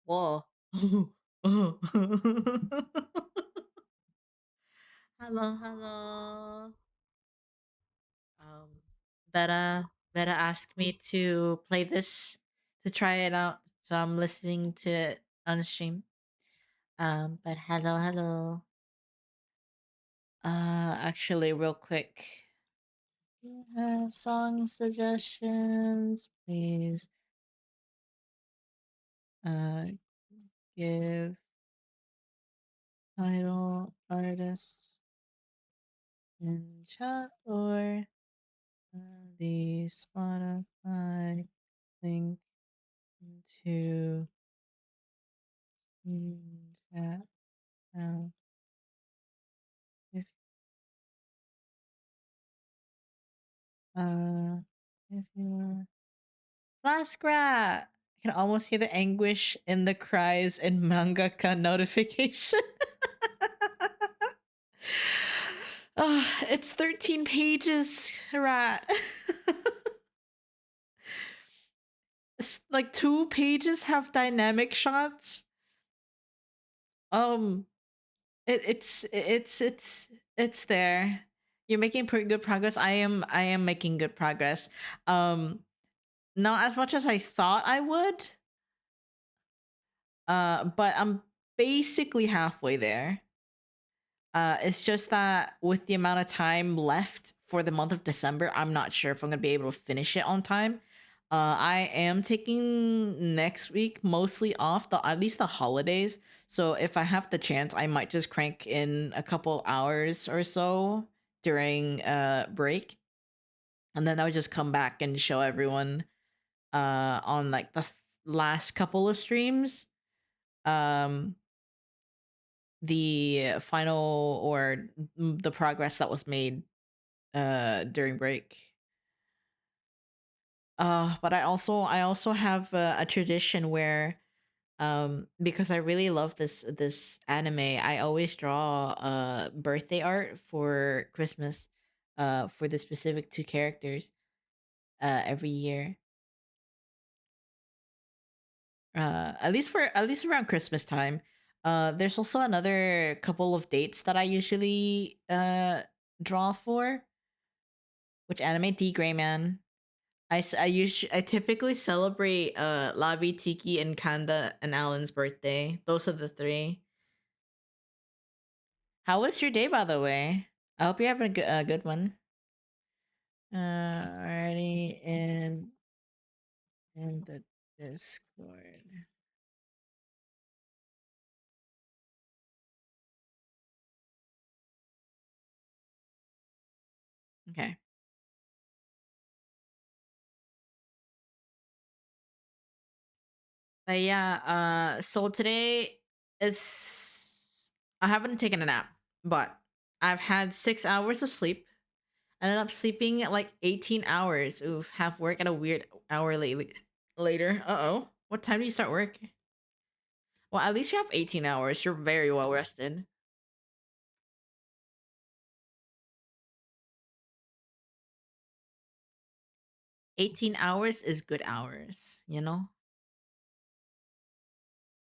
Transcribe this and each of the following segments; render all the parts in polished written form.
Whoa. Hello, hello. Um, Beta asked me to play this to try it out, so I'm listening to it on stream. But hello, hello. Actually, real quick, you have song suggestions, please. Uh, give title, artists in chat, or the Spotify link into chat now if uh if you're Laskra. I can almost hear the anguish in the cries in mangaka notification. It's 13 pages, rat. It's like 2 pages have dynamic shots. Um, it's there. You're making pretty good progress. I am making good progress. Um, not as much as I thought I would. But I'm basically halfway there. It's just that with the amount of time left for the month of December, I'm not sure if I'm gonna be able to finish it on time. I am taking next week mostly off, the at least the holidays. So if I have the chance, I might just crank in a couple hours or so during break, and then I would just come back and show everyone on like the last couple of streams. Um, the final or the progress that was made during break. But I also have a tradition where because I really love this anime, I always draw birthday art for Christmas for the specific two characters every year. At least around Christmas time. There's also another couple of dates that I usually draw for. Which anime? D Gray Man. I typically celebrate Labi, Tiki, and Kanda and Alan's birthday. Those are the three. How was your day, by the way? I hope you're having a good one. Already in the Discord. Okay. But yeah, so today is I haven't taken a nap, but I've had 6 hours of sleep. I ended up sleeping at like 18 hours. Oof, have work at a weird hour later. Uh-oh. What time do you start work? Well, at least you have 18 hours. You're very well rested. 18 hours is good hours, you know?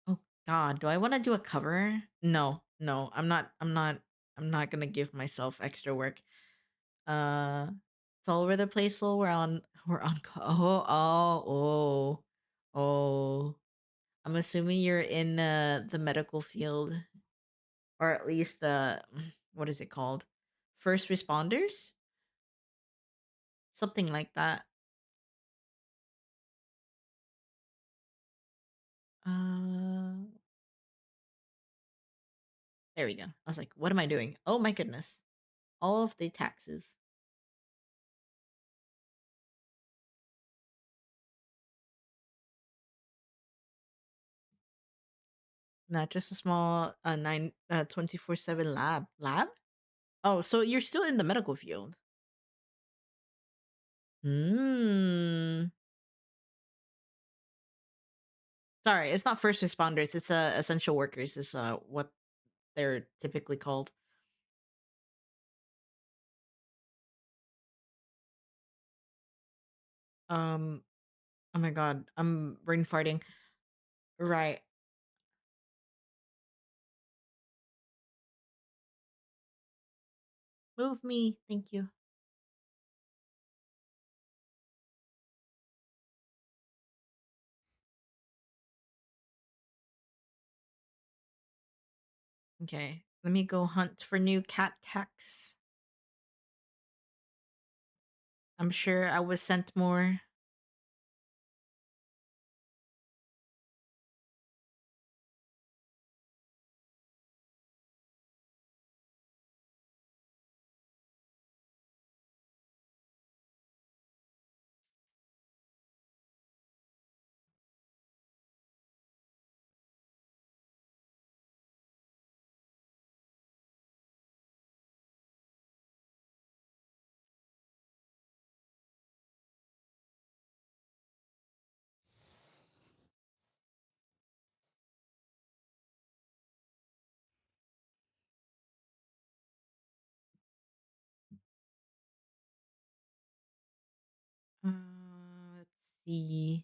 Oh god, do I want to do a cover? No, no. I'm not going to give myself extra work. Uh it's all over the place. So we're on oh. I'm assuming you're in the medical field, or at least the what is it called? First responders? Something like that. Uh there we go. I was like, what am I doing? Oh my goodness. All of the taxes. Not just a small 24/7 lab. Lab? Oh, so you're still in the medical field. Hmm. Sorry, it's not first responders. It's essential workers is what they're typically called. Um oh my god, I'm brain farting. Right. Move me. Thank you. Okay. Let me go hunt for new cat tags. I'm sure I was sent more. Let's see.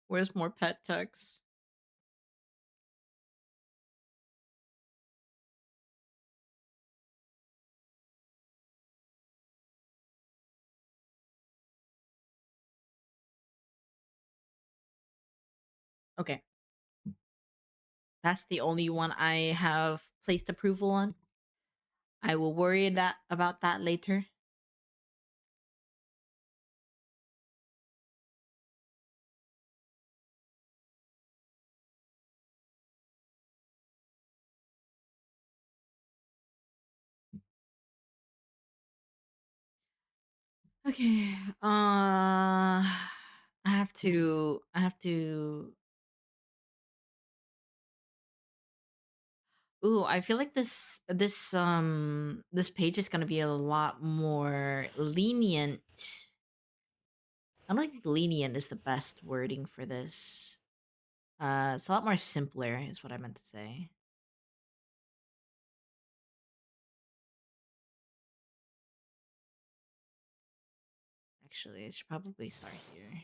Where's more pet tags? Okay. That's the only one I have placed approval on. I will worry about that later. Okay. I have to Ooh, I feel like this page is gonna be a lot more lenient. I don't think lenient is the best wording for this. It's a lot more simpler, is what I meant to say. Actually, I should probably start here.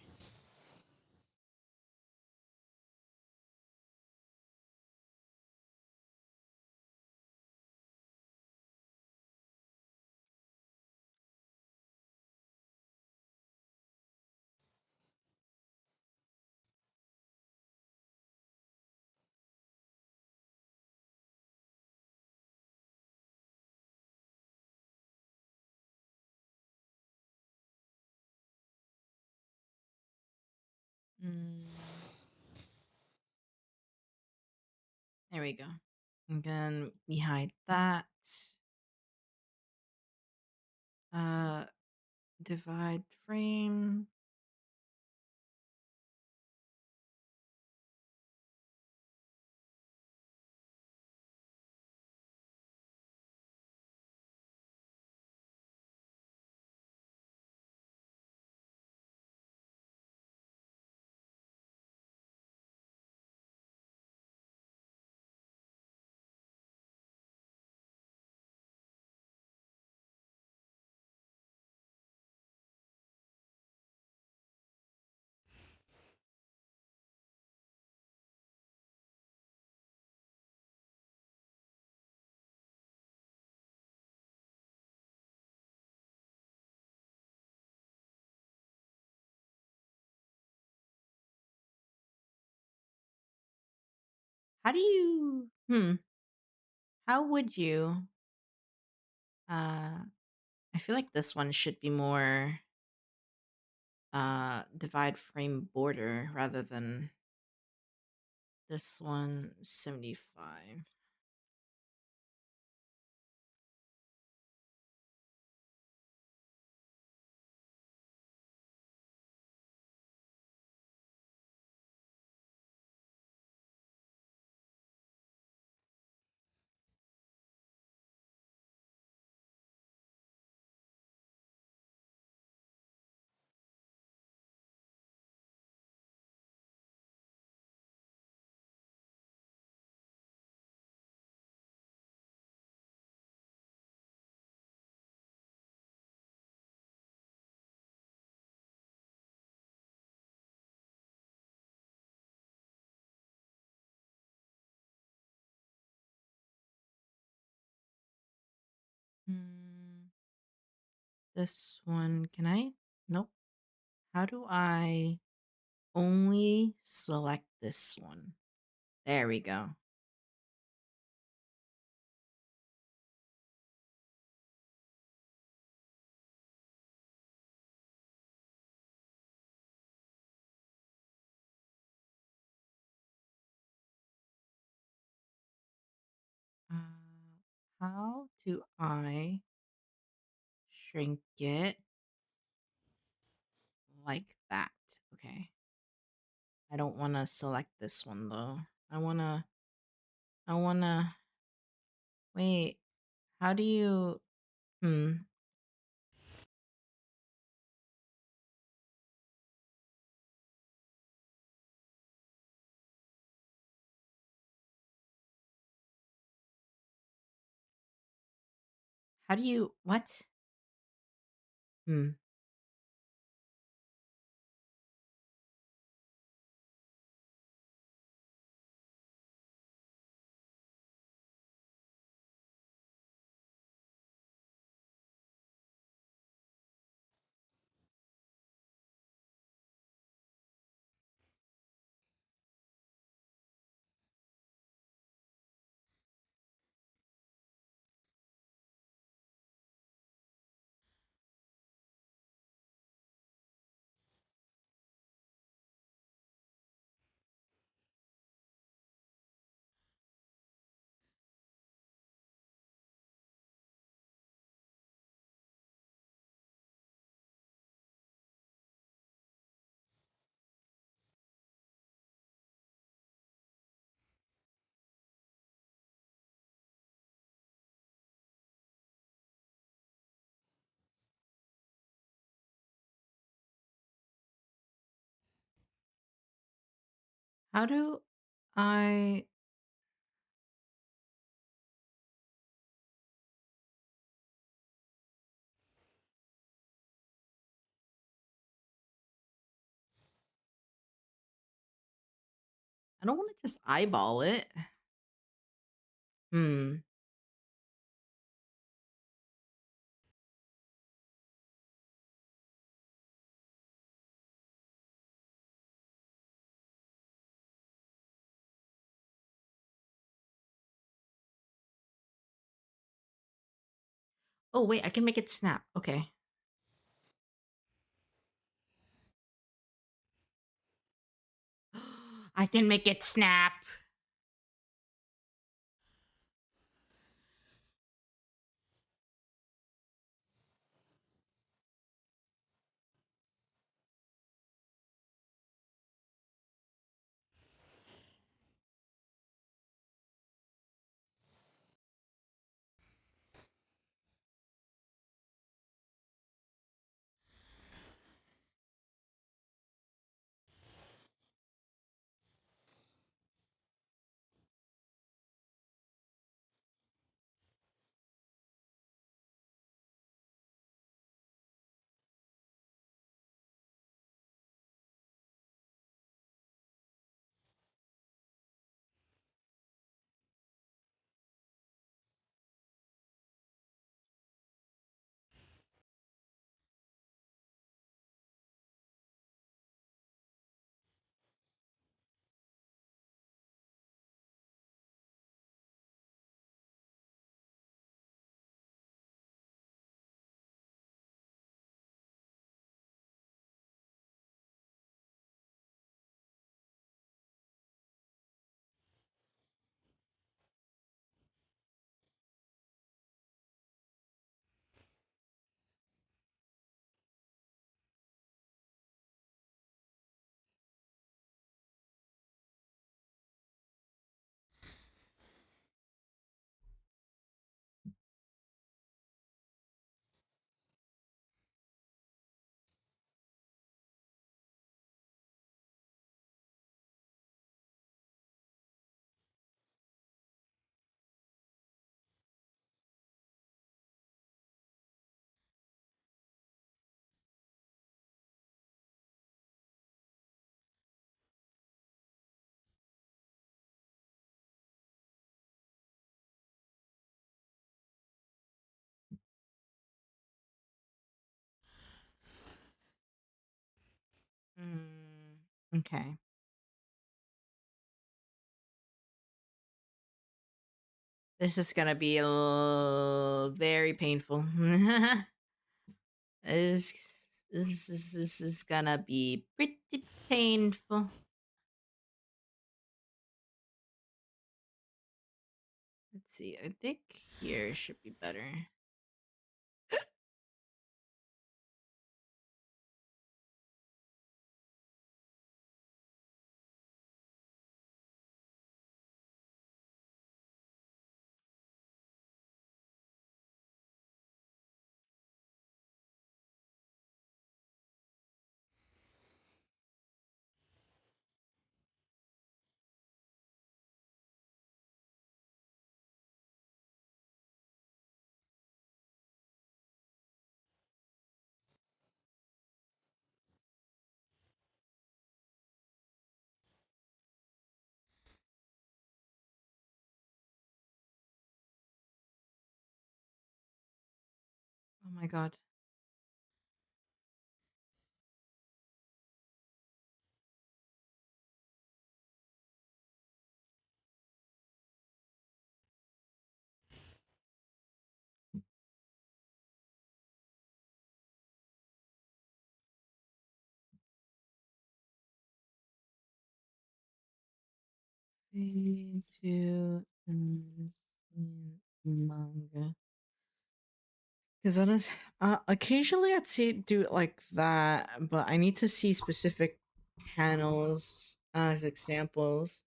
Mm, there we go. And then we hide that. Uh, divide frame. How do you? How would you? I feel like this one should be more divide frame border rather than this one 75. this one. Can I? Nope. How do I only select this one? There we go. How do I shrink it like that? Okay. I don't want to select this one though. I want to, wait, how do you, hmm. How do you, what? Hmm. How do I, I don't want to just eyeball it. Hmm. Oh, wait, I can make it snap. Okay. I can make it snap. Okay. This is gonna be very painful. this, this is gonna be pretty painful. Let's see. I think here should be better. Oh my god. To manga. Because honest, occasionally I'd see it do it like that, but I need to see specific panels as examples.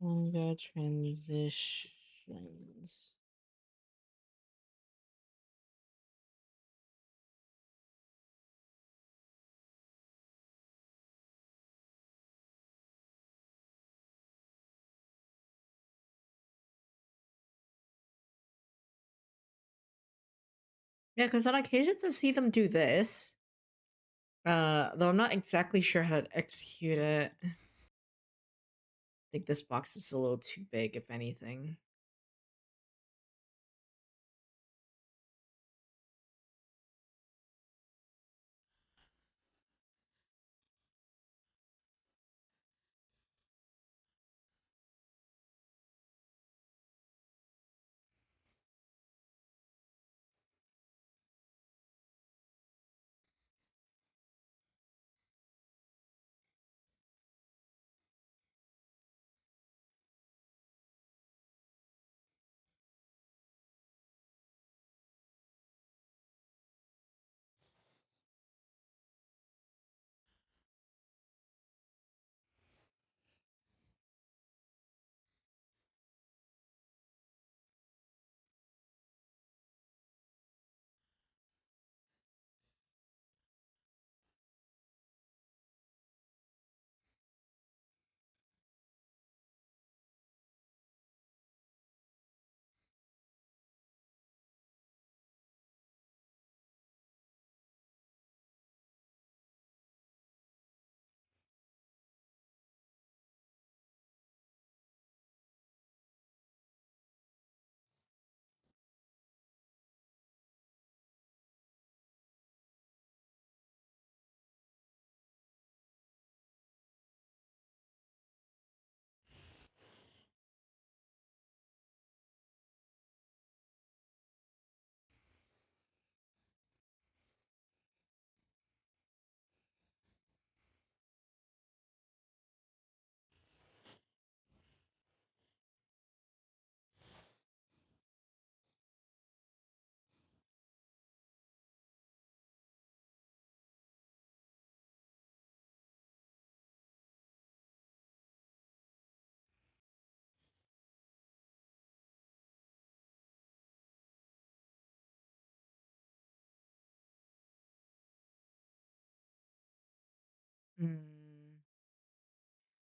Manga transitions. Yeah, because on occasions I see them do this. Though I'm not exactly sure how to execute it. I think this box is a little too big, if anything.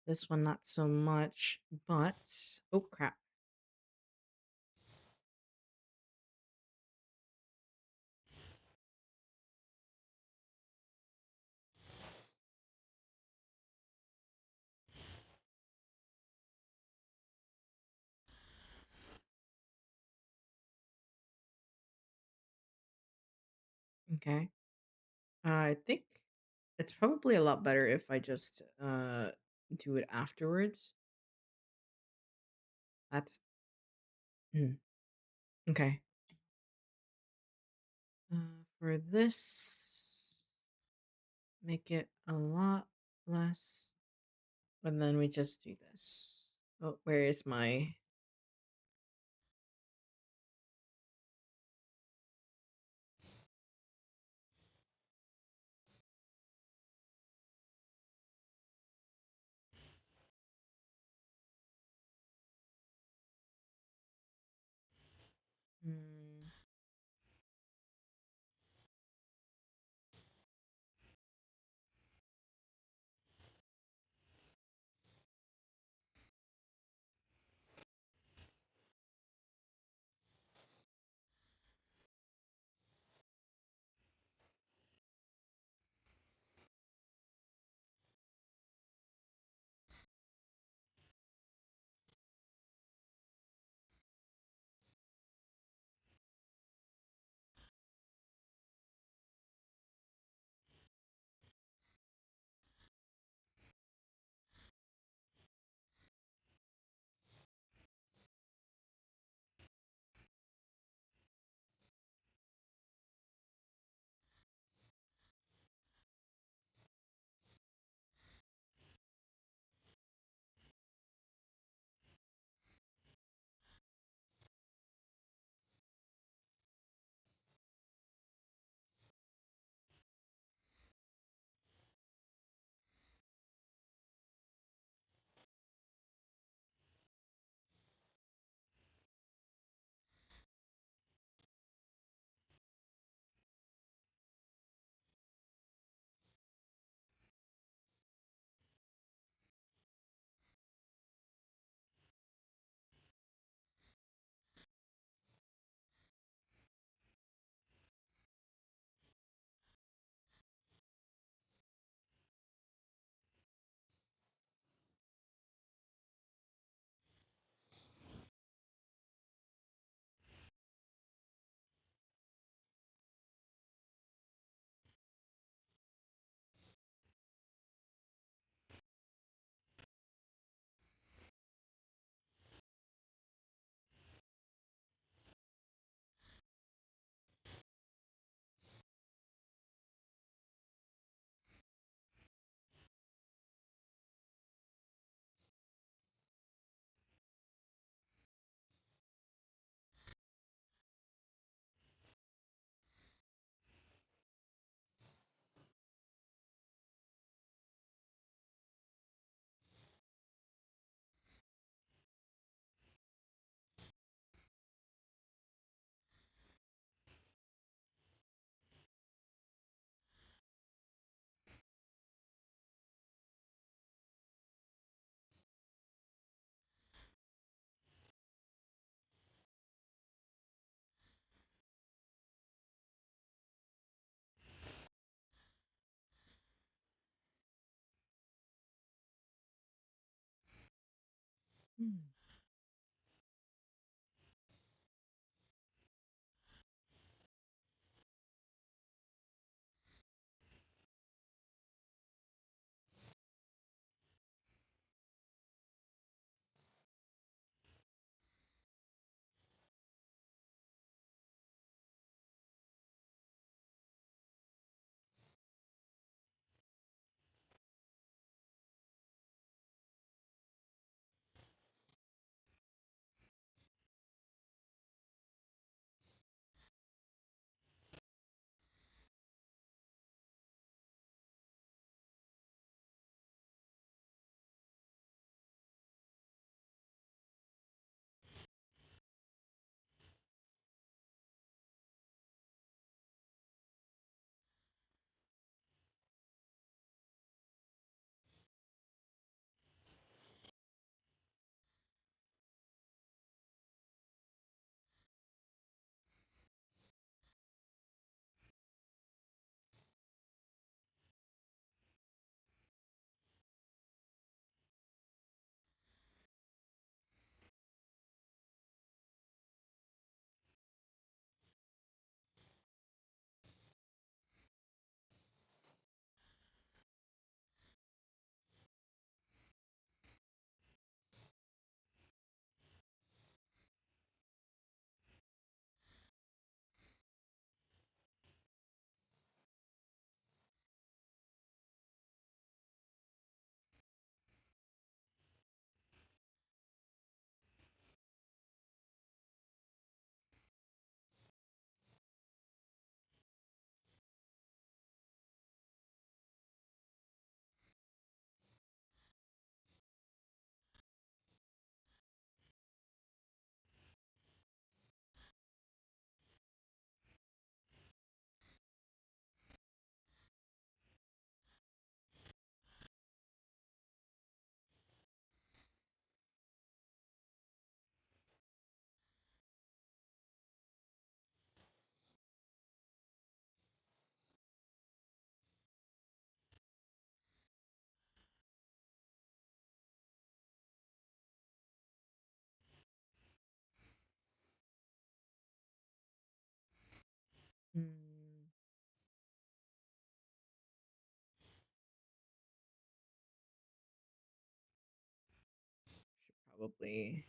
This one not so much, but oh crap. Okay. I think it's probably a lot better if I just do it afterwards. That's okay. For this, make it a lot less, and then we just do this. Oh, where is my? Hmm. Hmm. probably.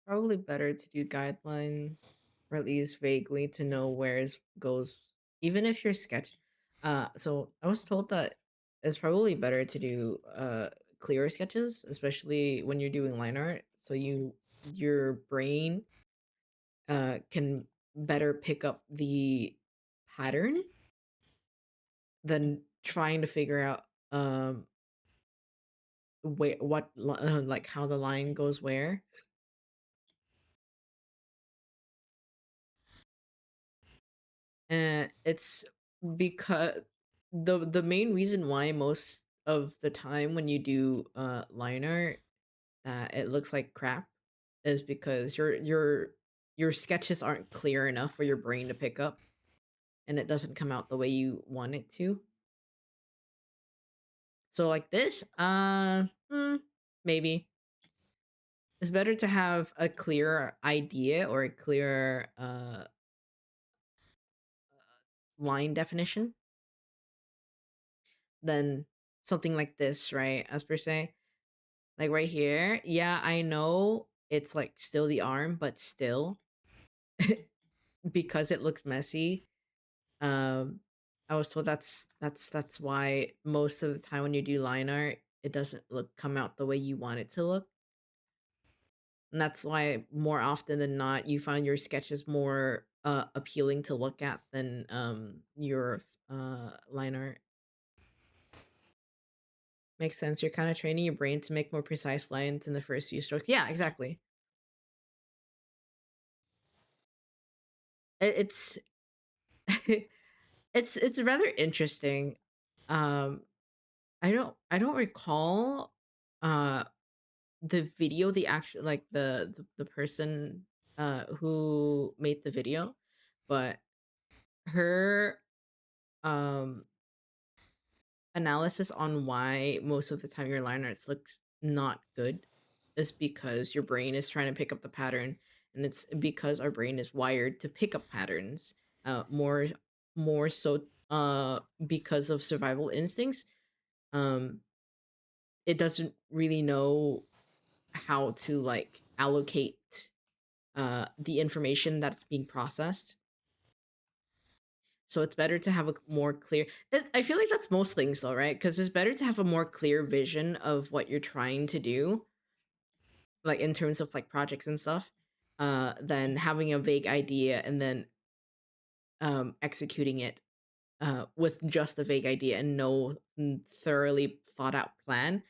Probably better to do guidelines, or at least vaguely to know where it goes, even if you're sketch. So I was told that it's probably better to do clearer sketches, especially when you're doing line art, so your brain can better pick up the pattern than trying to figure out where like how the line goes where. And it's because the main reason why most of the time when you do line art that it looks like crap is because your sketches aren't clear enough for your brain to pick up, and it doesn't come out the way you want it to. So like this, maybe it's better to have a clear idea or a clear line definition than something like this, right? As per se, like right here, yeah, I know it's like still the arm, but still, because it looks messy. Um, I was told that's why most of the time when you do line art, it doesn't come out the way you want it to look. And that's why more often than not, you find your sketches more appealing to look at than your line art. Makes sense. You're kind of training your brain to make more precise lines in the first few strokes. Yeah, exactly. It's it's rather interesting. Um, I don't recall the video, the actual like the person who made the video, but her um analysis on why most of the time your line arts looks not good is because your brain is trying to pick up the pattern, and it's because our brain is wired to pick up patterns more so because of survival instincts. um it doesn't really know how to like allocate the information that's being processed. So it's better to have a more clear. I feel like that's most things though, right? Because it's better to have a more clear vision of what you're trying to do, like in terms of like projects and stuff, than having a vague idea and then executing it with just a vague idea and no thoroughly thought out plan.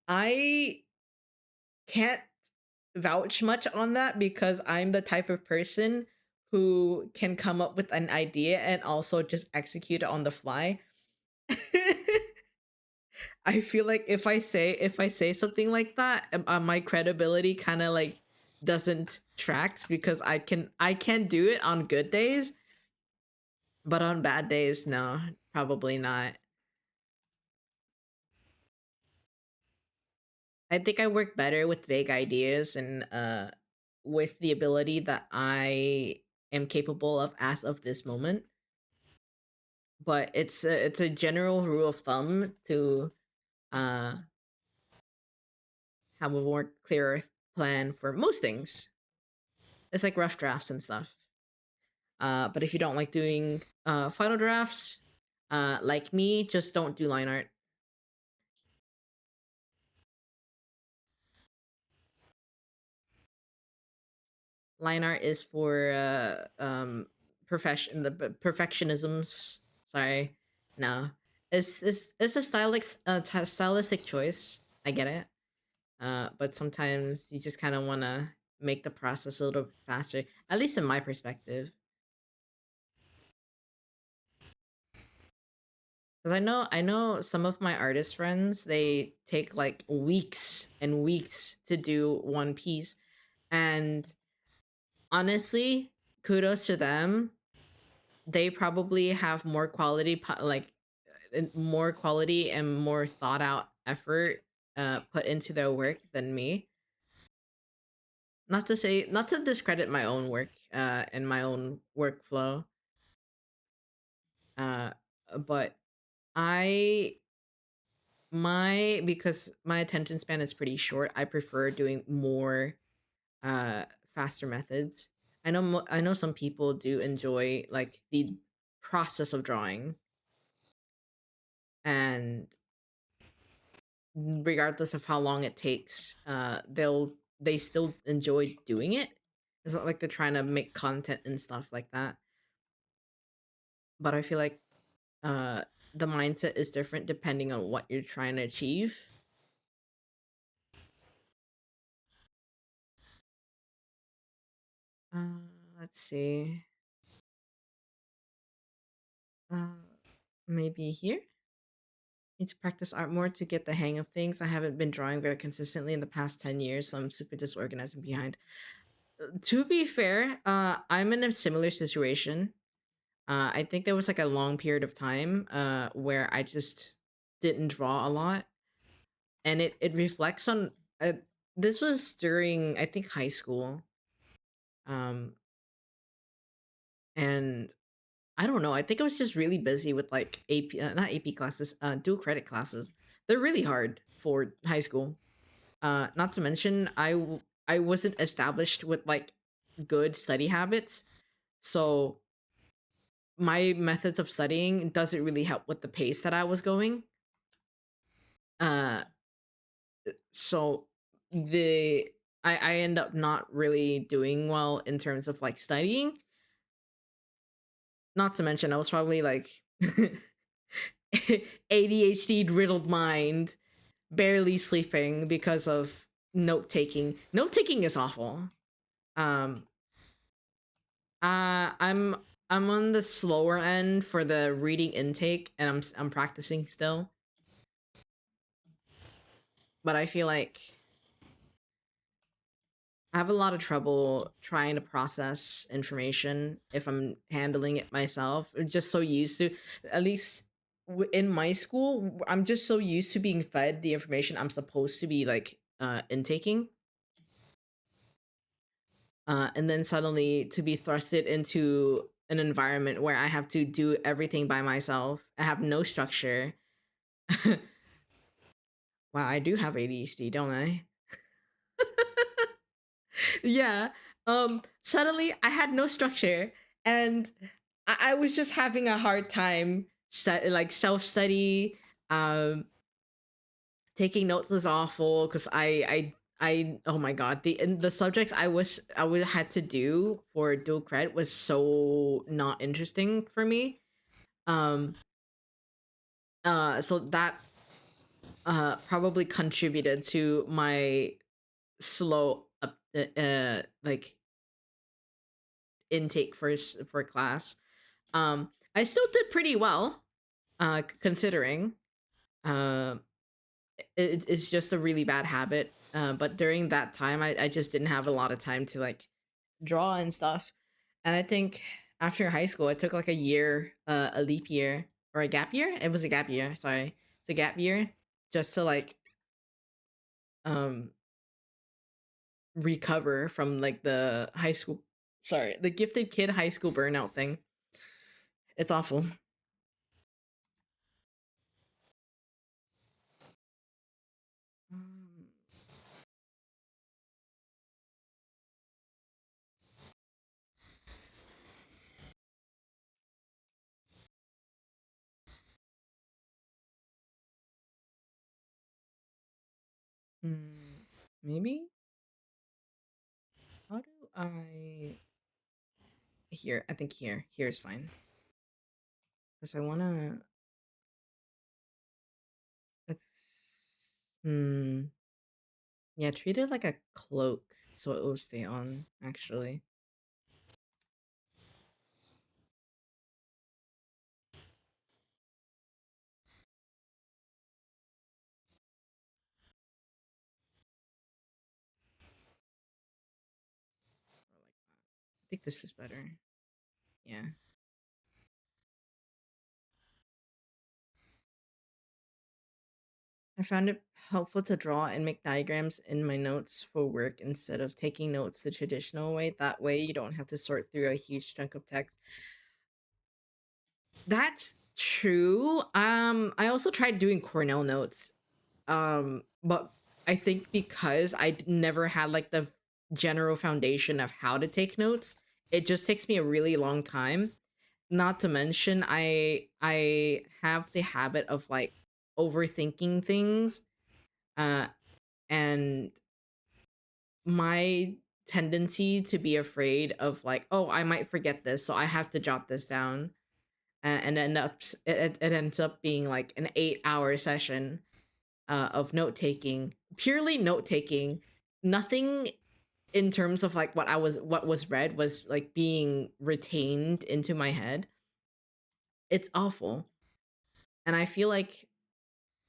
I can't vouch much on that because I'm the type of person who can come up with an idea and also just execute it on the fly. I feel like if I say something like that, my credibility kind of like doesn't tracks because I can do it on good days, but on bad days, no, probably not. I think I work better with vague ideas and with the ability that I am capable of as of this moment. But it's a general rule of thumb to uh have a more clearer plan for most things. It's like rough drafts and stuff. But if you don't like doing final drafts, like me, just don't do line art. Line art is for perfectionisms. Sorry, no, it's a stylistic choice. I get it. But sometimes you just kind of want to make the process a little faster. At least in my perspective, because I know some of my artist friends, they take like weeks and weeks to do one piece, and honestly, kudos to them. They probably have more quality, more quality and more thought out effort put into their work than me. Not to discredit my own work and my own workflow, uh, but I because my attention span is pretty short, I prefer doing more faster methods. I know some people do enjoy like the process of drawing, and regardless of how long it takes, they still enjoy doing it. It's not like they're trying to make content and stuff like that. But I feel like uh the mindset is different depending on what you're trying to achieve. Uh, let's see. Uh, maybe here. Need to practice art more to get the hang of things. I haven't been drawing very consistently in the past 10 years, so I'm super disorganized and behind. To be fair, I'm in a similar situation. I think there was like a long period of time where I just didn't draw a lot, and it reflects on. This was during I think high school, um, and I don't know. I think I was just really busy with like AP, not AP classes, dual credit classes. They're really hard for high school. Not to mention, I wasn't established with like good study habits, so my methods of studying doesn't really help with the pace that I was going. Uh, so the I end up not really doing well in terms of like studying. Not to mention, I was probably like ADHD riddled mind, barely sleeping because of note taking. Note taking is awful. Um, I'm on the slower end for the reading intake, and I'm practicing still. But I feel like I have a lot of trouble trying to process information if I'm handling it myself. I'm just so used to, at least in my school, I'm just so used to being fed the information I'm supposed to be like intaking. And then suddenly to be thrusted into an environment where I have to do everything by myself. I have no structure. Wow, I do have ADHD, don't I? Yeah. Suddenly I had no structure, and I was just having a hard time like self-study. Um taking notes was awful because I oh my god, the subjects I would had to do for dual credit was so not interesting for me. Um so that probably contributed to my slow like intake for class. I still did pretty well, considering. Um, it's just a really bad habit. But during that time, I just didn't have a lot of time to like draw and stuff. And I think after high school, I took like a year, a leap year or a gap year. It was a gap year. Sorry, it's a gap year, just to like um recover from like the high school. Sorry, the gifted kid high school burnout thing. It's awful. Um, hmm, maybe how do I here? I think here is fine because I wanna. Let's yeah, treat it like a cloak so it will stay on. Actually, or like that. I think this is better. Yeah. I found it helpful to draw and make diagrams in my notes for work instead of taking notes the traditional way. That way, you don't have to sort through a huge chunk of text. That's true. I also tried doing Cornell notes. But I think because never had like the general foundation of how to take notes, it just takes me a really long time. Not to mention, I have the habit of like overthinking things, uh, and my tendency to be afraid of like, oh, I might forget this, so I have to jot this down, and it ends up being like an 8 hour session of note taking, purely note taking. Nothing in terms of like what was read was like being retained into my head. It's awful, and I feel like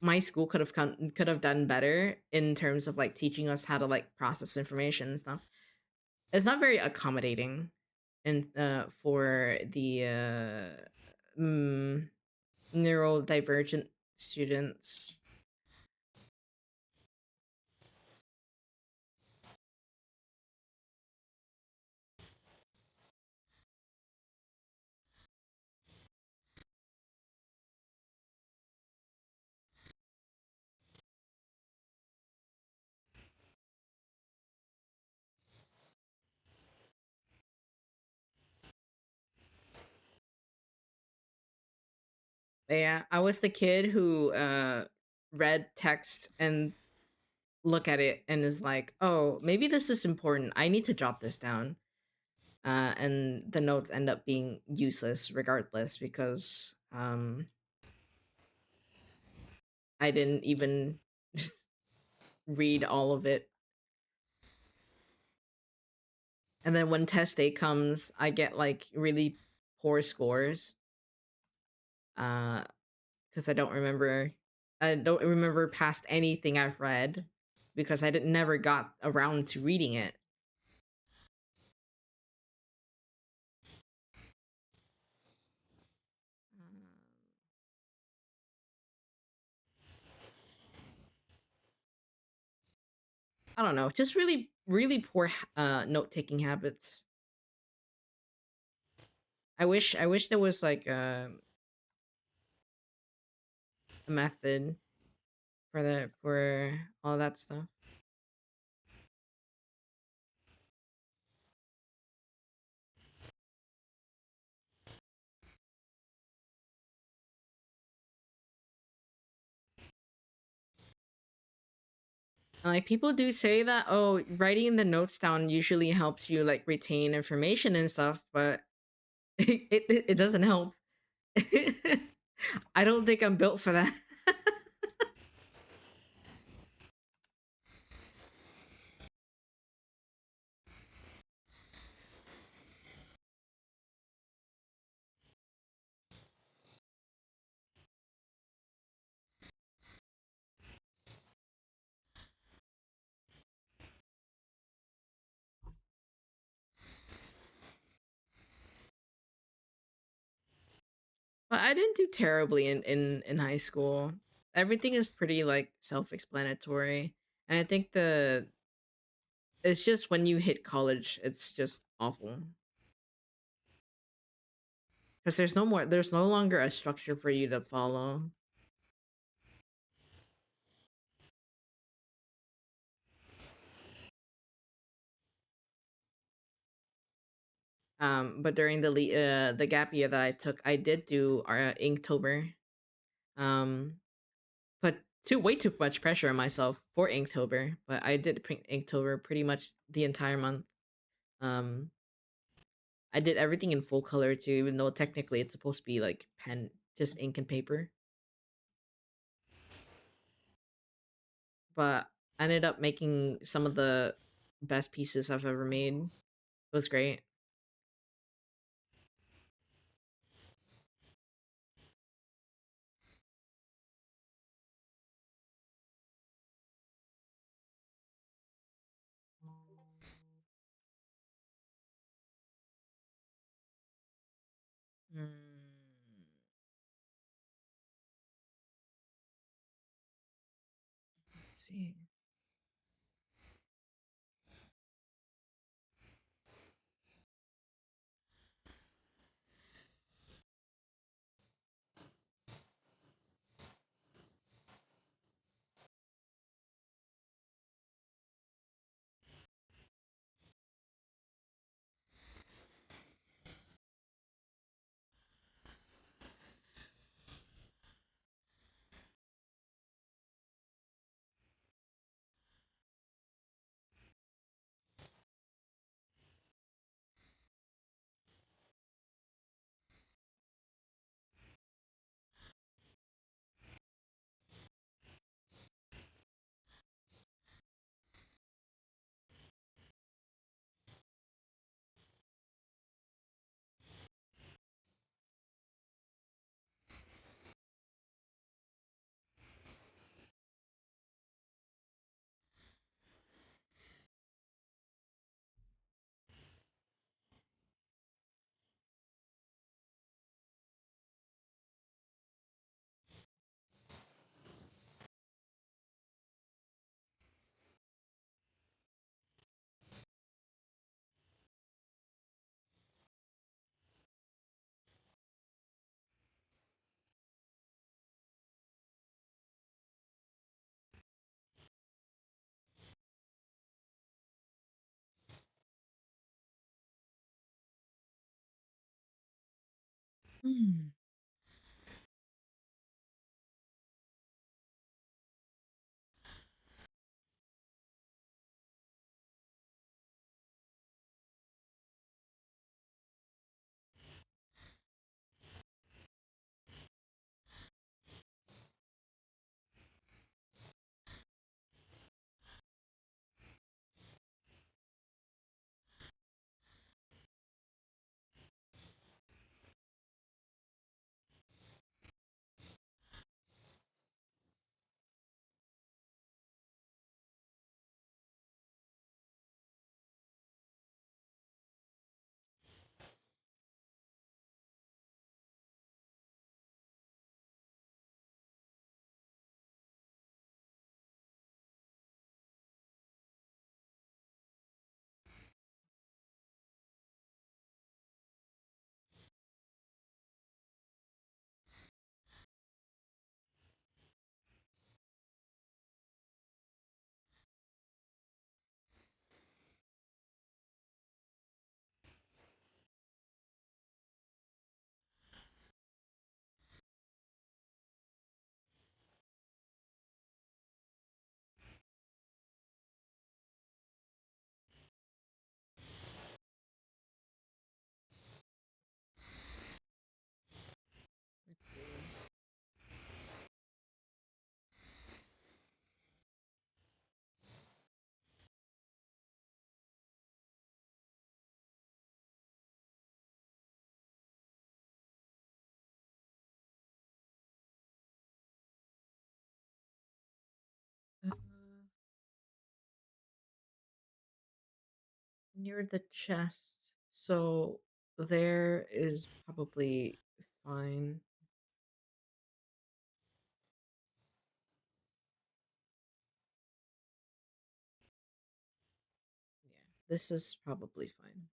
my school could have done better in terms of like teaching us how to like process information and stuff. It's not very accommodating, and for the neurodivergent students. Yeah, I was the kid who read text and look at it and is like, "Oh, maybe this is important. I need to jot this down." And the notes end up being useless regardless because I didn't even read all of it. And then when test day comes, I get like really poor scores. Because I don't remember past anything I've read because I didn't never got around to reading it. I don't know, just really poor note taking habits. I wish there was like a method for all that stuff. And, like people do say that, oh, writing the notes down usually helps you like retain information and stuff, but it doesn't help. I don't think I'm built for that. But I didn't do terribly in high school. Everything is pretty like self-explanatory. And I think the it's just when you hit college, it's just awful. Because there's no longer a structure for you to follow. But during the gap year that I took, I did do our Inktober. Um, put too way too much pressure on myself for Inktober, but I did Inktober pretty much the entire month. Um, I did everything in full color too, even though technically it's supposed to be like pen, just ink and paper. But I ended up making some of the best pieces I've ever made. It was great. Mm. Let's see. Hmm. Let's see. Uh, near the chest. So there is probably fine. Yeah, this is probably fine.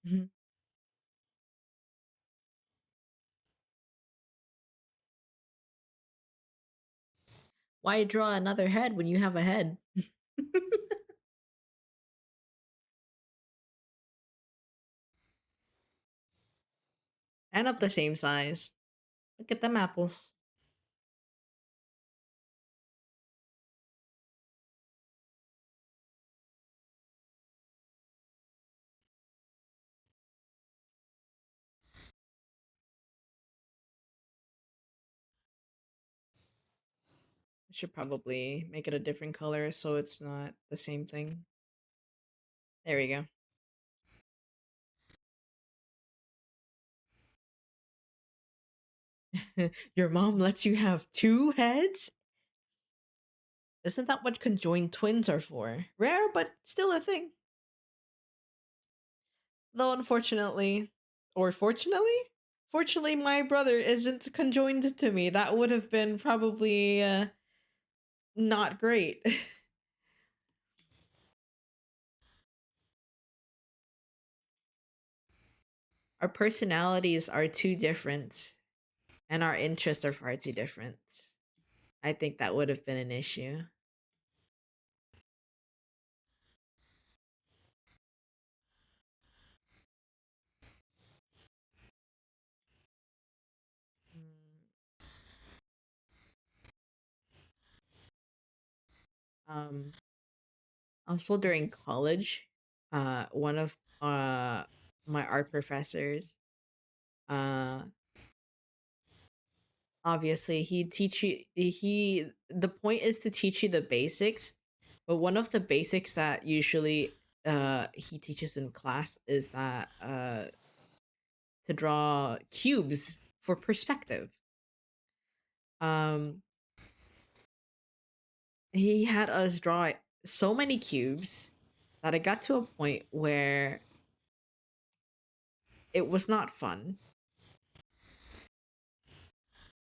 Mhm. Why draw another head when you have a head? And of the same size. Look at them apples. I should probably make it a different color so it's not the same thing. There we go. Your mom lets you have two heads? Isn't that what conjoined twins are for? Rare, but still a thing. Though unfortunately, or fortunately, my brother isn't conjoined to me. That would have been probably not great. Our personalities are too different, and our interests are far too different. I think that would have been an issue. Um, Also during college, one of my art professors, uh, obviously he teach you the point is to teach you the basics, but one of the basics that usually he teaches in class is that to draw cubes for perspective. Um, he had us draw so many cubes that it got to a point where it was not fun.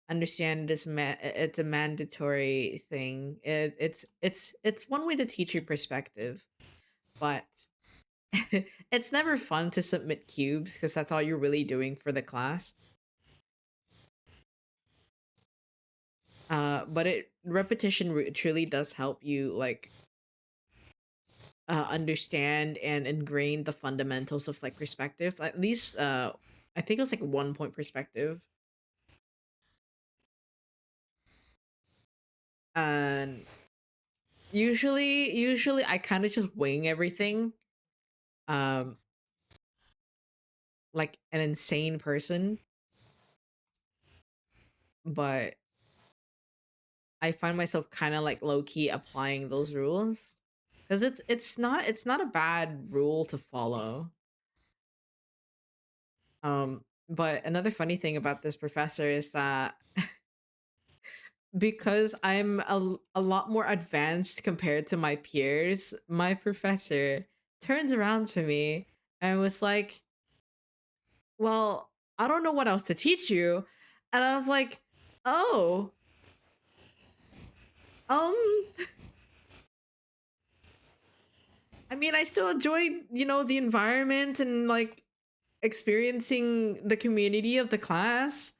Understand this it's a mandatory thing. It's one way to teach your perspective, but it's never fun to submit cubes because that's all you're really doing for the class. But it repetition truly does help you like understand and ingrain the fundamentals of like perspective. At least I think it was like 1 point perspective. And usually I kind of just wing everything. Um like an insane person, but I find myself kind of like low key applying those rules because it's not a bad rule to follow. But another funny thing about this professor is that because I'm a lot more advanced compared to my peers, my professor turns around to me and was like, "Well, I don't know what else to teach you," and I was like, "Oh, um." I mean, I still enjoyed, the environment and like experiencing the community of the class.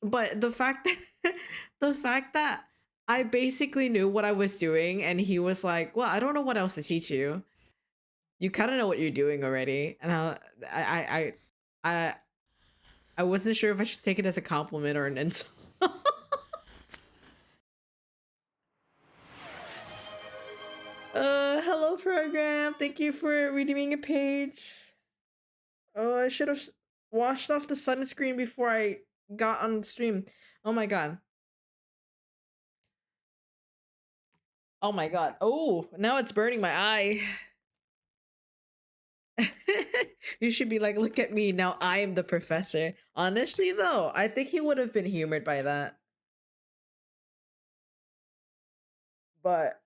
But the fact that the fact that I basically knew what I was doing and he was like, "Well, I don't know what else to teach you. You kind of know what you're doing already." And I I wasn't sure if I should take it as a compliment or an insult. Hello program. Thank you for redeeming a page. Oh, I should have washed off the sunscreen before I got on the stream. Oh my god. Oh my god. Oh, now it's burning my eye. You should be like, look at me. Now I am the professor. Honestly, though, I think he would have been humored by that. But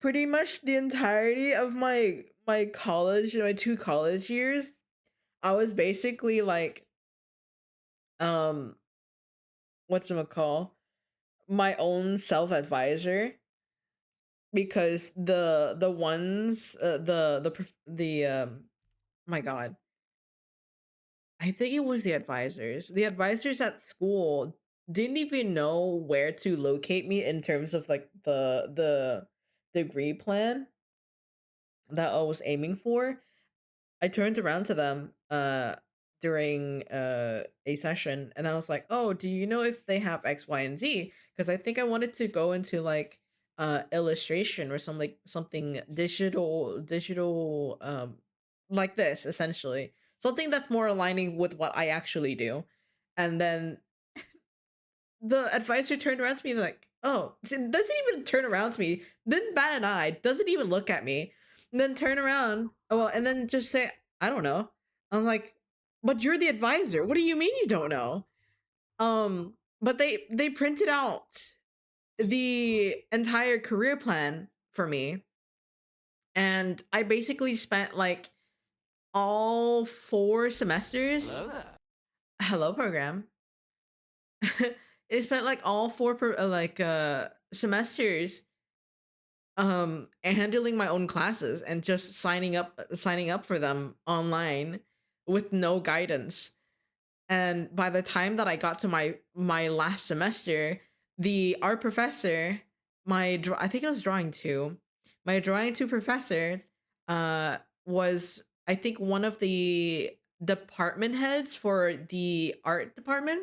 pretty much the entirety of my college, my 2 college years, I was basically like, um, what's it call? My own self advisor because the ones my god, I think it was the advisors. The advisors at school didn't even know where to locate me in terms of like the degree plan that I was aiming for. I turned around to them during a session and I was like, "Oh, do you know if they have X, Y, and Z?" Because I think I wanted to go into like illustration or something digital like this essentially. Something that's more aligning with what I actually do. And then the advisor turned around to me like, "Oh," doesn't even turn around to me, didn't bat an eye, doesn't even look at me, and then turn around, well, and then just say, "I don't know." I'm like, "But you're the advisor. What do you mean you don't know?" But they printed out the entire career plan for me, and I basically spent like all 4 semesters. Hello, program. It spent like all semesters handling my own classes and just signing up for them online with no guidance. And by the time that I got to my last semester, the art professor, I think it was drawing 2, my drawing 2 professor was, I think, one of the department heads for the art department.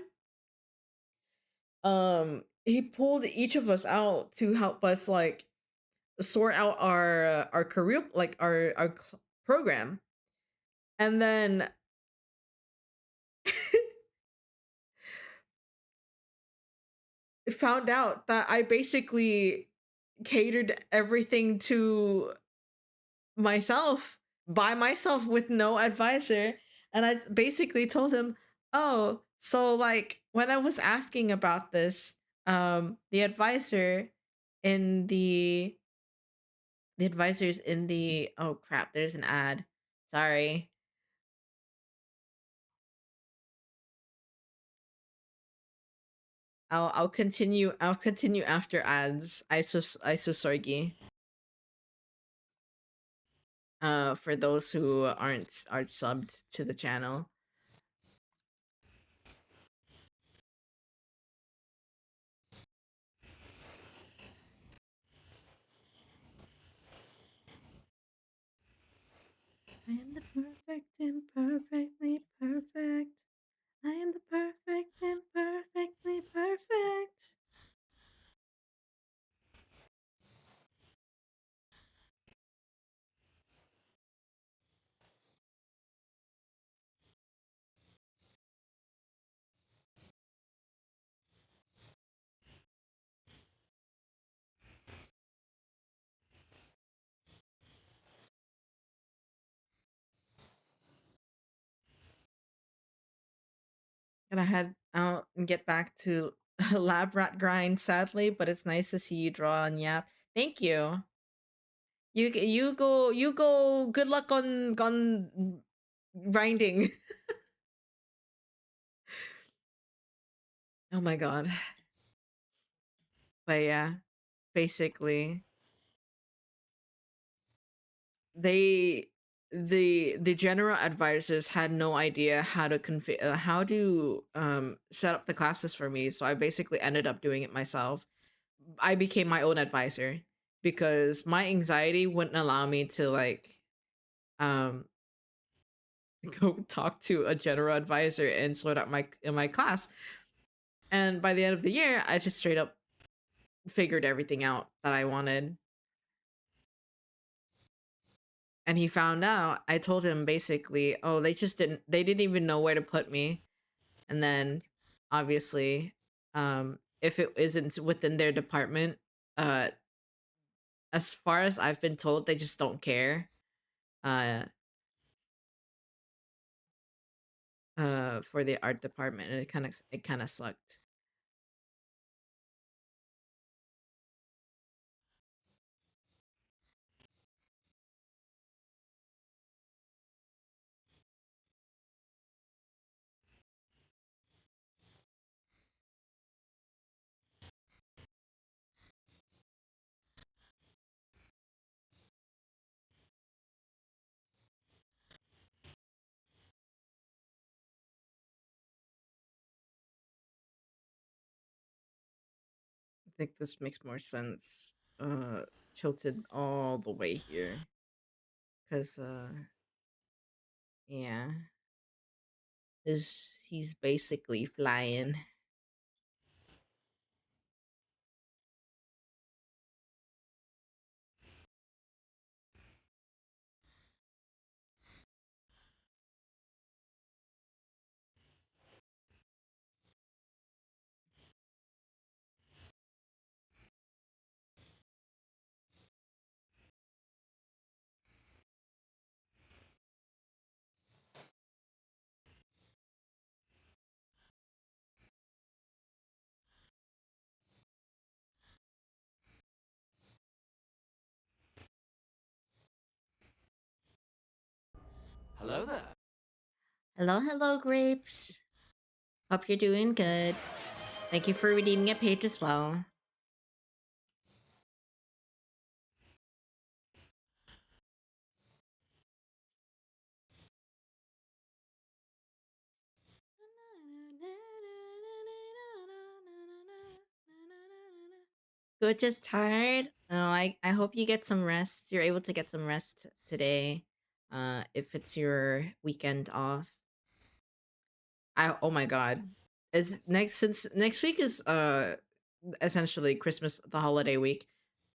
He pulled each of us out to help us like sort out our career, like our program. And then found out that I basically catered everything to myself, by myself, with no advisor. And I basically told him, "Oh, so like when I was asking about this, the advisor in the advisors in the, oh crap, there's an ad. Sorry. I'll continue after ads. I so sorry. For those who aren't subbed to the channel. I am the perfect imperfectly perfect. I am the perfect imperfectly perfect. Gonna head out and get back to lab rat grind, sadly, but it's nice to see you draw and yap. Thank you. You go. Good luck on grinding. Oh my god. But yeah, basically, they the general advisors had no idea how to how to set up the classes for me, so I basically ended up doing it myself. I became my own advisor because my anxiety wouldn't allow me to like um go talk to a general advisor and sort out my class. And by the end of the year, I just straight up figured everything out that I wanted. And he found out. I told him basically, "Oh, they didn't even know where to put me." And then obviously, if it isn't within their department, uh as far as I've been told, they just don't care. Uh for the art department, and it kind of sucked. think this makes more sense. Tilted all the way here. Cause yeah. Is he's basically flying. Hello there. Hello, hello, grapes. Hope you're doing good. Thank you for redeeming a page as well. Good, just tired. Oh, I hope you get some rest. You're able to get some rest today. If it's your weekend off. Oh my god. Is next since next week is essentially Christmas, the holiday week.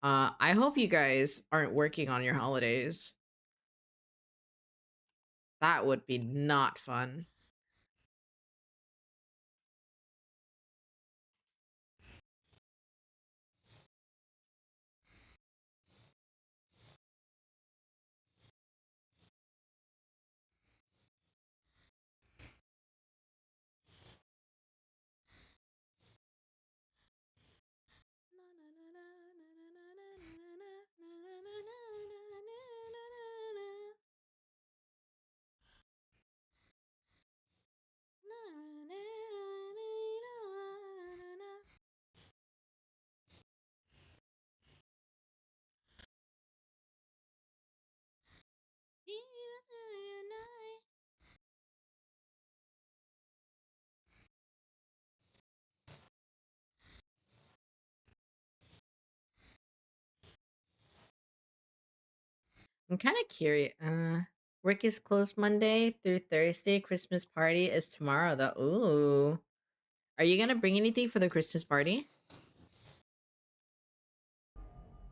I hope you guys aren't working on your holidays. That would be not fun. I'm kind of curious. Work is closed Monday through Thursday. Christmas party is tomorrow, though. Ooh. Are you gonna bring anything for the Christmas party?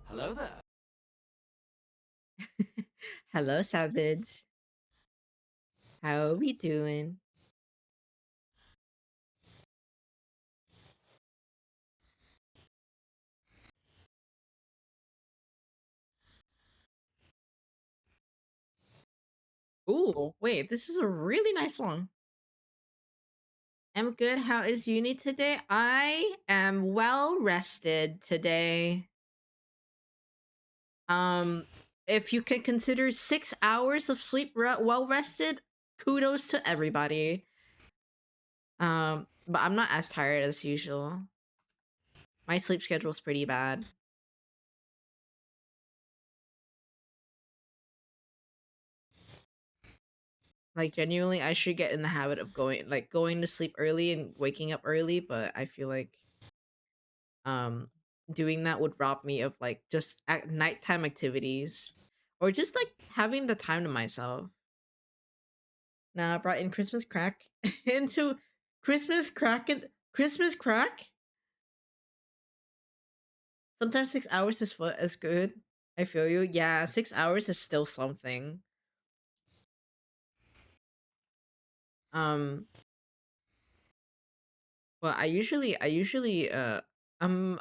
Hello there. Hello, Savage. How are we doing? Ooh, wait, this is a really nice song. I'm good. How is uni today? I am well rested today. Um, if you can consider 6 hours of sleep well rested, kudos to everybody. But I'm not as tired as usual. My sleep schedule's pretty bad. Like genuinely, I should get in the habit of going to sleep early and waking up early, but I feel like um doing that would rob me of like just nighttime activities or just like having the time to myself. Now I brought in Christmas crack into Christmas crack and Christmas crack. Sometimes 6 hours is good. I feel you. Yeah, 6 hours is still something. Um, well, I'm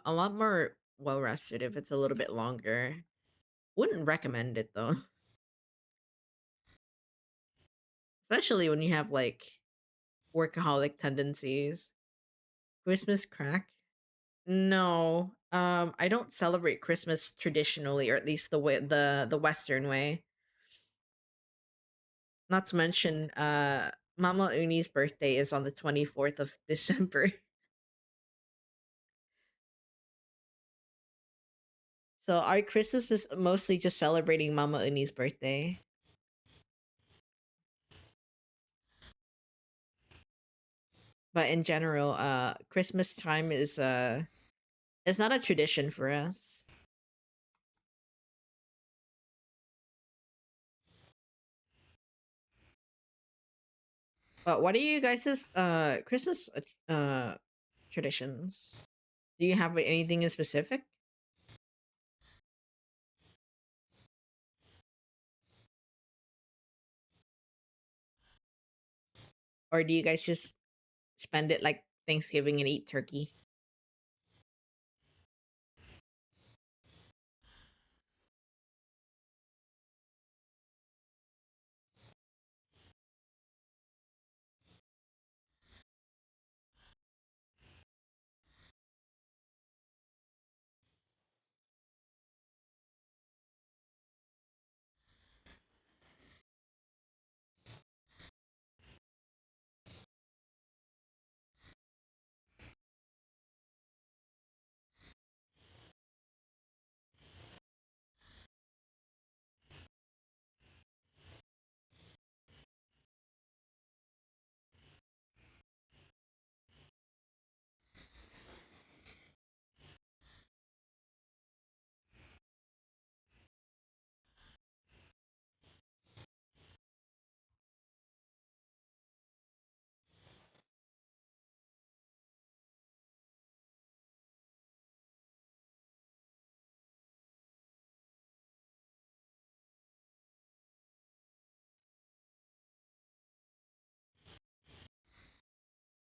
a lot more well rested if it's a little bit longer. Wouldn't recommend it though, especially when you have like workaholic tendencies. Christmas crack? No. I don't celebrate Christmas traditionally, or at least the Western way. Not to mention, Mama Uni's birthday is on the 24th of December. So our Christmas was mostly just celebrating Mama Uni's birthday. But in general, Christmas time is It's not a tradition for us. But what are you guys' Christmas traditions? Do you have anything in specific? Or do you guys just spend it like Thanksgiving and eat turkey?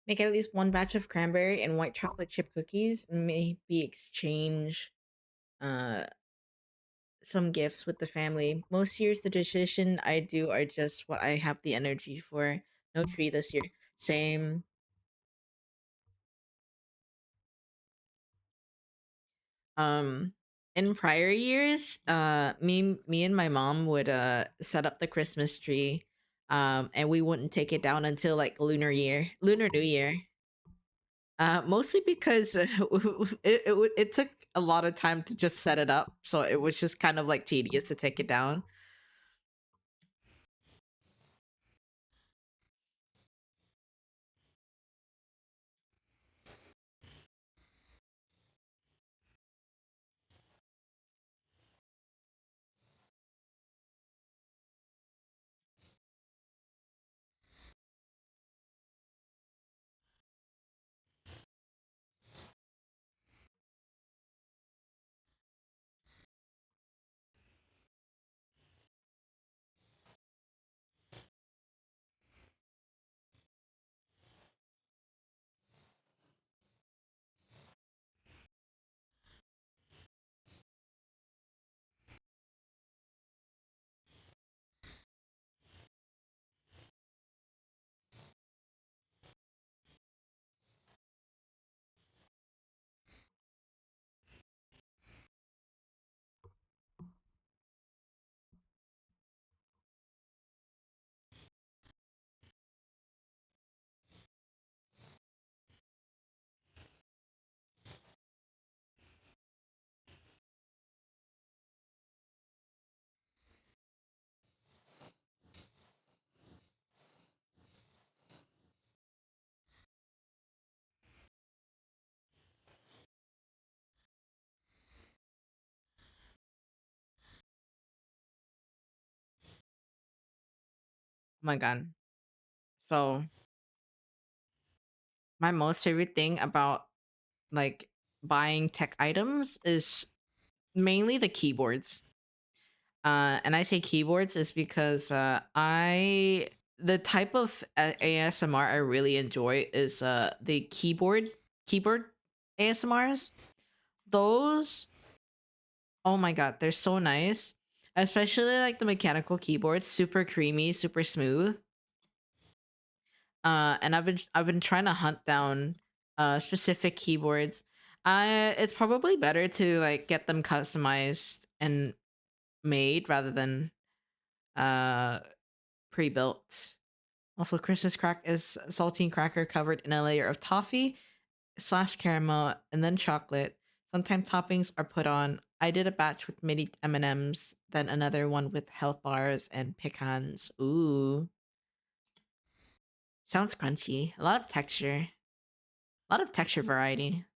Make at least one batch of cranberry and white chocolate chip cookies. Maybe exchange uh some gifts with the family. Most years the tradition I do are just what I have the energy for. No tree this year. Same. Um in prior years, me and my mom would set up the Christmas tree. And we wouldn't take it down until like Lunar New Year. Mostly because it took a lot of time to just set it up, so it was just kind of like tedious to take it down. Oh my god. So my most favorite thing about like buying tech items is mainly the keyboards. And I say keyboards is because I the type of ASMR I really enjoy is the keyboard ASMRs. Those, oh my god, they're so nice. Especially like the mechanical keyboards, super creamy, super smooth. And I've been trying to hunt down specific keyboards. It's probably better to like get them customized and made rather than uh pre-built. Also, Christmas crack is saltine cracker covered in a layer of toffee slash caramel and then chocolate. Sometimes toppings are put on. I did a batch with mini M&Ms, then another one with health bars and pecans. Ooh, sounds crunchy. A lot of texture variety.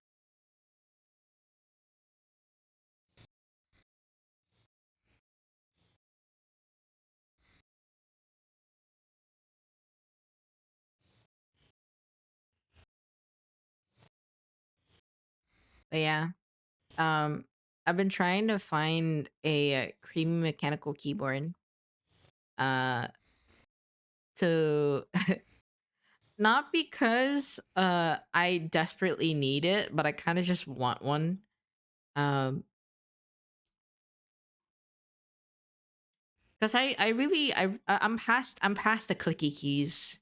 But yeah, um, I've been trying to find a creamy mechanical keyboard. Uh, to not because I desperately need it, but I kind of just want one. Um, because I really I'm past the clicky keys.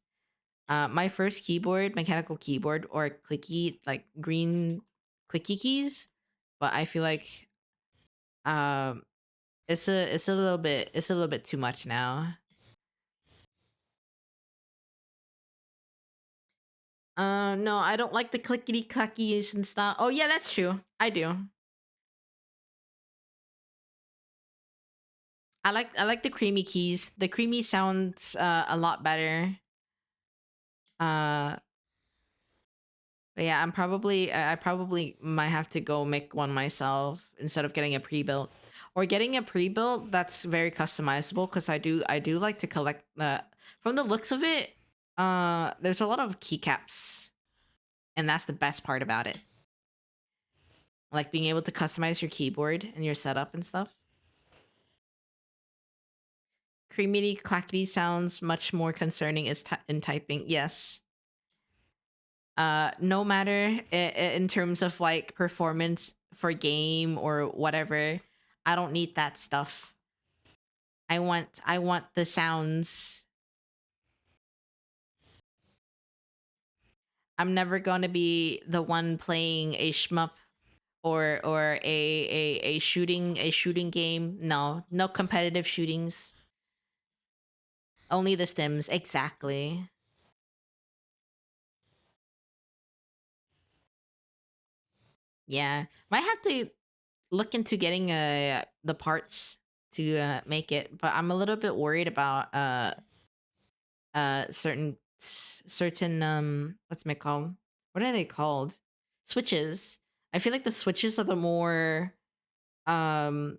My first keyboard, mechanical keyboard or clicky like green clicky keys, but I feel like um it's a little bit too much now. No, I don't like the clickety clackies and stuff. Oh yeah, that's true. I do. I like the creamy keys. The creamy sounds a lot better. Uh but yeah, I probably might have to go make one myself instead of getting a pre-built. Or getting a pre-built that's very customizable because I do like to collect from the looks of it, there's a lot of keycaps and that's the best part about it. Like being able to customize your keyboard and your setup and stuff. Creamy clackety sounds much more concerning in typing. Yes. No matter in terms of like performance for game or whatever, I don't need that stuff. I want the sounds. I'm never gonna be the one playing a shmup or a shooting game. No, no competitive shootings. Only the stims, exactly. Yeah, might have to look into getting the parts to make it, but I'm a little bit worried about certain what's it called? What are they called? Switches. I feel like the switches are um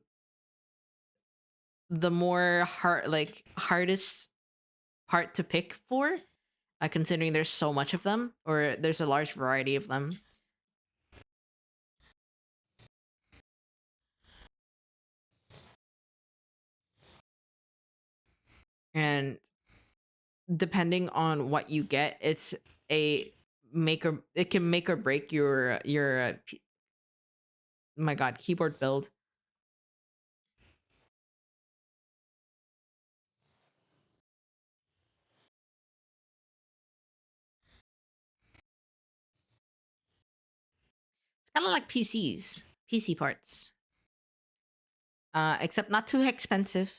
the more hardest part to pick for, considering there's so much of them or there's a large variety of them. And depending on what you get, it's a it can make or break my god, keyboard build. It's kind of like PC parts. Except not too expensive.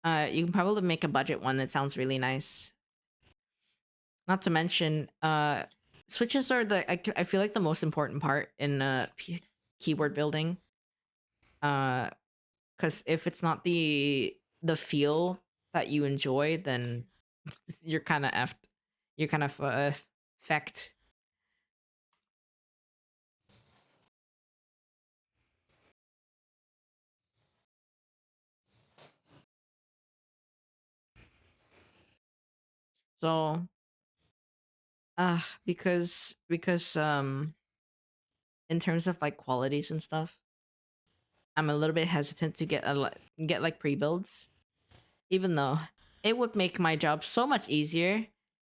You can probably make a budget one that sounds really nice. Not to mention, switches are I feel like the most important part in keyboard building. Because if it's not the feel that you enjoy, then you're kind of effed. You're kind of fecked. So, because in terms of like qualities and stuff, I'm a little bit hesitant to get like pre-builds, even though it would make my job so much easier,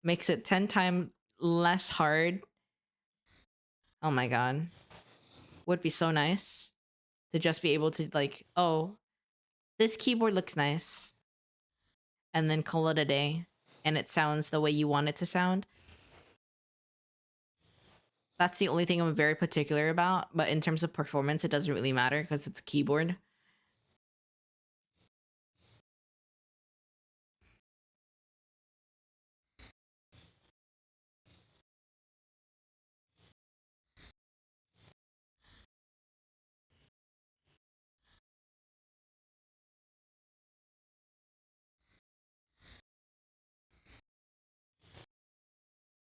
makes it 10 times less hard. Oh my god, would be so nice to just be able to like, oh, this keyboard looks nice, and then call it a day, and it sounds the way you want it to sound. That's the only thing I'm very particular about, but in terms of performance, it doesn't really matter because it's a keyboard.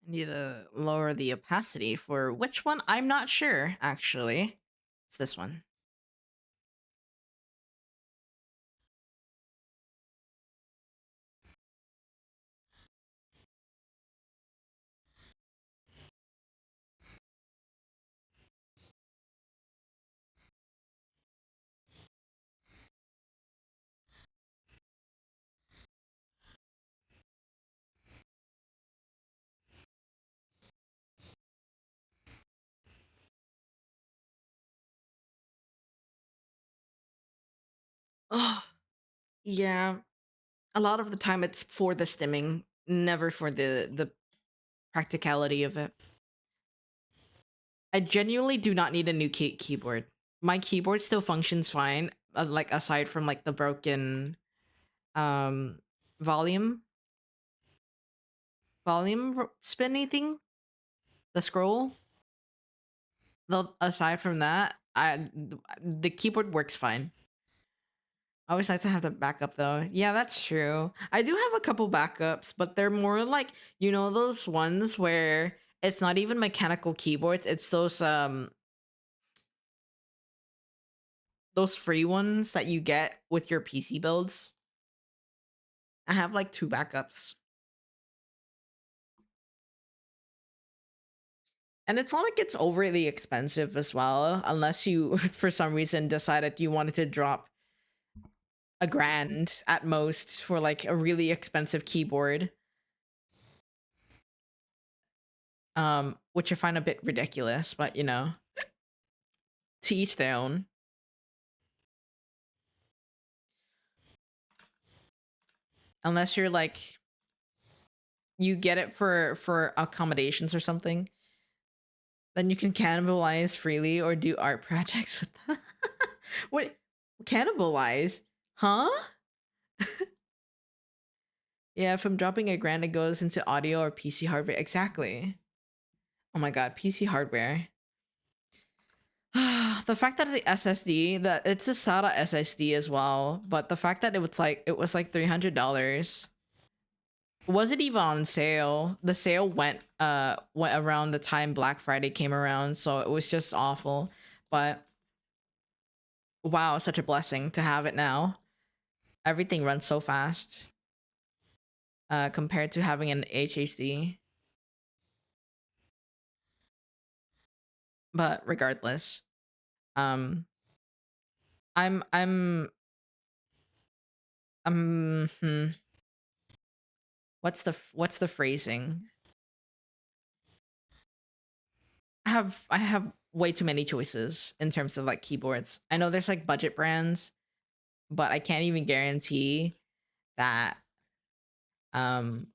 I need to lower the opacity for which one? I'm not sure, actually. It's this one. Oh, yeah. A lot of the time it's for the stimming, never for the practicality of it. I genuinely do not need a new keyboard. My keyboard still functions fine, like aside from like the broken um volume spinny thing, the scroll. Though aside from that, the keyboard works fine. Always nice to have the backup though. Yeah, that's true. I do have a couple backups, but they're more like, you know, those ones where it's not even mechanical keyboards, it's those free ones that you get with your PC builds. I have like two backups. And it's not like it's overly expensive as well, unless you for some reason decided you wanted to drop $1,000 at most for like a really expensive keyboard. Which I find a bit ridiculous, but you know, to each their own. Unless you're like you get it for accommodations or something, then you can cannibalize freely or do art projects with them. What, cannibalize? Huh? Yeah, if I'm dropping $1,000, it goes into audio or PC hardware. Exactly. Oh my god, PC hardware. The fact that the SSD, that it's a SATA SSD as well, but the fact that it was like $300. Was it even on sale? The sale went around the time Black Friday came around, so it was just awful. But wow, such a blessing to have it now. Everything runs so fast compared to having an HHD. But regardless, um I'm hmm, what's the phrasing? I have way too many choices in terms of like keyboards. I know there's like budget brands, but I can't even guarantee that um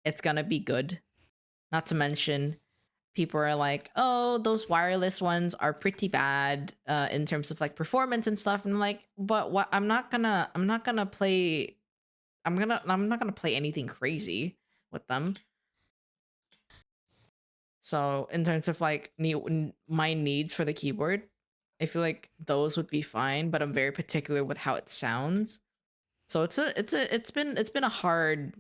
it's gonna be good. Not to mention people are like, oh, those wireless ones are pretty bad in terms of like performance and stuff. And I'm like, but what, I'm not gonna play I'm not gonna play anything crazy with them. So in terms of like my needs for the keyboard, I feel like those would be fine, but I'm very particular with how it sounds. So it's been a hard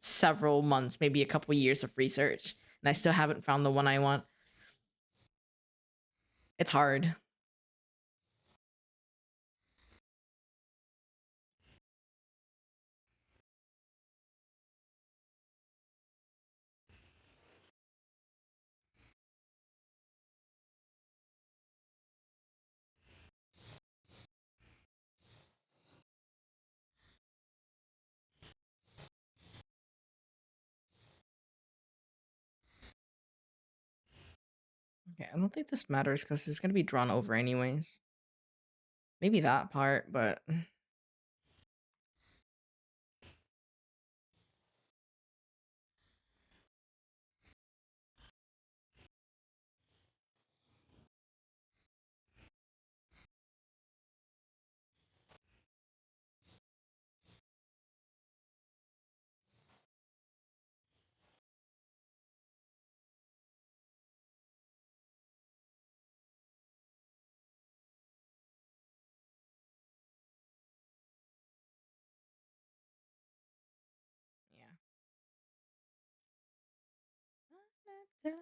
several months, maybe a couple years of research, and I still haven't found the one I want. It's hard. Okay, I don't think this matters because it's gonna be drawn over anyways. Maybe that part, but yeah.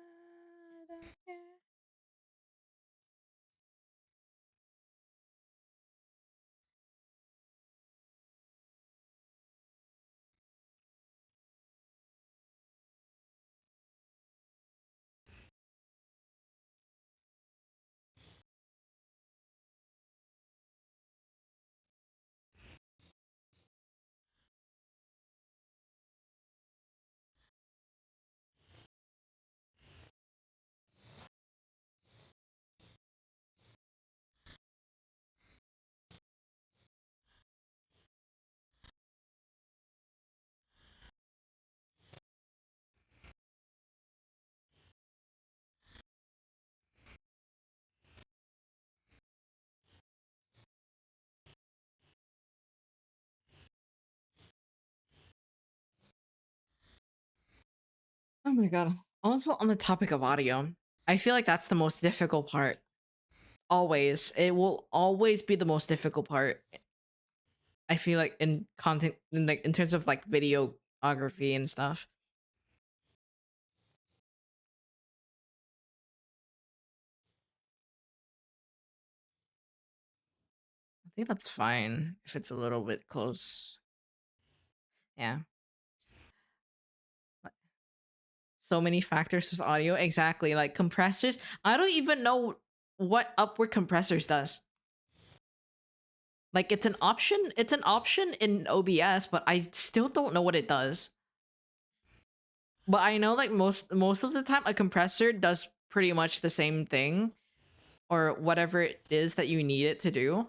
my god. Also, on the topic of audio, I feel like that's the most difficult part. Always. It will always be the most difficult part. I feel like in content, in terms of like videography and stuff. I think that's fine if it's a little bit close. Yeah. So many factors with audio. Exactly. Like compressors. I don't even know what upward compressors does. Like it's an option. It's an option in OBS, but I still don't know what it does. But I know like most of the time a compressor does pretty much the same thing or whatever it is that you need it to do.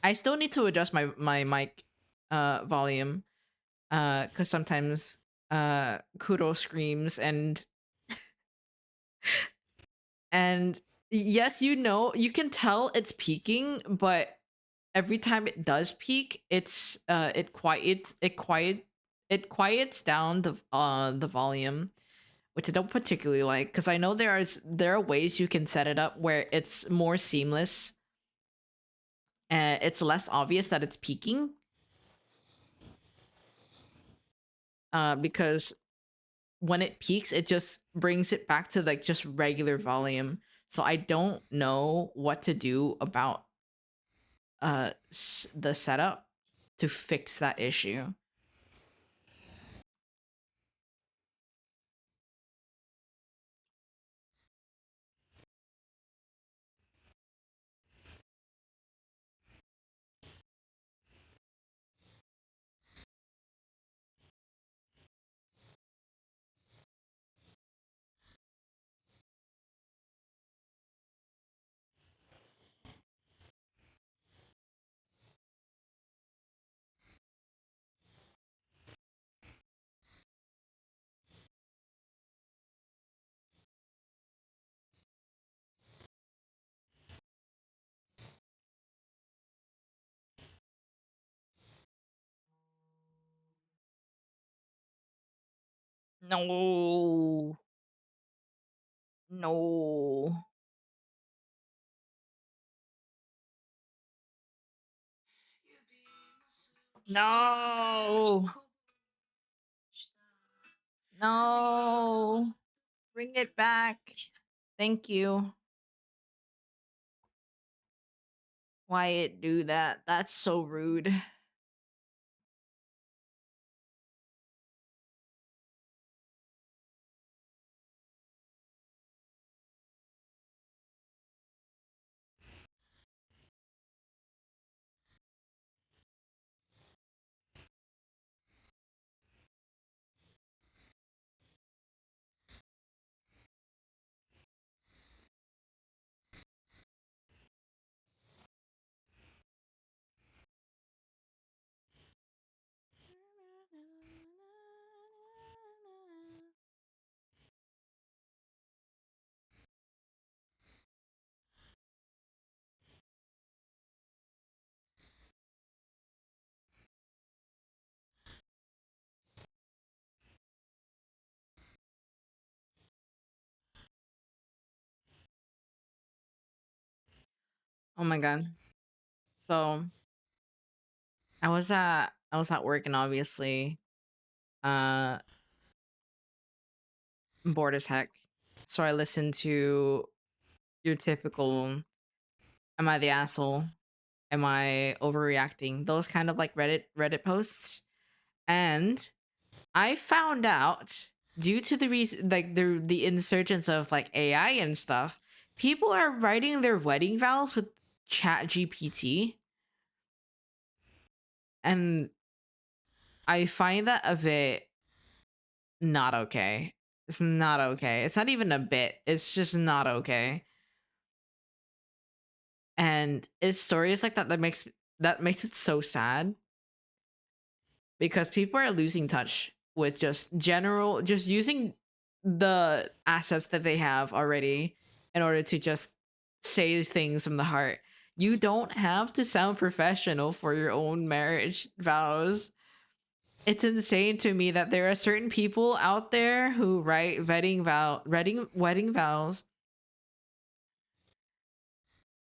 I still need to adjust my mic volume cuz sometimes Kuro screams and yes, you know, you can tell it's peaking, but every time it does peak, it's it quiets down the volume, which I don't particularly like because I know there are ways you can set it up where it's more seamless and it's less obvious that it's peaking. Because when it peaks, it just brings it back to like just regular volume. So I don't know what to do about the setup to fix that issue. No. No. No. No. Bring it back. Thank you. Wyatt, do that. That's so rude. Oh my god. So I was at work and obviously uh bored as heck. So I listened to your typical am I the asshole? Am I overreacting? Those kind of like Reddit posts. And I found out due to the reason like the insurgence of like AI and stuff, people are writing their wedding vows with Chat GPT. And I find that a bit not okay. It's not okay. It's not even a bit. It's just not okay. And it's stories like that that makes it so sad because people are losing touch with just using the assets that they have already in order to just say things from the heart. You don't have to sound professional for your own marriage vows. it's insane to me that there are certain people out there who write wedding vows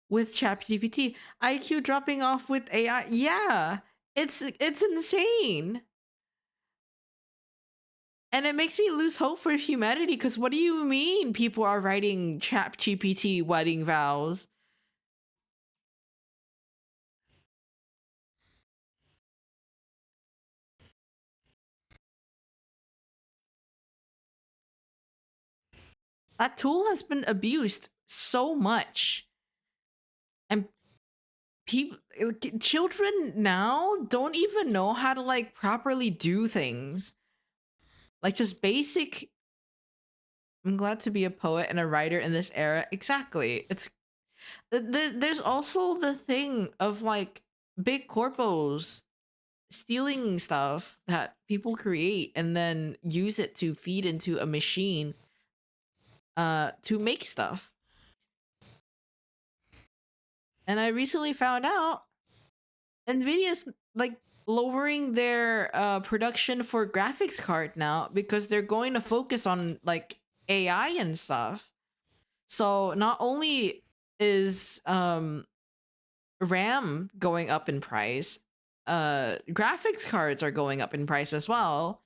with ChatGPT. IQ dropping off with AI. Yeah, it's insane. And it makes me lose hope for humanity, because what do you mean people are writing ChatGPT wedding vows? That tool has been abused so much. And people, children now don't even know how to like properly do things. Like just basic. I'm glad to be a poet and a writer in this era. Exactly. It's there's also the thing of like big corpos stealing stuff that people create and then use it to feed into a machine to make stuff. And I recently found out Nvidia's like lowering their production for graphics card now because they're going to focus on like AI and stuff. So not only is RAM going up in price, graphics cards are going up in price as well,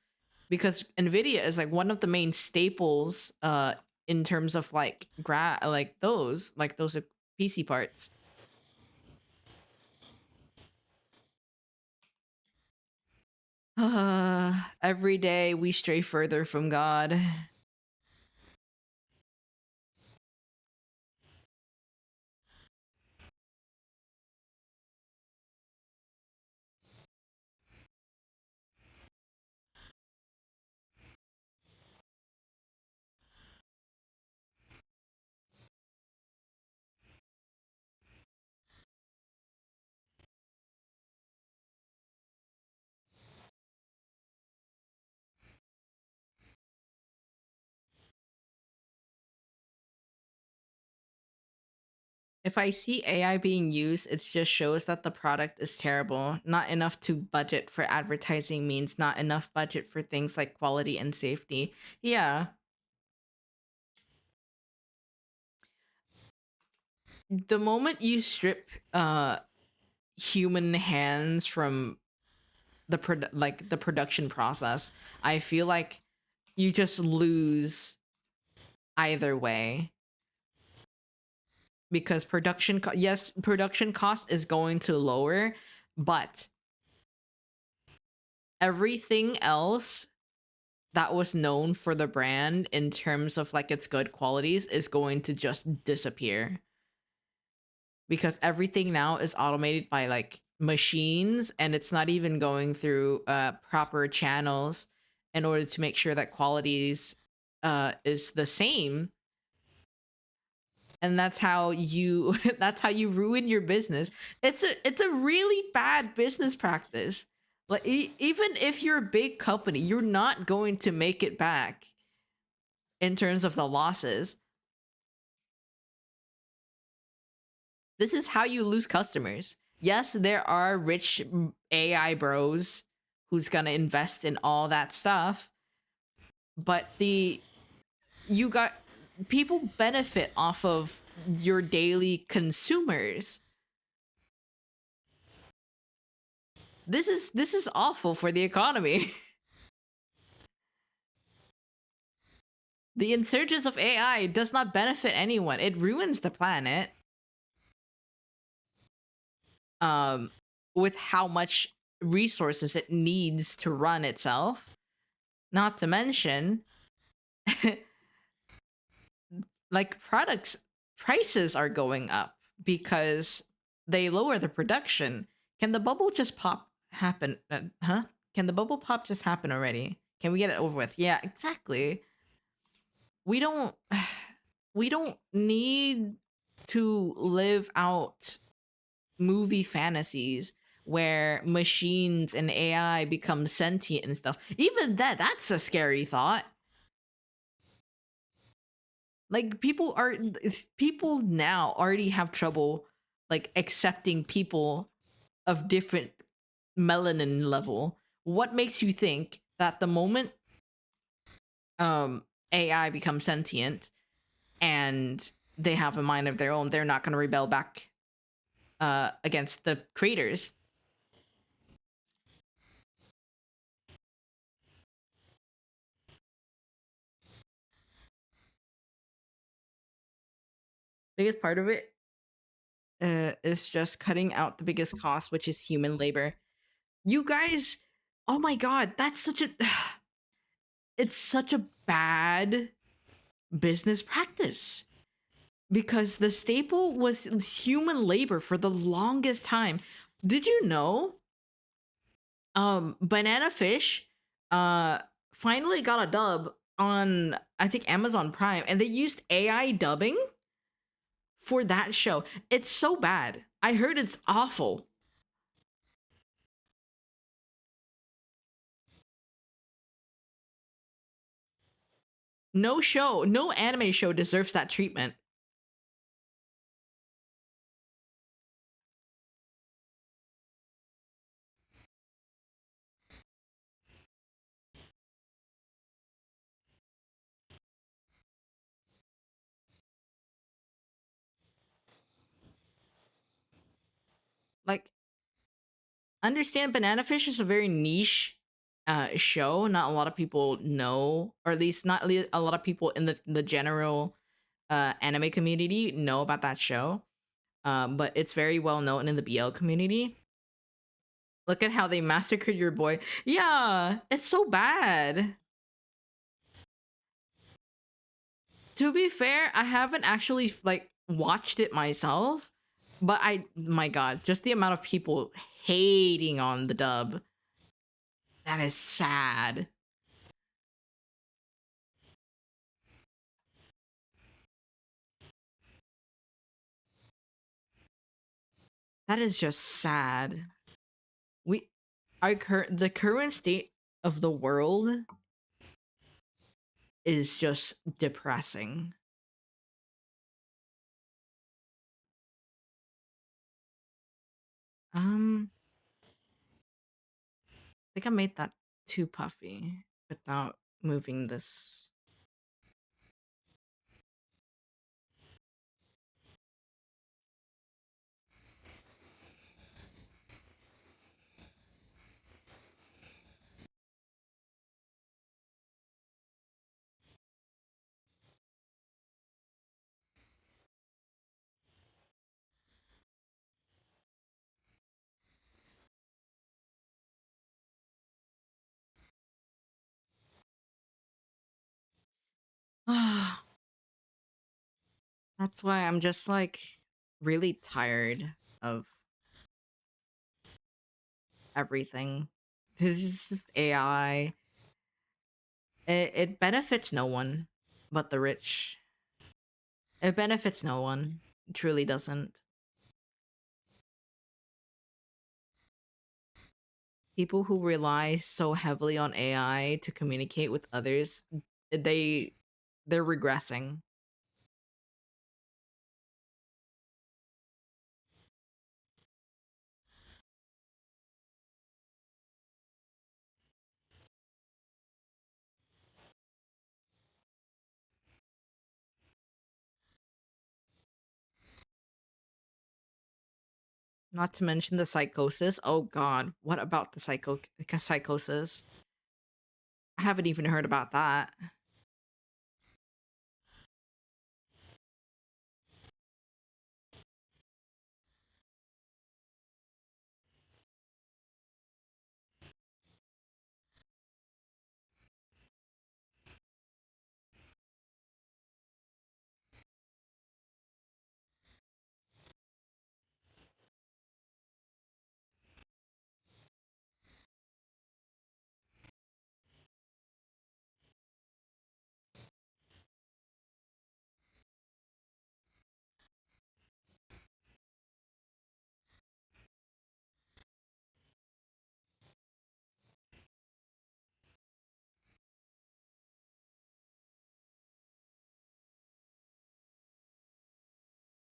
because Nvidia is like one of the main staples in terms of like those PC parts. Every day we stray further from God. If I see AI being used, it just shows that the product is terrible. Not enough to budget for advertising means not enough budget for things like quality and safety. Yeah. The moment you strip human hands from the the production process, I feel like you just lose either way. Because production cost is going to lower, but everything else that was known for the brand in terms of like its good qualities is going to just disappear, because everything now is automated by like machines, and it's not even going through proper channels in order to make sure that qualities is the same. And that's how you that's how you ruin your business. It's a really bad business practice. Like even if you're a big company, you're not going to make it back in terms of the losses. This is how you lose customers. Yes, there are rich AI bros who's gonna invest in all that stuff, but you got people benefit off of your daily consumers. This is awful for the economy. The insurgence of AI does not benefit anyone. It ruins the planet. With how much resources it needs to run itself. Not to mention like prices are going up because they lower the production. Can the bubble just pop happen? Huh? Can the bubble pop just happen already? Can we get it over with? Yeah, exactly. We don't we don't need to live out movie fantasies where machines and AI become sentient and stuff. Even that's a scary thought. Like people now already have trouble like accepting people of different melanin level. what makes you think that the moment AI becomes sentient and they have a mind of their own, they're not going to rebel back against the creators? Biggest part of it is just cutting out the biggest cost, which is human labor. You guys, oh my god, that's such a it's such a bad business practice, because the staple was human labor for the longest time. Did you know Banana Fish finally got a dub on, I think, Amazon Prime, and they used AI dubbing for that show? It's so bad. I heard it's awful. No show, no anime show deserves that treatment. Like, understand Banana Fish is a very niche show. Not a lot of people know, or at least not a lot of people in the general anime community know about that show. But it's very well known in the BL community. Look at how they massacred your boy. Yeah, it's so bad. To be fair, I haven't actually like watched it myself, but my god, just the amount of people hating on the dub, that is sad. That is just sad. We the current state of the world is just depressing. I think I made that too puffy without moving this. That's why I'm just like really tired of everything. This is just AI. It benefits no one but the rich. It benefits no one. It truly doesn't. People who rely so heavily on AI to communicate with others, they're regressing. Not to mention the psychosis. Oh god, what about the psychosis? I haven't even heard about that.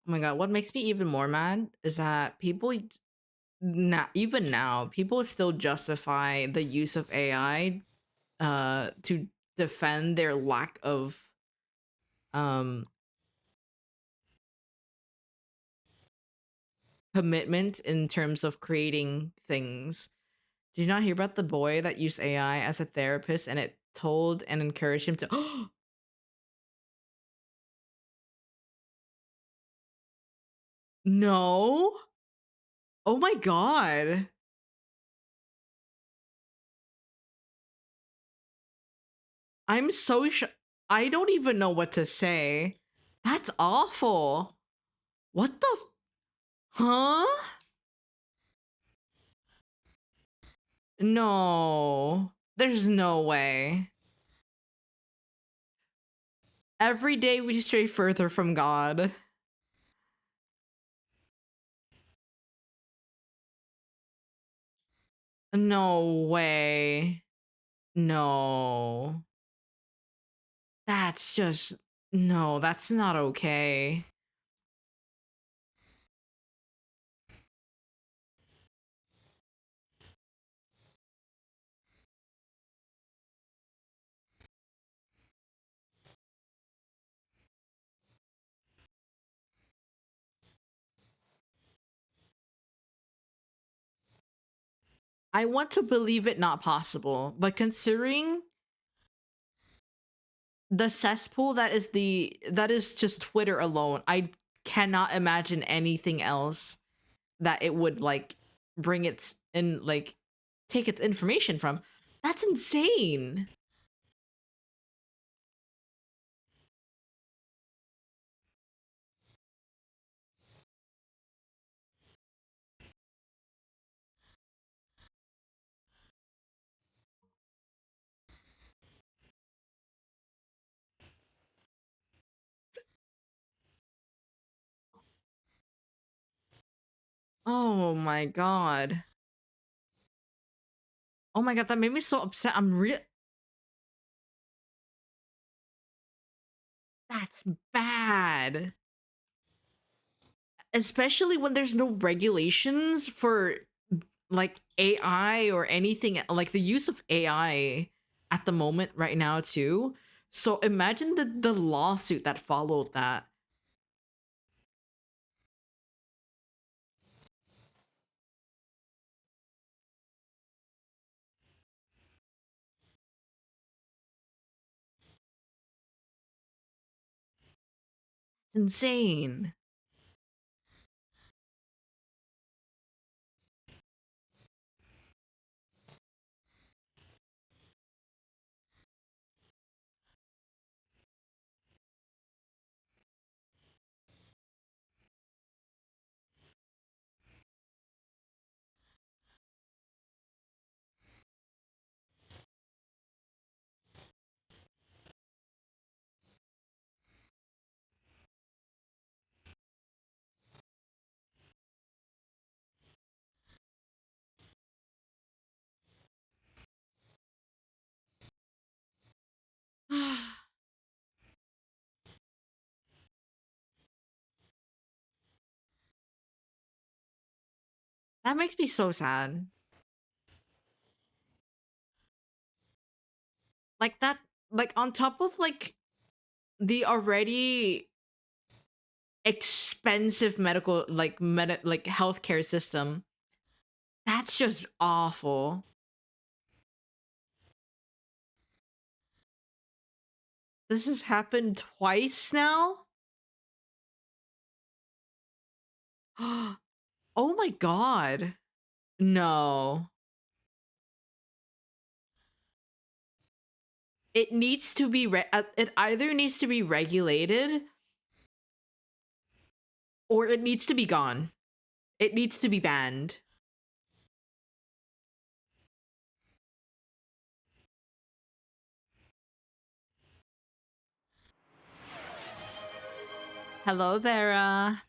Oh my god, what makes me even more mad is that people even now, people still justify the use of AI to defend their lack of um commitment in terms of creating things. Did you not hear about the boy that used AI as a therapist and it told and encouraged him to No? Oh my god. I'm so I don't even know what to say. That's awful. What the huh? No. There's no way. Every day we stray further from God. No way. No. That's just no, that's not okay. I want to believe it not possible, but considering the cesspool that is just Twitter alone, I cannot imagine anything else that it would like bring its in like take its information from. That's insane. Oh my god. Oh my god, that made me so upset. That's bad. Especially when there's no regulations for like AI or anything like the use of AI at the moment right now too. So imagine the lawsuit that followed that. It's insane. That makes me so sad. Like that like on top of like the already expensive medical like healthcare system. That's just awful. This has happened twice now. Oh my god. No. It needs to be it either needs to be regulated or it needs to be gone. It needs to be banned. Hello, Vera.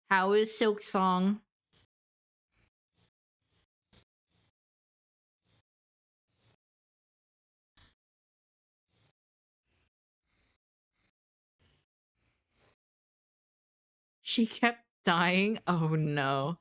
How is Silk Song? She kept dying. Oh no.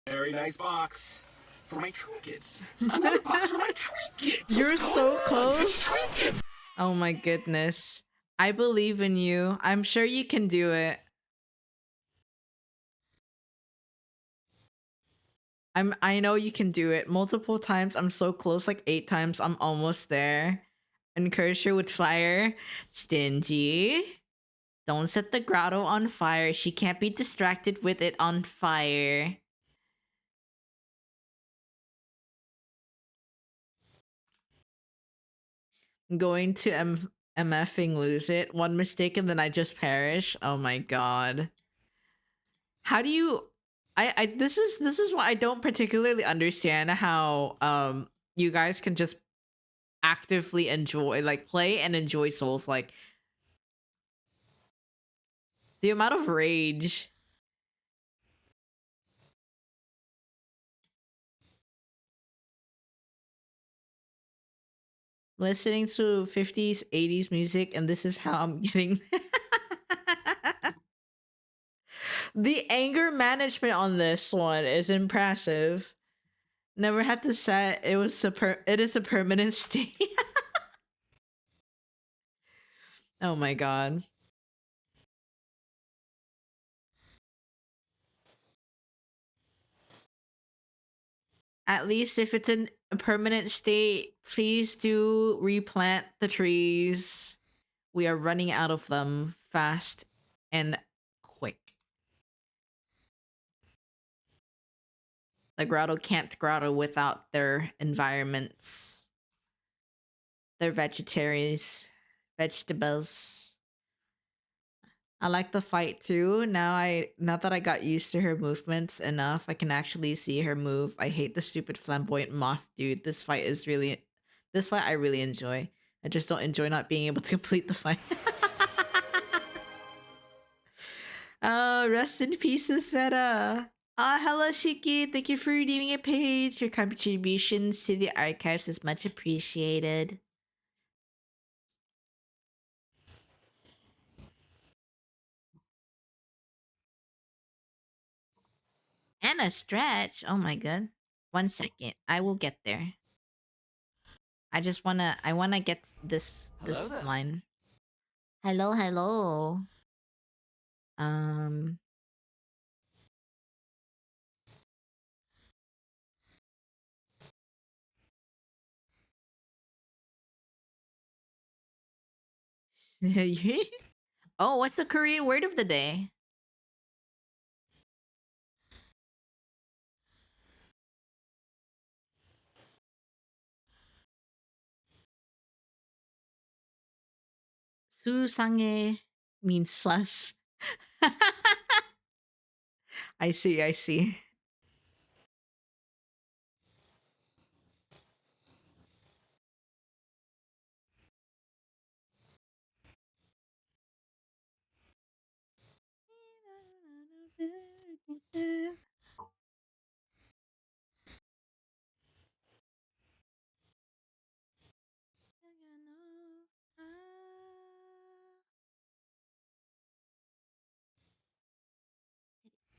Very nice box. For my trinkets. Another box for my trinkets. You're so close. Trinkets. Oh my goodness. I believe in you. I'm sure you can do it. I know you can do it multiple times. I'm so close, like 8 times. I'm almost there. Encourage her with fire. Stingy. Don't set the grotto on fire. She can't be distracted with it on fire. Going to MFing lose it. One mistake and then I just perish. Oh my god. How do you I this is what I don't particularly understand, how you guys can just actively enjoy, like, play and enjoy Souls. Like, the amount of rage. Listening to 50s, 80s music, and this is how I'm getting. The anger management on this one is impressive. Never had to set. It is a permanent state. Oh my god. At least if it's in a permanent state, please do replant the trees. We are running out of them fast and quick. The grotto can't grotto without their environments. They're vegetarians. Vegetables. I like the fight too. Now that I got used to her movements enough, I can actually see her move. I hate the stupid flamboyant moth dude. This fight I really enjoy. I just don't enjoy not being able to complete the fight. Oh, rest in pieces, Vera. Hello, Shiki. Thank you for redeeming a page. Your contributions to the archives is much appreciated. And a stretch. Oh my god. 1 second. I will get there. I wanna get this Hello there. line. Hello, hello. Um Oh, what's the Korean word of the day? Susange means sus. I see, I see.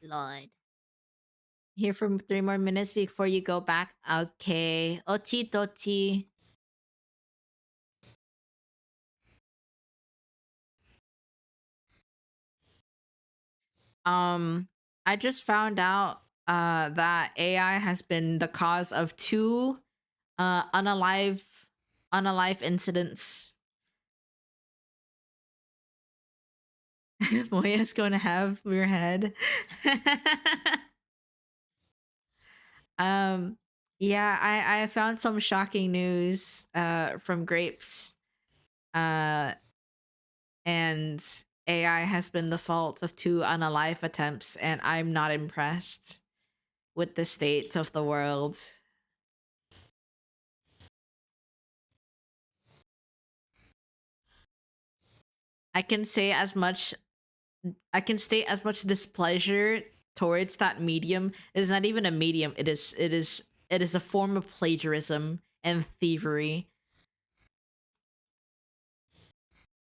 Lord. Here for 3 more minutes before you go back. Okay. Ochi dochi. I just found out that AI has been the cause of 2 unalive incidents. Moya's going to have your head. um yeah, I found some shocking news from Grapes. And AI has been the fault of 2 unalive attempts, and I'm not impressed with the state of the world. I can say as much displeasure towards that medium. It is not even a medium. It is a form of plagiarism and thievery.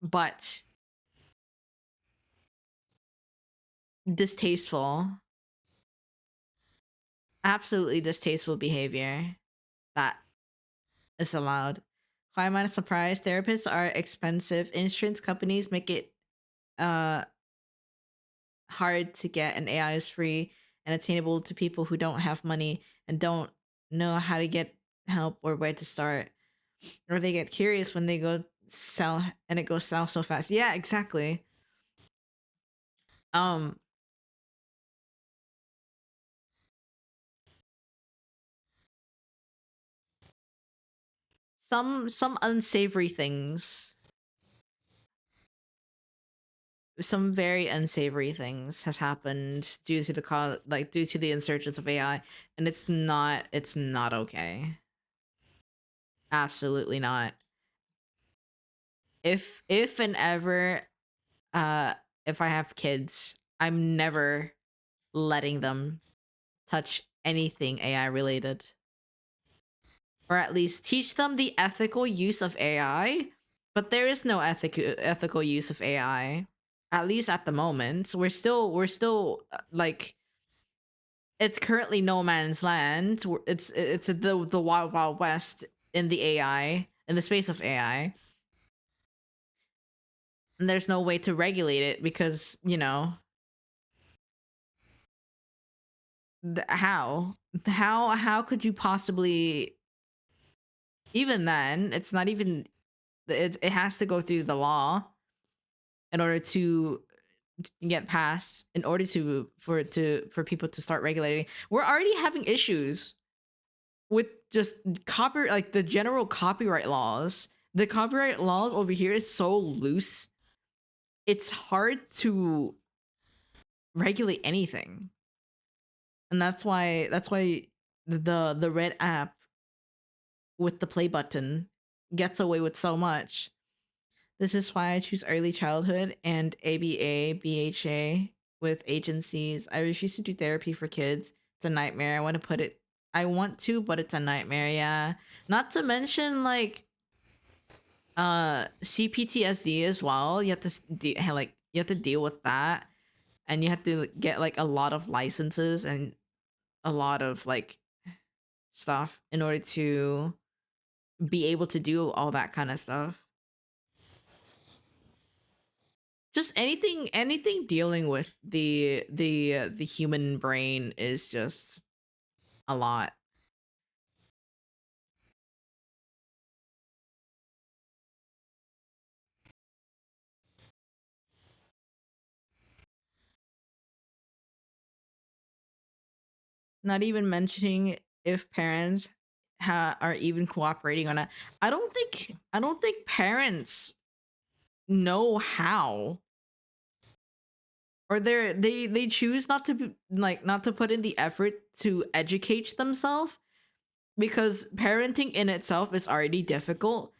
but distasteful, absolutely distasteful behavior that is allowed. Why am I surprised? Therapists are expensive. Insurance companies make it uh hard to get, and AI is free and attainable to people who don't have money and don't know how to get help or where to start. Or they get curious when they go sell and it goes south so fast. Yeah, exactly. Um some unsavory things, some very unsavory things has happened due to due to the insurgence of AI, and it's not okay. Absolutely not. If and ever uh if I have kids, I'm never letting them touch anything AI related. Or at least teach them the ethical use of AI. But there is no ethical use of AI. At least at the moment. We're still like, it's currently no man's land. It's the wild wild west in the AI, in the space of AI. And there's no way to regulate it because, how could you possibly, even then, it's not even, it has to go through the law in order to get passed, in order for people to start regulating. We're already having issues with just like the general copyright laws. The copyright laws over here is so loose, it's hard to regulate anything. And that's why the red app with the play button gets away with so much. This is why I choose early childhood and ABA, BHA with agencies. I refuse to do therapy for kids. It's a nightmare. I want to, but it's a nightmare, yeah. Not to mention like CPTSD as well. You have to you have to deal with that, and you have to get like a lot of licenses and a lot of like stuff in order to be able to do all that kind of stuff. Just anything dealing with the human brain is just a lot. Not even mentioning if parents are even cooperating or not. I don't think parents know how, or they choose not to not to put in the effort to educate themselves, because parenting in itself is already difficult.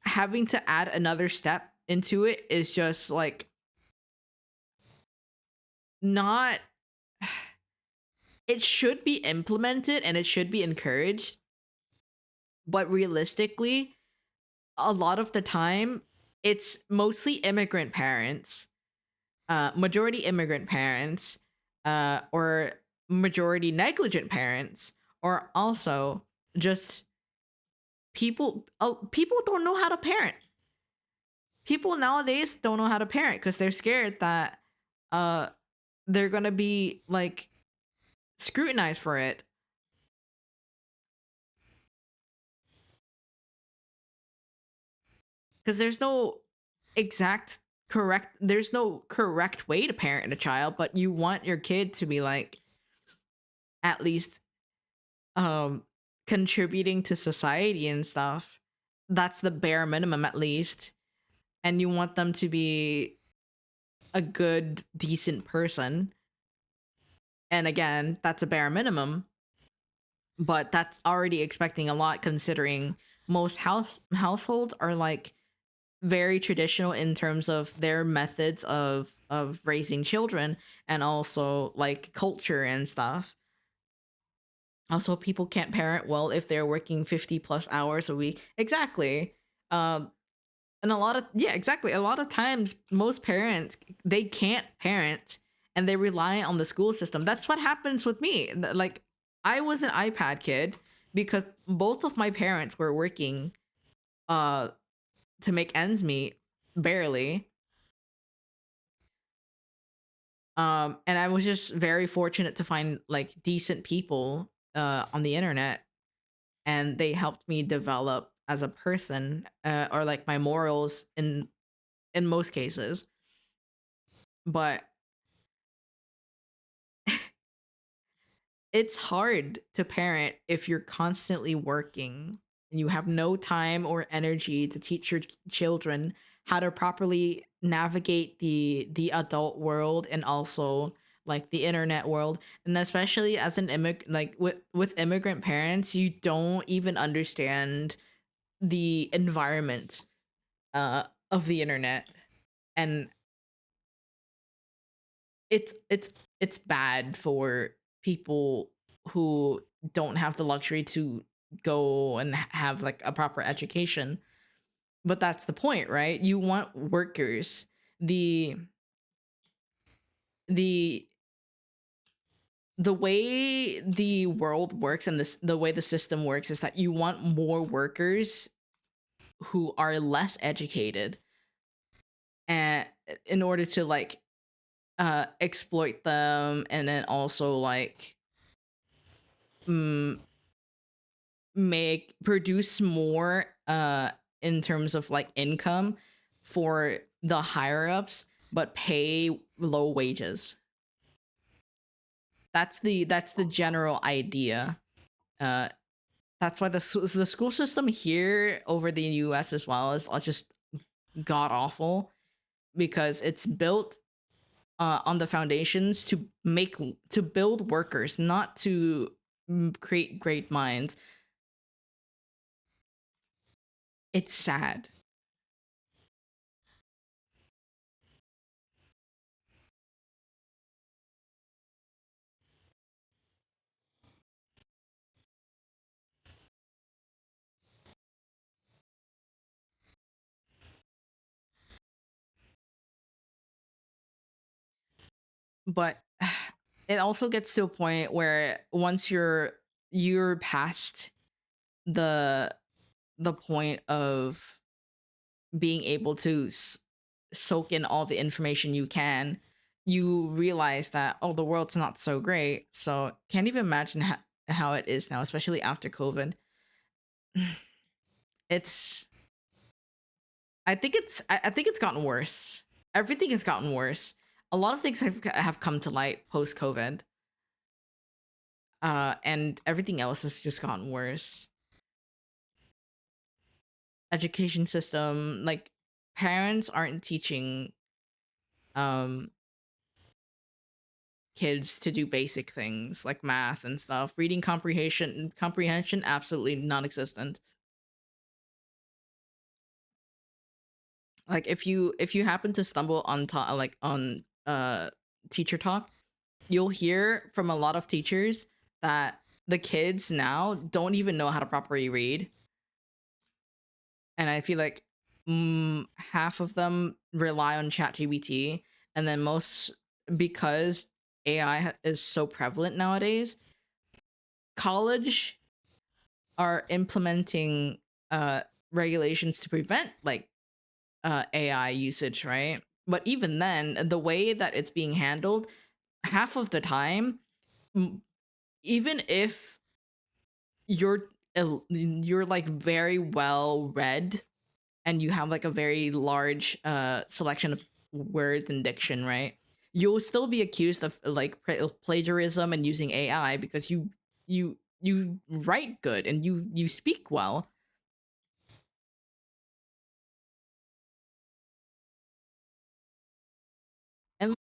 Having to add another step into it is just like not, it should be implemented and it should be encouraged, but realistically, a lot of the time it's mostly immigrant parents, majority immigrant parents, or majority negligent parents, or also just people don't know how to parent. People nowadays don't know how to parent because they're scared that uh they're gonna be like scrutinized for it, because there's no correct way to parent a child, but you want your kid to be like at least um contributing to society and stuff. That's the bare minimum, at least. And you want them to be a good decent person, and again, that's a bare minimum, but that's already expecting a lot, considering most households are like very traditional in terms of their methods of raising children, and also like culture and stuff. Also, people can't parent well if they're working 50 plus hours a week. Exactly. um And a lot of, yeah, exactly, a lot of times most parents, they can't parent and they rely on the school system. That's what happens with me. Like, I was an iPad kid because both of my parents were working uh to make ends meet, barely. And I was just very fortunate to find like decent people on the internet, and they helped me develop as a person, or like my morals in most cases. But it's hard to parent if you're constantly working and you have no time or energy to teach your children how to properly navigate the adult world and also like the internet world. And especially as an immigrant, like with immigrant parents, you don't even understand the environment of the internet. And it's it's it's bad for people who don't have the luxury to go and have like a proper education. But that's the point, right? You want workers. The the way the world works and the way the system works is that you want more workers who are less educated, and in order to like exploit them, and then also like mm, make produce more in terms of like income for the higher ups, but pay low wages. That's the general idea. uh that's why the school system here over the US as well is just god awful, because it's built on the foundations to build workers, not to create great minds. It's sad. But it also gets to a point where once you're past the the point of being able to soak in all the information you can, you realize that, oh, the world's not so great. So can't even imagine how it is now, especially after COVID. It's I think it's gotten worse. Everything has gotten worse. A lot of things have come to light post COVID, and everything else has just gotten worse. Education system, like, parents aren't teaching um kids to do basic things like math and stuff. Reading comprehension absolutely non-existent. Like, if you happen to stumble on like on teacher talk, you'll hear from a lot of teachers that the kids now don't even know how to properly read. And I feel like half of them rely on ChatGPT, and then most, because AI is so prevalent nowadays, college are implementing regulations to prevent like AI usage, right? But even then, the way that it's being handled, half of the time, even if you're like very well read and you have like a very large selection of words and diction, right? You'll still be accused of like plagiarism and using AI because you write good and you speak well. And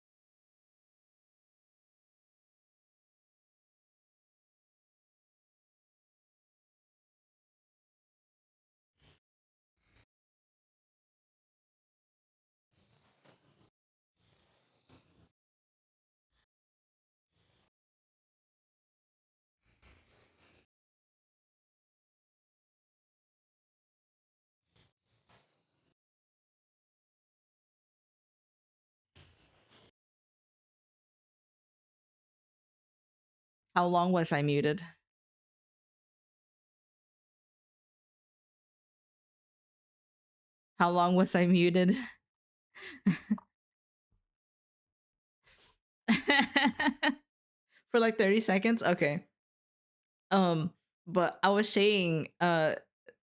How long was I muted? How long was I muted? For like 30 seconds? Okay. But I was saying,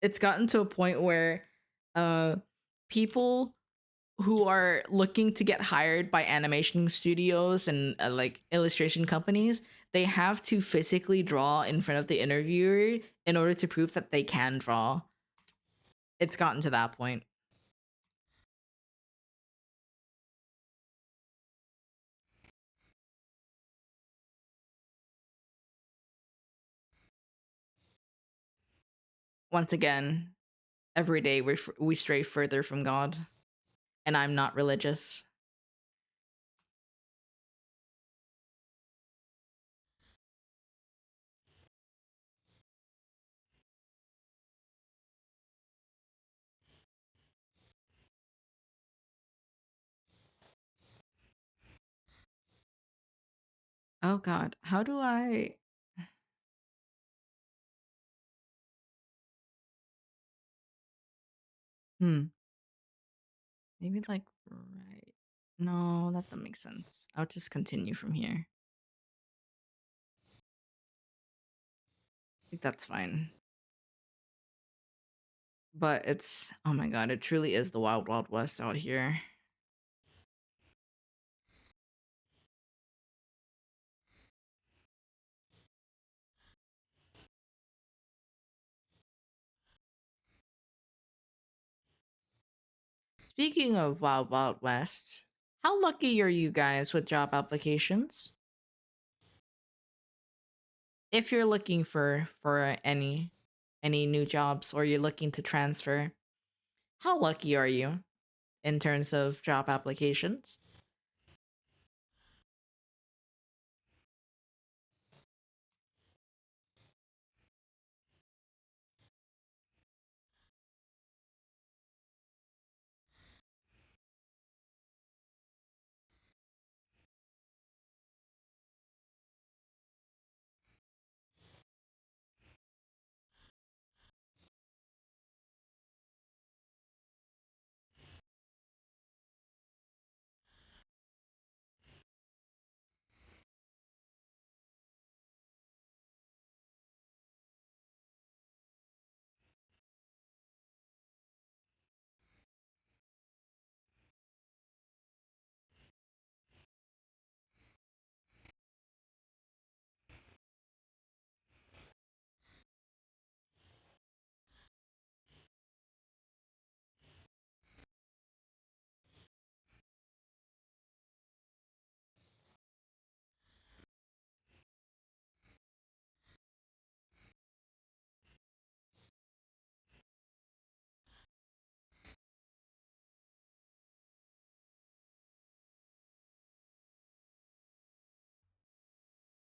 it's gotten to a point where people who are looking to get hired by animation studios and like illustration companies, they have to physically draw in front of the interviewer in order to prove that they can draw. It's gotten to that point. Once again, every day we stray further from God, and I'm not religious. Oh God, how do I? Maybe like right. No, that doesn't make sense. I'll just continue from here. I think that's fine. But it's, oh my God, it truly is the wild, wild west out here. Speaking of wild, wild west, how lucky are you guys with job applications? If you're looking for any new jobs or you're looking to transfer, how lucky are you in terms of job applications?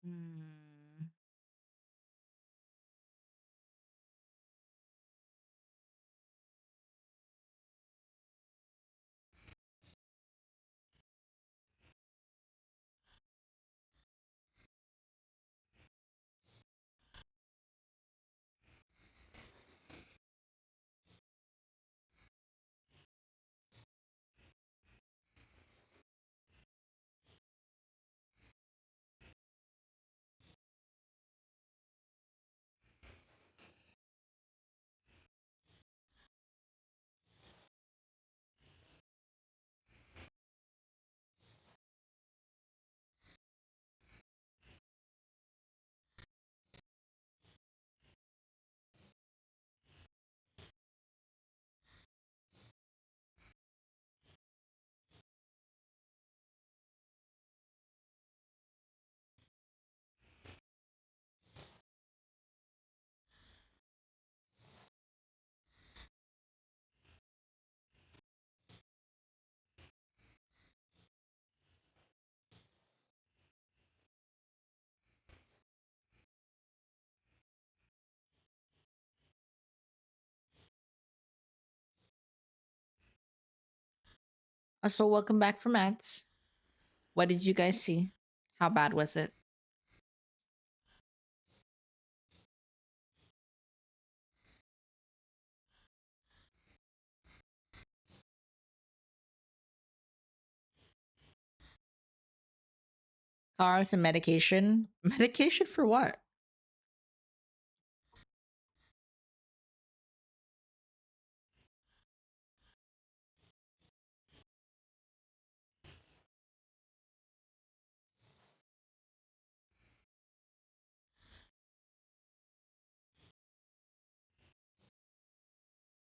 Hmm. So welcome back from ads. What did you guys see? How bad was it? Cars and medication. Medication for what?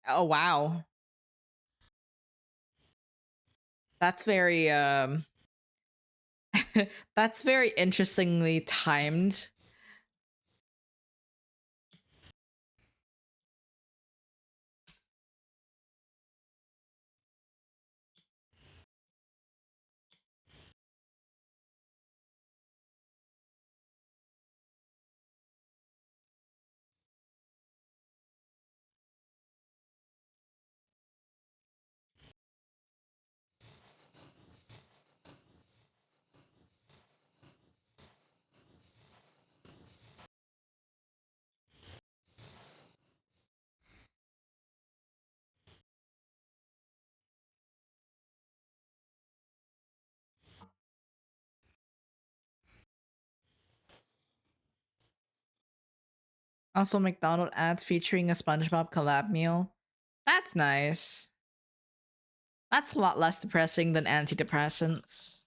Oh wow. That's very that's very interestingly timed. Also, McDonald ads featuring a SpongeBob collab meal. That's nice. That's a lot less depressing than antidepressants.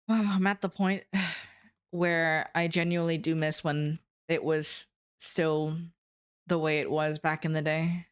I'm at the point where I genuinely do miss when it was still the way it was back in the day.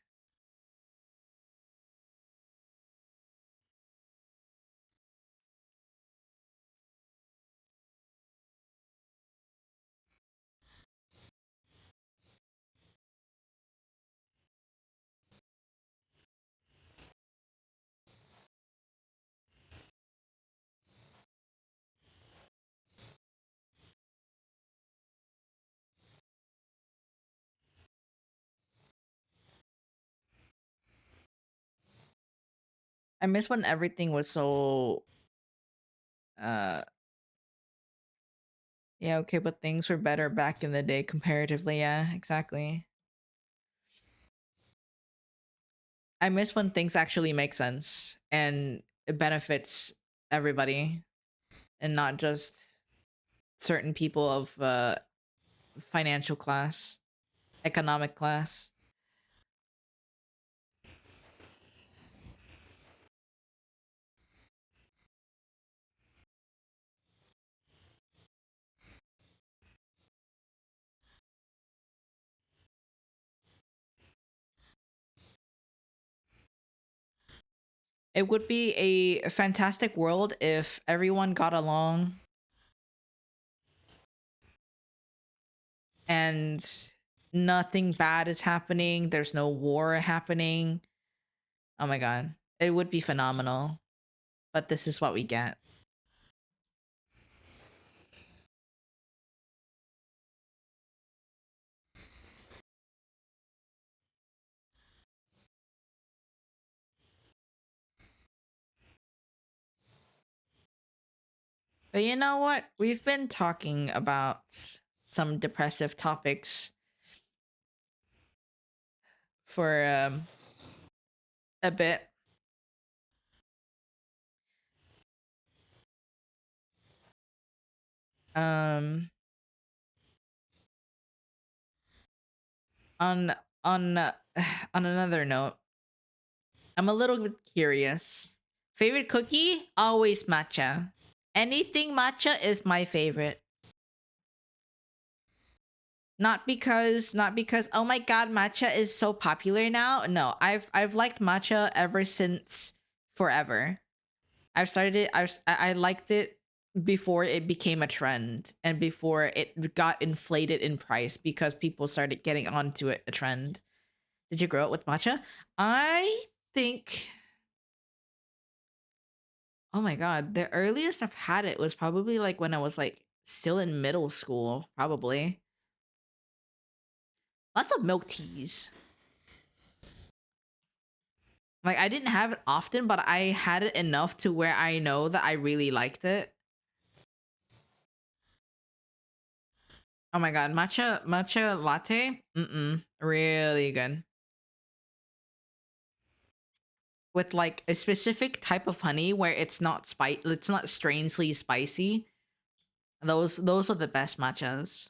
I miss when everything was so uh yeah, okay, but things were better back in the day comparatively. Yeah, exactly. I miss when things actually make sense and it benefits everybody and not just certain people of financial class, economic class. It would be a fantastic world if everyone got along and nothing bad is happening. There's no war happening. Oh my god. It would be phenomenal. But this is what we get. But you know what? We've been talking about some depressive topics for a bit. Um on on on another note, I'm a little bit curious. Favorite cookie? Always matcha. Anything matcha is my favorite. Not because oh my god, matcha is so popular now. No, I've liked matcha ever since forever. I've started it I liked it before it became a trend and before it got inflated in price because people started getting onto it a trend. Did you grow up with matcha? I think. Oh my god, the earliest I've had it was probably like when I was like still in middle school, probably. Lots of milk teas. Like I didn't have it often, but I had it enough to where I know that I really liked it. Oh my god, matcha latte? Really good. With like a specific type of honey where it's not it's not strangely spicy. Those are the best matchas.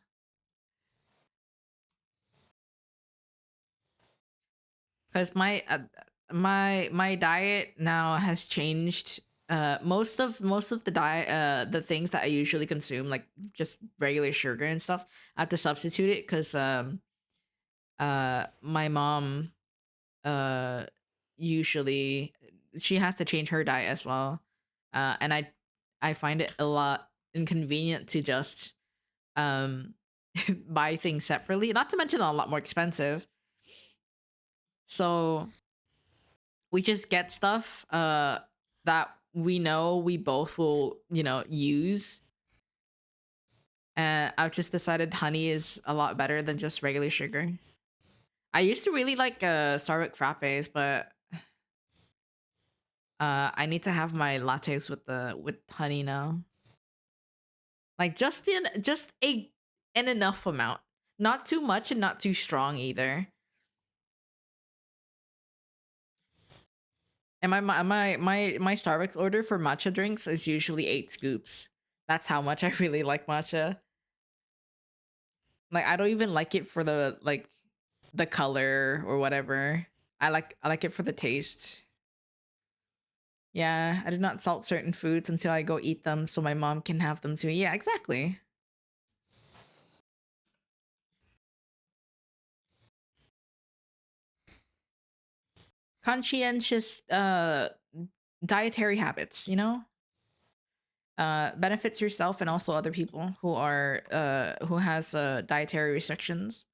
Cuz my diet now has changed. Most of the diet the things that I usually consume, like just regular sugar and stuff, I have to substitute it cuz my mom uh usually she has to change her diet as well. And I find it a lot inconvenient to just um buy things separately, not to mention a lot more expensive. So we just get stuff that we know we both will, use. And I've just decided honey is a lot better than just regular sugar. I used to really like Starbucks frappes, but I need to have my lattes with honey now. Like just an enough amount. Not too much and not too strong either. And my Starbucks order for matcha drinks is usually 8 scoops. That's how much I really like matcha. Like I don't even like it for the color or whatever. I like it for the taste. Yeah, I do not salt certain foods until I go eat them so my mom can have them too. Yeah, exactly. Conscientious dietary habits, benefits yourself and also other people who has dietary restrictions.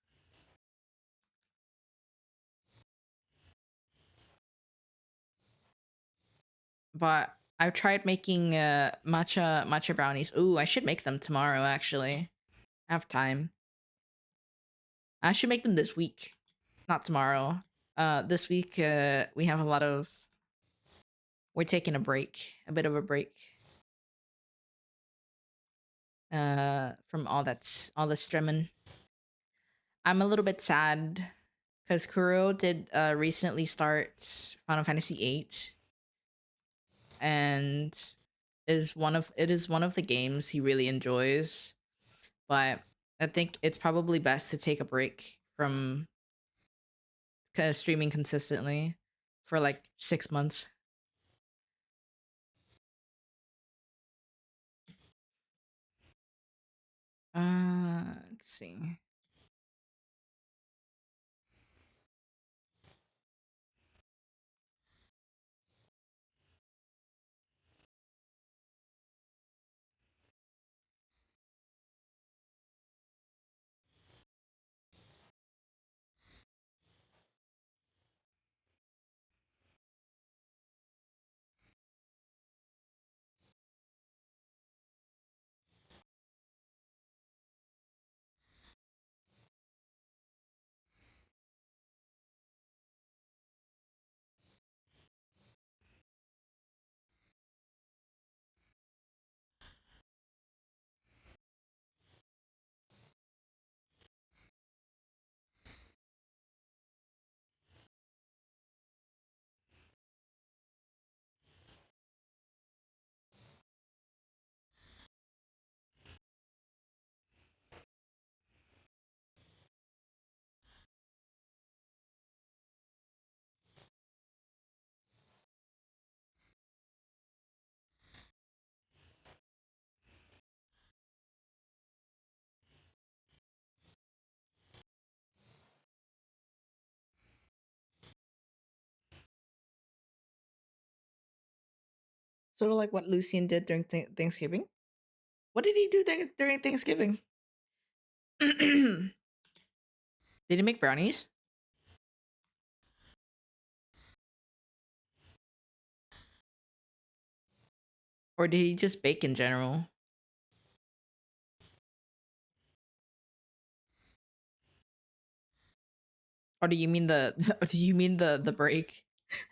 But I've tried making matcha brownies. Ooh, I should make them tomorrow actually. I have time. I should make them this week, not tomorrow. This week we have a lot of we're taking a break, a bit of a break. From all the streaming. I'm a little bit sad because Kuro did recently start Final Fantasy VIII, and it is one of the games he really enjoys. But I think it's probably best to take a break from kind of streaming consistently for like 6 months. Let's see. Sort of like what Lucian did during Thanksgiving. What did he do during Thanksgiving? Did he make brownies? Or did he just bake in general? Or do you mean the or do you mean the break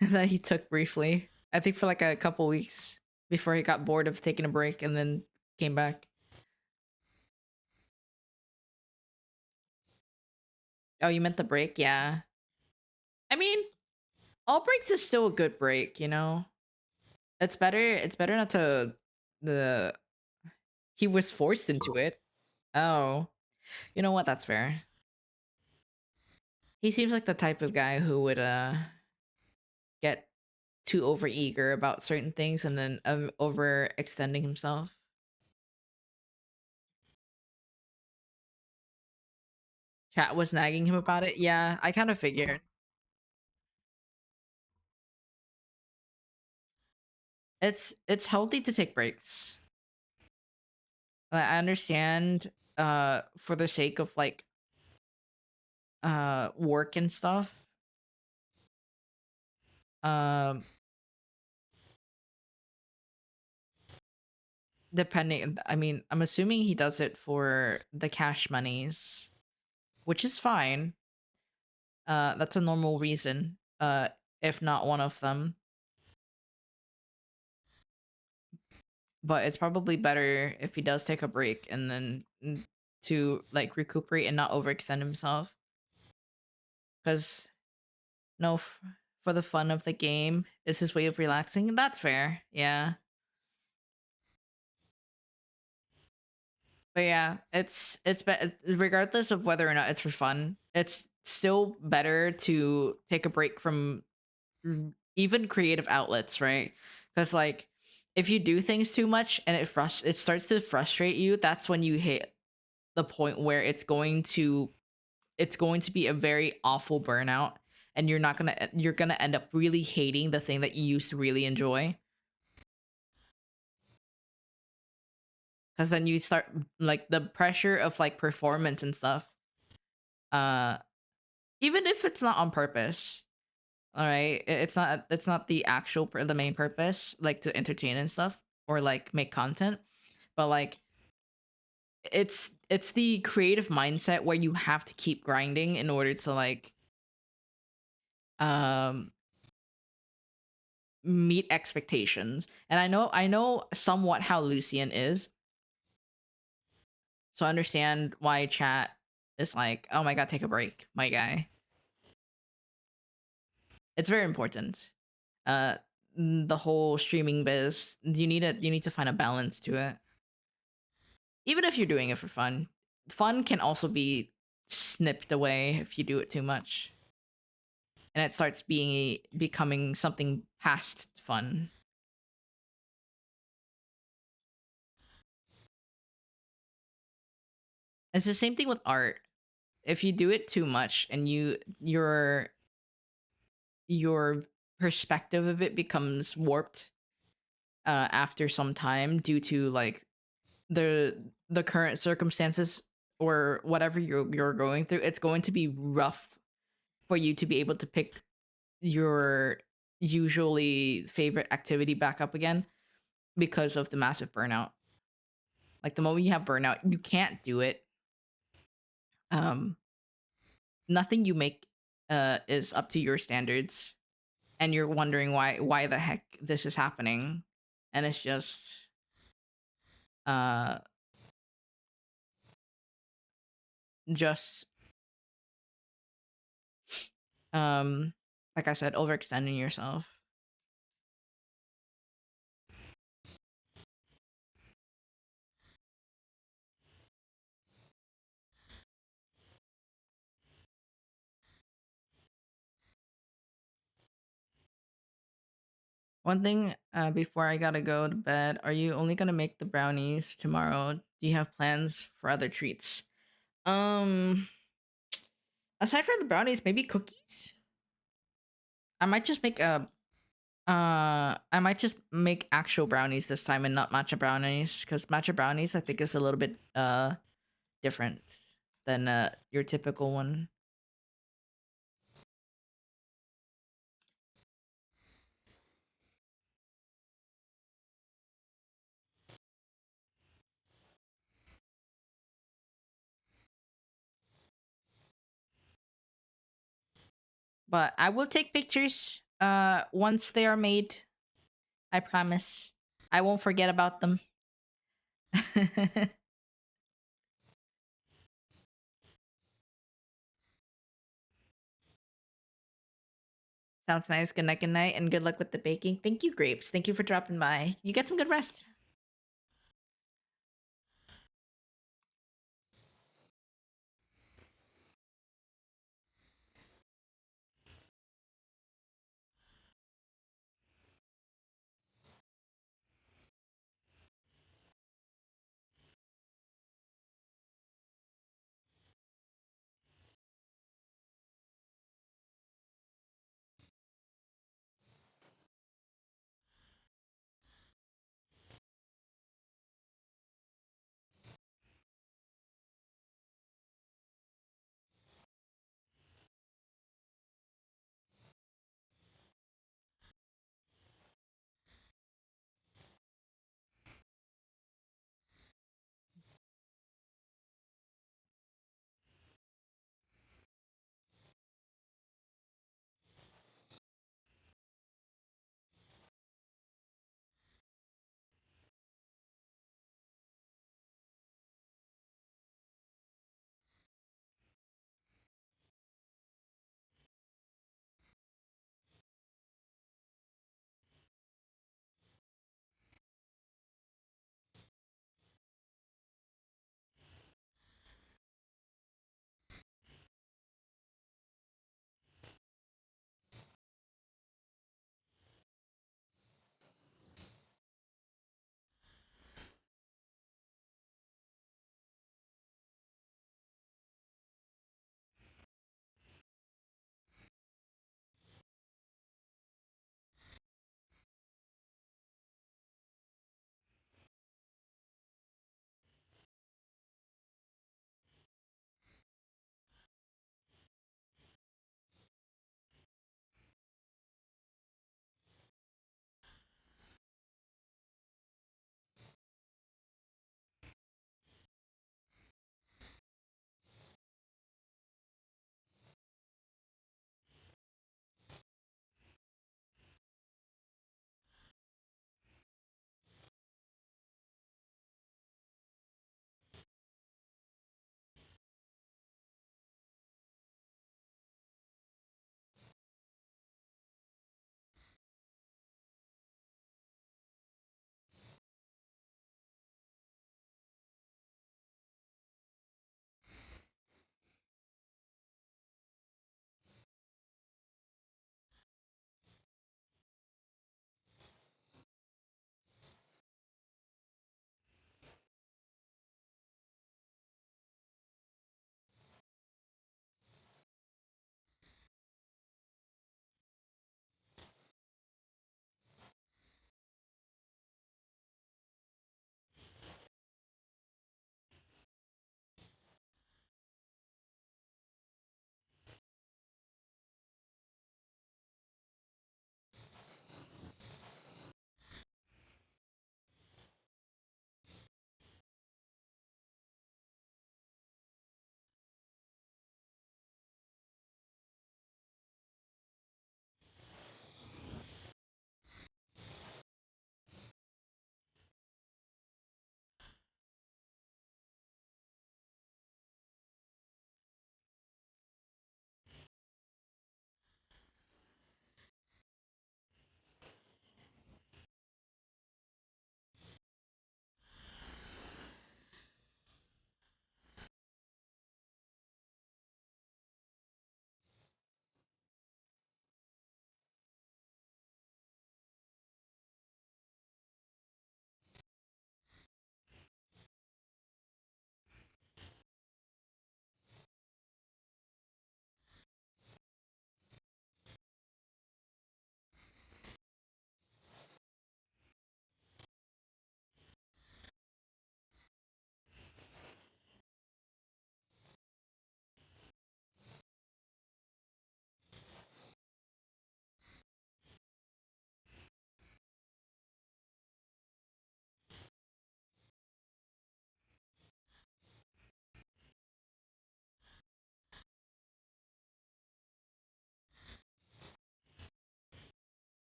that he took briefly? I think for like a couple weeks before he got bored of taking a break and then came back. Oh, you meant the break? Yeah. I mean, all breaks is still a good break, you know? It's better not to the he was forced into it. Oh. You know what? That's fair. He seems like the type of guy who would get too overeager about certain things and then overextending himself. Chat was nagging him about it. Yeah, I kind of figured. It's healthy to take breaks. I understand for the sake of like work and stuff. Um depending, I mean, I'm assuming he does it for the cash monies, which is fine. That's a normal reason. If not one of them. But it's probably better if he does take a break and then to like recuperate and not overextend himself. Because no, for the fun of the game, is his way of relaxing. That's fair. Yeah. But yeah, regardless of whether or not it's for fun, it's still better to take a break from even creative outlets, right? Because like if you do things too much and it starts to frustrate you, that's when you hit the point where it's going to be a very awful burnout, and you're gonna end up really hating the thing that you used to really enjoy. Because then you start like the pressure of like performance and stuff, uh even if it's not on purpose. All right, it's not the the main purpose, like to entertain and stuff or like make content, but like it's the creative mindset where you have to keep grinding in order to like um meet expectations. And I know somewhat how Lucian is, so I understand why chat is like, oh my god, take a break, my guy. It's very important. uh the whole streaming biz, you need to find a balance to it, even if you're doing it for fun. Fun can also be snipped away if you do it too much, and it starts becoming something past fun. It's the same thing with art. If you do it too much and your perspective of it becomes warped after some time due to like the current circumstances or whatever you're going through, it's going to be rough for you to be able to pick your usually favorite activity back up again because of the massive burnout. Like the moment you have burnout, you can't do it. um Nothing you make is up to your standards, and you're wondering why the heck this is happening, and it's uh just um like I said, overextending yourself. One thing before I gotta go to bed, are you only gonna make the brownies tomorrow? Do you have plans for other treats? Um, aside from the brownies, maybe cookies. I might just make a I might just make actual brownies this time and not matcha brownies, because matcha brownies I think is a little bit different than your typical one. But I will take pictures once they are made. I promise. I won't forget about them. Sounds nice. Good night, and good luck with the baking. Thank you, Grapes. Thank you for dropping by. You get some good rest.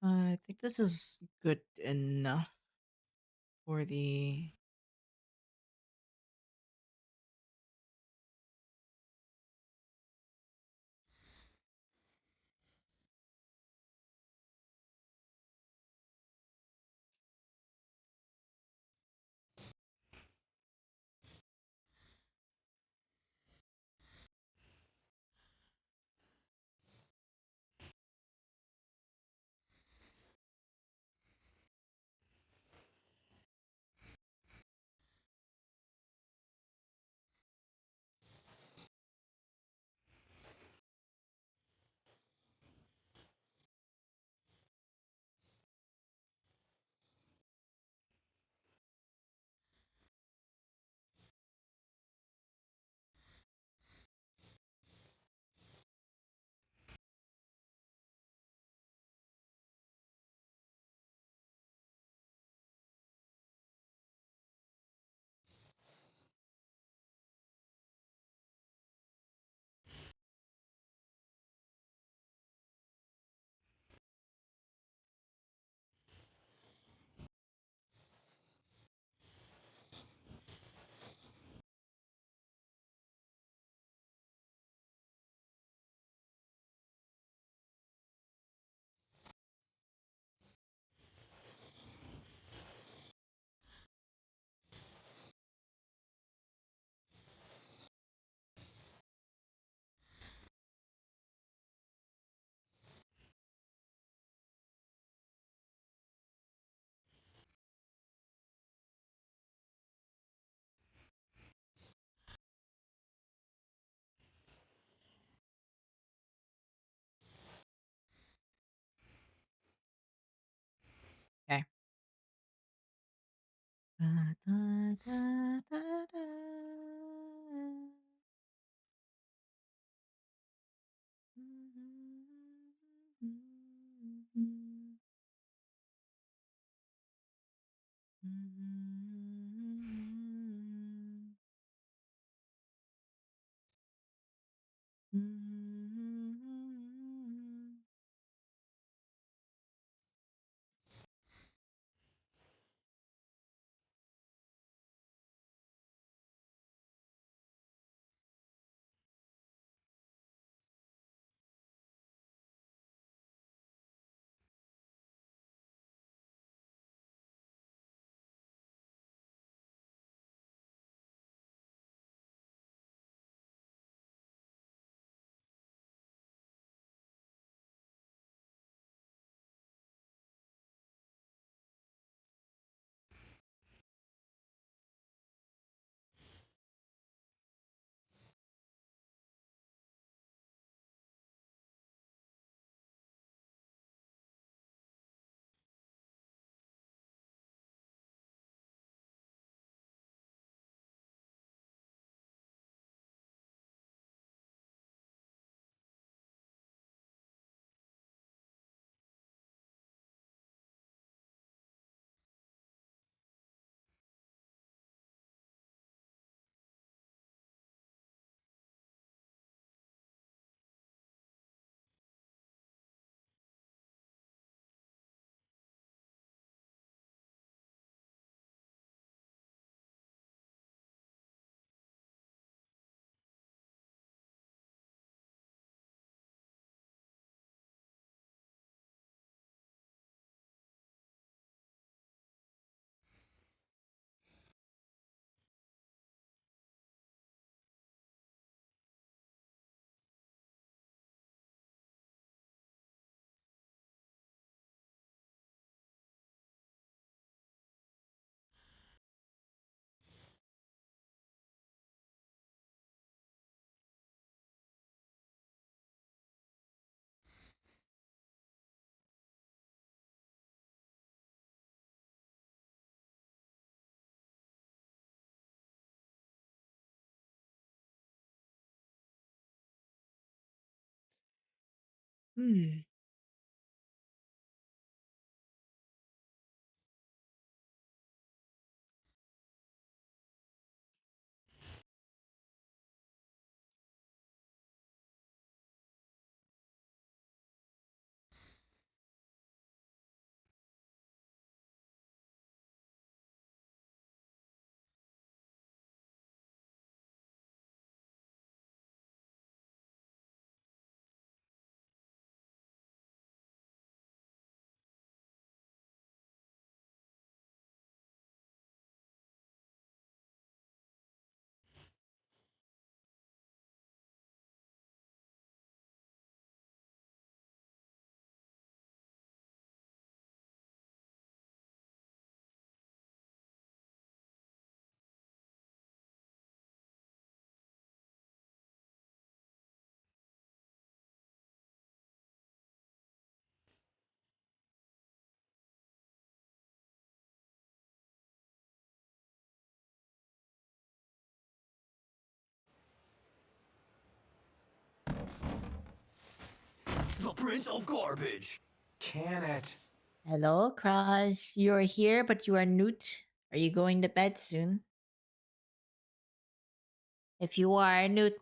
I think this is good enough for the. Okay. Da, da, da, da, da. Hmm. The Prince of Garbage. Can it? Hello, Cross. You are here, but you are newt. Are you going to bed soon? If you are, newt.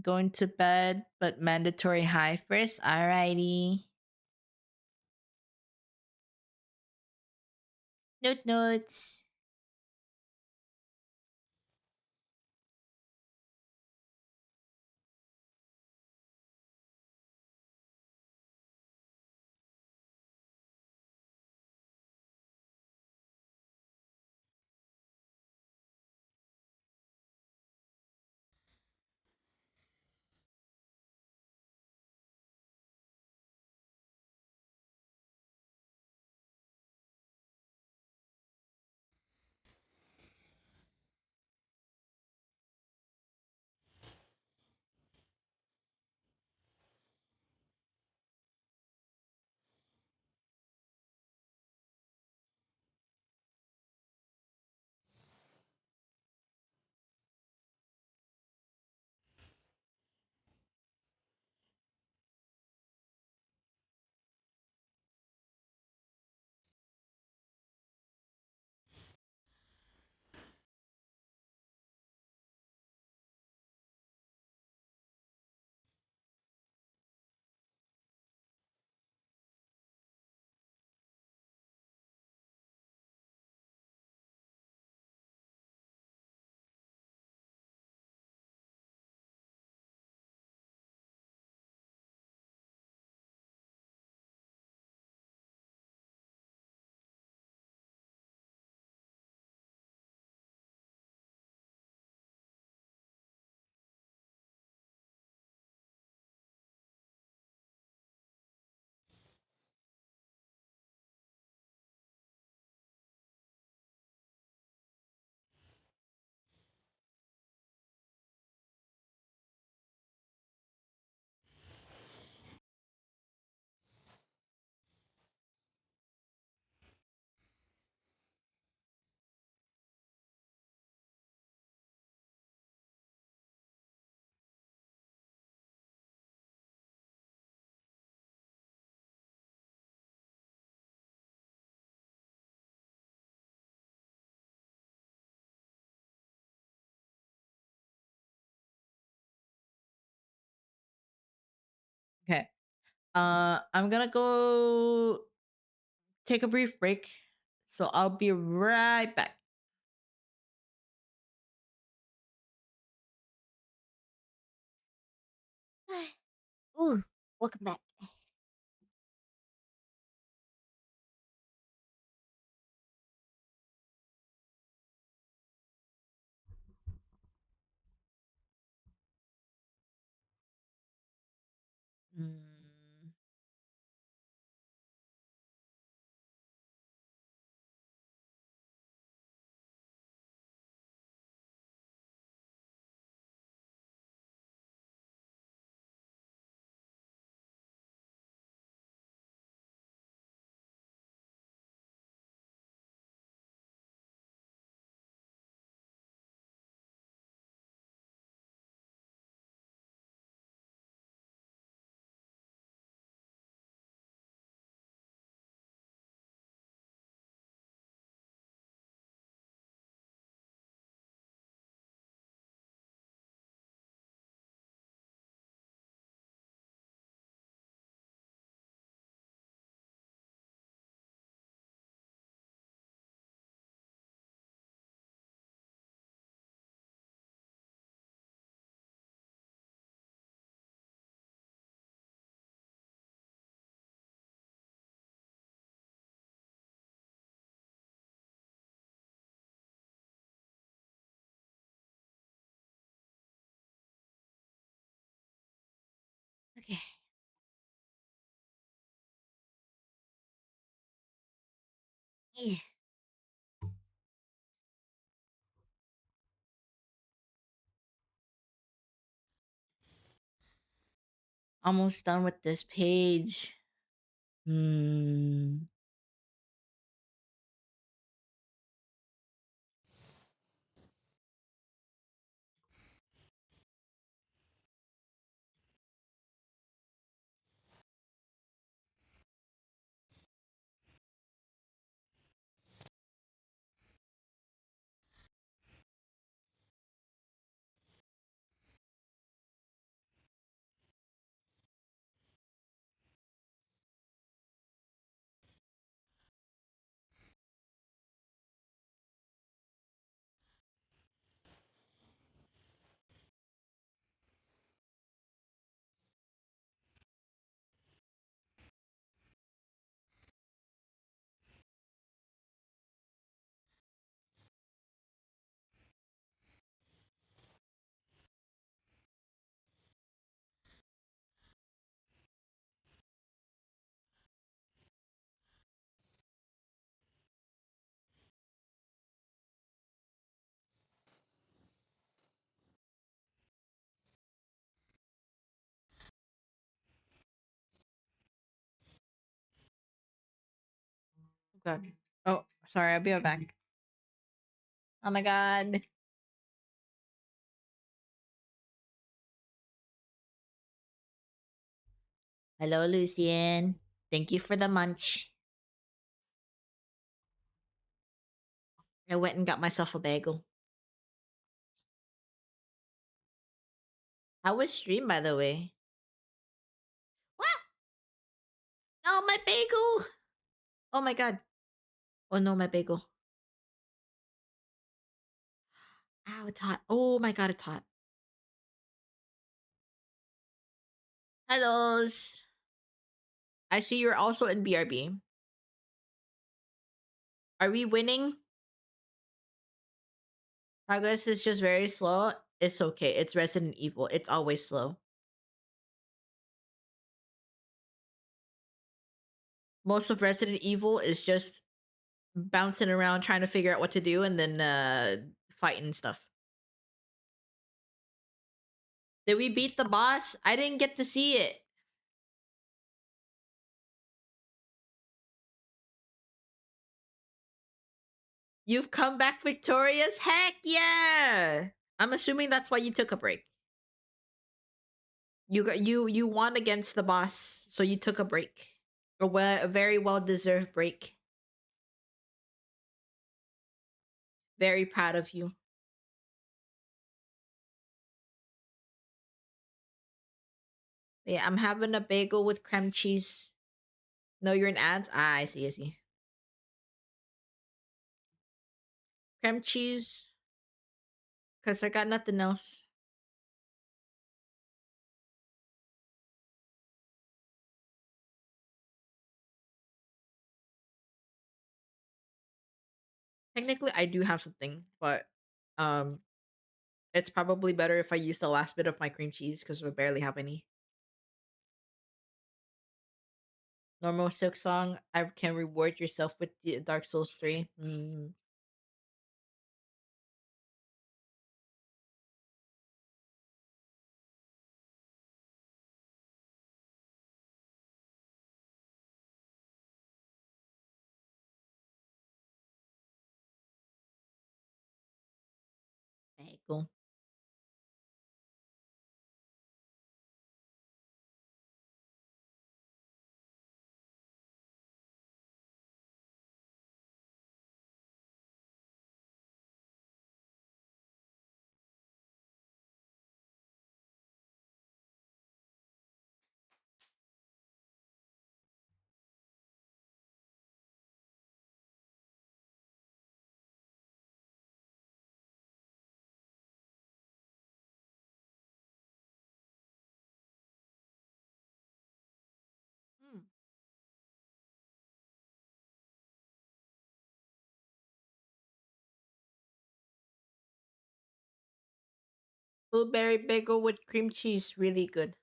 Going to bed, but mandatory high first. Alrighty. Note. Okay. I'm gonna go take a brief break. So I'll be right back. Ooh, welcome back. Mm, okay. Yeah. Almost done with this page. Hmm. God. Oh, sorry. I'll be right back. Oh my god. Hello, Lucien. Thank you for the munch. I went and got myself a bagel. How was stream, by the way? What? No, my bagel! Oh my god. Oh no, my bagel. Ow, it's hot. Oh my god, it's hot. Hellos. I see you're also in BRB. Are we winning? Progress is just very slow. It's okay. It's Resident Evil. It's always slow. Most of Resident Evil is just bouncing around trying to figure out what to do and then fighting stuff. Did we beat the boss? I didn't get to see it. You've come back victorious? Heck yeah! I'm assuming that's why you took a break. You won against the boss, so you took a break. A very well deserved break. Very proud of you. Yeah, I'm having a bagel with cream cheese. No, you're in ads? Ah, I see, I see. Cream cheese. Cause I got nothing else. Technically I do have something, but it's probably better if I use the last bit of my cream cheese because we barely have any. Normal Silk Song, I can reward yourself with the Dark Souls 3. Bagel. Mm. Blueberry bagel with cream cheese, really good.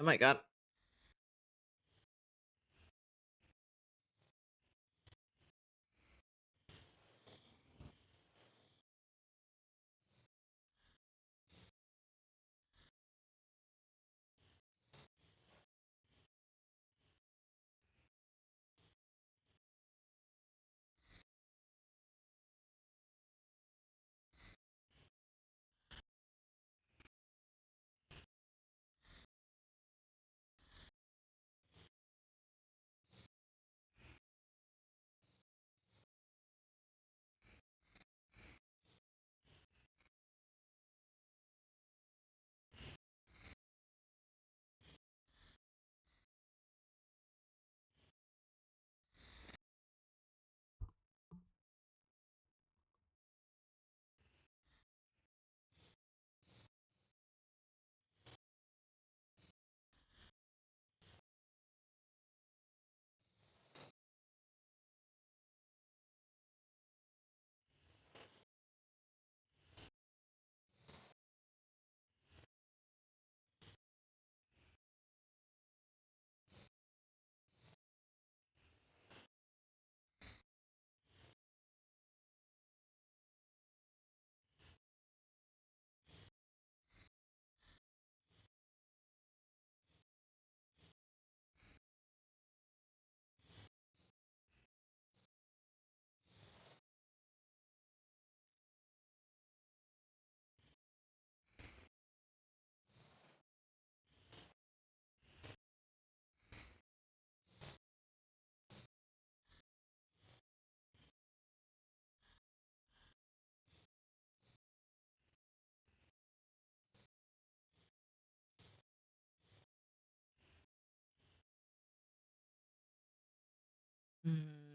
Oh my god. Mm.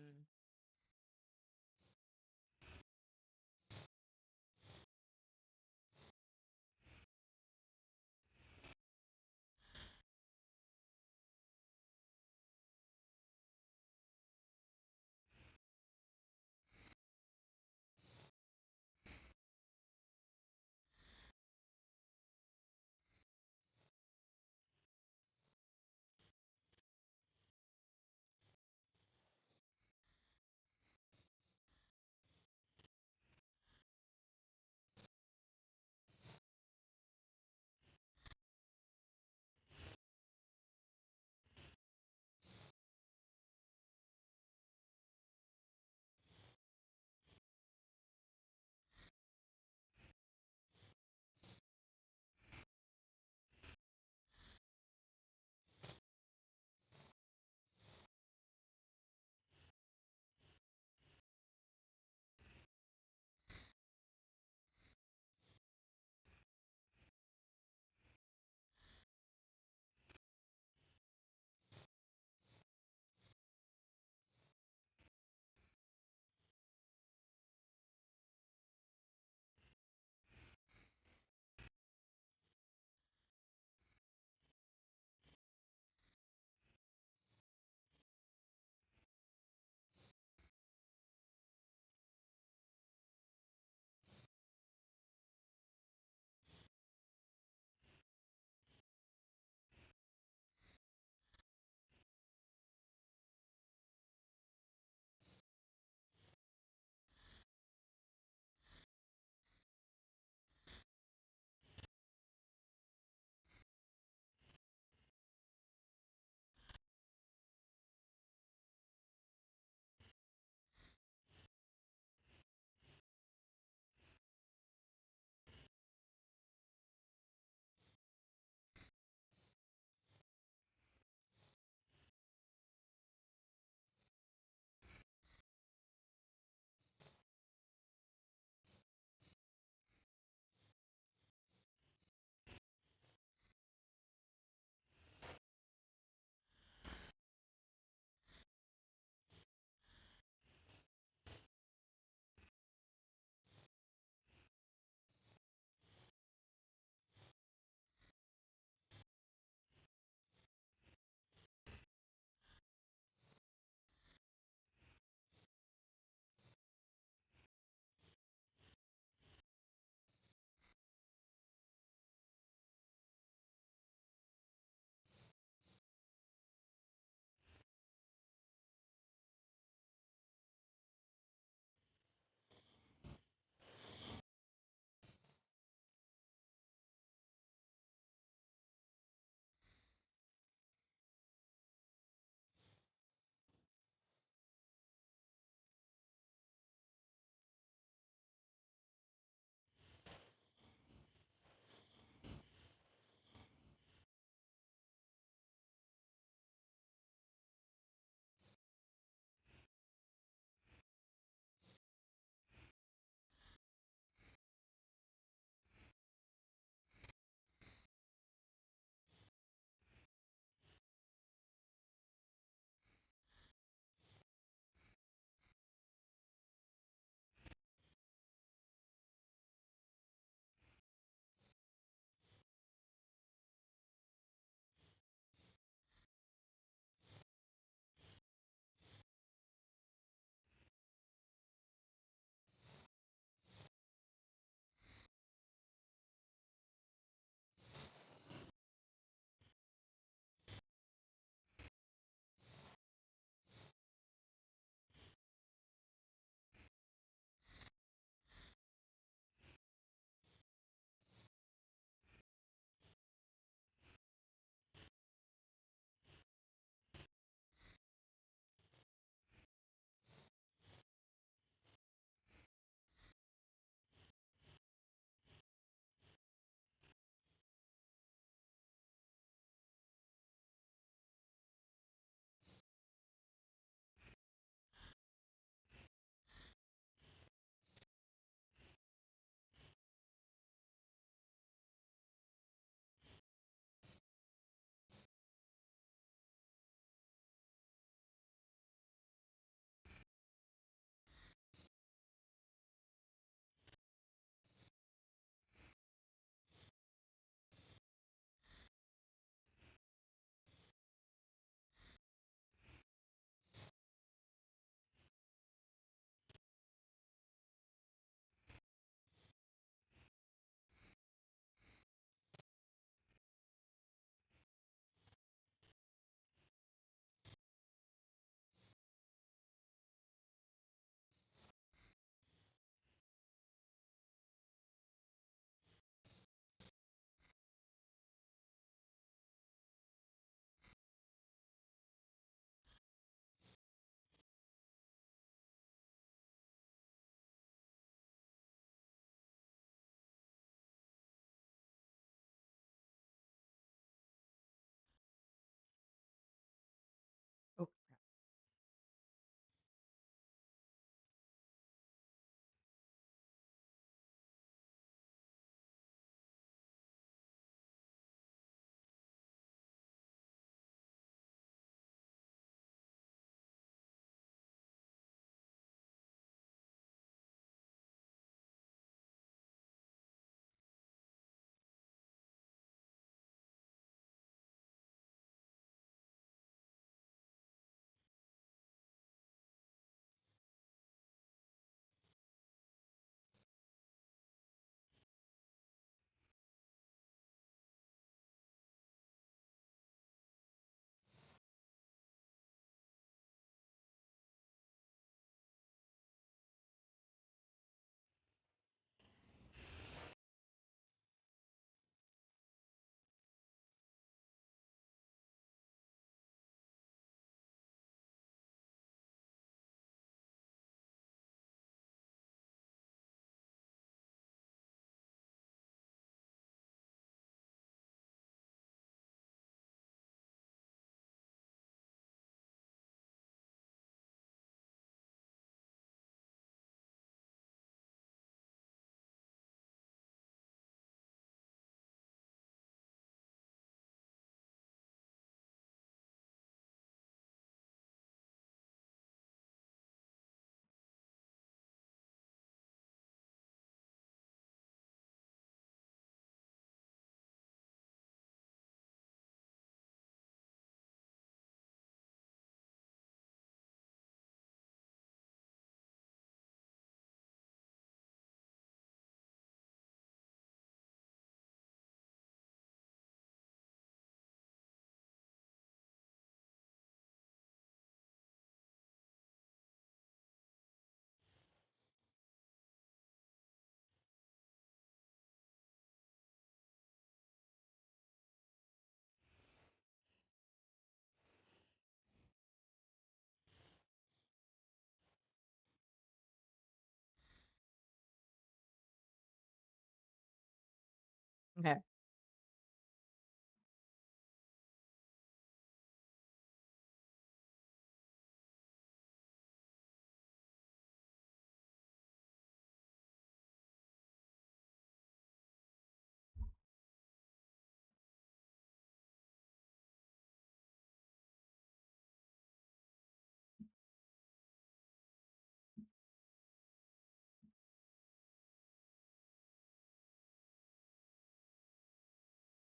Okay.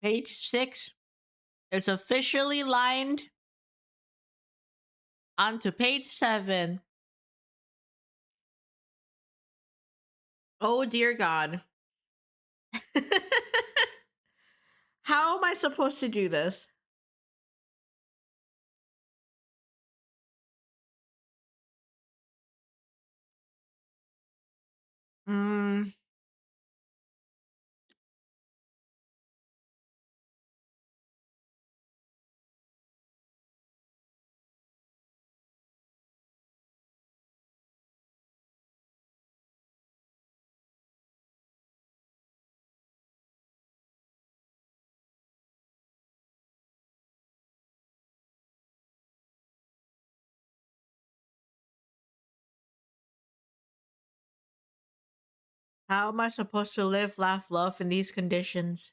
Page 6 is officially lined onto page 7. Oh dear God. How am I supposed to do this? Mm, how am I supposed to live, laugh, love in these conditions?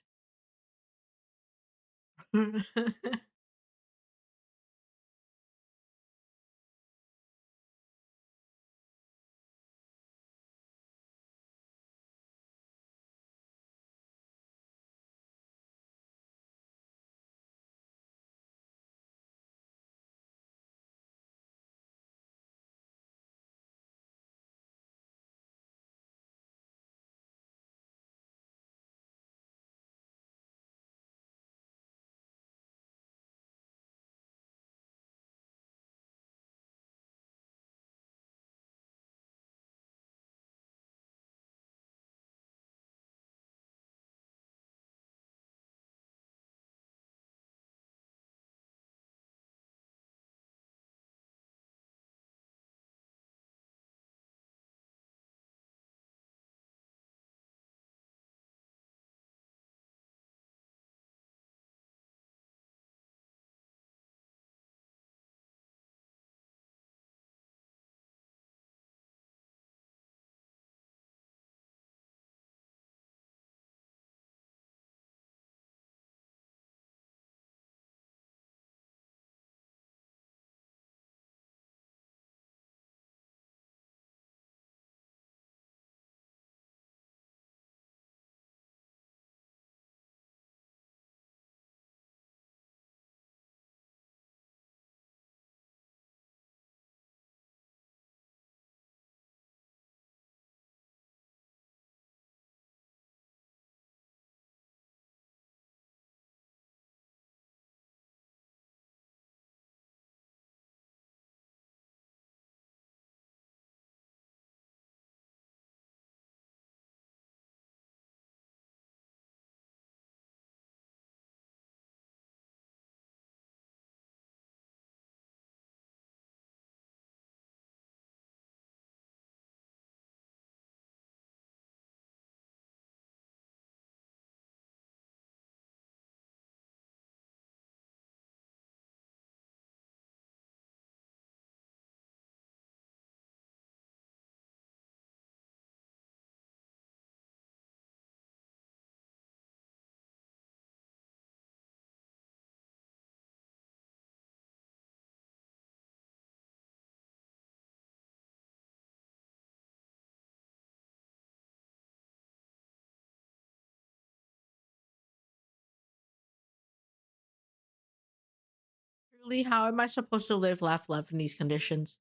Truly, how am I supposed to live, laugh, love in these conditions?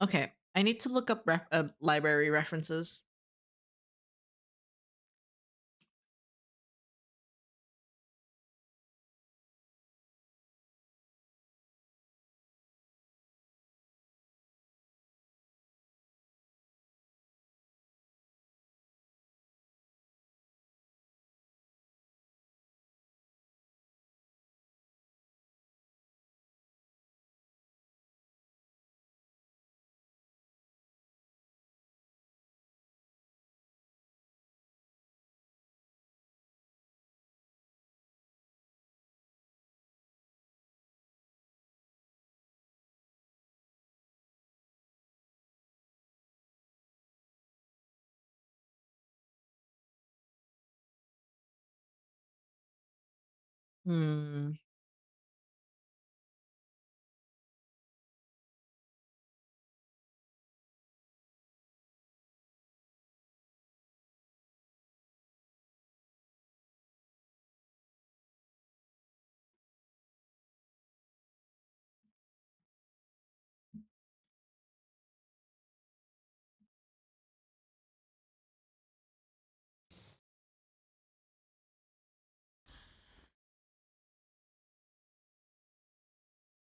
Okay, I need to look up library references. Hmm.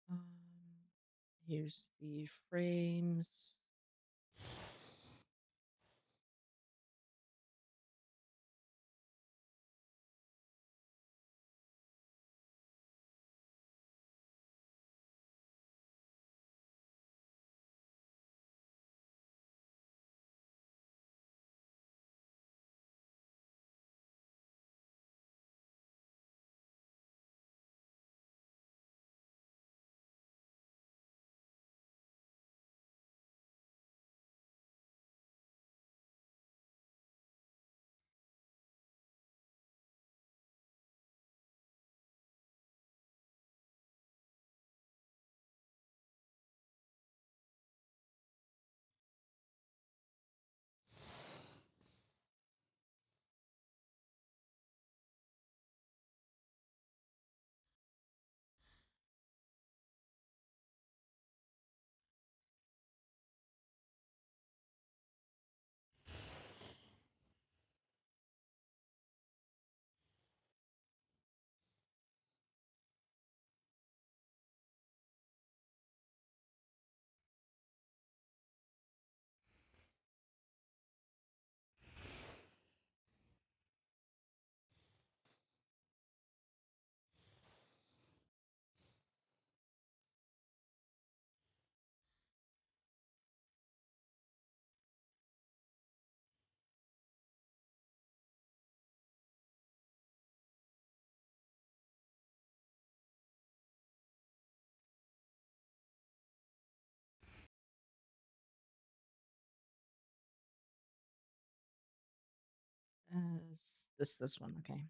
Um, Here's the frames. This one, okay.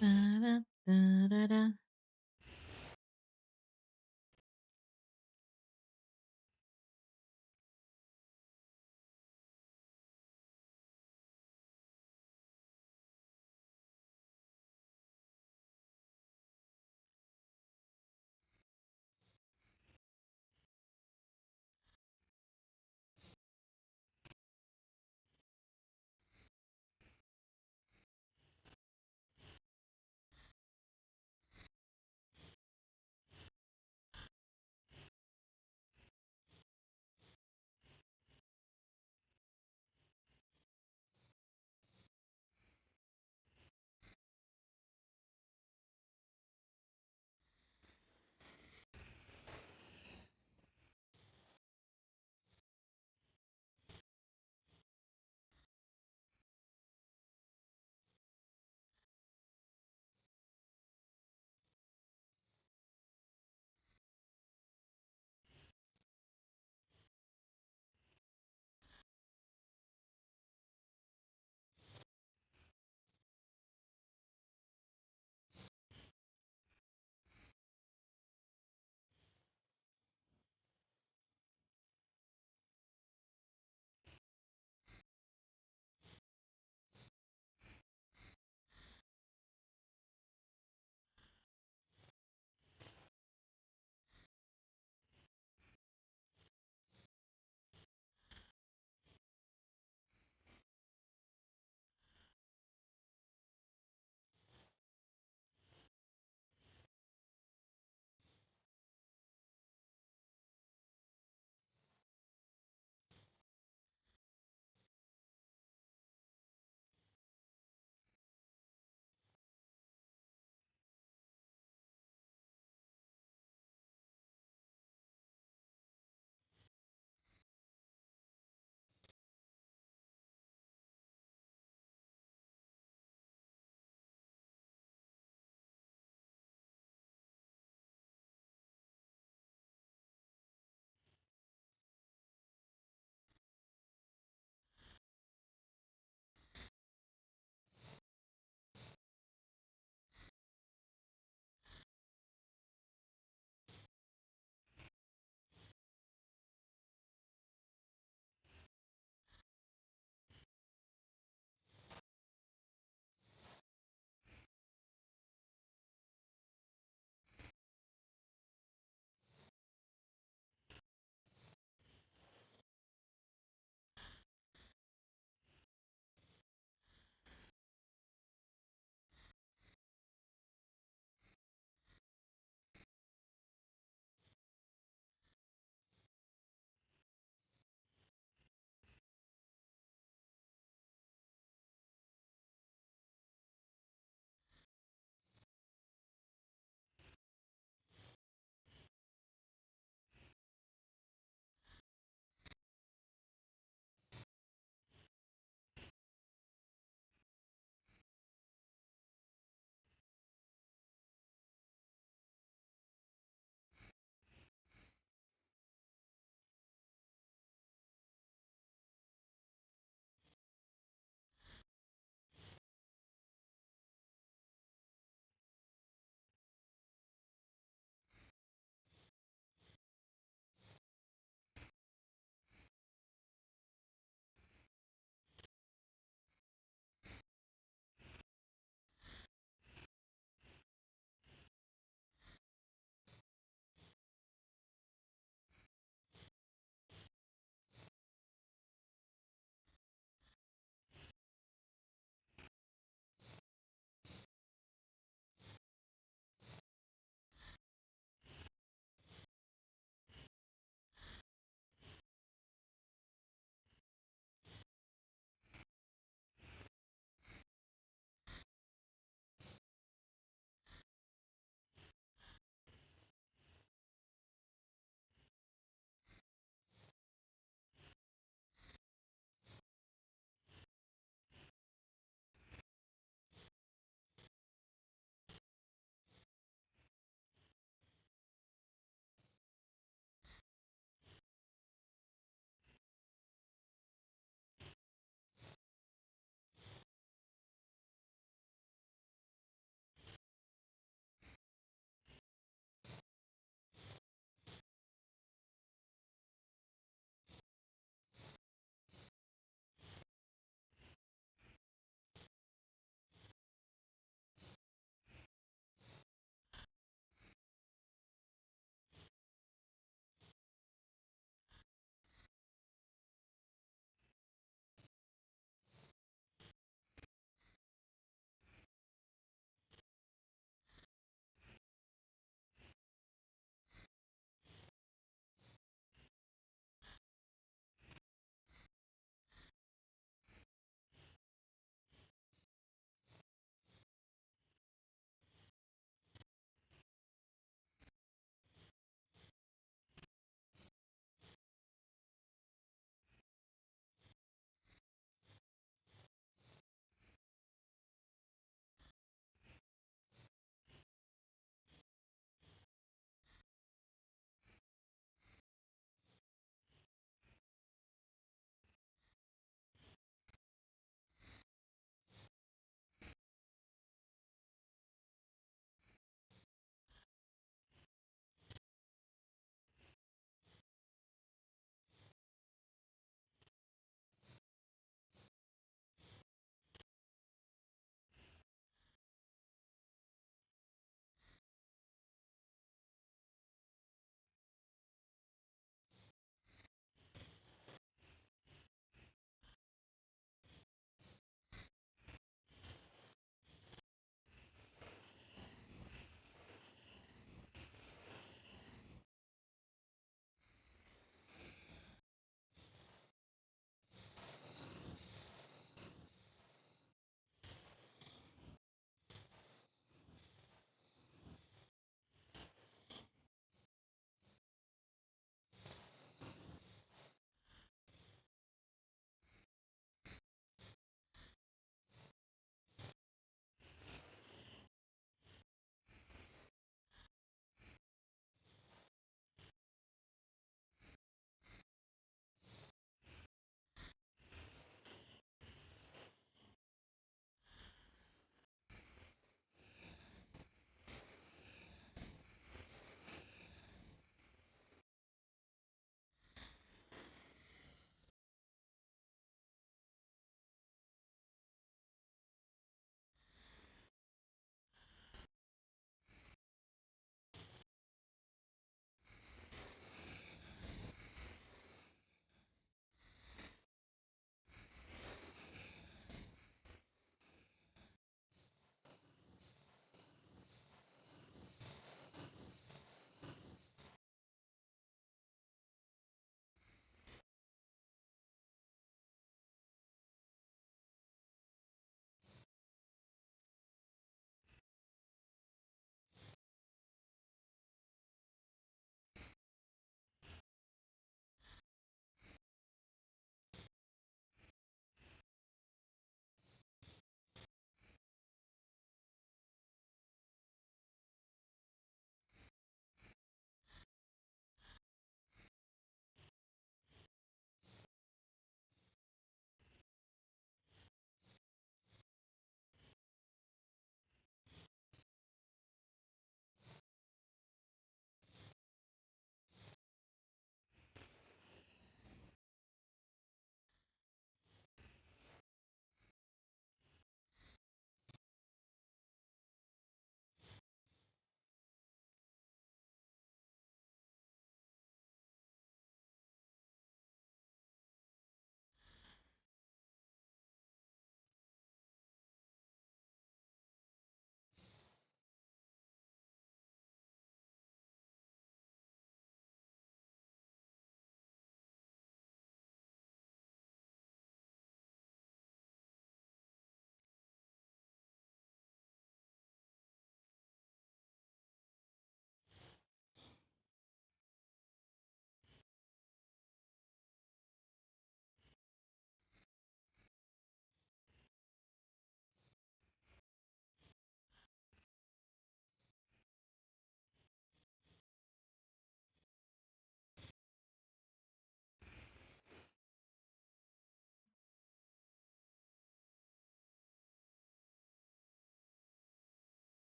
Da-da-da-da-da.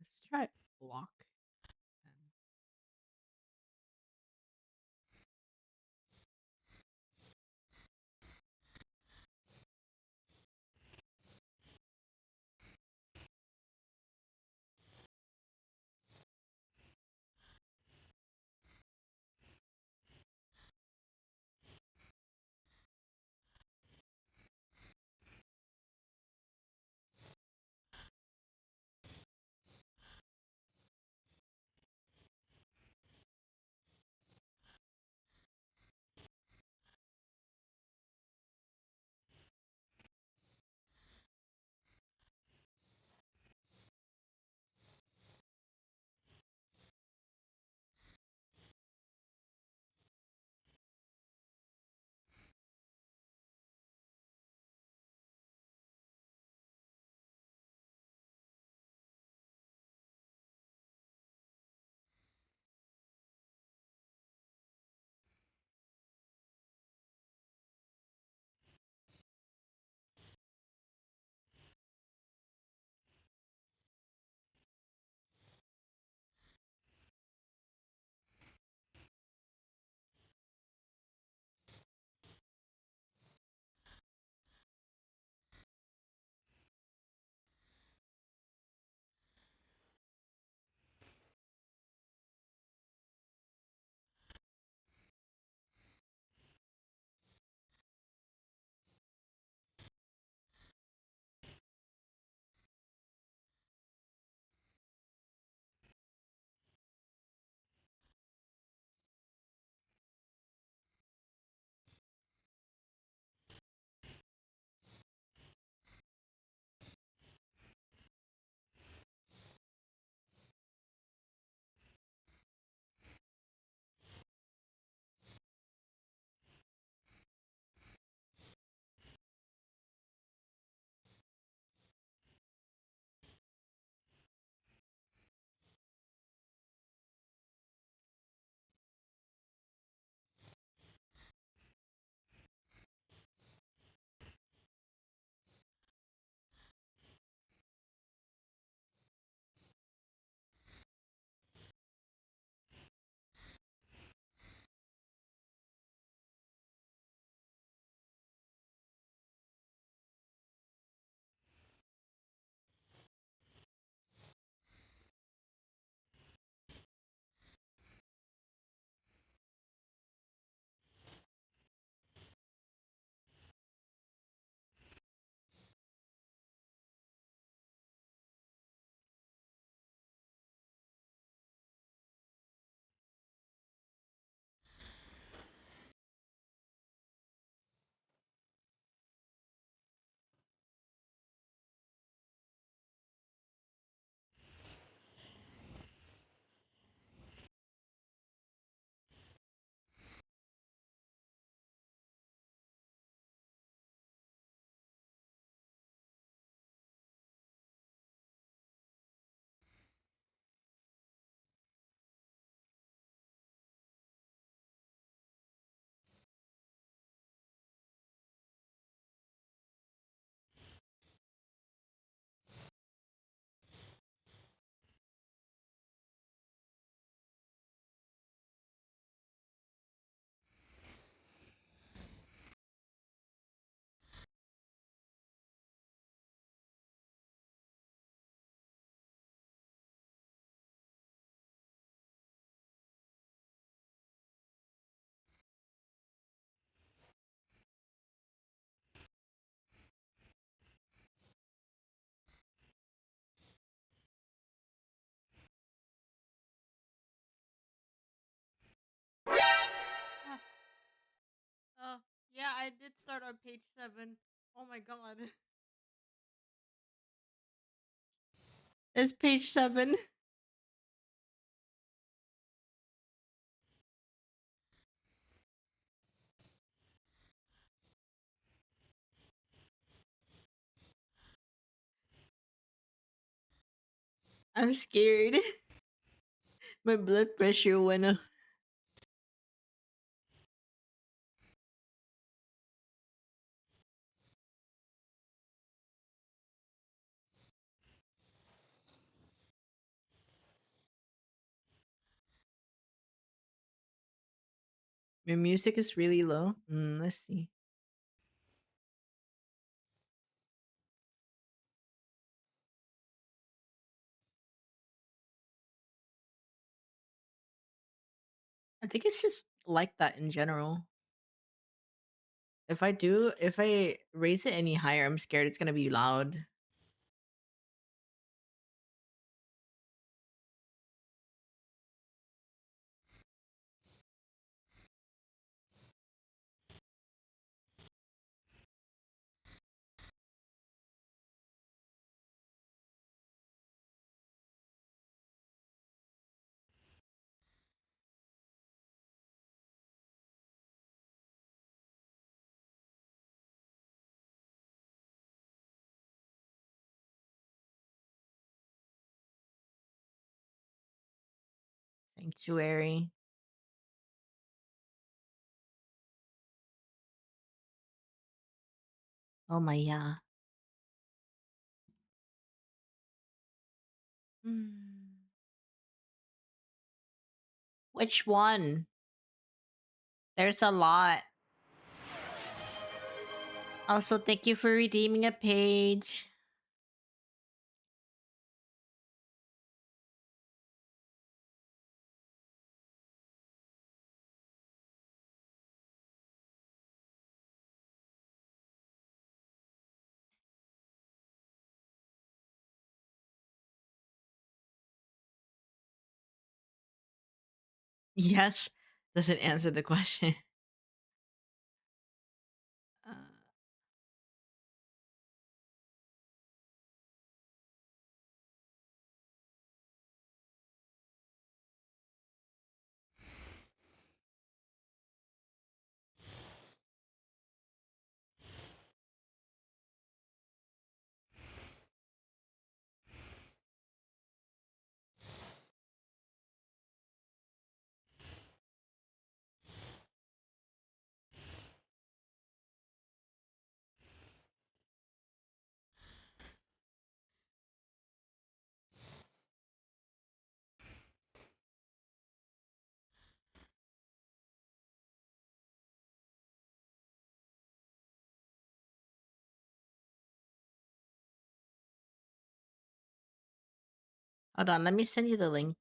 Let's try block. Yeah, I did start on page 7. Oh my god. It's page 7. I'm scared. My blood pressure went up. My music is really low. Let's see. I think it's just like that in general. If I raise it any higher, I'm scared it's gonna be loud. Sanctuary. Oh my yeah. Hmm. Which one? There's a lot. Also, thank you for redeeming a page. Yes, doesn't answer the question. Uh, Hold on, let me send you the link.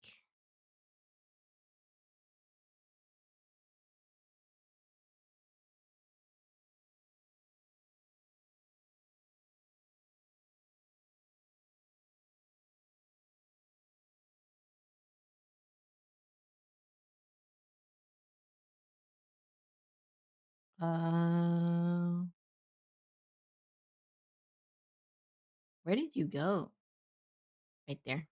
Uh, where did you go? Right there.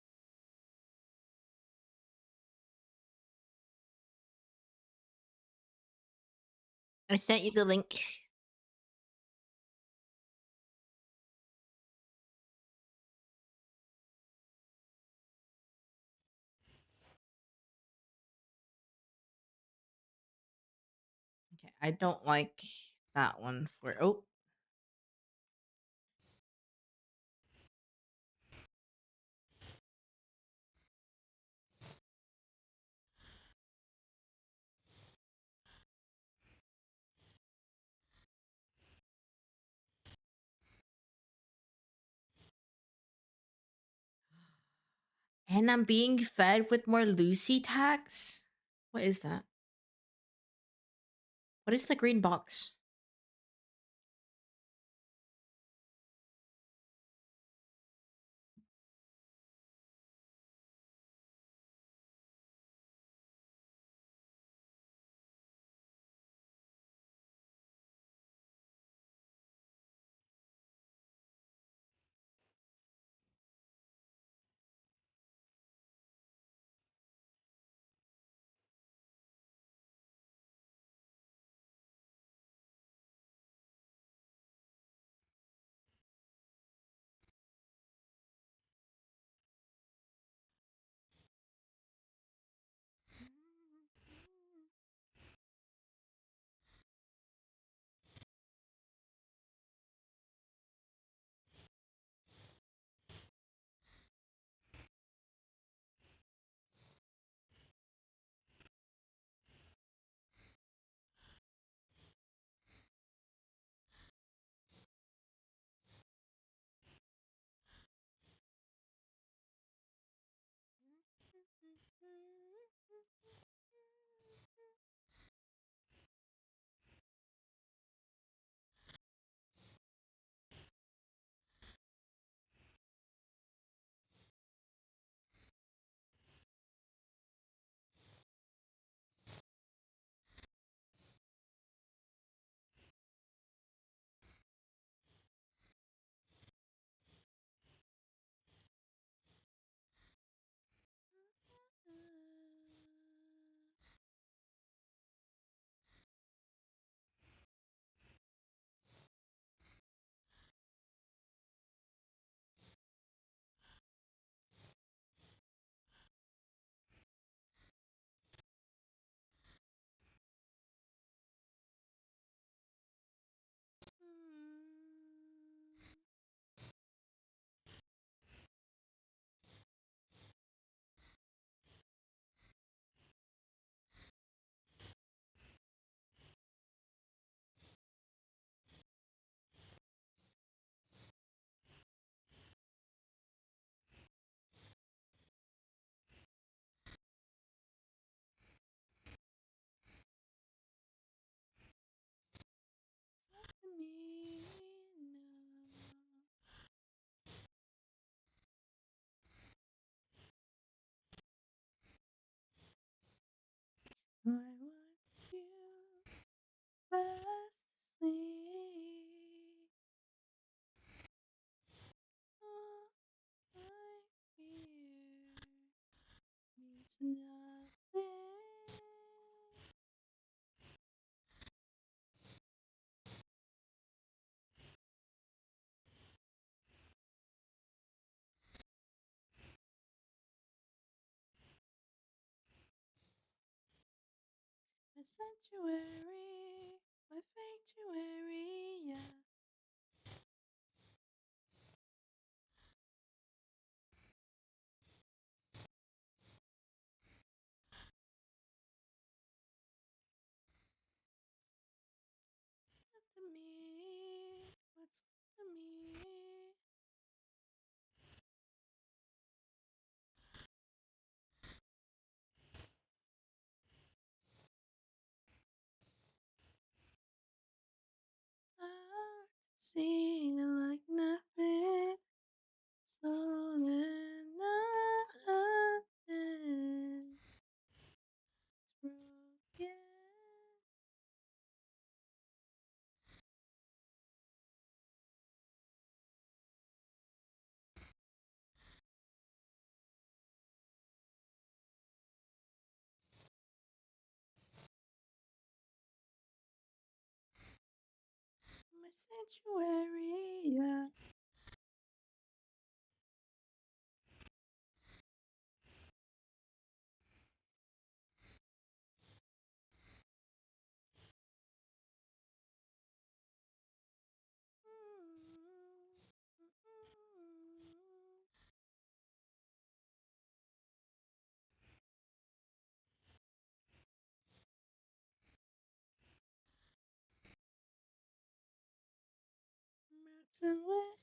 I sent you the link. Okay, I don't like that one for and I'm being fed with more Lucy tags? What is that? What is the green box? I want you fast asleep. All I fear means nothing. My sanctuary, my sanctuary, yeah. Up to me, what's up to me? I see like nothing, so then nothing. It's broken. My sanctuary, yeah. Mountain wind.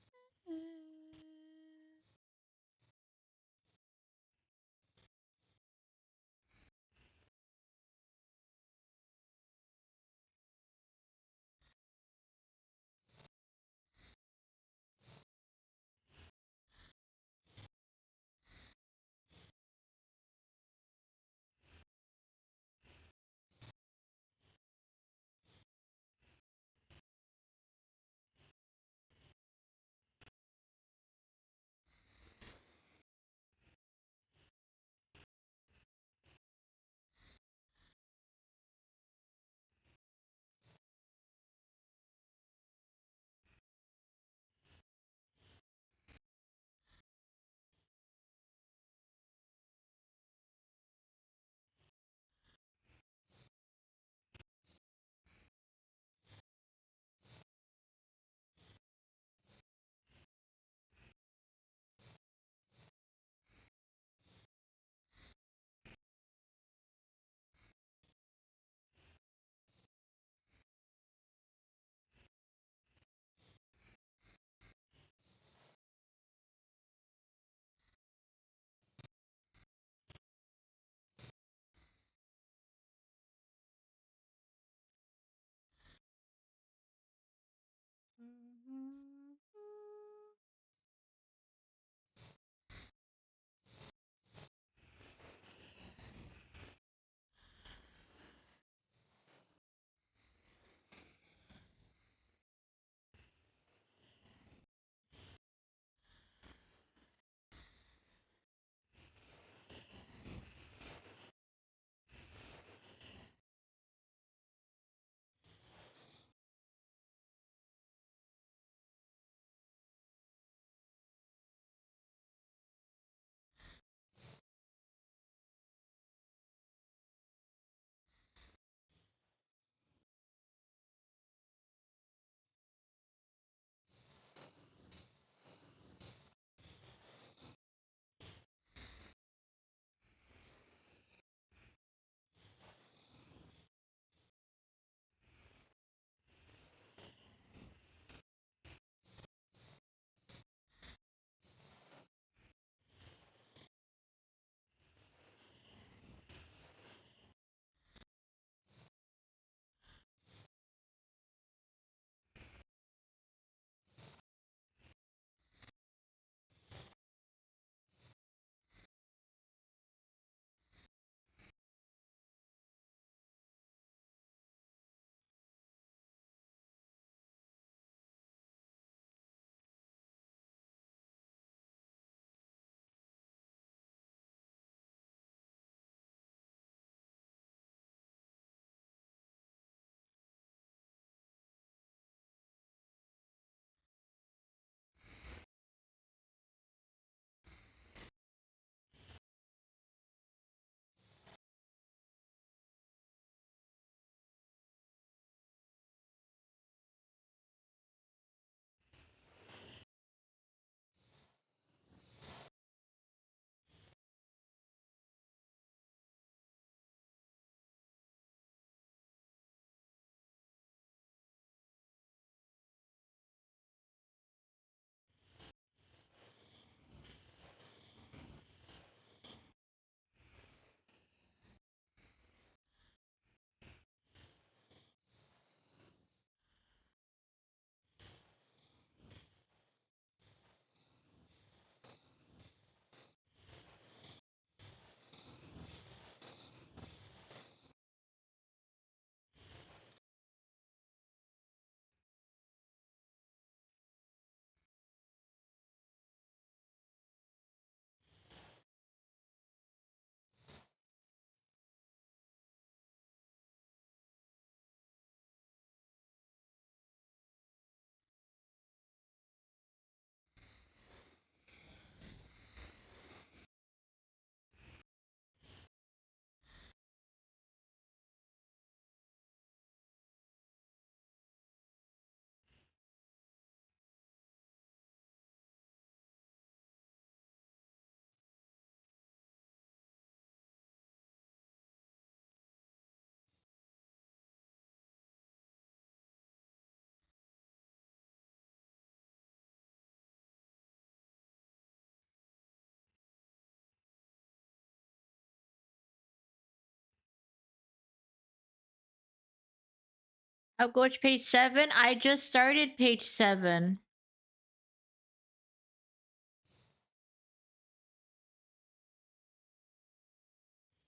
I'll go to page 7. I just started page 7.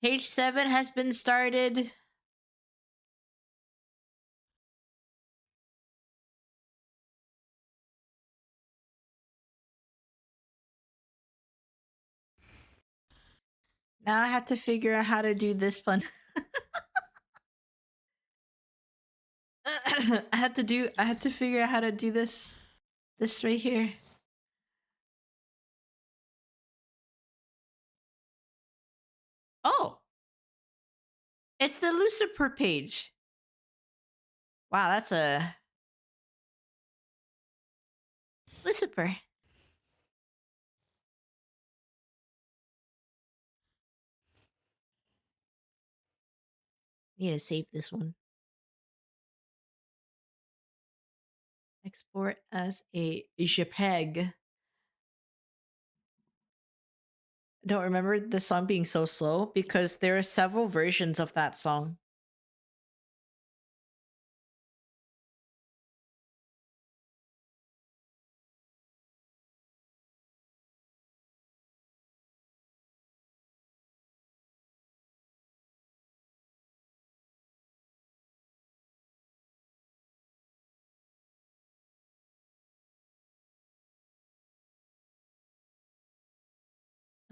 Page 7 has been started. Now I have to figure out how to do this one. I had to figure out how to do this right here. Oh, it's the Lucifer page. Wow, that's a Lucifer. Need to save this one. Export as a JPEG. Don't remember the song being so slow because there are several versions of that song.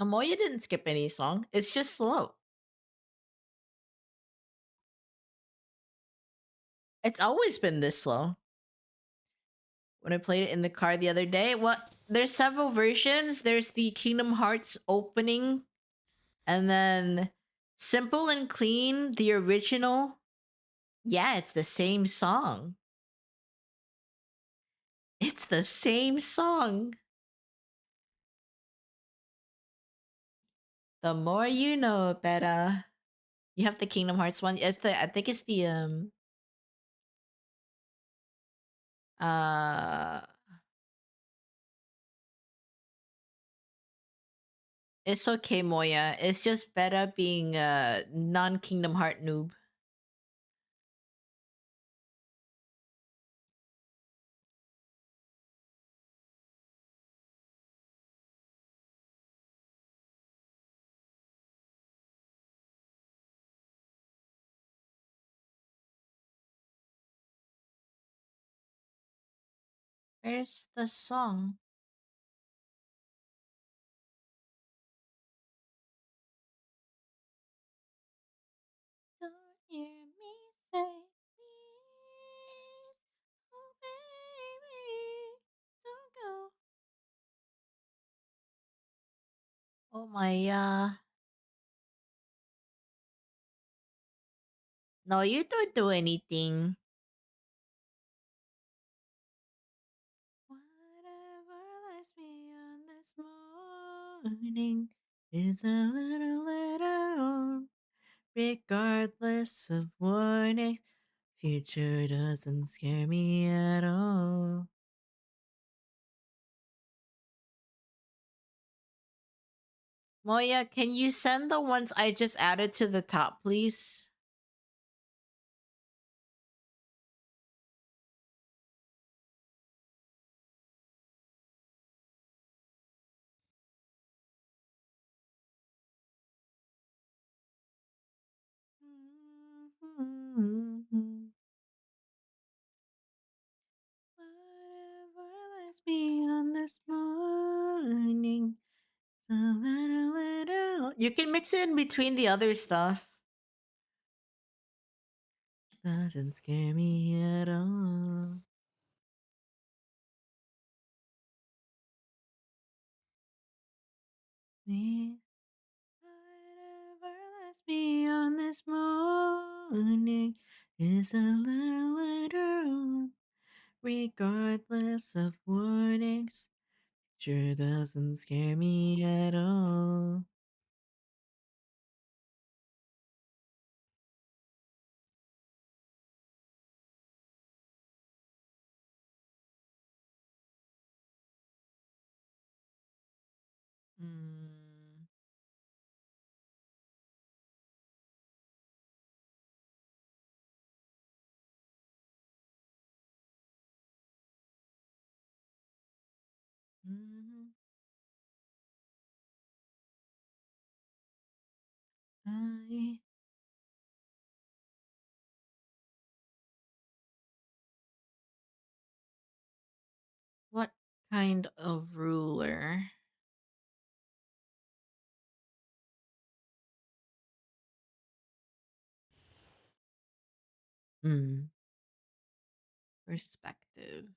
Amoya didn't skip any song. It's just slow. It's always been this slow. When I played it in the car the other day, there's several versions. There's the Kingdom Hearts opening, and then Simple and Clean, the original. Yeah, it's the same song. It's the same song. The more you know, better. You have the Kingdom Hearts one. I think it's the uh it's okay, Moya. It's just better being a non-Kingdom Heart noob. Where's the song? Don't hear me say please. Oh baby, don't go. Oh my no, you don't do anything. Whatever lies beyond this morning is a little letter, regardless of warning. Future doesn't scare me at all. Moya, can you send the ones I just added to the top, please? Whatever lies beyond this morning. You can mix it in between the other stuff. Doesn't scare me at all. Me. Whatever lies beyond this morning is a little letter, regardless of warnings. Sure doesn't scare me at all. Mm. I. What kind of ruler? Mm. Perspective.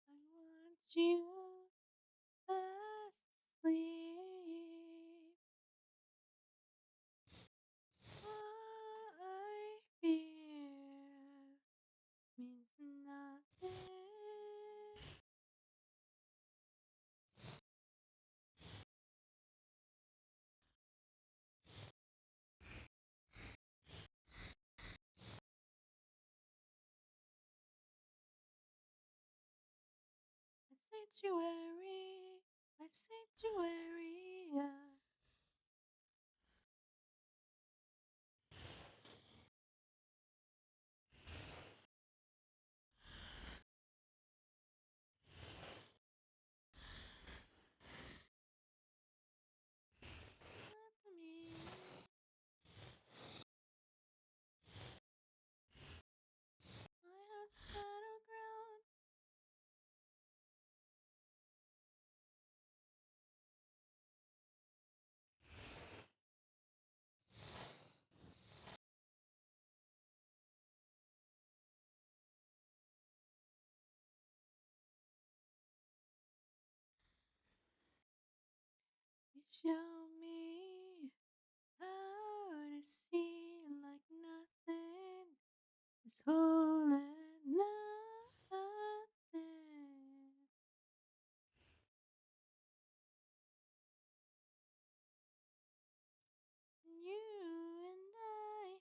I want you fast asleep. What I fear means nothing. A sanctuary, a sanctuary. Yeah. Let me. My heart's battleground. You show me how to see like nothing is whole and nothing. You and I.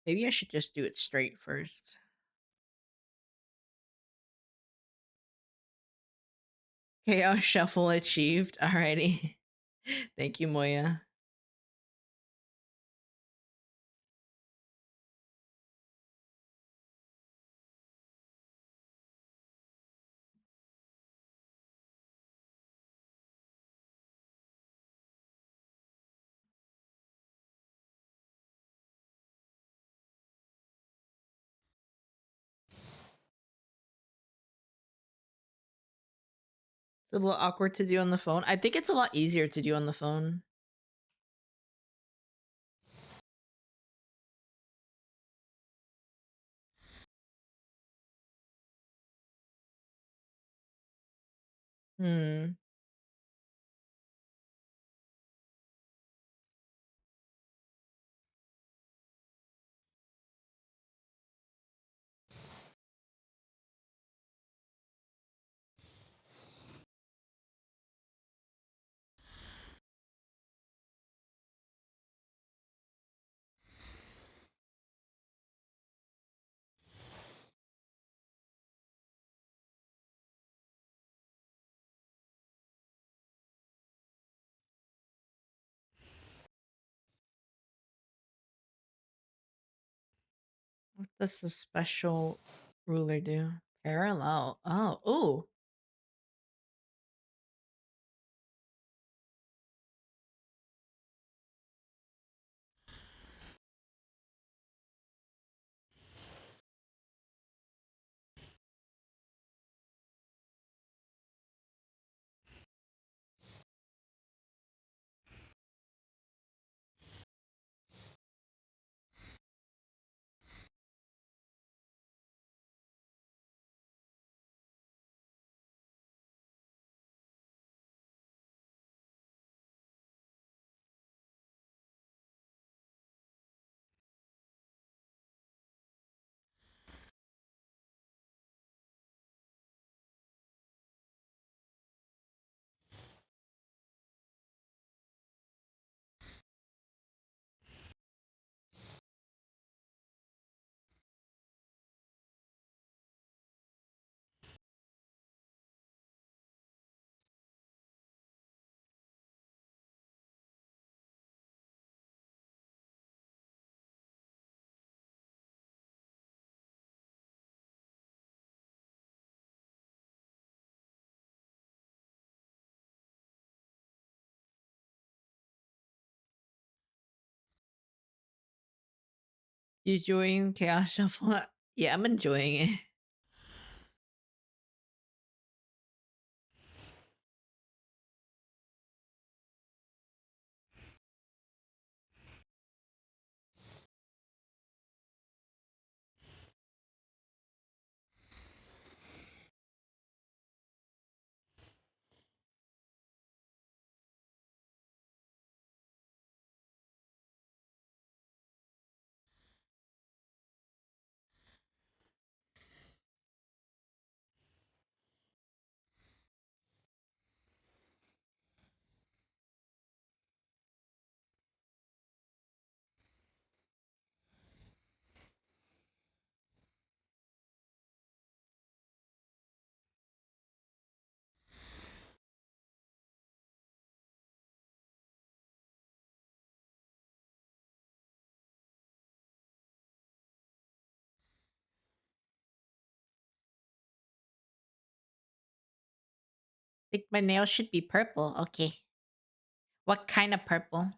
Maybe I should just do it straight first. Chaos shuffle achieved. Alrighty. Thank you, Moya. It's a little awkward to do on the phone. I think it's a lot easier to do on the phone. Hmm. What does the special ruler do? Parallel. Oh, ooh. You enjoying Chaos Shuffle? Yeah, I'm enjoying it. I think my nails should be purple. Okay. What kind of purple?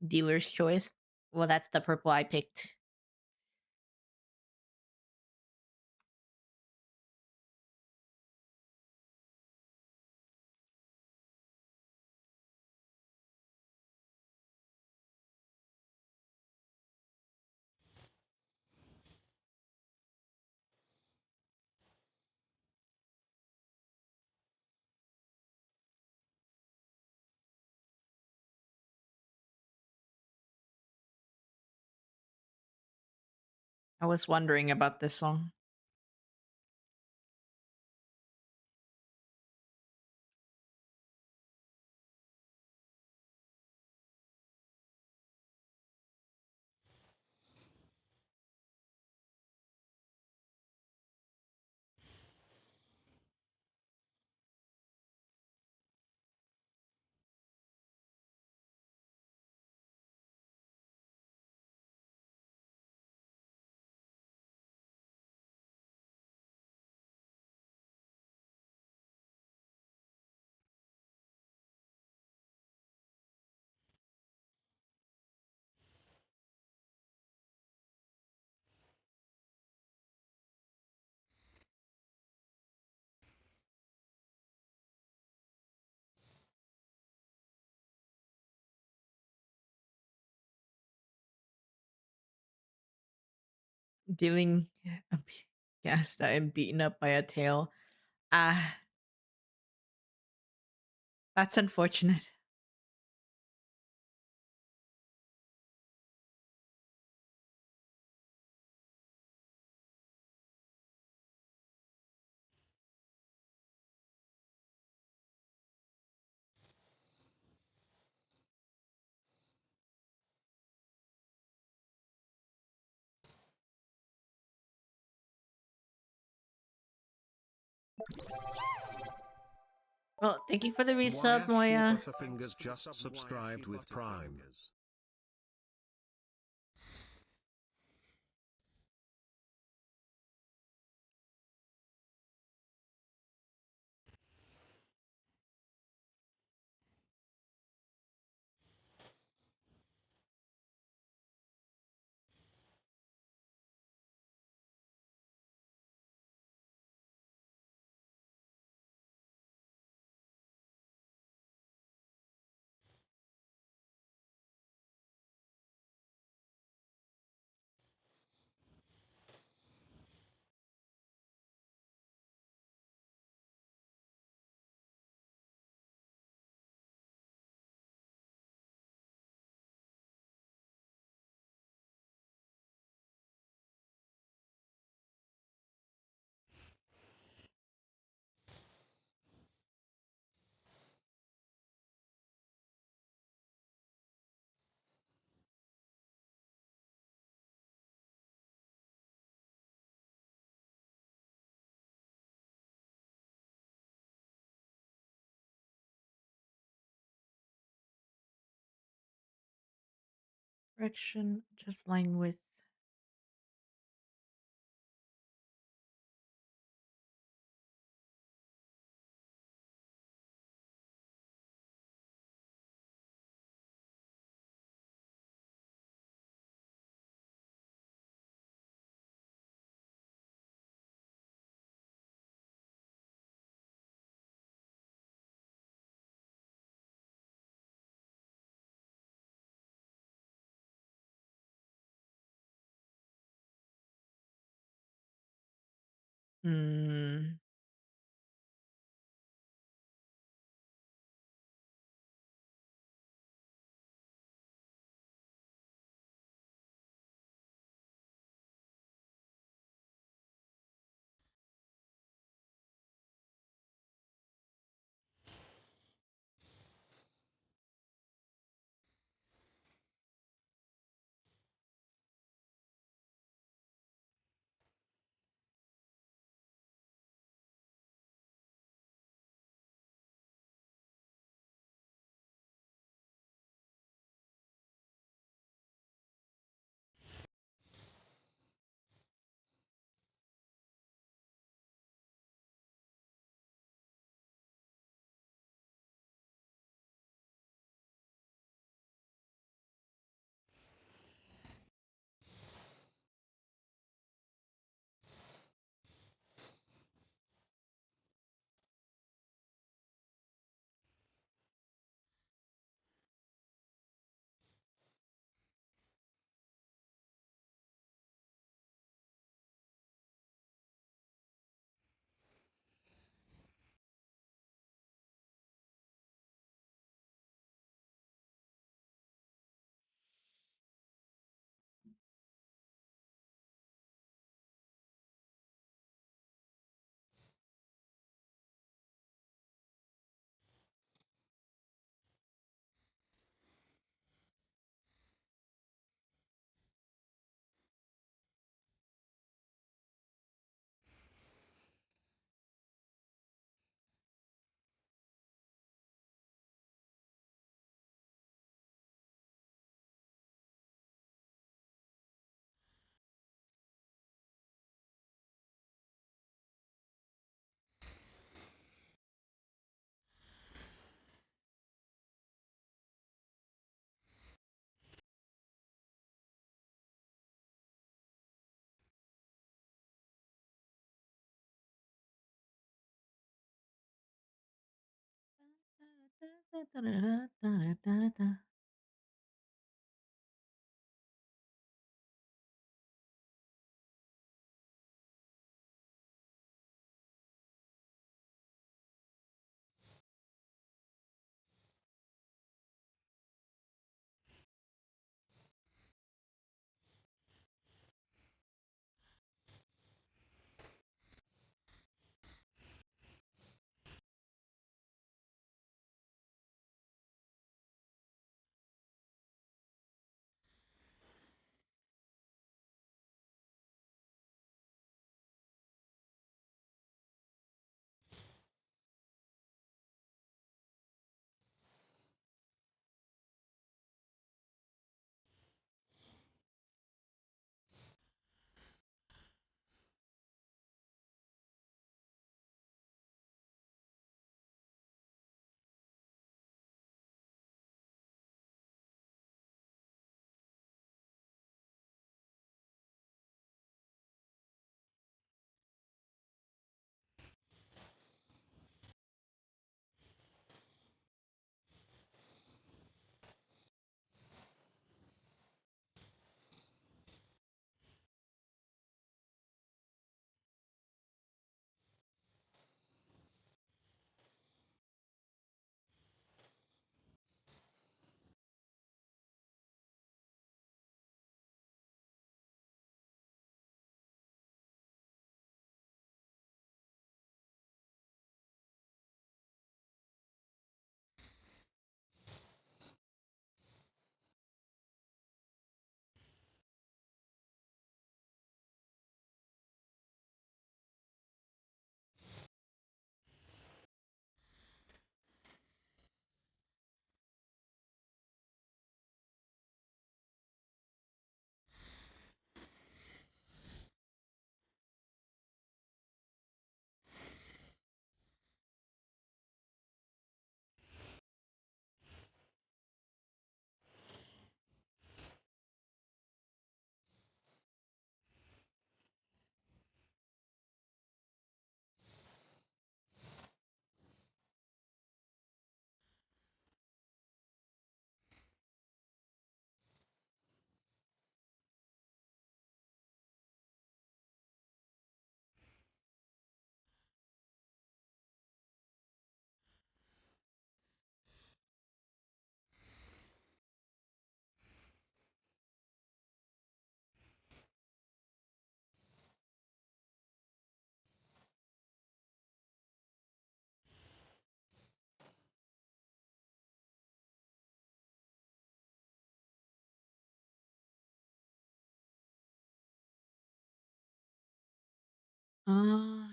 Dealer's choice. Well, that's the purple I picked. I was wondering about this song. Dealing gassed out and beaten up by a tail. Ah, that's unfortunate. Well, thank you for the resub, Moya. Butterfingers just subscribed with Prime. Correction, just line with. Hmm. Uh,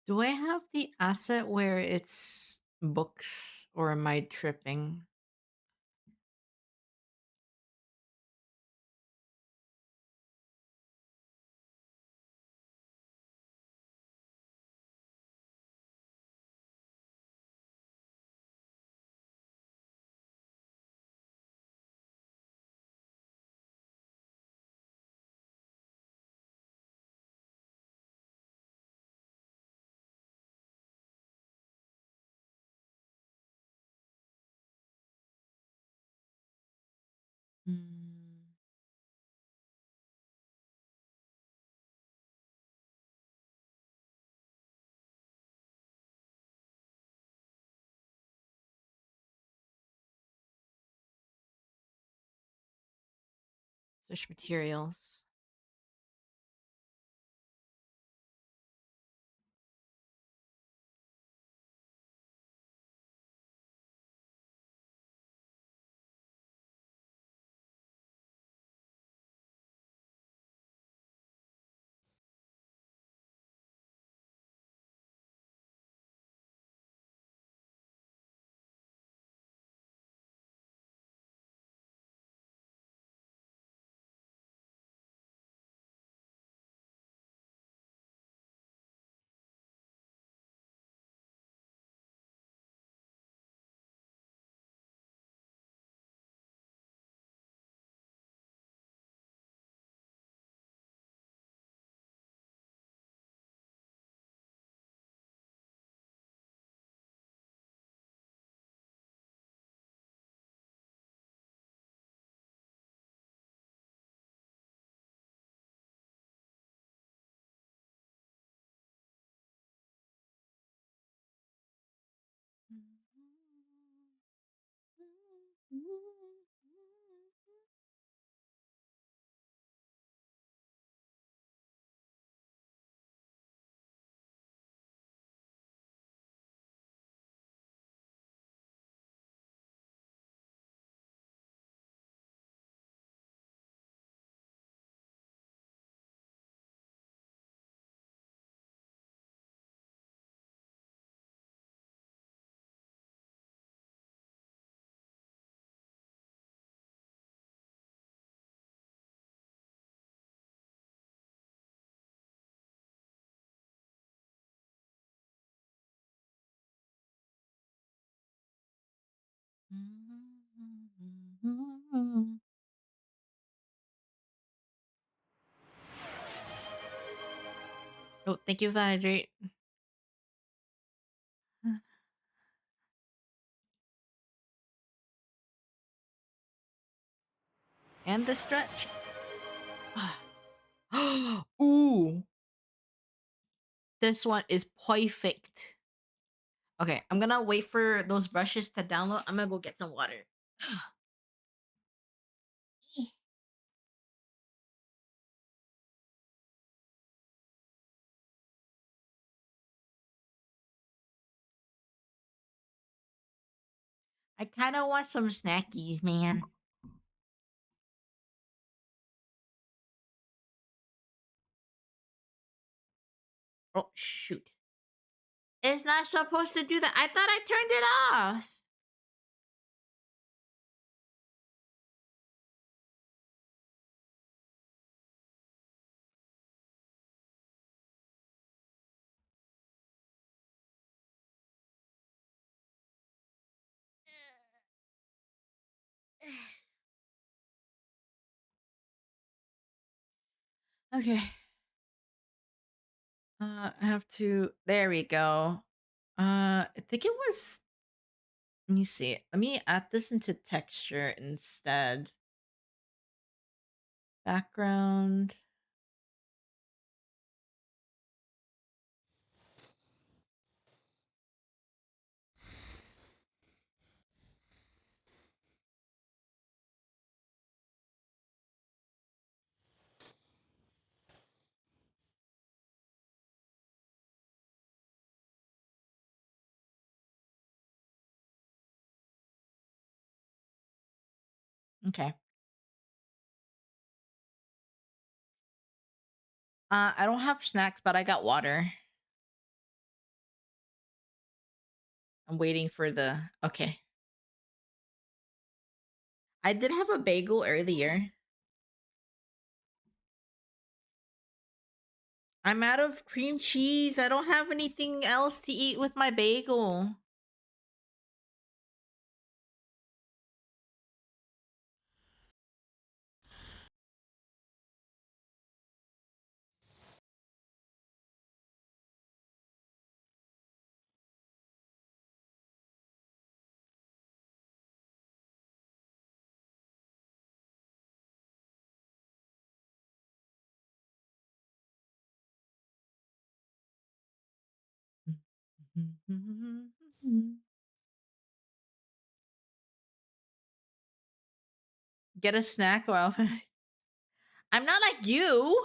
do I have the asset where it's books or am I tripping? Hmm. Search materials. Oh, thank you for the hydrate. And the stretch. Ooh. This one is perfect. Okay, I'm gonna wait for those brushes to download. I'm gonna go get some water. I kind of want some snackies, man. Oh, shoot. It's not supposed to do that. I thought I turned it off. Okay. I have to. There we go. I think it was. Let me see. Let me add this into texture instead. Background. Okay. I don't have snacks, but I got water. I'm waiting for the. Okay. I did have a bagel earlier. I'm out of cream cheese. I don't have anything else to eat with my bagel. Get a snack or I'll... I'm not like you.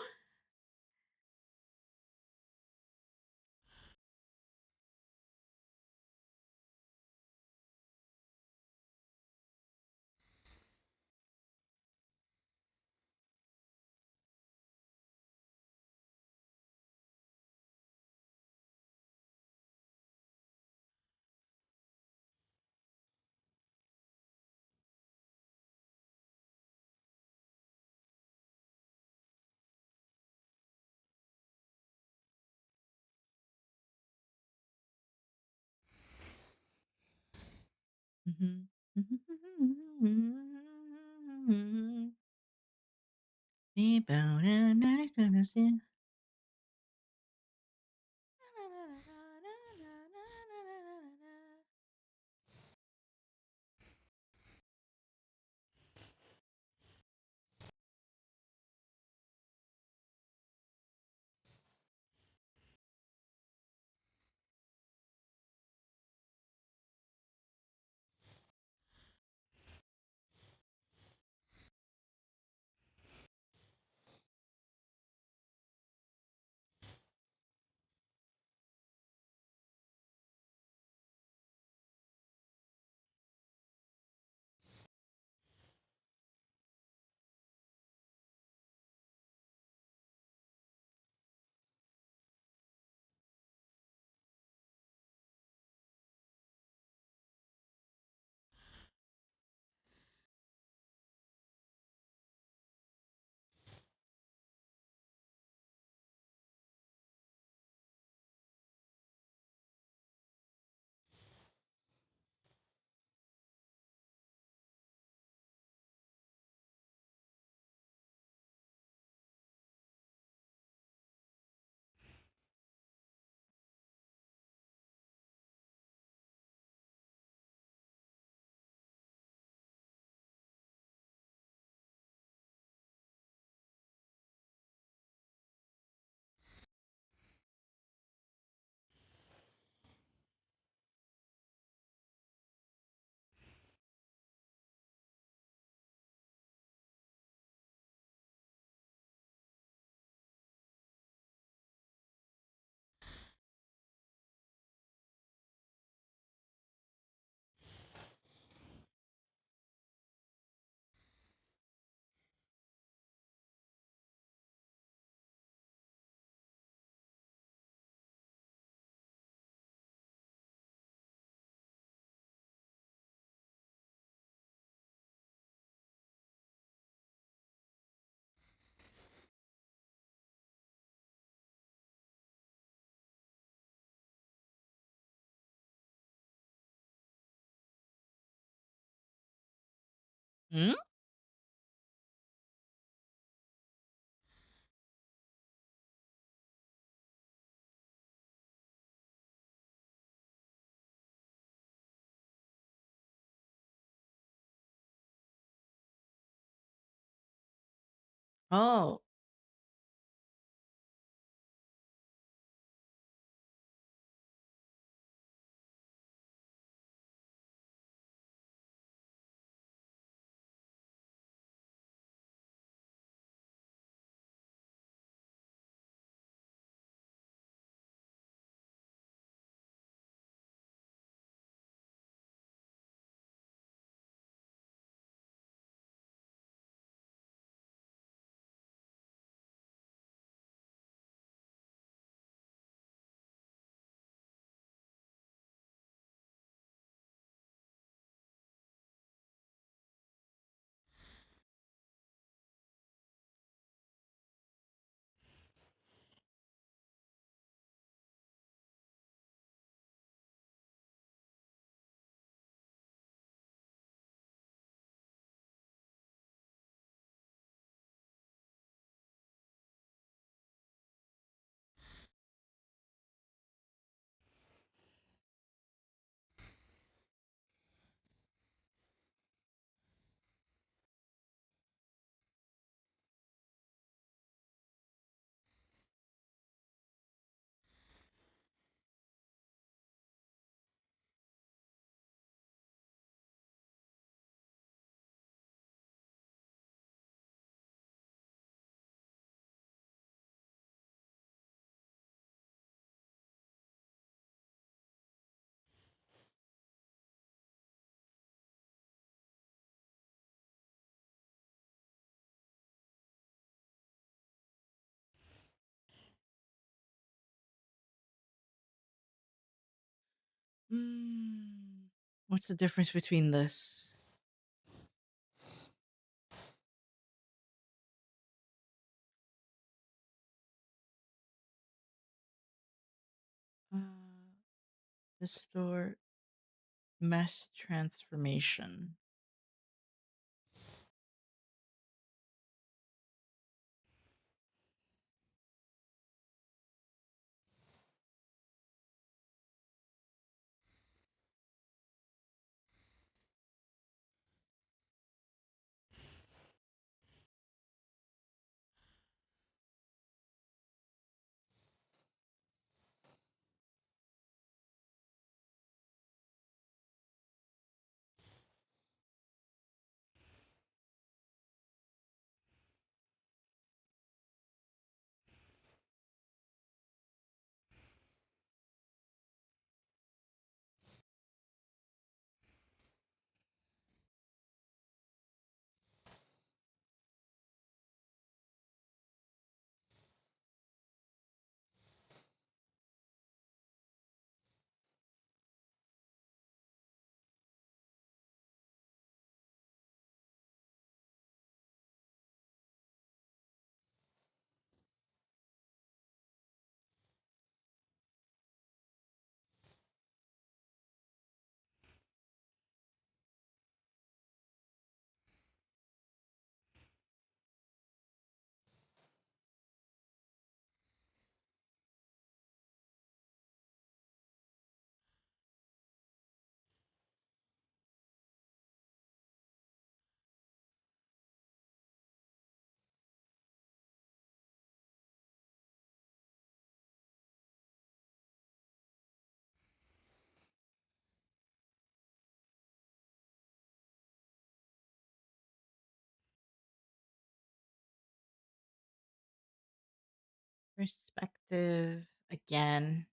Hmm? Oh. Mm. What's the difference between this? Uh, Distort mesh transformation. Perspective again.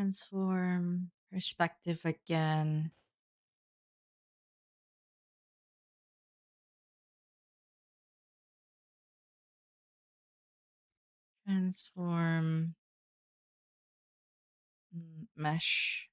Transform. Perspective again. Transform. Mesh.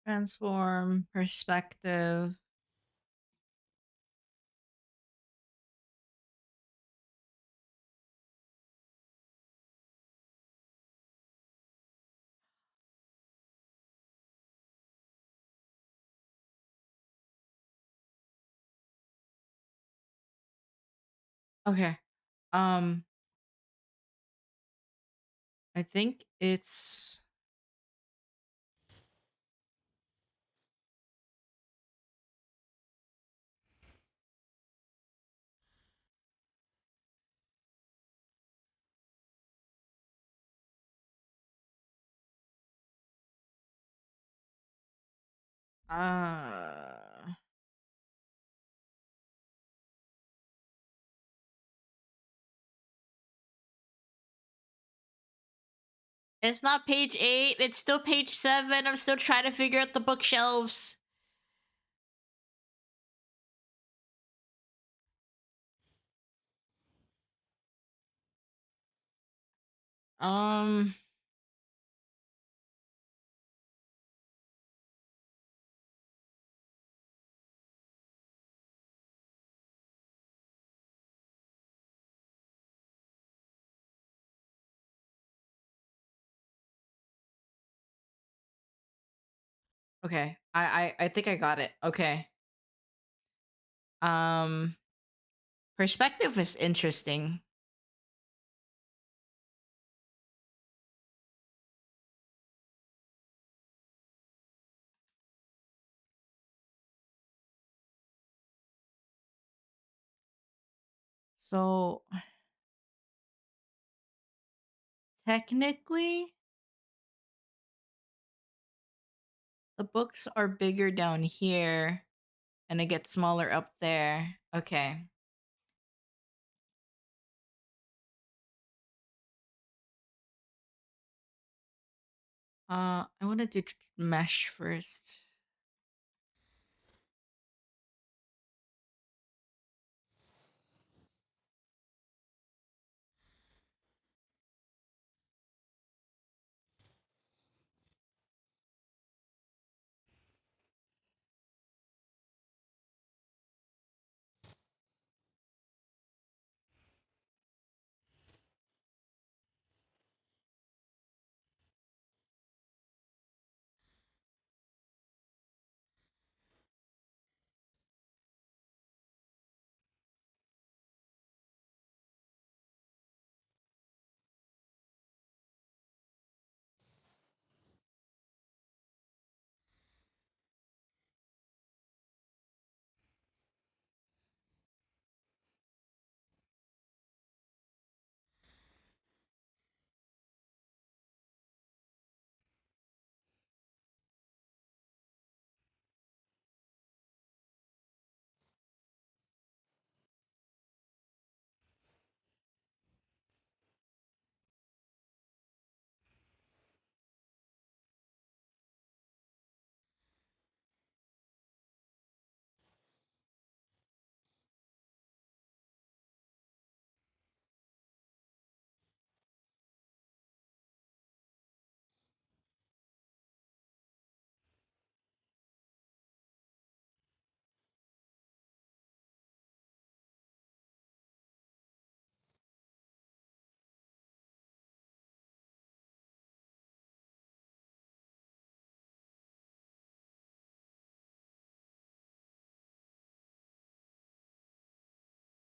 Transform. Perspective. Okay. Um I think it's uh it's not page 8, it's still page 7. I'm still trying to figure out the bookshelves. Um Okay. I think I got it. Okay. Um Perspective is interesting. So technically the books are bigger down here and it gets smaller up there. Okay. I want to do mesh first.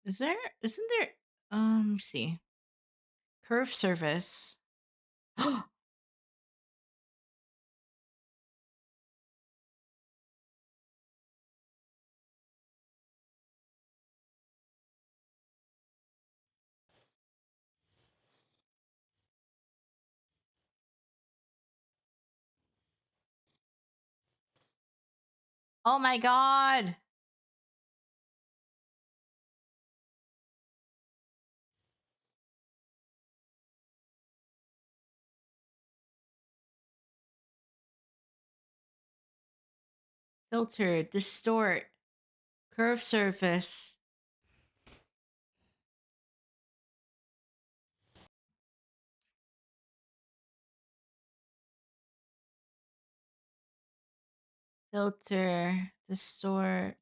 Isn't there let's see. Curve surface. Oh my god. Filter, distort, curve surface. Filter, distort.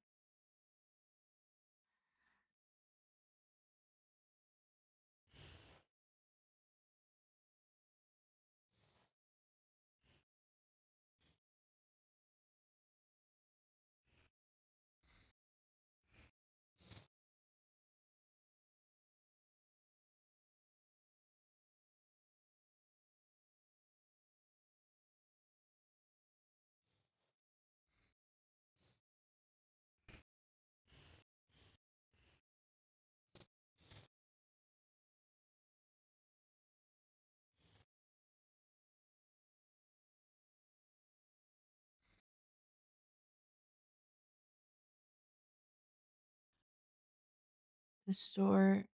Distort.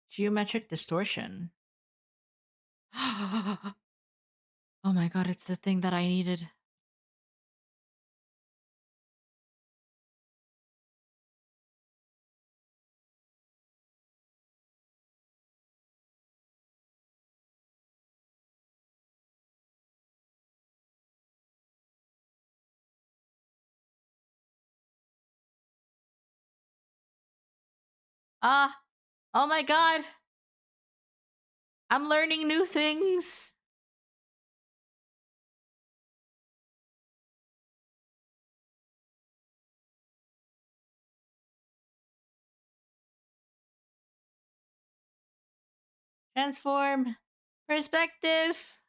Geometric distortion. Oh my god, it's the thing that I needed. Ah, oh my god. I'm learning new things. Transform. Perspective.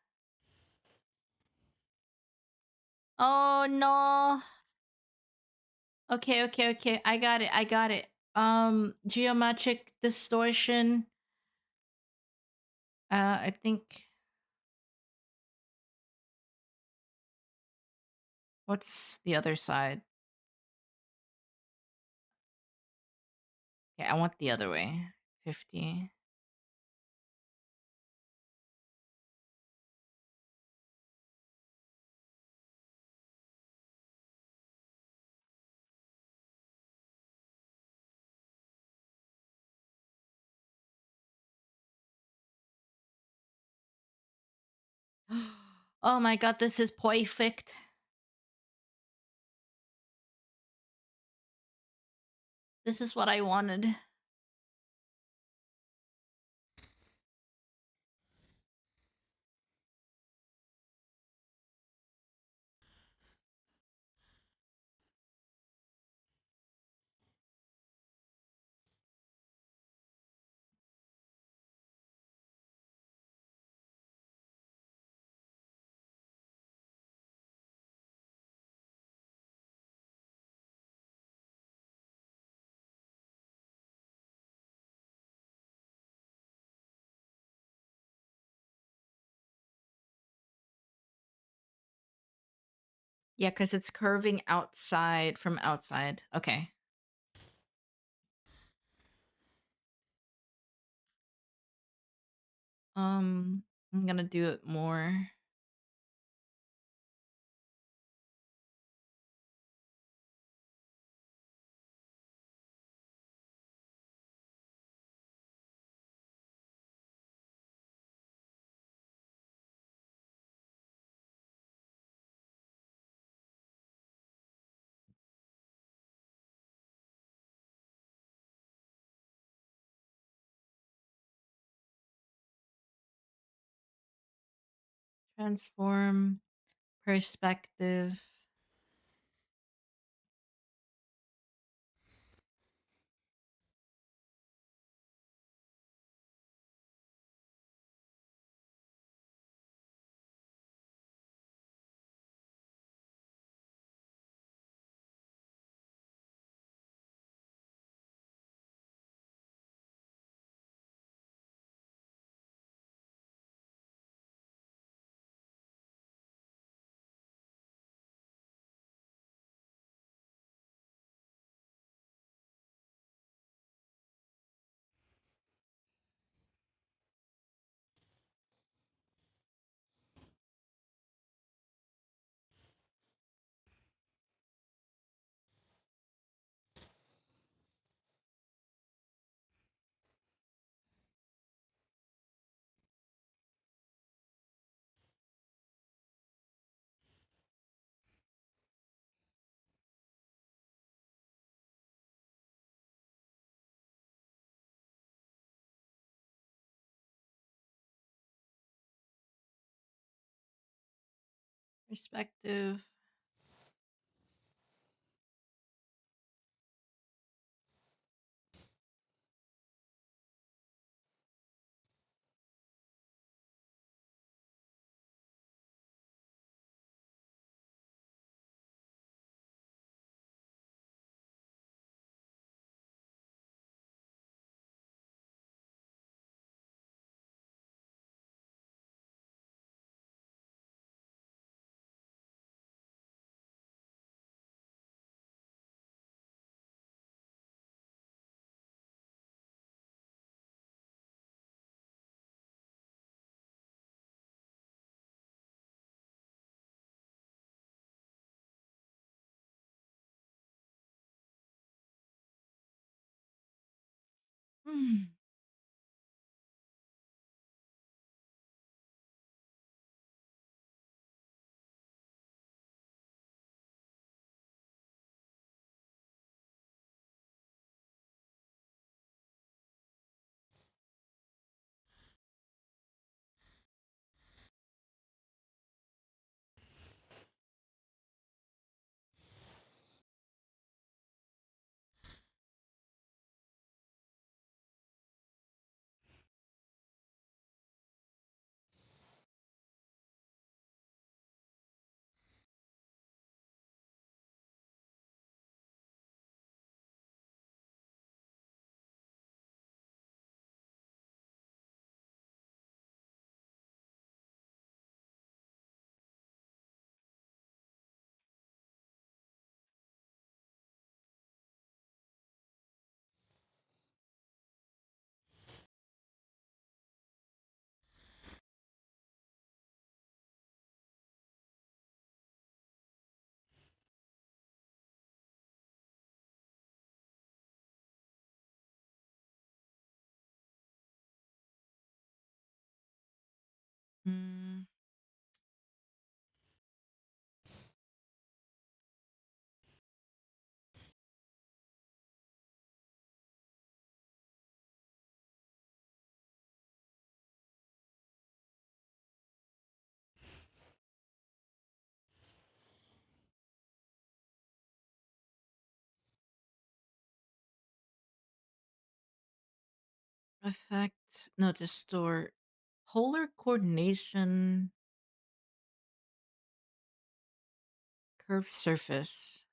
Oh no. Okay. I got it. Geometric distortion. I think what's the other side? Okay, I want the other way. 50. Oh my god, this is perfect. This is what I wanted. Yeah, because it's curving outside from outside. Okay. I'm gonna do it more. Transform perspective. Perspective. Hmm. Hmm. Effect. No, to store polar coordination, curved surface.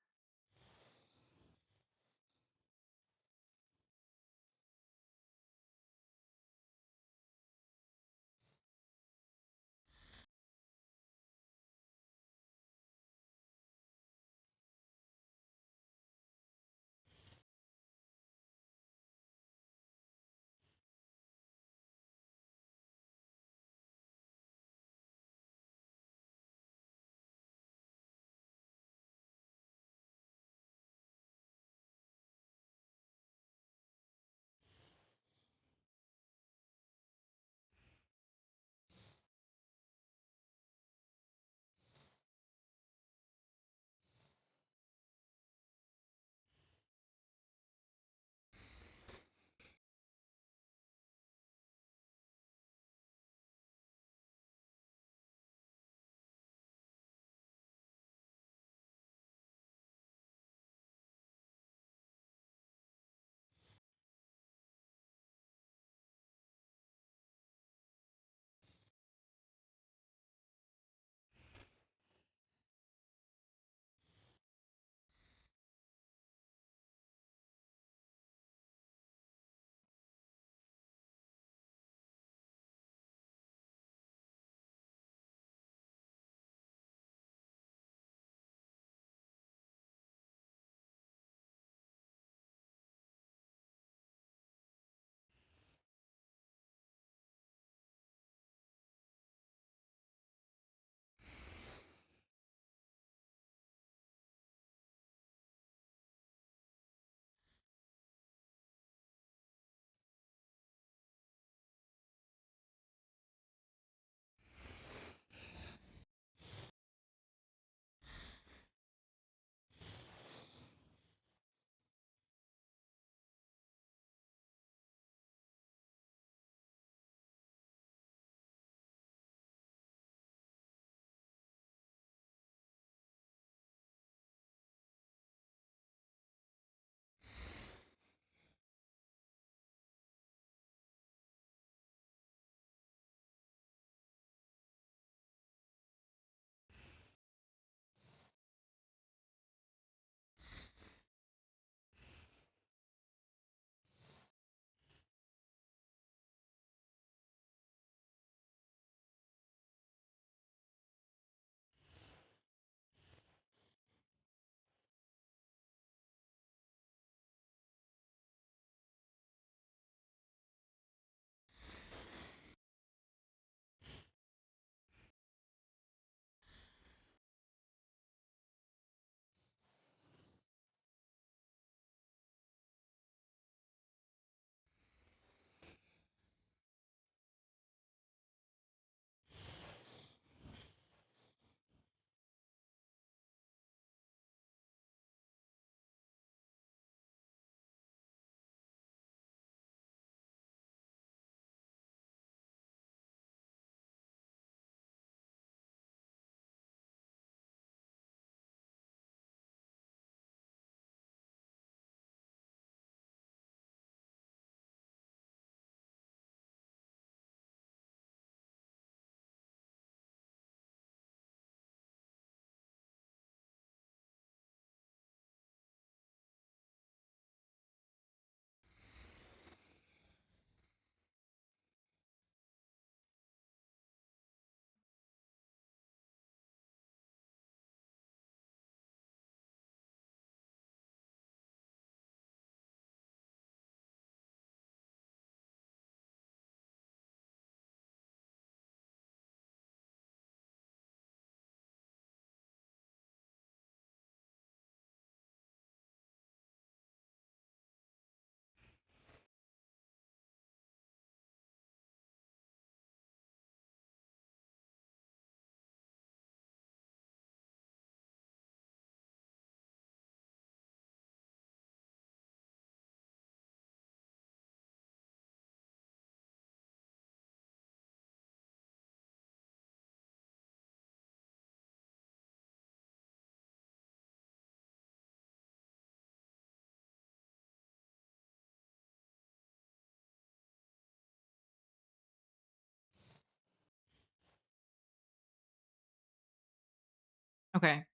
Okay.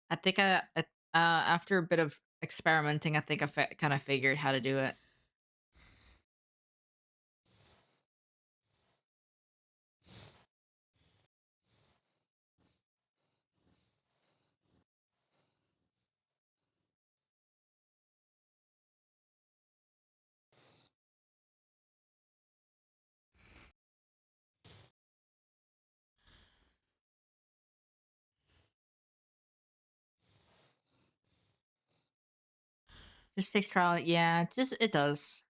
I think after a bit of experimenting, I think I kind of figured how to do it. Just takes trial. Yeah, just it does.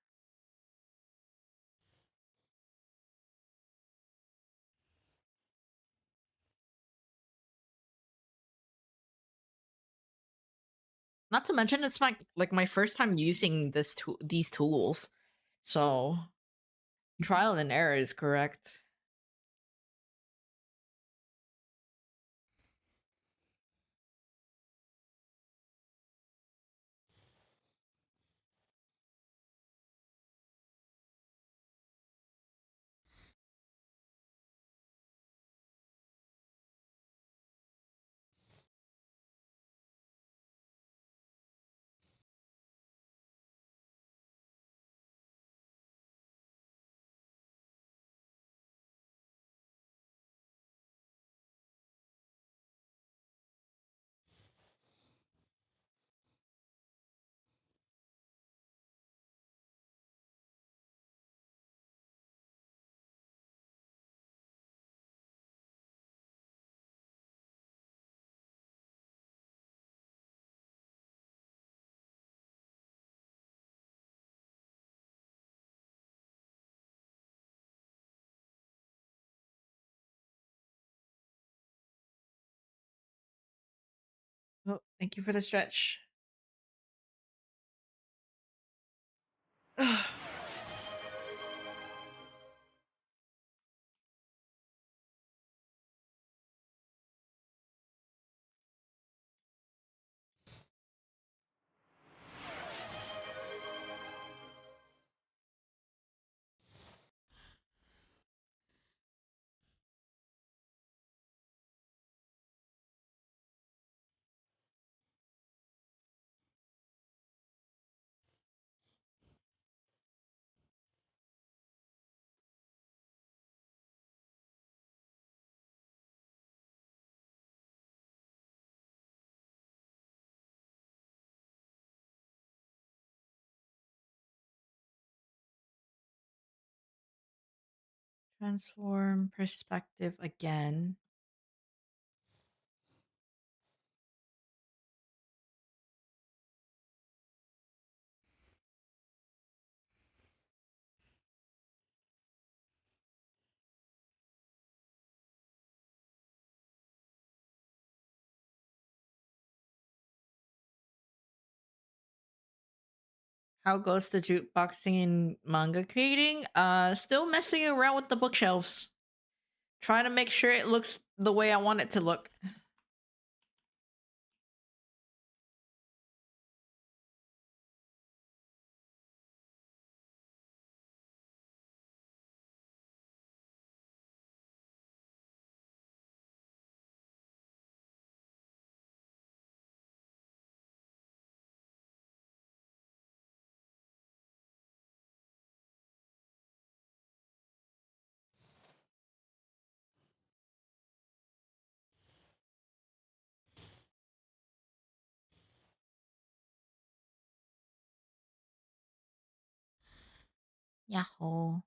Not to mention, it's my first time using these tools, so trial and error is correct. Oh, thank you for the stretch. Transform perspective again. How goes the jukeboxing and manga creating? Still messing around with the bookshelves. Trying to make sure it looks the way I want it to look. Yahoo.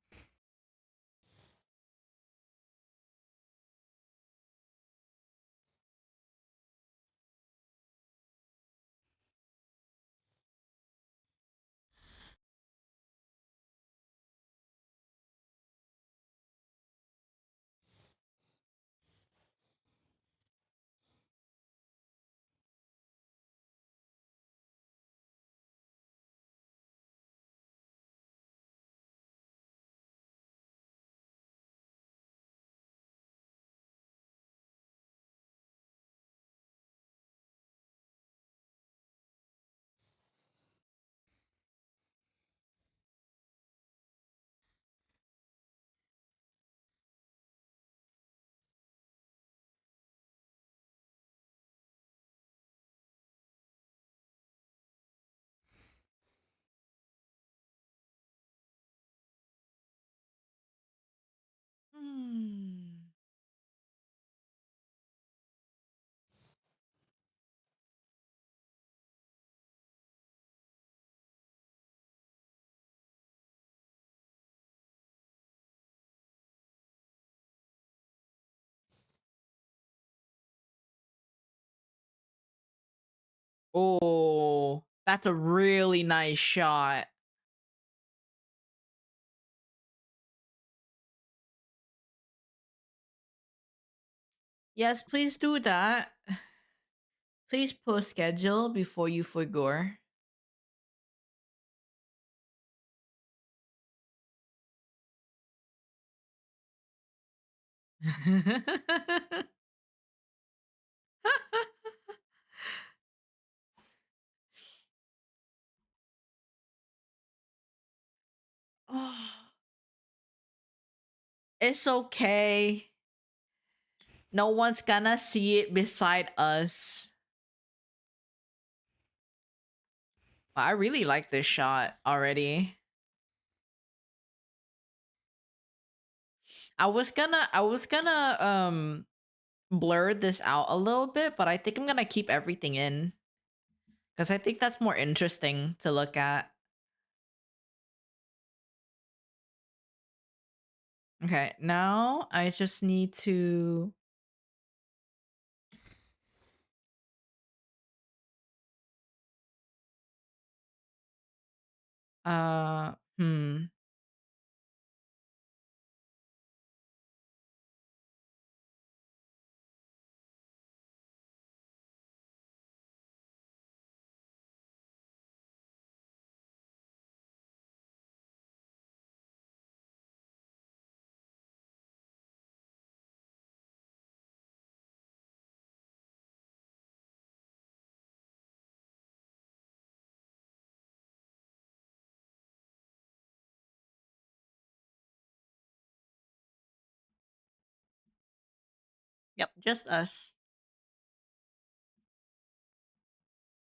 Oh, that's a really nice shot. Yes, please do that. Please post schedule before you forgo. Oh, it's okay. No one's gonna see it beside us. I really like this shot already. I was gonna blur this out a little bit, but I think I'm gonna keep everything in because I think that's more interesting to look at. Okay, now I just need to uh hmm. Yep, just us.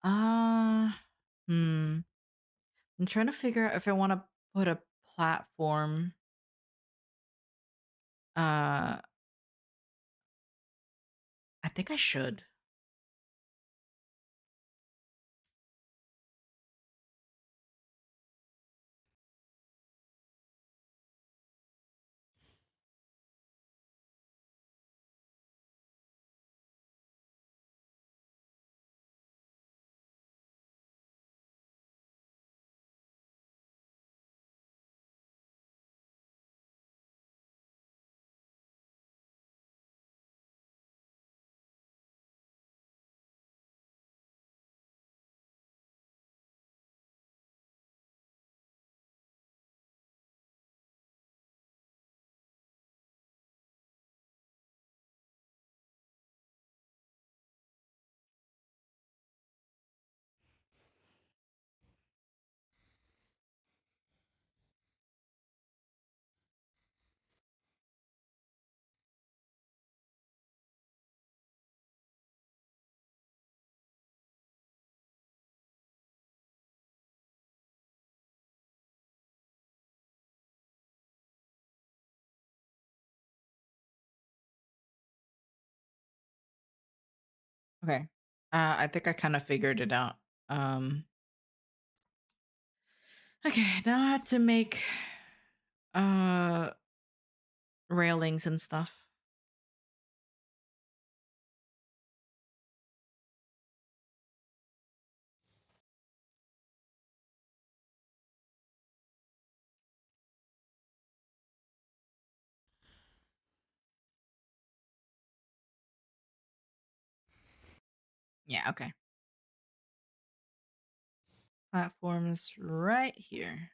Uh hmm. I'm trying to figure out if I want to put a platform. Uh I think I should. Okay. I think I kind of figured it out. Um Okay, now I have to make uh railings and stuff. Yeah, okay. Platforms right here.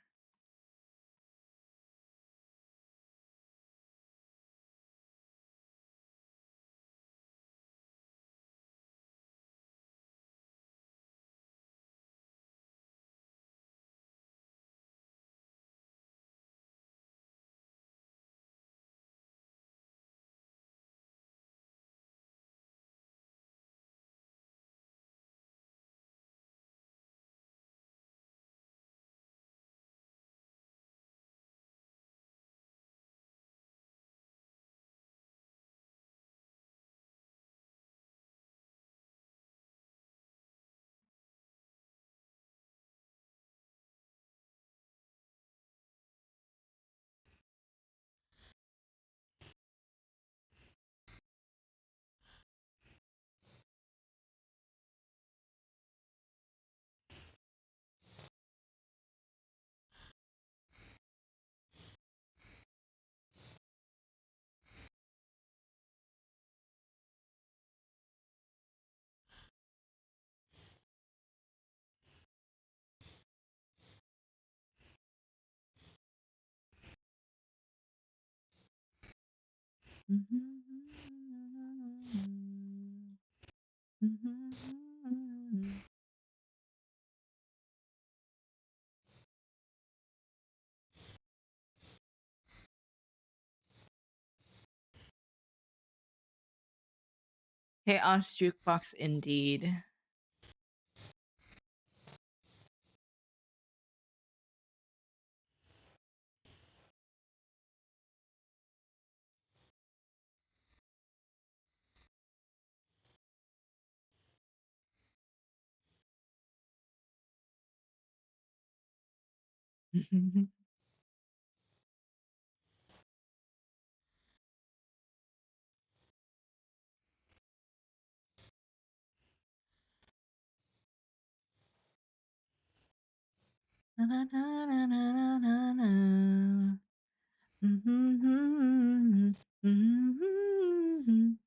Chaos jukebox indeed. Na, na, na, na, na, na, na. Mhm, mhm.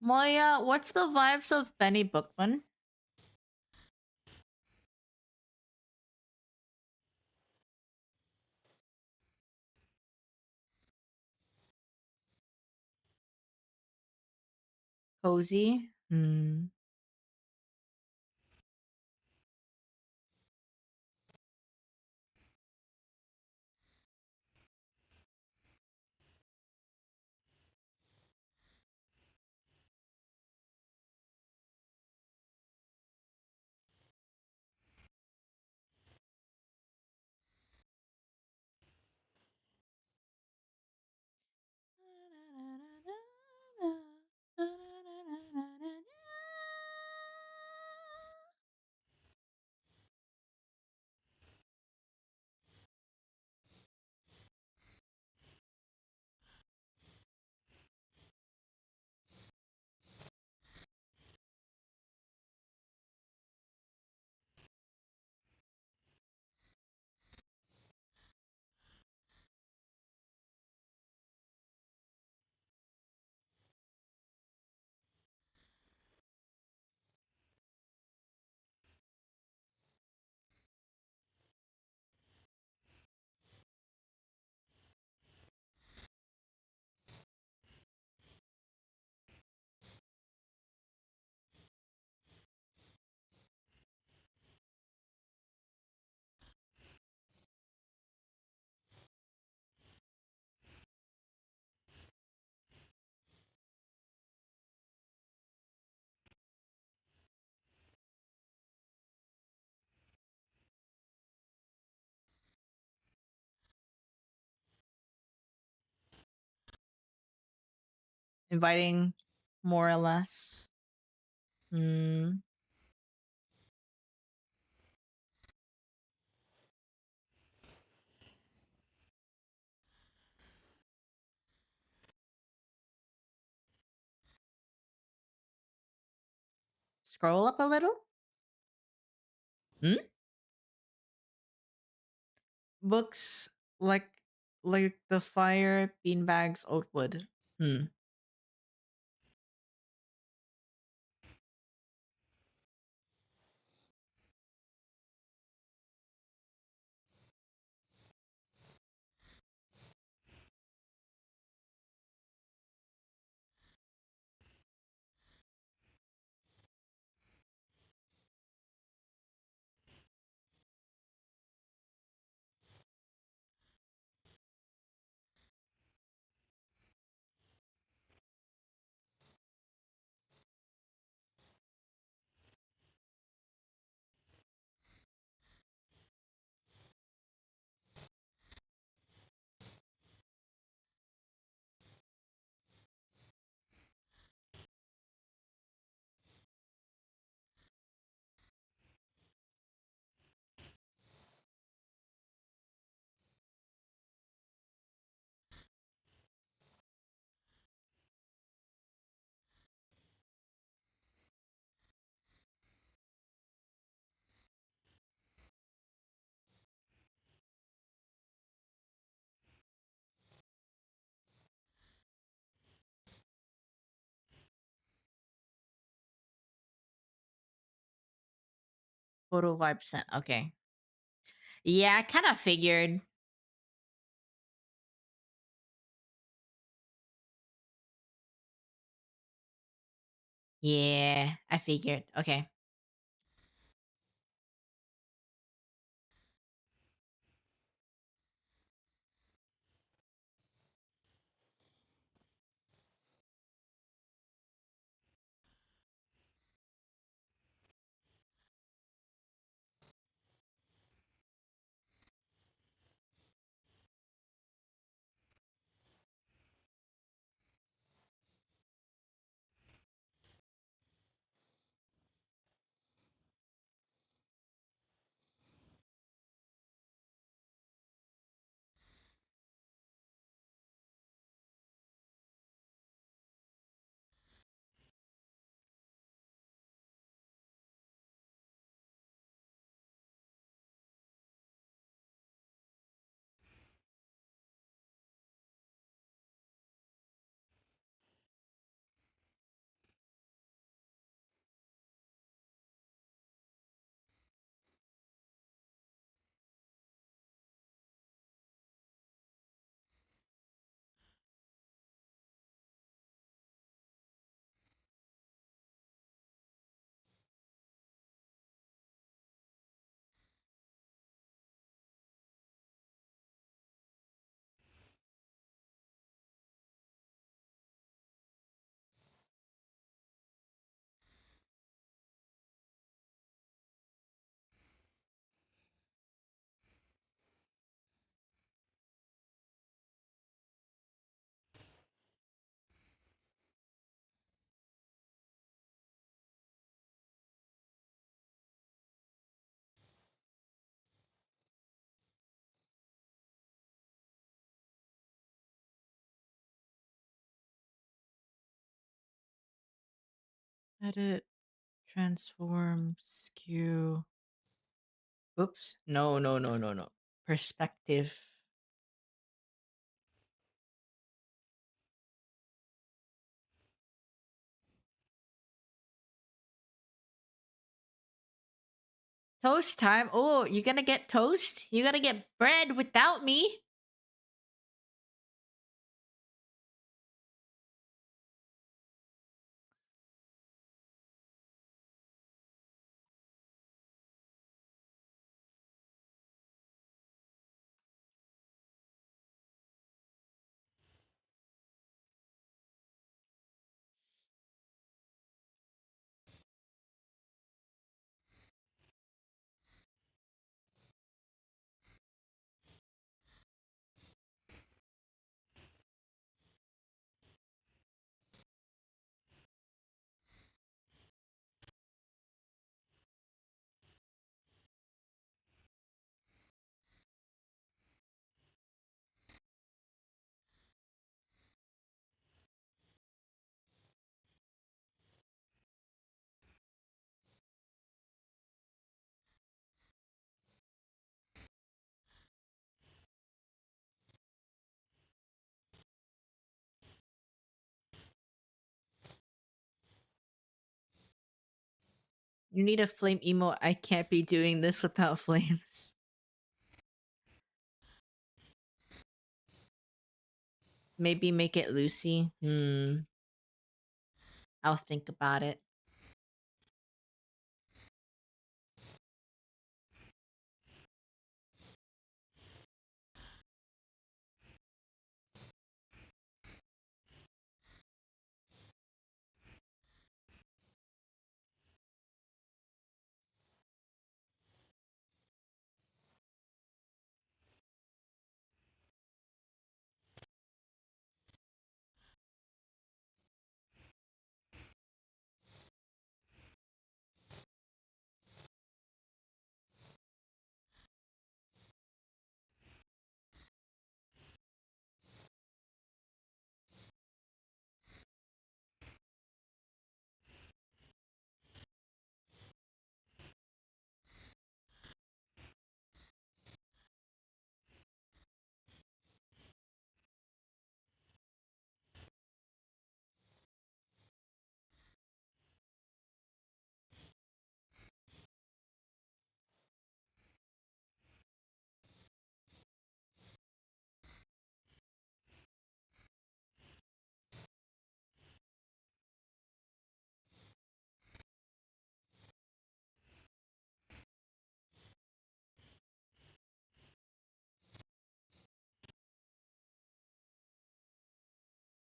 Moya, what's the vibes of Benny Bookman? Cozy? Hmm. Inviting more or less. Hmm. Scroll up a little. Hmm? Books like the fire, beanbags, oatwood. Hmm. Photo vibe sent. Okay. Yeah, I kind of figured. Yeah, I figured. Okay. Edit, transform, skew. Oops. No, no, no, no, no. Perspective. Toast time. Oh, you gonna get toast? You gonna get bread without me? You need a flame emote. I can't be doing this without flames. Maybe make it Lucy. I'll think about it.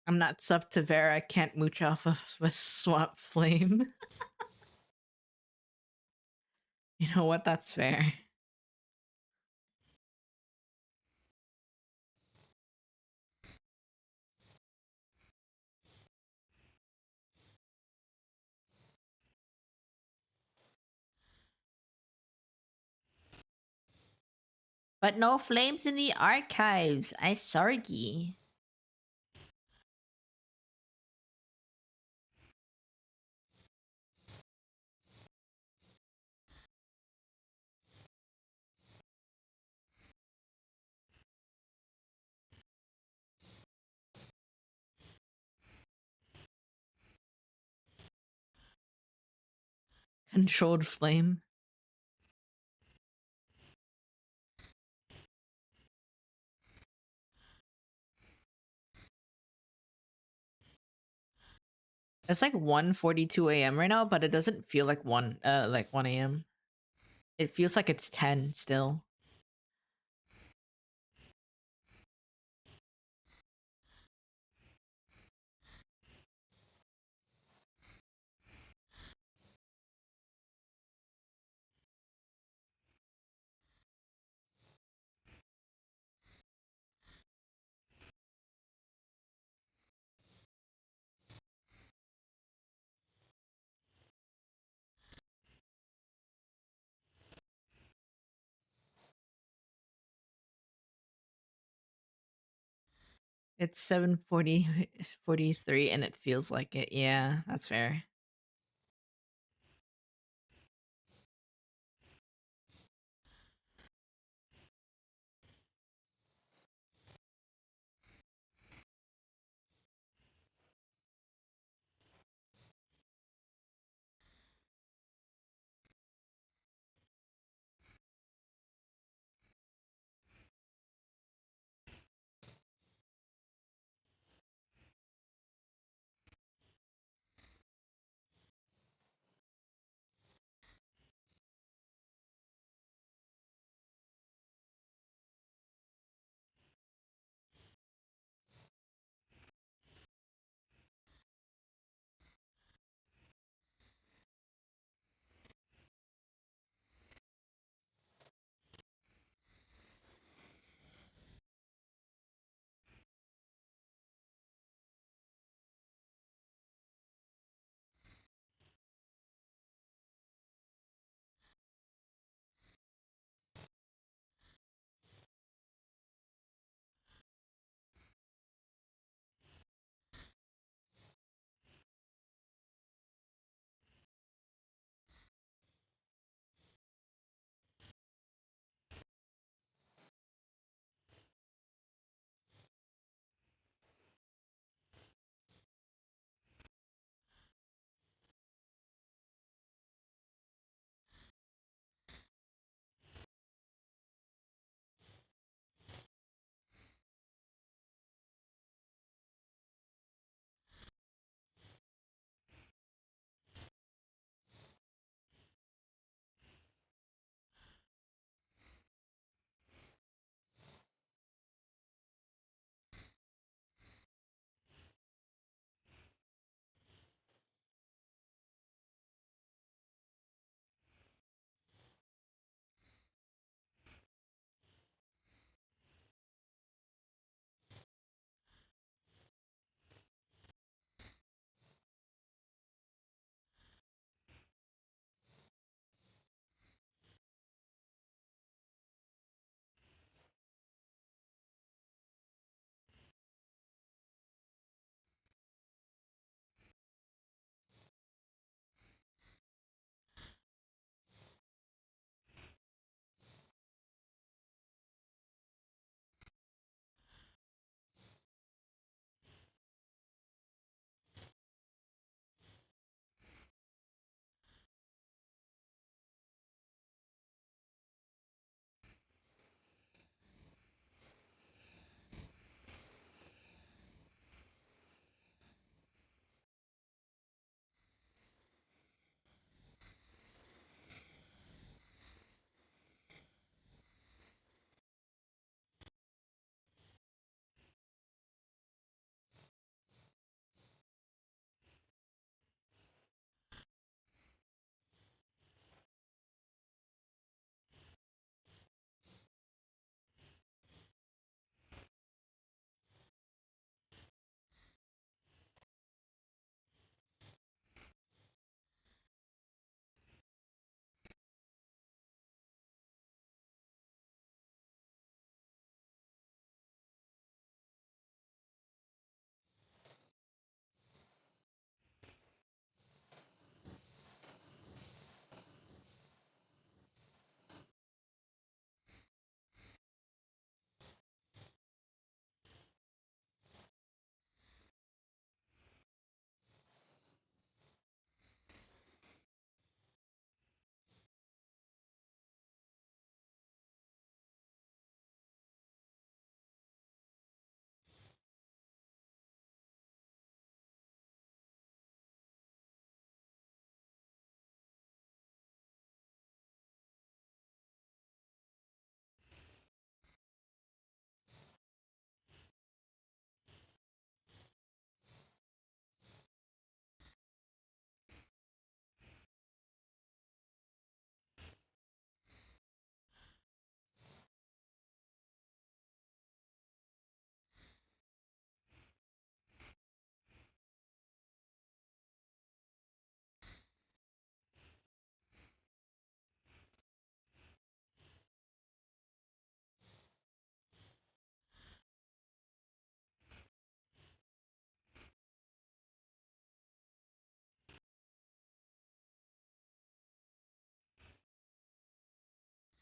I'm not sub to Vera. I can't mooch off of a swamp flame. You know what? That's fair. But no flames in the archives. I sorry. Controlled flame. It's like 1:42 a.m. right now, but it doesn't feel like 1 a.m. It feels like it's 10 still. It's 7:43 and it feels like it. Yeah, that's fair.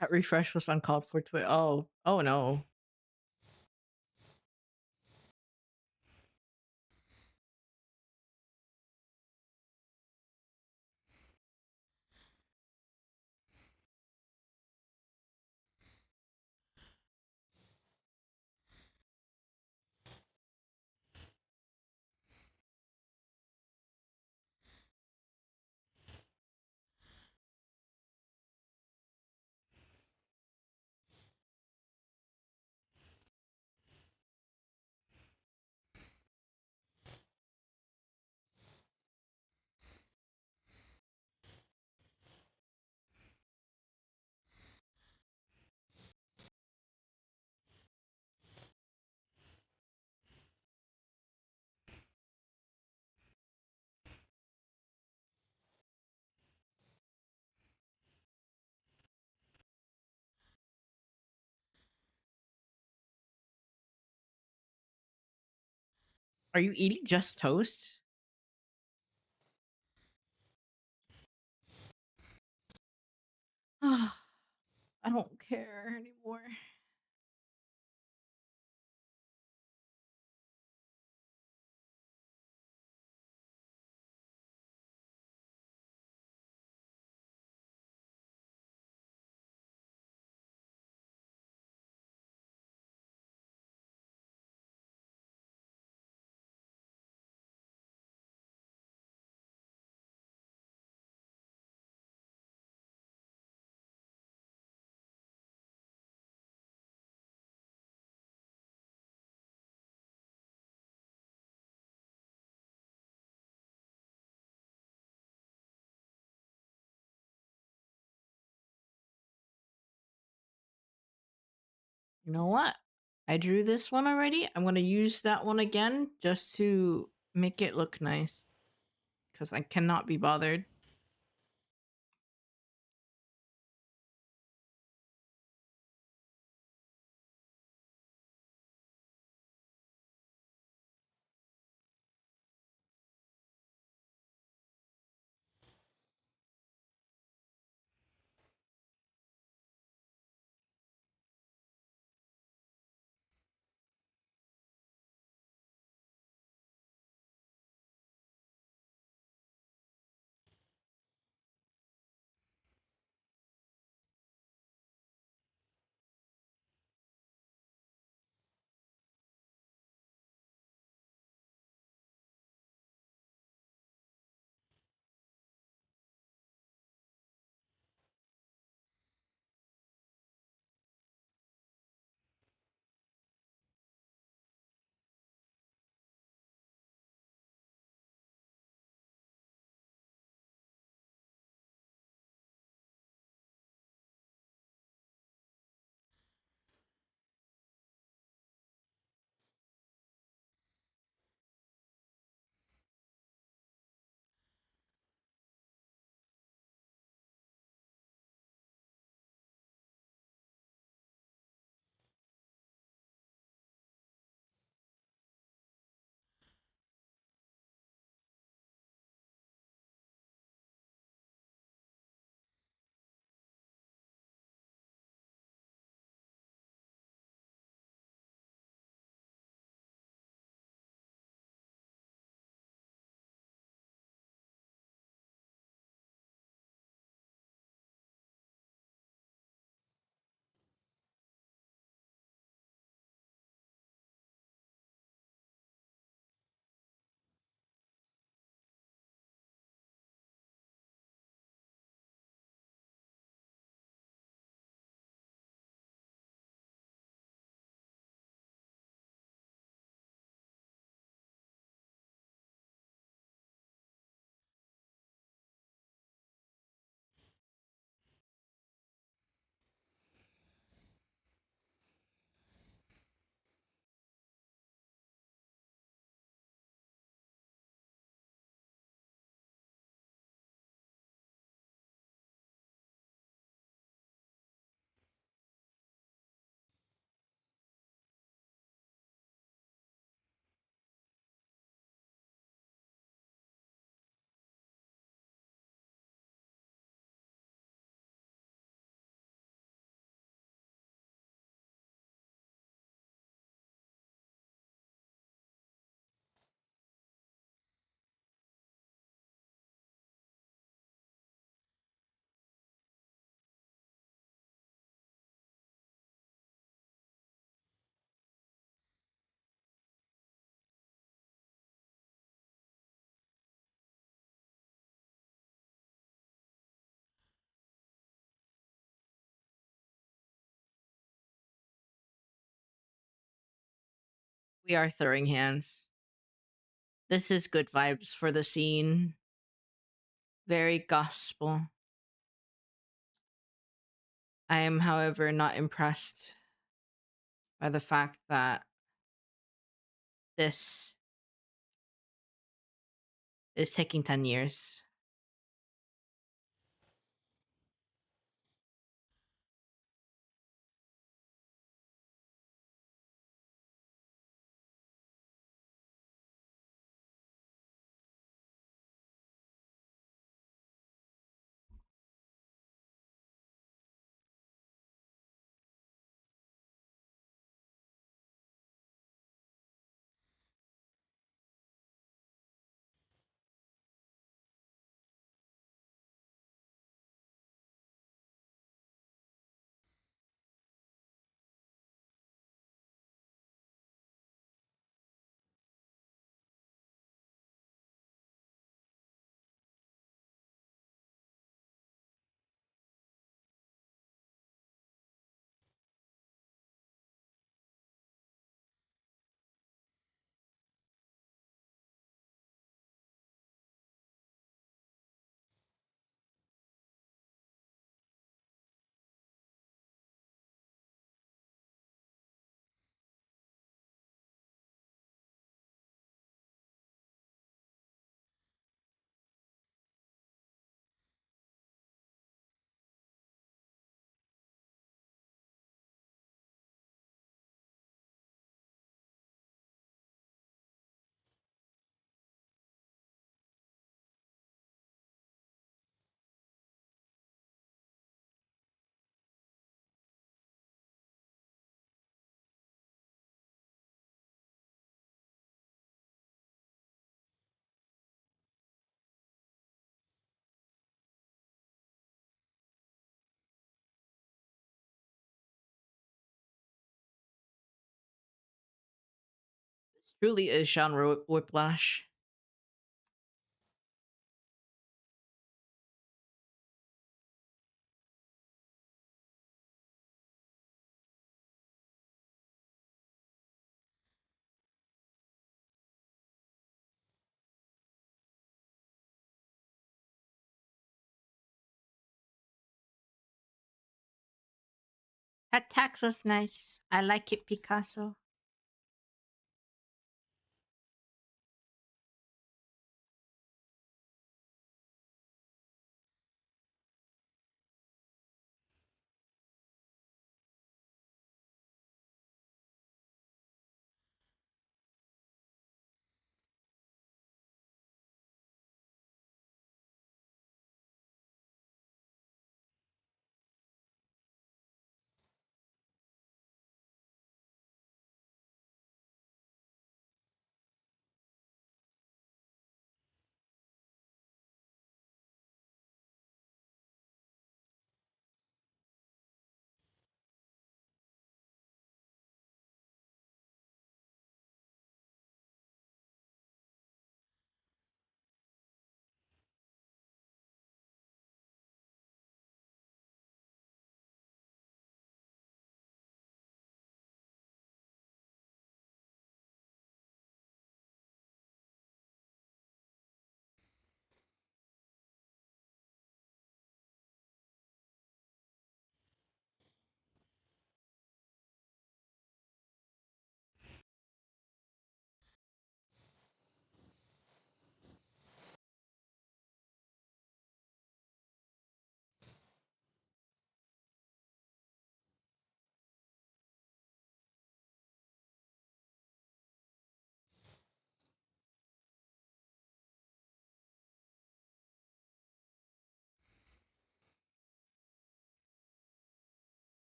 That refresh was uncalled for. Oh no. Are you eating just toast? I don't care anymore. You know what? I drew this one already. I'm gonna use that one again just to make it look nice. Because I cannot be bothered. We are throwing hands. This is good vibes for the scene. Very gospel. I am, however, not impressed by the fact that This is taking 10 years. this truly is genre whiplash. That tax was nice. I like it, Picasso.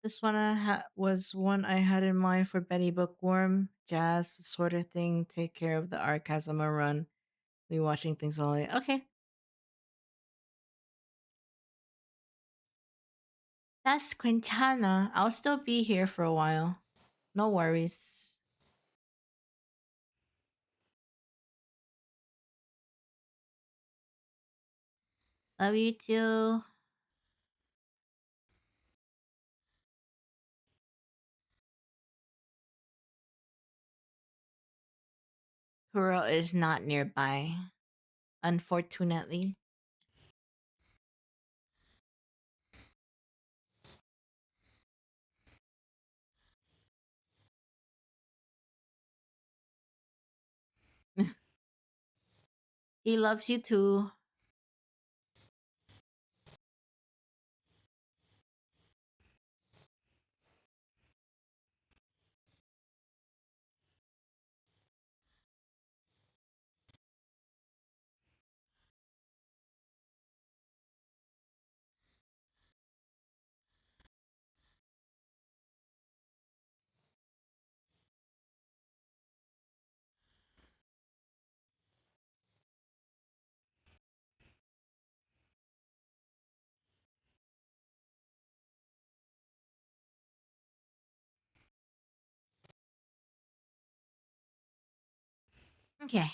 This one was one I had in mind for Betty Bookworm. Jazz sort of thing. Take care of the arc as I'm a run. Be watching things all day. Okay. That's Quintana. I'll still be here for a while. No worries. Love you too. Kuro is not nearby, unfortunately. He loves you too. Okay.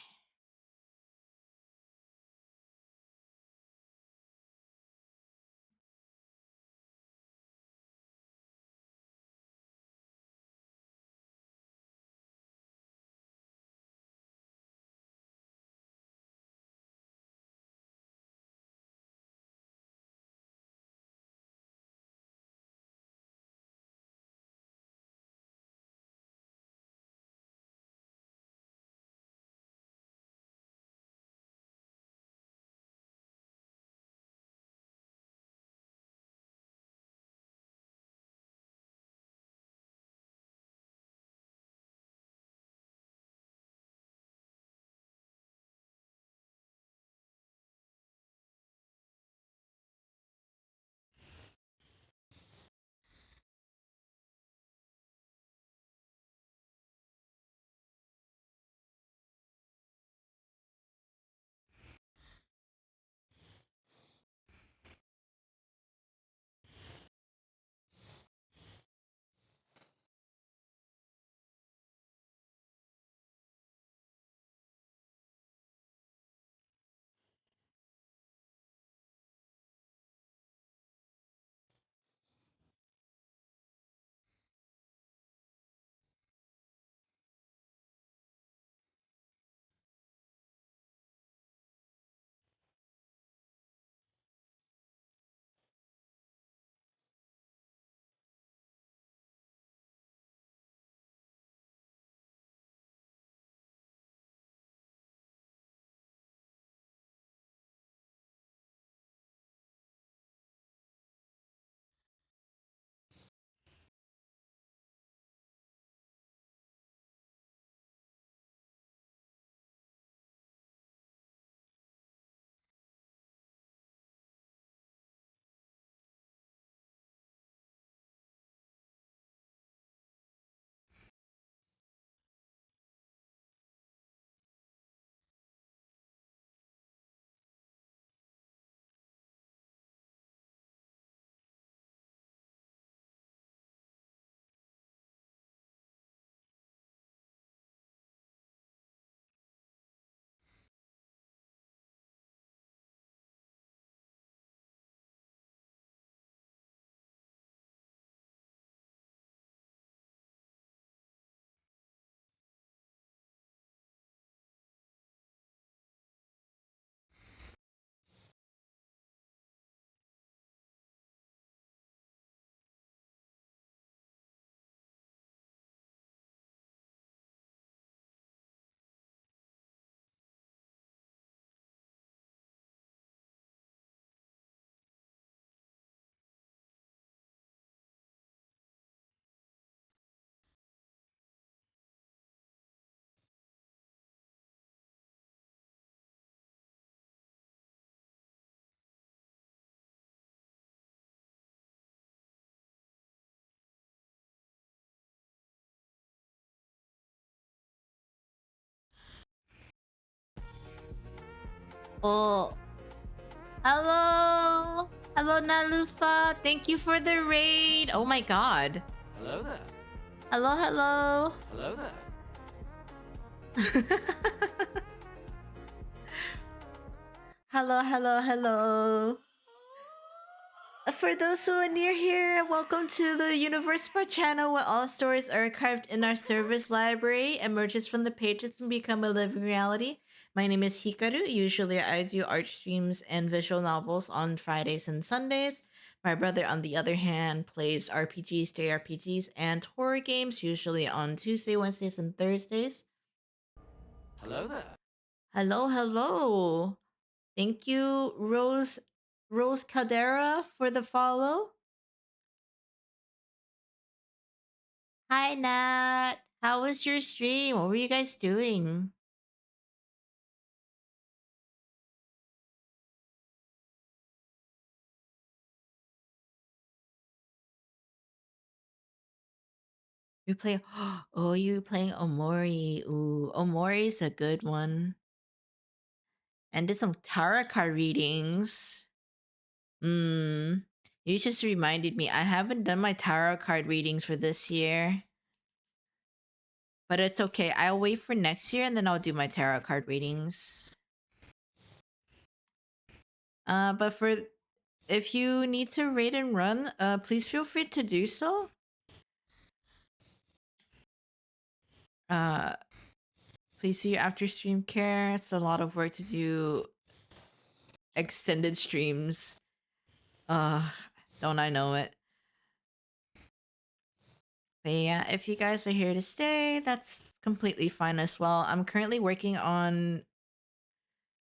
Oh, hello, hello, Nalufa. Thank you for the raid. Oh my god. Hello there. Hello, hello. Hello there. Hello, hello, hello. For those who are near here, welcome to the Universe Part channel where all stories archived in our service library emerges from the pages and become a living reality. My name is Hikaru. Usually I do art streams and visual novels on Fridays and Sundays. My brother, on the other hand, plays RPGs, JRPGs, and horror games, usually on Tuesday, Wednesdays, and Thursdays. Hello there. Hello, hello. Thank you, Rose Caldera, for the follow. Hi, Nat. How was your stream? What were you guys doing? You play. Oh, you playing Omori? Ooh, Omori's a good one. And did some tarot card readings. You just reminded me. I haven't done my tarot card readings for this year. But it's okay. I'll wait for next year and then I'll do my tarot card readings. But for if you need to raid and run, please feel free to do so. Please see you after stream care. It's a lot of work to do extended streams. Don't I know it? But yeah, if you guys are here to stay, that's completely fine as well. I'm currently working on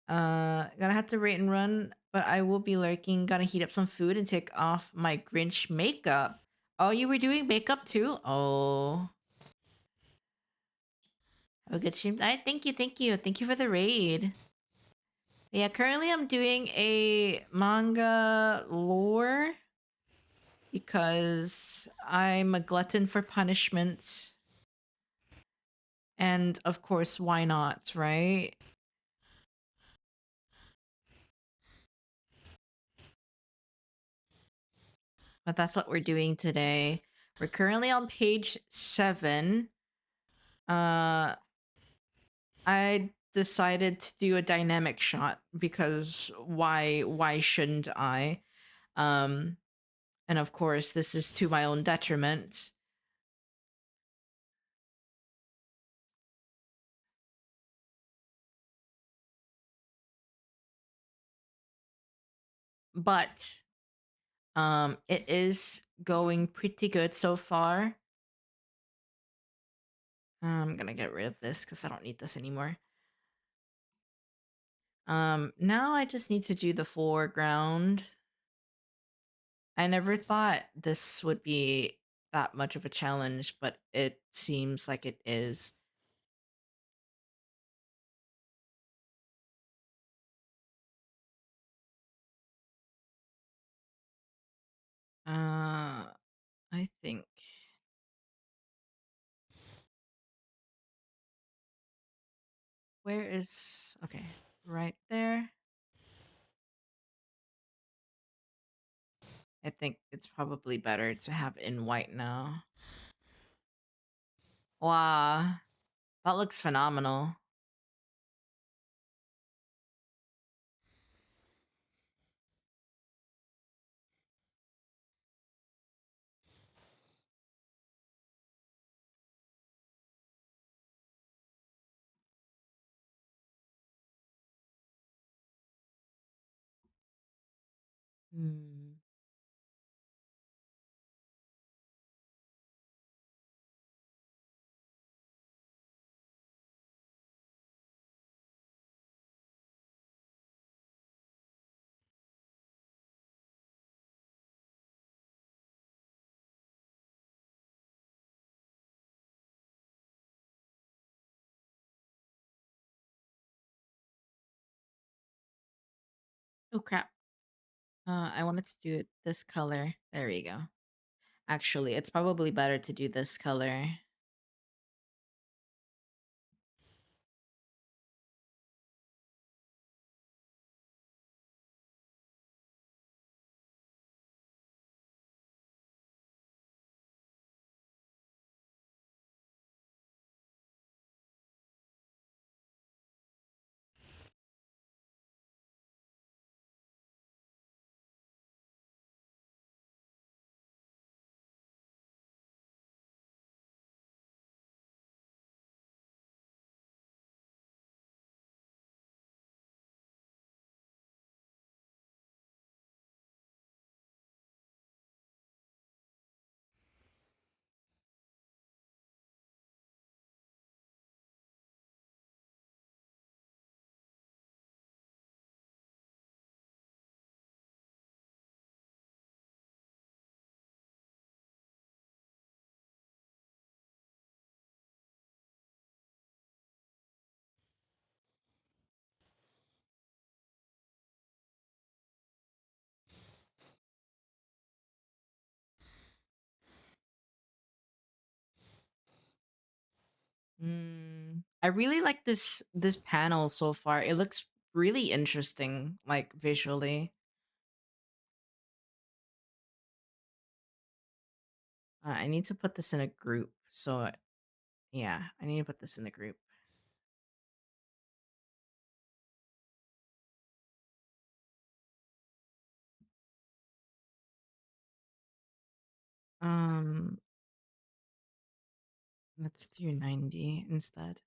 gonna have to rate and run, but I will be lurking. Gonna heat up some food and take off my Grinch makeup. Oh, you were doing makeup too? Oh. Have a good stream. I thank you, thank you. Thank you for the raid. Yeah, currently I'm doing a manga lore because I'm a glutton for punishment. And of course, why not, right? But that's what we're doing today. We're currently on page 7. I decided to do a dynamic shot because why shouldn't I? And of course, this is to my own detriment. But it is going pretty good so far. I'm gonna get rid of this because I don't need this anymore. Now I just need to do the foreground. I never thought this would be that much of a challenge, but it seems like it is. I think where is okay, right there. I think it's probably better to have it in white now. Wow, that looks phenomenal. Hmm. Oh crap. I wanted to do it this color. There we go. Actually, it's probably better to do this color. I really like this panel so far. It looks really interesting, like visually. I need to put this in a group. So yeah, I need to put this in the group. Um, let's do 90 instead.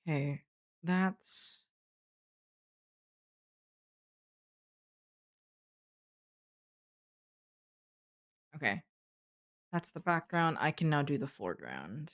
Okay, that's okay. That's the background. I can now do the foreground.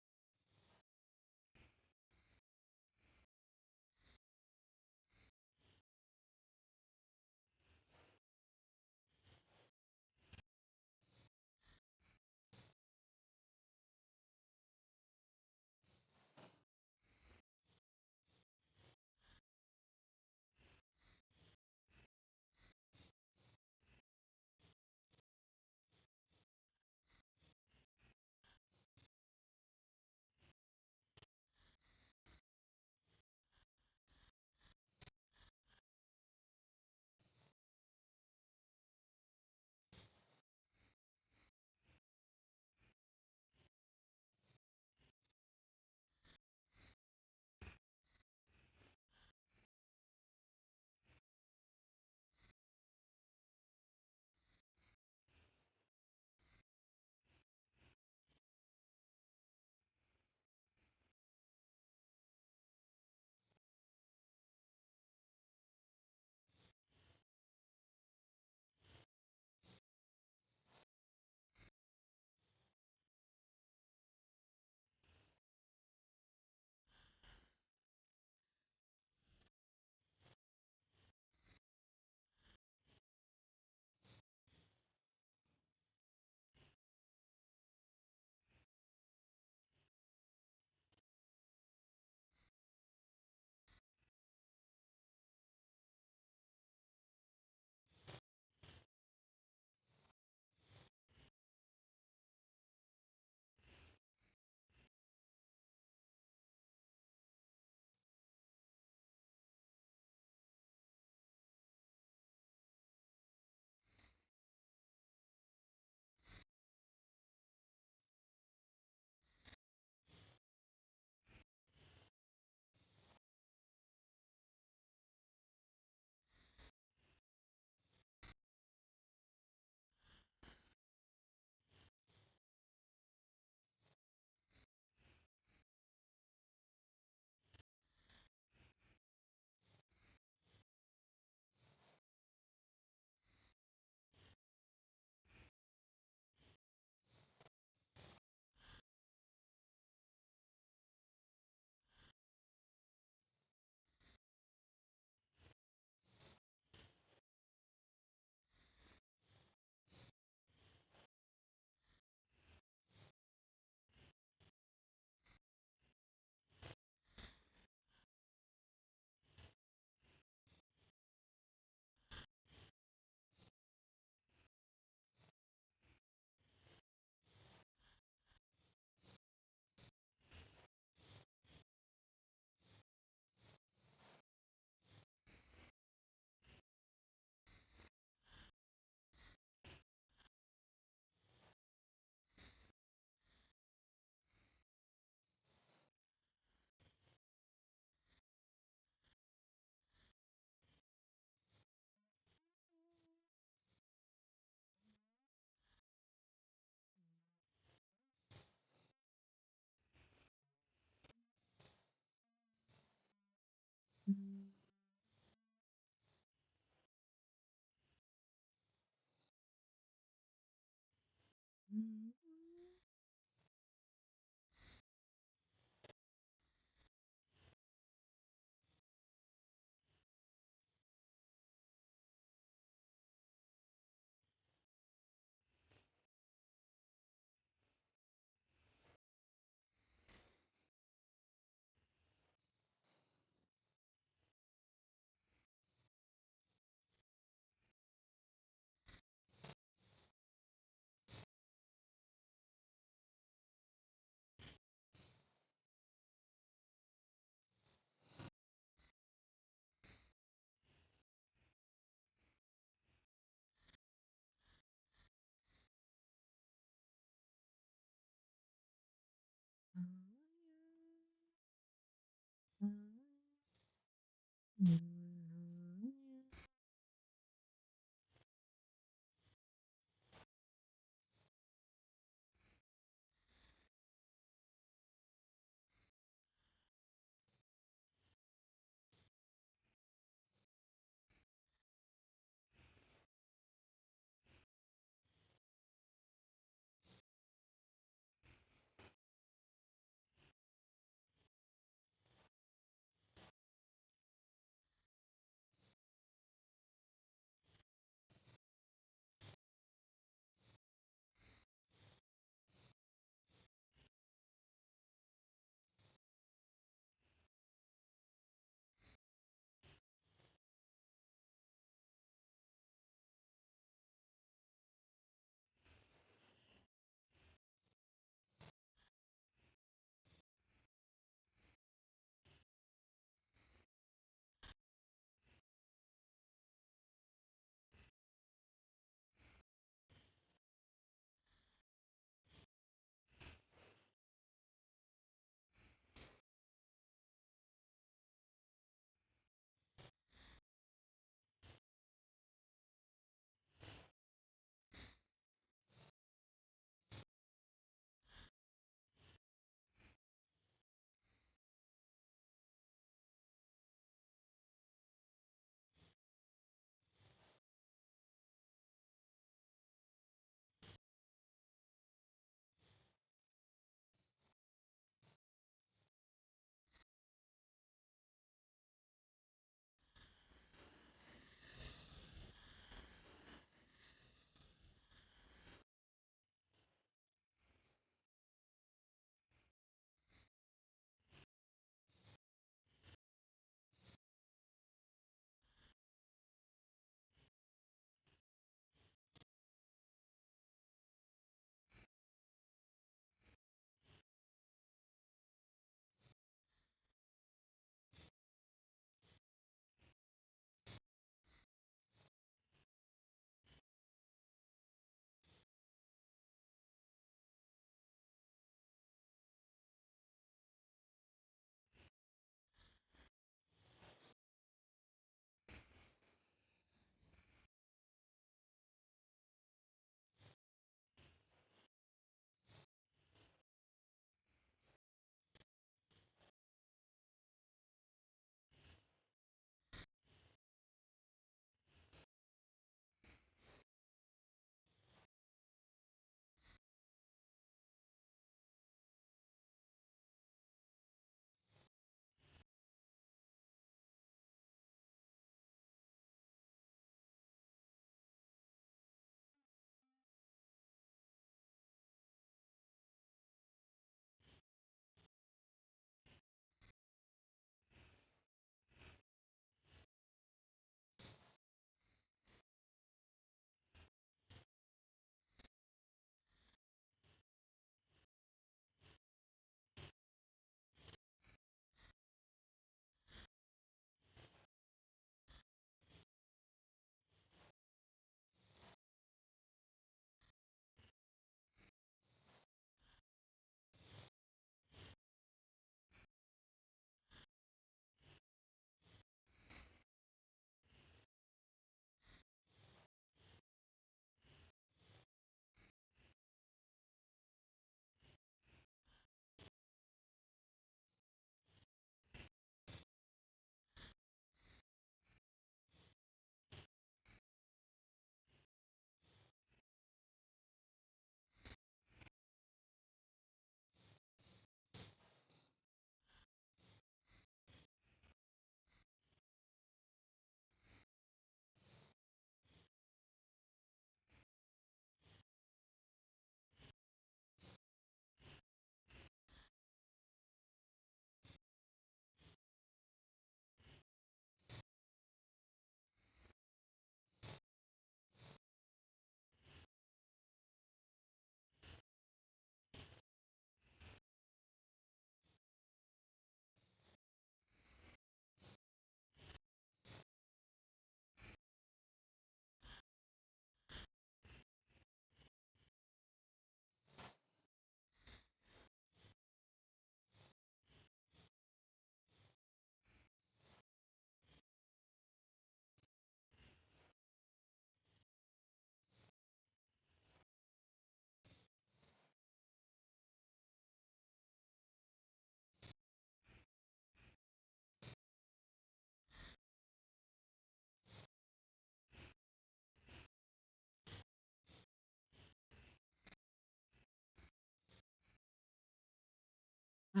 I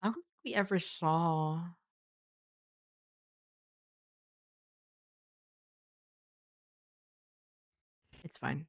don't think we ever saw. It's fine.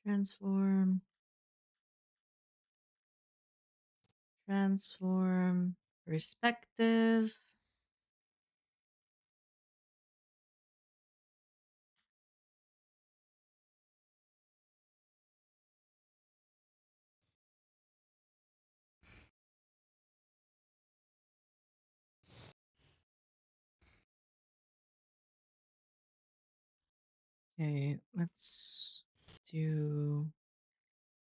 Transform. Transform. Perspective. Okay, let's do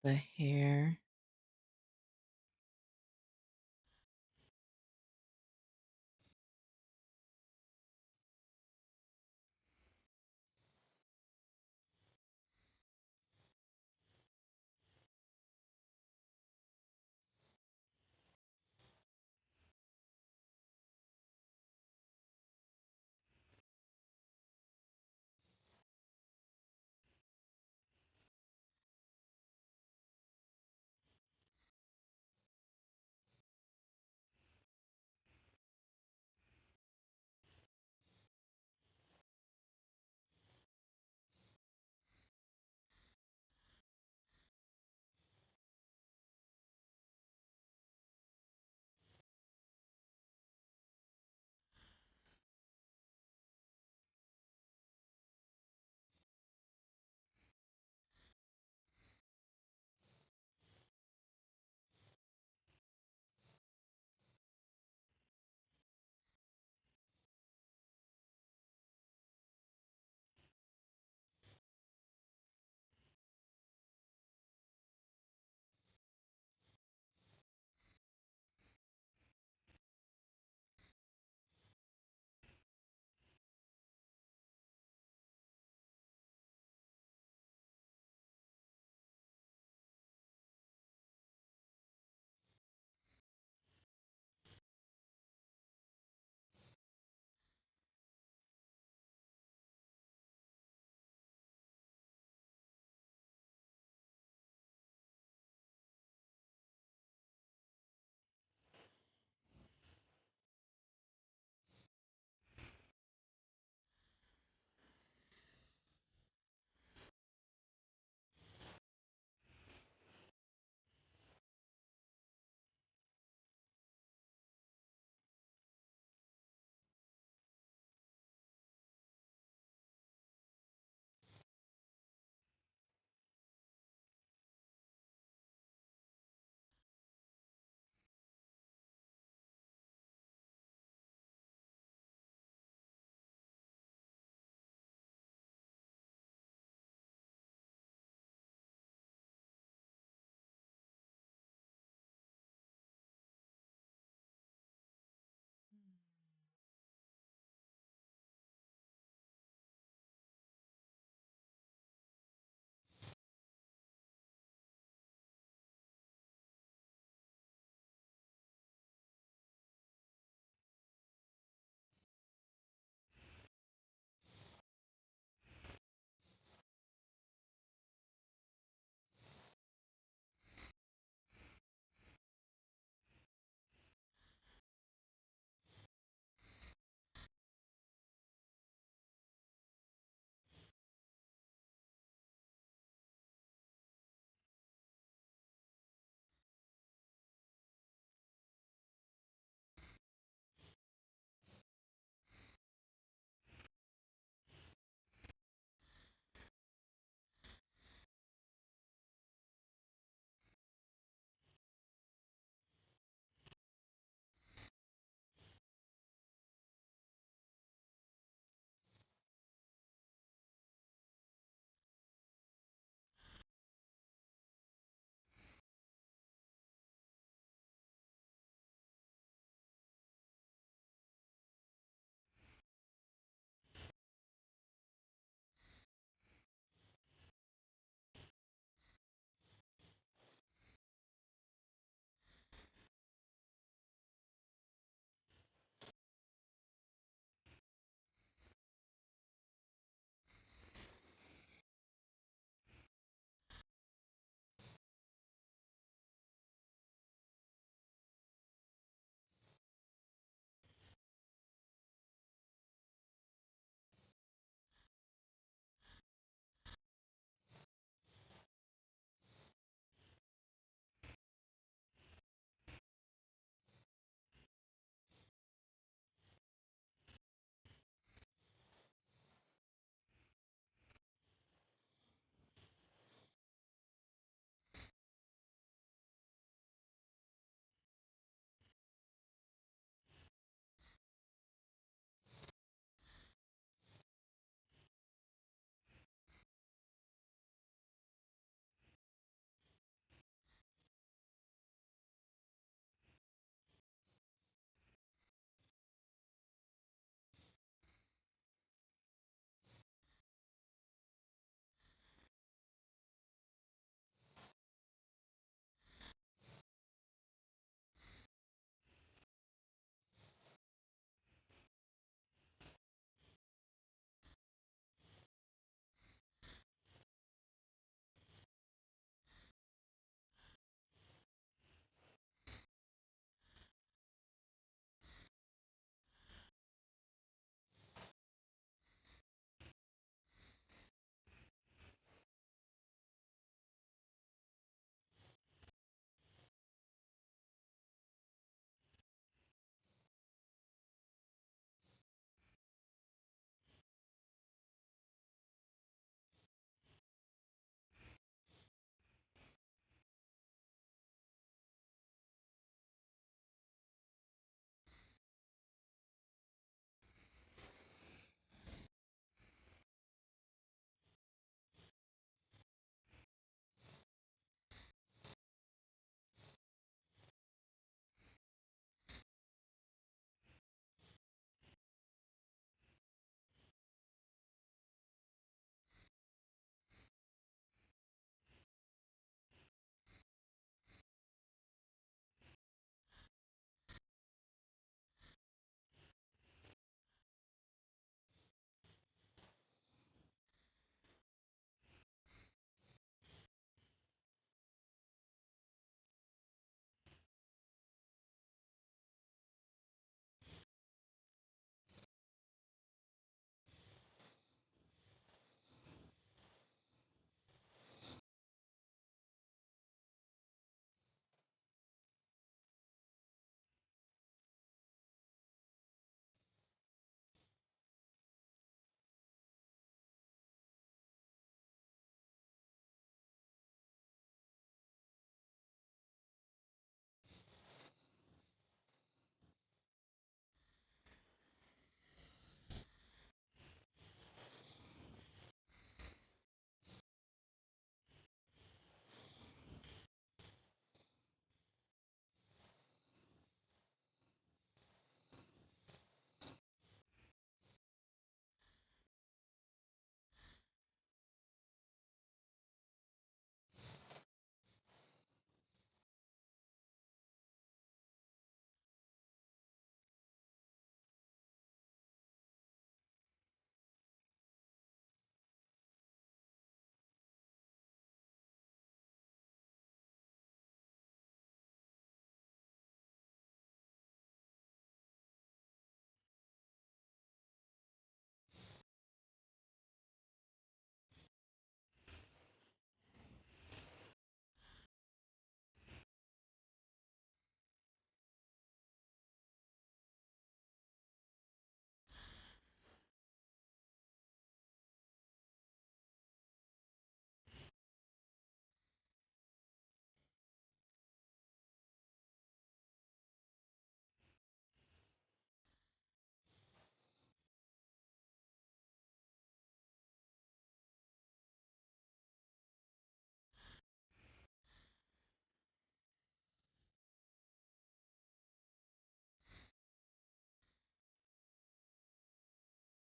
the hair.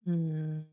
Mm.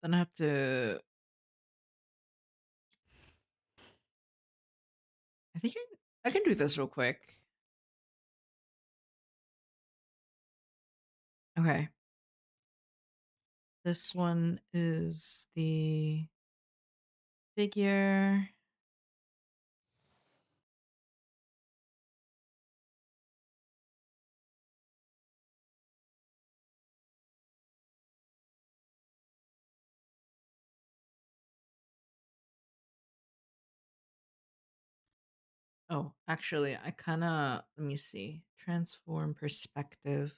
Then I have to. I think I can do this real quick. Okay. This one is the figure. Oh, actually, I kind of, let me see. Transform perspective.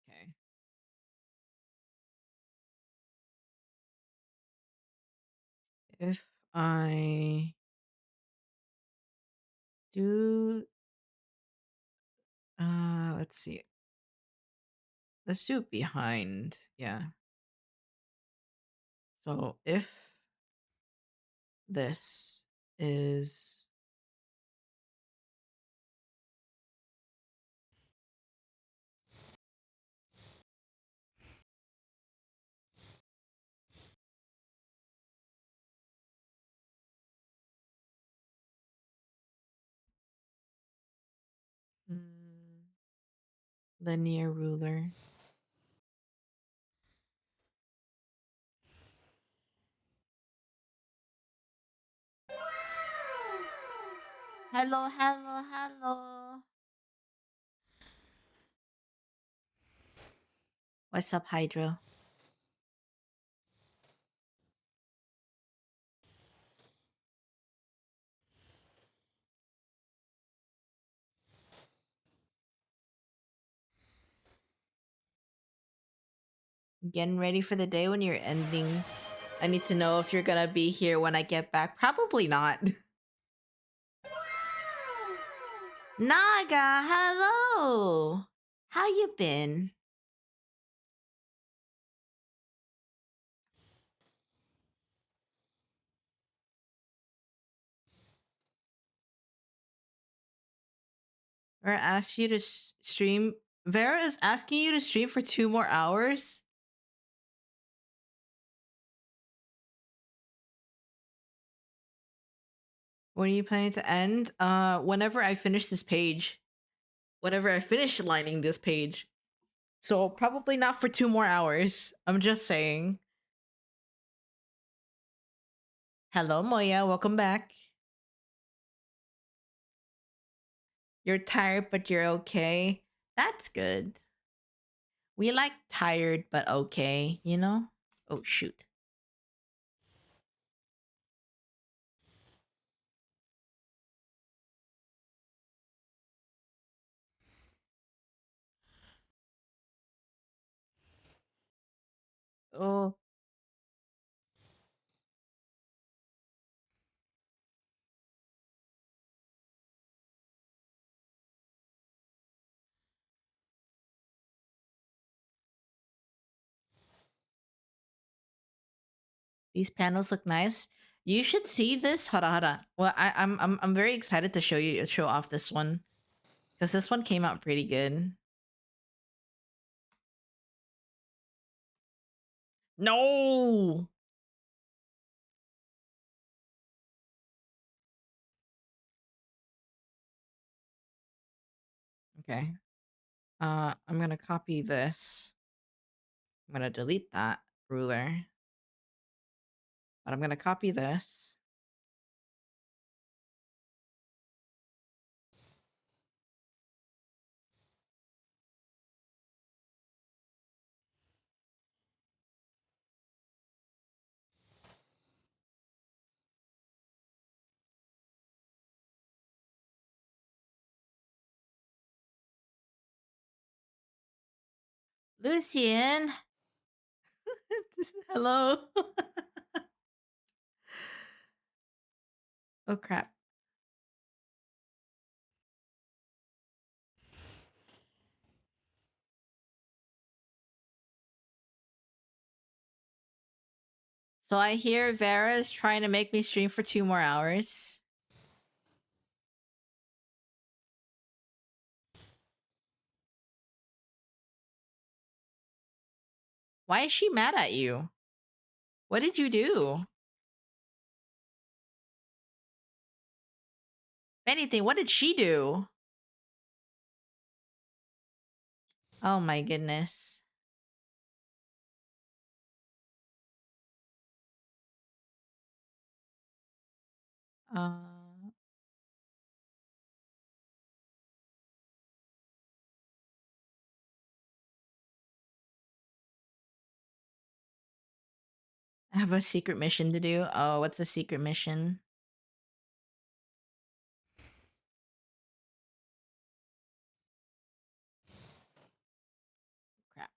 Okay. If I do, let's see. The suit behind, yeah. So if this is mm, linear ruler. Hello, hello, hello. What's up, Hydro? Getting ready for the day when you're ending. I need to know if you're gonna be here when I get back. Probably not. Naga, hello. How you been? Vera asked you to stream. Vera is asking you to stream for 2 more hours? When are you planning to end? Whenever I finish this page. Whenever I finish lining this page. So probably not for 2 more hours. I'm just saying. Hello, Moya. Welcome back. You're tired, but you're okay. That's good. We like tired, but okay, you know? Oh, shoot. Oh. These panels look nice. You should see this. Hold on, hold on. Well, I'm very excited to show off this one. Because this one came out pretty good. No. Okay. I'm gonna copy this. I'm gonna delete that ruler. But I'm gonna copy this. Lucian. Hello. Oh crap. So I hear Vera's trying to make me stream for 2 more hours. Why is she mad at you? What did you do? If anything, what did she do? Oh my goodness. Uh, I have a secret mission to do. Oh, what's a secret mission? Crap.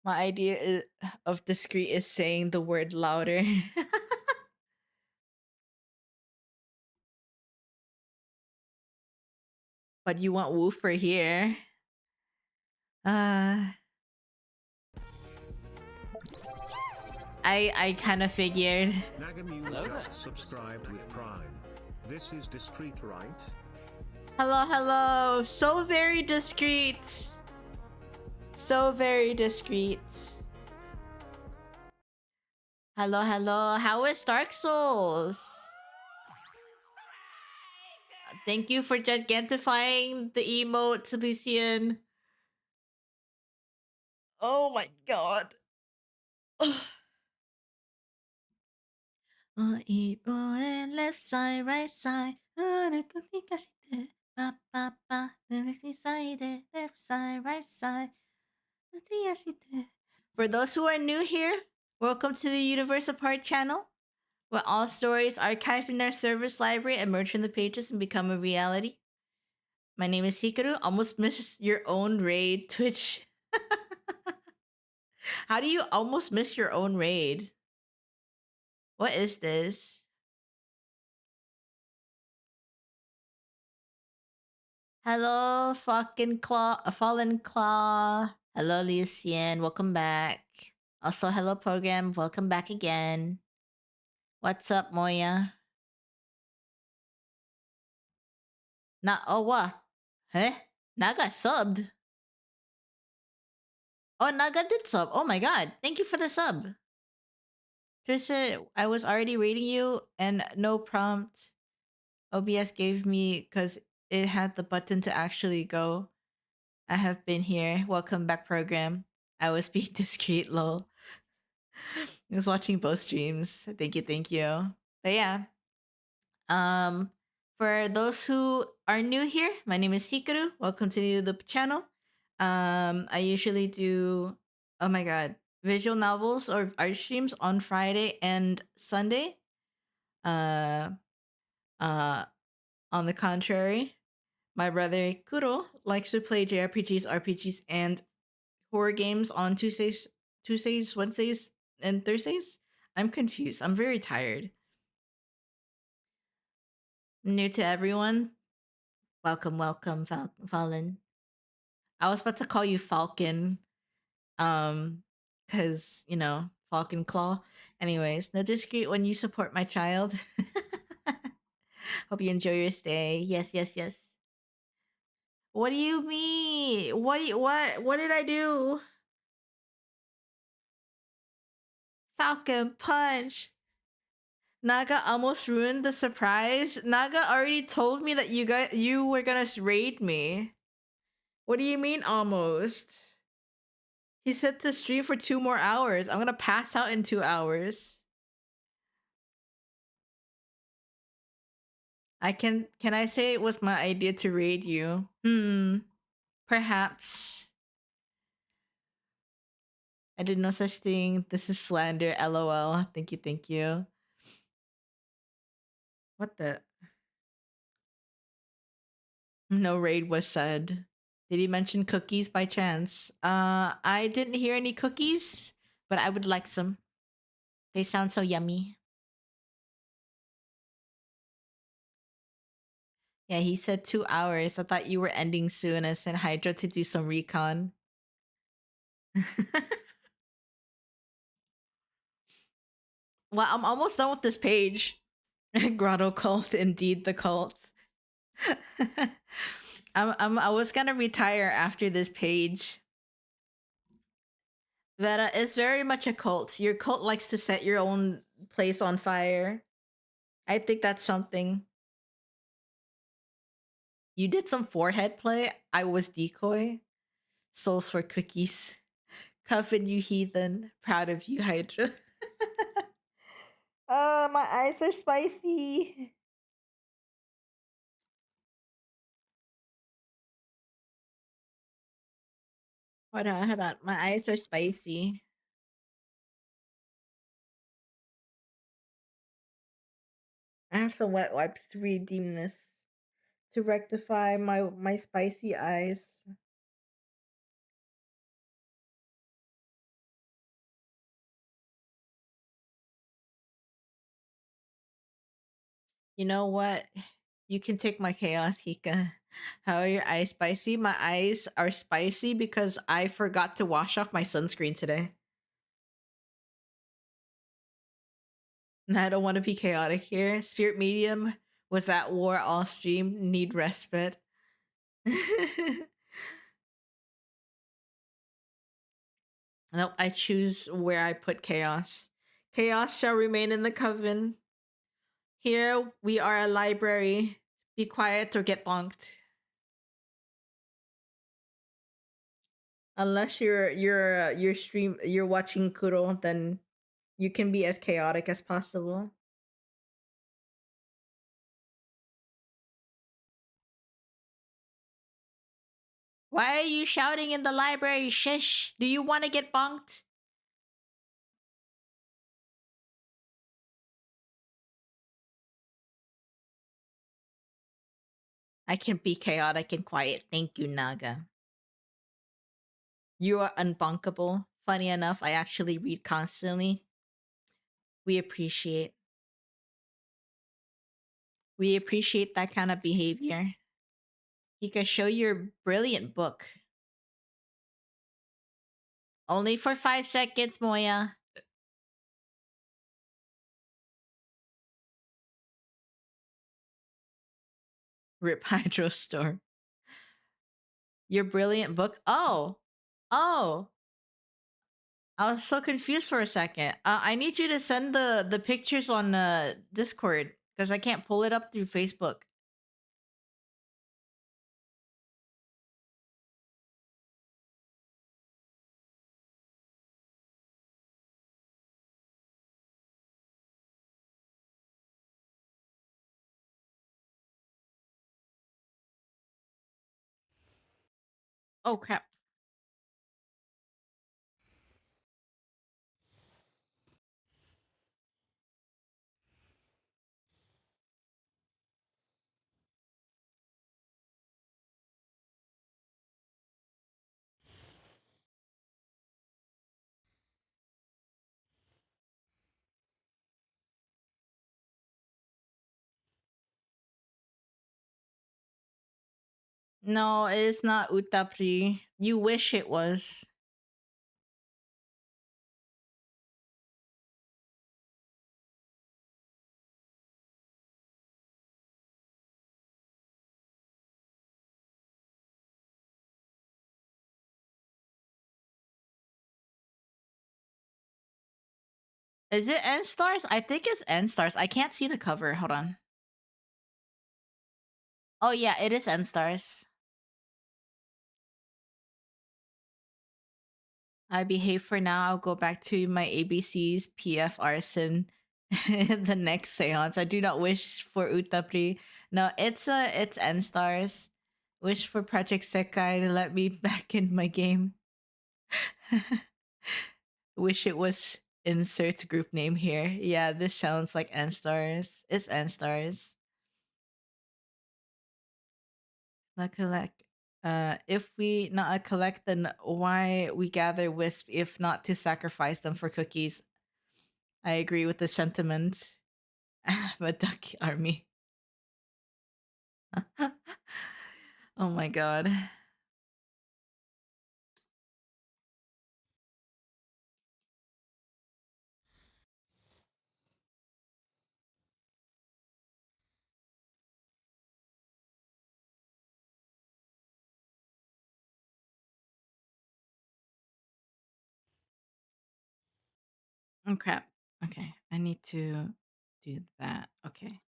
My of discreet is saying the word louder. But you want woofer here. I kind of figured. Nagamu just subscribed with Prime. This is discreet, right? Hello, hello. So very discreet. So very discreet. Hello, hello. How is Dark Souls? Thank you for gigantifying the emote, Lucian. Oh my god. Eat and left side, right side. Left side, right side. For those who are new here, welcome to the Universe Apart channel, where all stories archived in our service library emerge from the pages and become a reality. My name is Hikaru. Almost miss your own raid, Twitch. How do you almost miss your own raid? What is this? Hello, fucking claw, fallen claw. Hello, Lucien. Welcome back. Also, hello, program. Welcome back again. What's up, Moya? Oh, what? Huh? Naga subbed. Oh, Naga did sub. Oh my god. Thank you for the sub. Trisha, I was already reading you and no prompt OBS gave me because it had the button to actually go. I have been here. Welcome back, program. I was being discreet, lol. I was watching both streams. Thank you, thank you. But yeah. For those who are new here, my name is Hikaru. Welcome to the channel. I usually do, oh my god, visual novels or art streams on Friday and Sunday. Uh, on the contrary, my brother Kuro likes to play JRPGs, RPGs, and horror games on Tuesdays, Wednesdays, and Thursdays. I'm confused. I'm very tired. New to everyone. Welcome, welcome, Fallen. I was about to call you Falcon. Because, you know, Falcon Claw. Anyways, no discreet when you support my child. Hope you enjoy your stay. Yes, yes, yes. What do you mean? What did I do? Falcon Punch. Naga almost ruined the surprise. Naga already told me that you were gonna raid me. What do you mean almost? He said to stream for 2 more hours. I'm gonna pass out in 2 hours. Can I say it was my idea to raid you? Perhaps. I did no such thing. This is slander. LOL. Thank you, thank you. What the? No raid was said. Did he mention cookies by chance? I didn't hear any cookies, but I would like some. They sound so yummy. Yeah, he said 2 hours. I thought you were ending soon. I sent Hydra to do some recon. Well, I'm almost done with this page. Grotto cult, indeed the cult. I was gonna retire after this page. Vera, it's very much a cult. Your cult likes to set your own place on fire. I think that's something. You did some forehead play. I was decoy. Souls for cookies. Cuffin, you heathen. Proud of you, Hydra. Oh, my eyes are spicy. Hold on, hold on. My eyes are spicy. I have some wet wipes to redeem this. To rectify my spicy eyes. You know what? You can take my chaos, Hika. How are your eyes spicy? My eyes are spicy because I forgot to wash off my sunscreen today. And I don't want to be chaotic here. Spirit medium, Was that war all stream? Need respite. Nope, I choose where I put chaos. Chaos shall remain in the coven. Here we are a library. Be quiet or get bonked. Unless you're watching Kuro, then you can be as chaotic as possible. Why are you shouting in the library? Shish! Do you want to get bonked? I can be chaotic and quiet. Thank you, Naga. You are unbunkable. Funny enough, I actually read constantly. We appreciate. We appreciate that kind of behavior. You can show your brilliant book. Only for 5 seconds, Moya. Rip Hydro Store. Your brilliant book? Oh. Oh. I was so confused for a second. I need you to send the pictures on Discord because I can't pull it up through Facebook. Oh crap. No, it is not Utapri. You wish it was. Is it N stars? I think it's N stars. I can't see the cover. Hold on. Oh yeah, it is N stars. I behave for now. I'll go back to my ABCs, PF Arson, the next seance. I do not wish for Utapri. No, it's N stars. Wish for Project Sekai to let me back in my game. Wish it was insert group name here. Yeah, this sounds like N stars. It's N stars. Not collect. If we not collect, then why we gather wisp if not to sacrifice them for cookies? I agree with the sentiment. But duck army. Oh my god. Oh crap. Okay, I need to do that. Okay.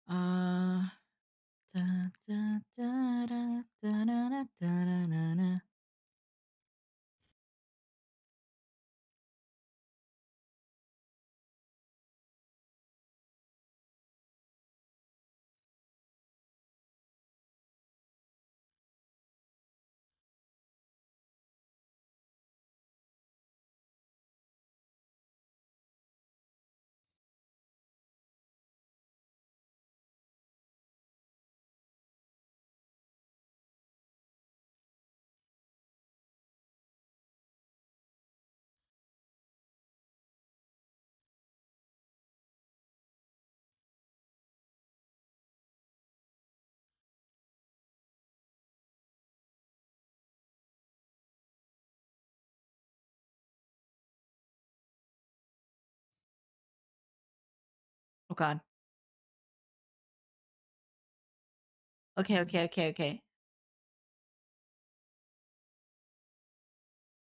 Da, da, da, da, da, da, da, da, da, da. Oh god. Okay.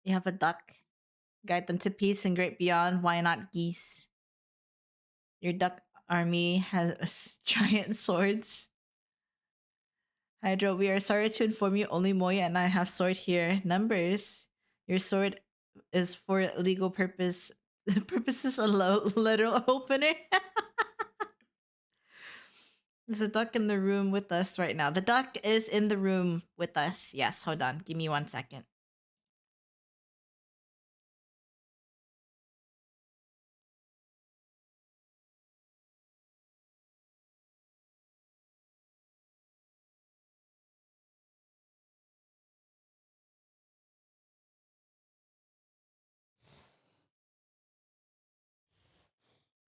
You have a duck. Guide them to peace and great beyond. Why not geese? Your duck army has giant swords. Hydro, we are sorry to inform you, only Moya and I have sword here. Numbers. Your sword is for legal purposes a literal opener. There's a duck in the room with us right now. The duck is in the room with us. Yes, hold on. Give me 1 second.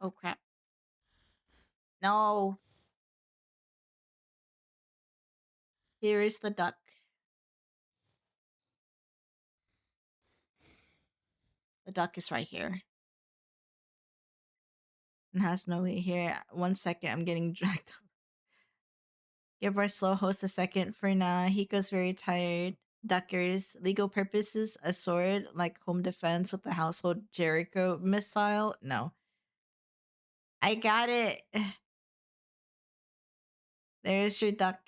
Oh crap. No. Here is the duck. The duck is right here. And has no way here. 1 second, I'm getting dragged up. Give our slow host a second for now. Hika's very tired. Duckers, legal purposes, a sword like home defense with the household Jericho missile. No. I got it. There's your duck.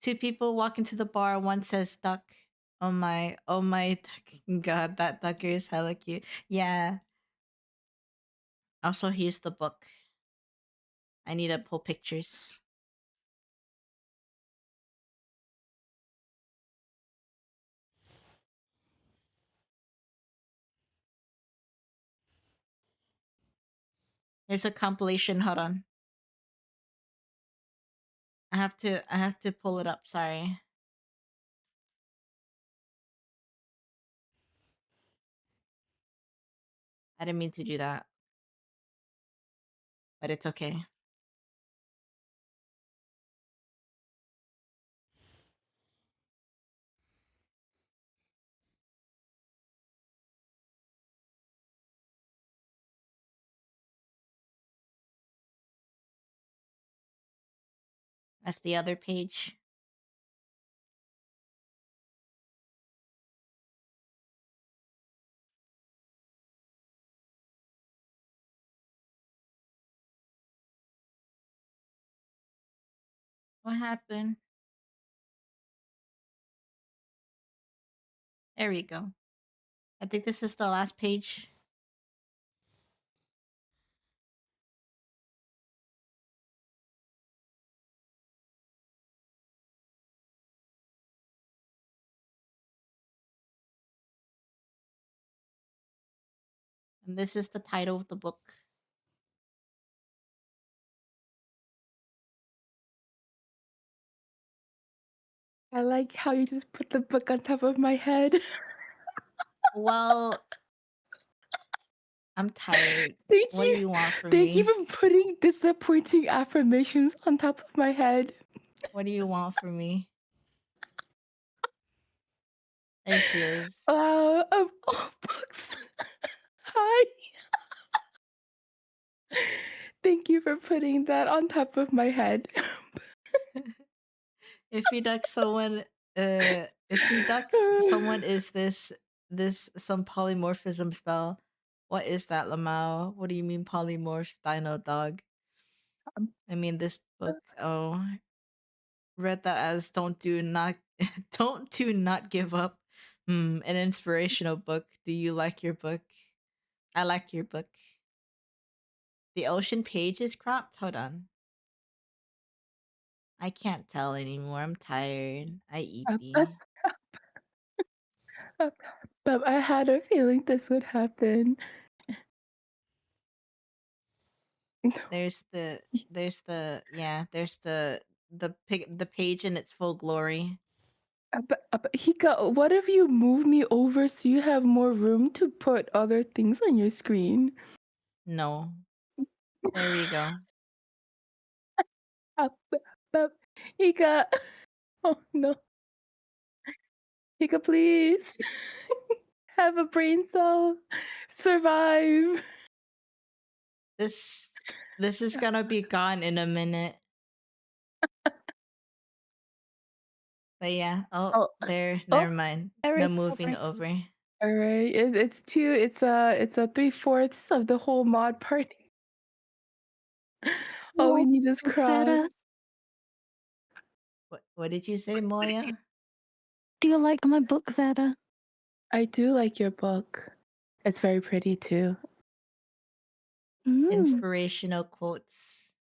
2 people walk into the bar. One says duck. Oh my duck. God, that ducker is hella cute. Yeah. Also, here's the book. I need to pull pictures. There's a compilation. Hold on. I have to pull it up. Sorry. I didn't mean to do that. But it's okay. That's the other page. What happened? There we go. I think this is the last page. And this is the title of the book. I like how you just put the book on top of my head. Well, I'm tired. Thank What you. do you want from Thank you me? for putting disappointing affirmations on top of my head. What do you want from me? There she is. Wow, of all books. Hi. Thank you for putting that on top of my head. If he ducks someone, is this some polymorphism spell? What is that, Lamau? What do you mean polymorphs, Dino Dog? I mean this book. Oh, read that as don't do not give up. An inspirational book. Do you like your book? I like your book. The ocean page is cropped. Hold on. I can't tell anymore. I'm tired. I EP. But I had a feeling this would happen. There's the the page in its full glory. But Hika, what if you move me over so you have more room to put other things on your screen? No. There we go. But Hika, oh no. Hika, please. Have a brain cell. Survive. This is gonna be gone in a minute. But yeah. Oh, Oh, there. oh, Never mind. Eric, The moving Eric. over. All right, it's two. It's a 3/4 of the whole mod party. All we need is cross. Vera, What did you say, Moya? do you like my book, Vera? I do like your book. It's very pretty too. Inspirational quotes.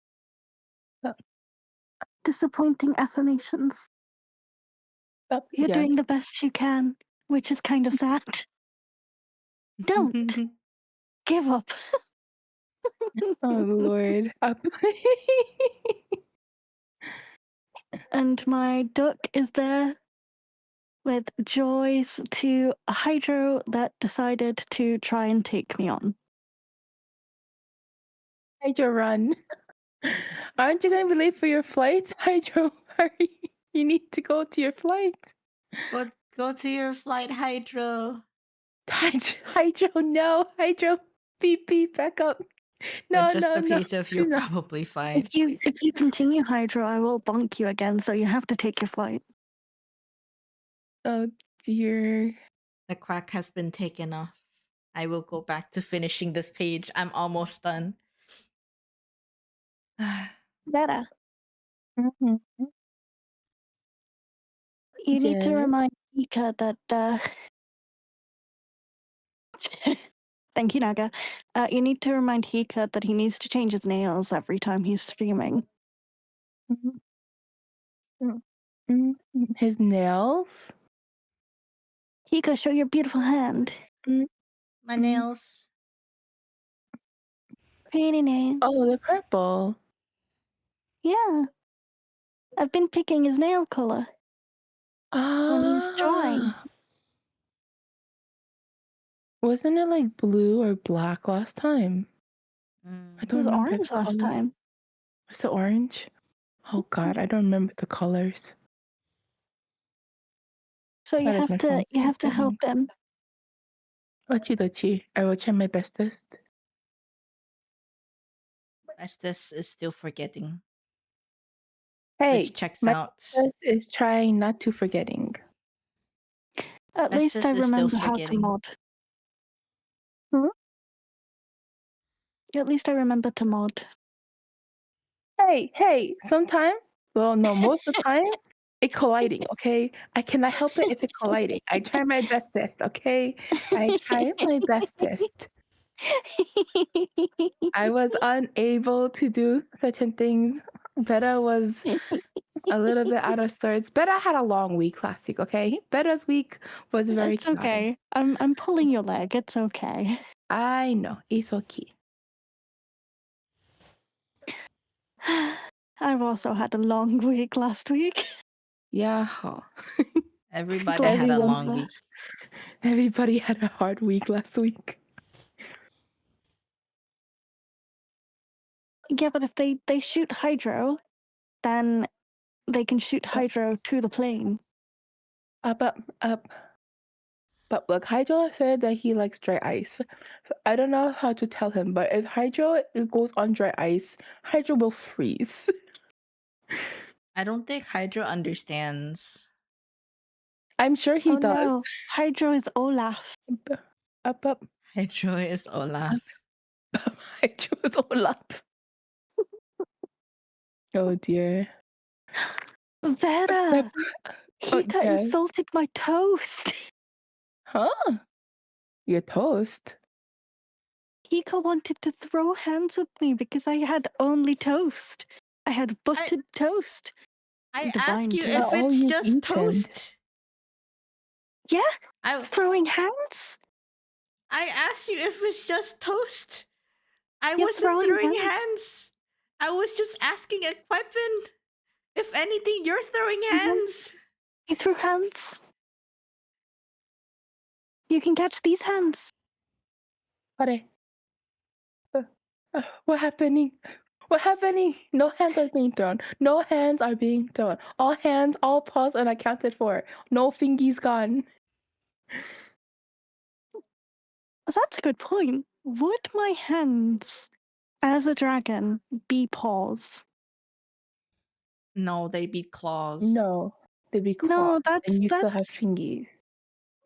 Disappointing affirmations. You're Yes. doing the best you can, which is kind of sad. Don't give up. Oh Lord. And my duck is there with joys to a hydro that decided to try and take me on. Hydro, run. Aren't you gonna be late for your flight? Hydro, hurry. You need to go to your flight. Go to your flight, Hydro. Hydro, no. Hydro, beep, beep, back up. No, With just no, a no. page of you're no. probably fine. If you continue hydro, I will bonk you again, so you have to take your flight. Oh dear. The crack has been taken off. I will go back to finishing this page. I'm almost done. Vera, Mhm. you need to Yeah. remind Hika that thank you, Naga. You need to remind Hika that he needs to change his nails every time he's streaming. His nails? Hika, show your beautiful hand. My nails. Pretty nails. Oh, they're purple. Yeah. I've been picking his nail color when he's drawing. Ah. Wasn't it like blue or black last time? I It don't was remember orange the last color. time. Was it orange? Oh god, I don't remember the colors. So Why does my phone you have to keep help him. Ochi dochi. I will try my bestest. Estes is still forgetting. Hey, Which checks my out. bestest is trying not to forgetting. At least Estes I is still remember how to forgetting. mod. Hmm? At least I remember to mod. Hey, sometime, well, no, most of the time, it colliding, okay? I cannot help it if it colliding. I try my bestest, okay? I try my bestest. I was unable to do certain things. Beta was a little bit out of sorts. Beta had a long week last week, okay? Beta's week was very It's chaotic. okay. I'm pulling your leg. It's okay. I know, it's okay. I've also had a long week last week. Yeah. Everybody had a Everyone- long week. Everybody had a hard week last week. Yeah, but if they shoot hydro, then they can shoot hydro to the plane. Up. But look, Hydro said that he likes dry ice. I don't know how to tell him, but if Hydro goes on dry ice, Hydro will freeze. I don't think Hydro understands. I'm sure he does. No. Hydro is Olaf. Up. Hydro is Olaf. Hydro is Olaf. Oh dear. Vera! Hika yes. insulted my toast. Huh? Your toast? Hika wanted to throw hands with me because I had only toast. I had buttered toast. I Divine ask you toast. if All it's you've just eaten. toast. Yeah? I Throwing hands? asked you if it's just toast. I You're wasn't throwing throwing hands. hands. I was just asking a weapon. If anything, you're throwing Mhm. hands. You threw hands. You can catch these hands. What happening? What happening? No hands are being thrown. No hands are being thrown. All hands, all paws and accounted for. No fingies gone. That's a good point. Would my hands as a dragon be paws? No, they'd be claws. No. They'd be No, claws, and you still have that's fingies.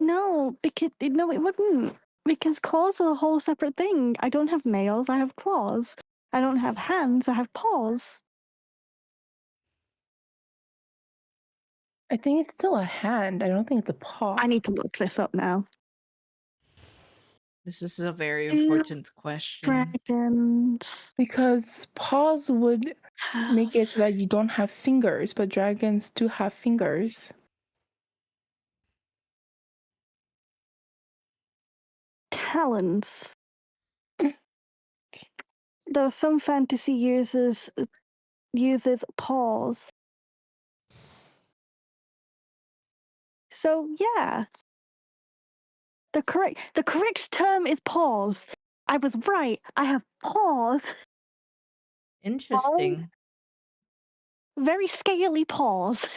no, because no, it wouldn't. Because claws are a whole separate thing. I don't have nails, I have claws. I don't have hands, I have paws. I think it's still a hand. I don't think it's a paw. I need to look this up now. This is a very Do important question. dragons Because paws would make it so that you don't have fingers, but dragons do have fingers. talons? Though some fantasy uses paws. So yeah. The correct term is paws. I was right. I have paws. Interesting. Very scaly paws.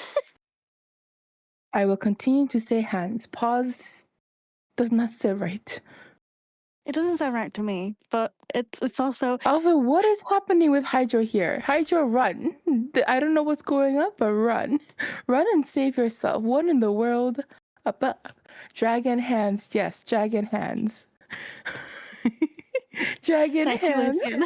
I will continue to say hands. Paws does not sit right. It doesn't sound right to me, but it's also Alvin, what is happening with Hydro here? Hydro, run. I don't know what's going on, but run. Run and save yourself. What in the world? Dragon hands. Yes, dragon hands. Dragon thank you, hands. Lucian.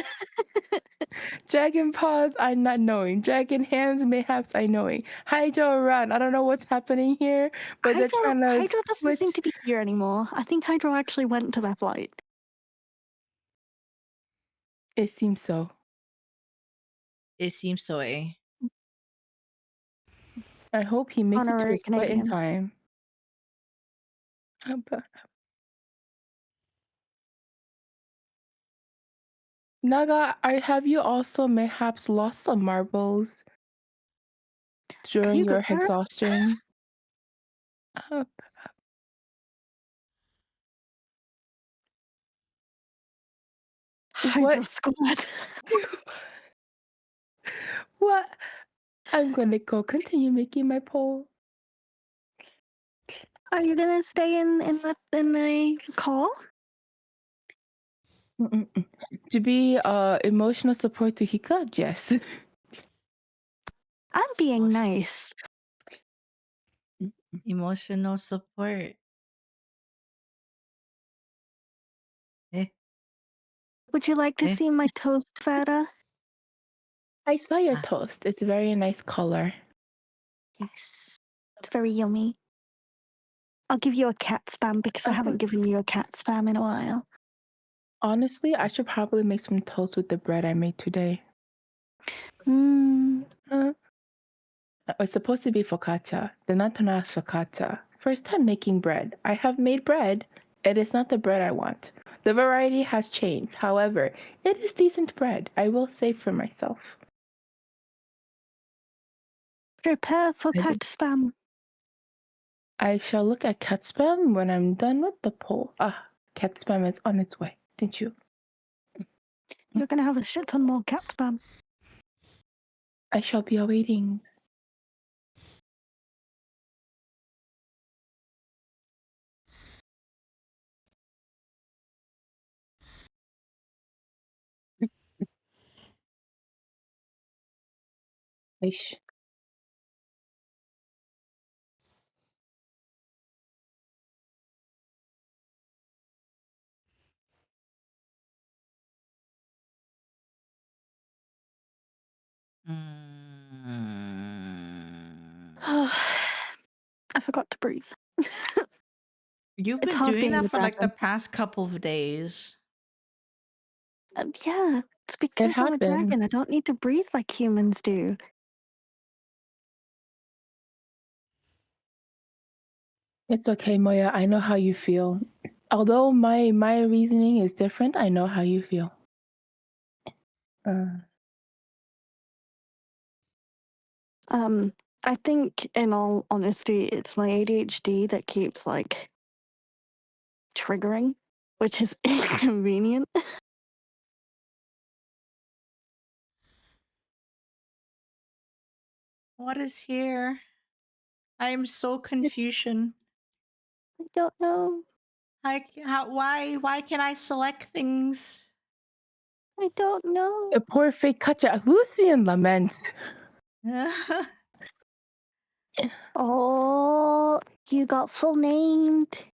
Dragon paws, I'm not knowing. Dragon hands, mayhaps I knowing. Hydro, run. I don't know what's happening here, but they're trying to Hydro doesn't seem switch. to be here anymore. I think Hydro actually went to their flight. It seems so. It seems so, eh? I hope he makes it to Honorary his flight in Canadian. time. Naga, have you also mayhaps lost some marbles during you your good, Sarah? exhaustion? Hydro squad. What? I'm gonna go continue making my poll. Are you gonna stay in the call? To be emotional support to Hika? Yes. I'm being nice. Emotional support. Eh? Would you like to Eh? see my toast, Vera? I saw your Ah. toast. It's a very nice color. Yes. It's very yummy. I'll give you a cat spam because I haven't given you a cat spam in a while. Honestly, I should probably make some toast with the bread I made today. It's supposed to be focaccia. The not focaccia. First time making bread. I have made bread. It is not the bread I want. The variety has changed. However, it is decent bread. I will say for myself. Prepare for cat spam. I shall look at cat spam when I'm done with the poll. Cat spam is on its way. Didn't you? You're gonna have a shit ton more cat spam. I shall be awaiting. Ish. I forgot to breathe. You've It's been hard doing being that a for like the dragon. past couple of days. Yeah, it's because I'm a dragon. I don't need to breathe like humans do. It's okay, Moya. I know how you feel. Although my reasoning is different, I know how you feel. I think, in all honesty, it's my ADHD that keeps like triggering, which is inconvenient. What is here? I am so confusion. I don't know. Why can I select things? I don't know. The poor fake Kacha Lucian lament. Oh, you got full named. You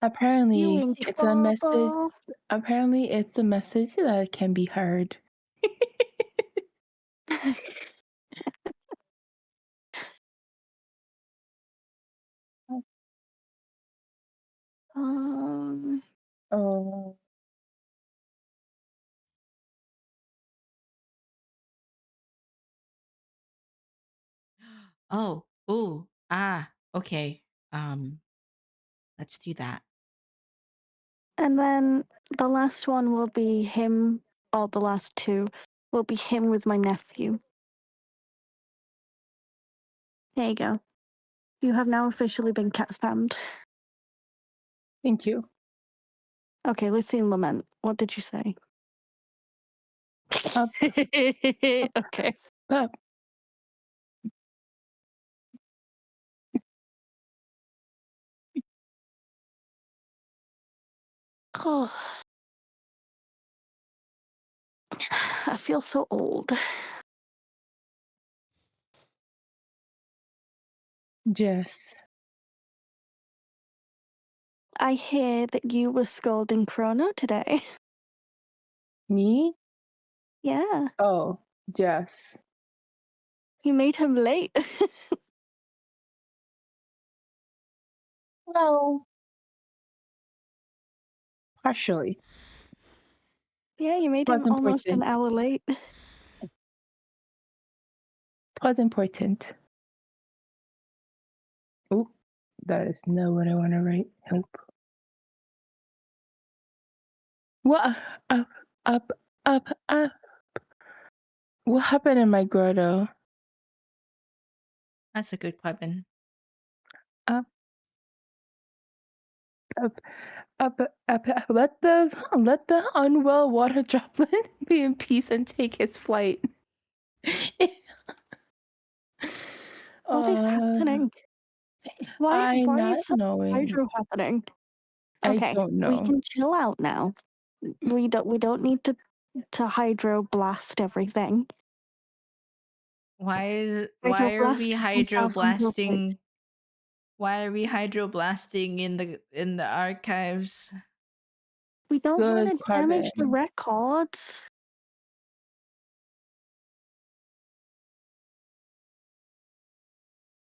Apparently, in it's a message. trouble. Apparently, it's a message that can be heard. Um, Oh, Oh, ooh, okay. Let's do that. and then the last one will be him, or the last two will be him with my nephew. There you go. You have now officially been cat spammed. thank you. Okay, Lucy and Lament. What did you say? Up, Okay. up. Oh, I feel so old. Jess. I hear that you were scolding Chrono today. Me? Yeah, Oh, Jess. you made him late. Well, partially. Yeah, you made It was him almost an important. hour late. It was important. Oh, that is not what I want to write. Help. What? Up, up, up. What happened in my grotto? That's a good question. Up, up, up, up. Let the unwell water droplet be in peace and take his flight. What is happening? Why I'm not is some knowing. hydro happening? I Okay, don't we know. can chill out now. We don't need to hydro blast everything. Why Hydro are we blast himself into a place. hydroblasting? Why are we hydroblasting in the archives? We don't want Good to damage the question. records.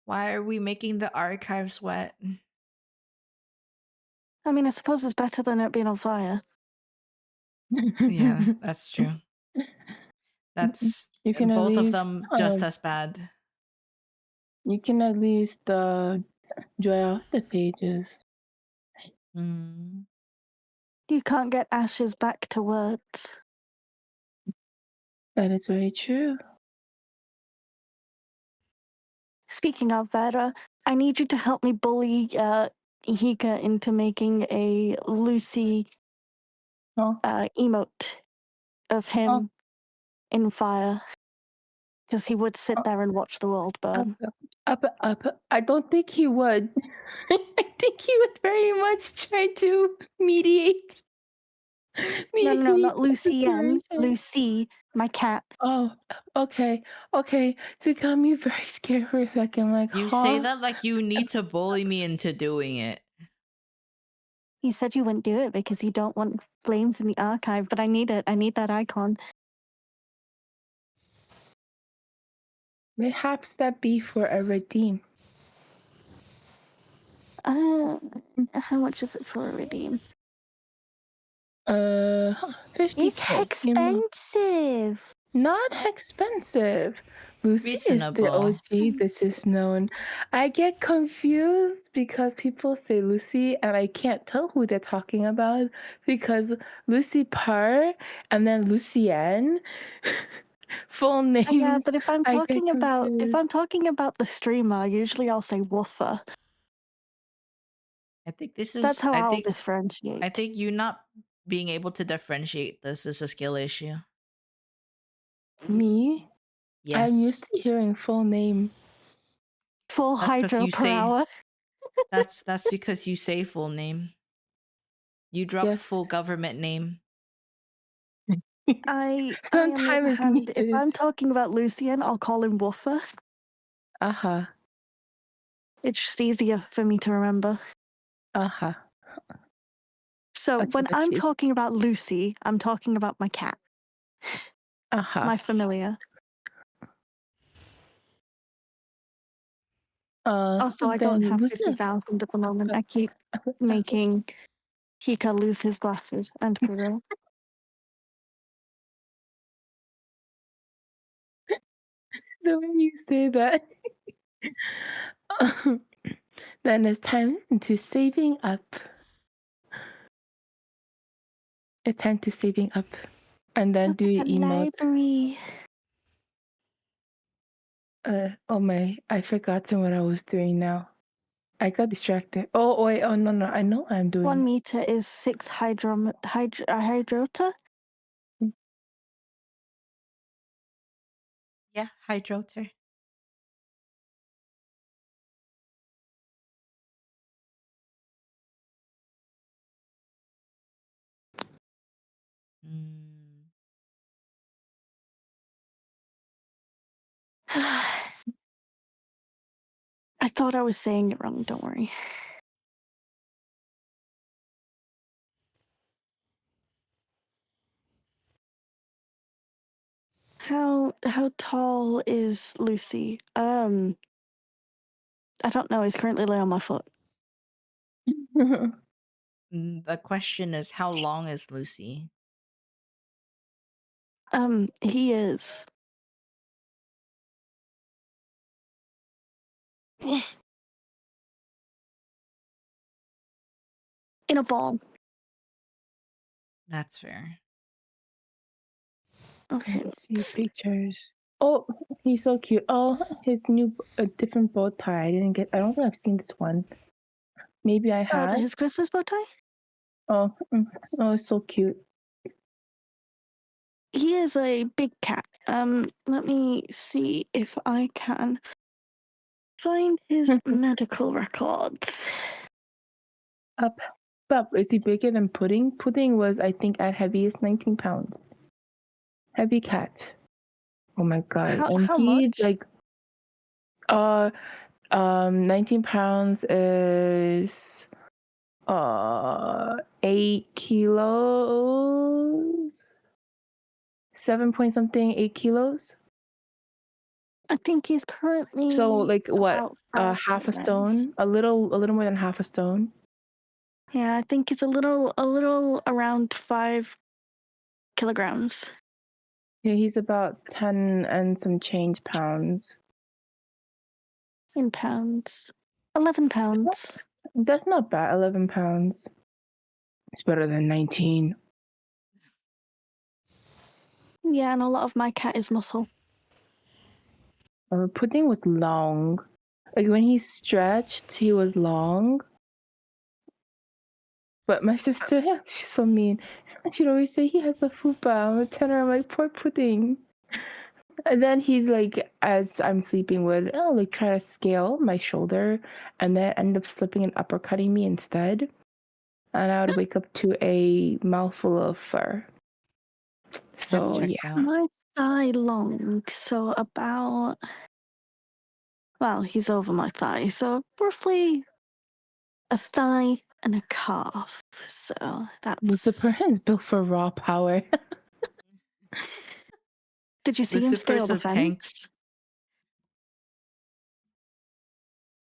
Why are we making the archives wet? I mean, I suppose it's better than it being on fire. Yeah, that's true. That's You can at both of least them just as bad. you can at least dry out the pages. Mm. You can't get ashes back to words. That is very true. Speaking of Vera, I need you to help me bully Hika into making a Lucy Oh, emote of him in fire. Because he would sit Oh. there and watch the world burn. up. I don't think he would. I think he would very much try to mediate. No, not the Lucienne. situation. Lucy, my cat. Oh, okay. You got me very scared for a second. Like, You huh? say that like you need to bully me into doing it. You said you wouldn't do it because you don't want flames in the archive, but I need it. I need that icon. Perhaps that be for a redeem. How much is it for a redeem? 50K. It's expensive. Not expensive. Lucy is the Reasonable. OG. This is known. I get confused because people say Lucy and I can't tell who they're talking about because Lucy Parr and then Lucienne. Full names. Yeah, but if I'm I get talking about confused. the streamer, usually I'll say woofer. I think this is That's how I I'll think differentiate. I think you not being able to differentiate this is a skill issue. Me? Yes. I'm used to hearing full name. Full That's 'cause hydro you per say- hour. That's because you say full name. You dropped Yes. full government name. I on the Sometimes other it's hand, if needed. I'm talking about Lucian, I'll call him woofer. Uh-huh. It's just easier for me to remember. Uh-huh. So That's when super I'm cute. talking about Lucy, I'm talking about my cat, Uh-huh. my familiar. Also, I don't Then have Lucy. 50,000 at the moment. I keep making Hika lose his glasses and Kuro. The way you say that. Then it's time to saving up. It's time to saving up. And then do your emote. Library. Oh my, I forgotten what I was doing now. I got distracted. Oh wait, oh no, I know what I'm doing. 1 meter is 6 hydrota. Yeah, hydroter. Mm. I thought I was saying it wrong, don't worry. How tall is Lucy? I don't know, he's currently laying on my foot. The question is, how long is Lucy? He is in a ball. That's fair. Okay. Let's see pictures. Oh, he's so cute. Oh, his new a different bow tie. I don't think I've seen this one. Maybe I have. His Christmas bow tie? Oh, it's so cute. He is a big cat. Let me see if I can find his medical records. Up. Is he bigger than Pudding? Pudding was, I think, at heaviest 19 pounds. Heavy cat. Oh my god. And How he's much? like 19 pounds is 8 kilos. 7 point something, 8 kilos. I think he's currently So like what? about 5 Half a kilograms. stone? A little more than half a stone. Yeah, I think it's a little around 5 kilograms. Yeah, he's about 10 and some change pounds. In pounds. 11 pounds. That's not bad, 11 pounds. It's better than 19. Yeah, and a lot of my cat is muscle. Pudding was long. Like when he stretched, he was long. But my sister, yeah, she's so mean. She'd always say he has a fupa. I would tell her, I'm like, poor Pudding. And then he like, as I'm sleeping, would like try to scale my shoulder, and then end up slipping and uppercutting me instead. And I would wake up to a mouthful of fur. So That yeah, checks out. My thigh long, so about. Well, he's over my thigh, so roughly a thigh and a calf. So that's. Lucifer is built for raw power. Did you see him scale Lucifer's the a tank. fence?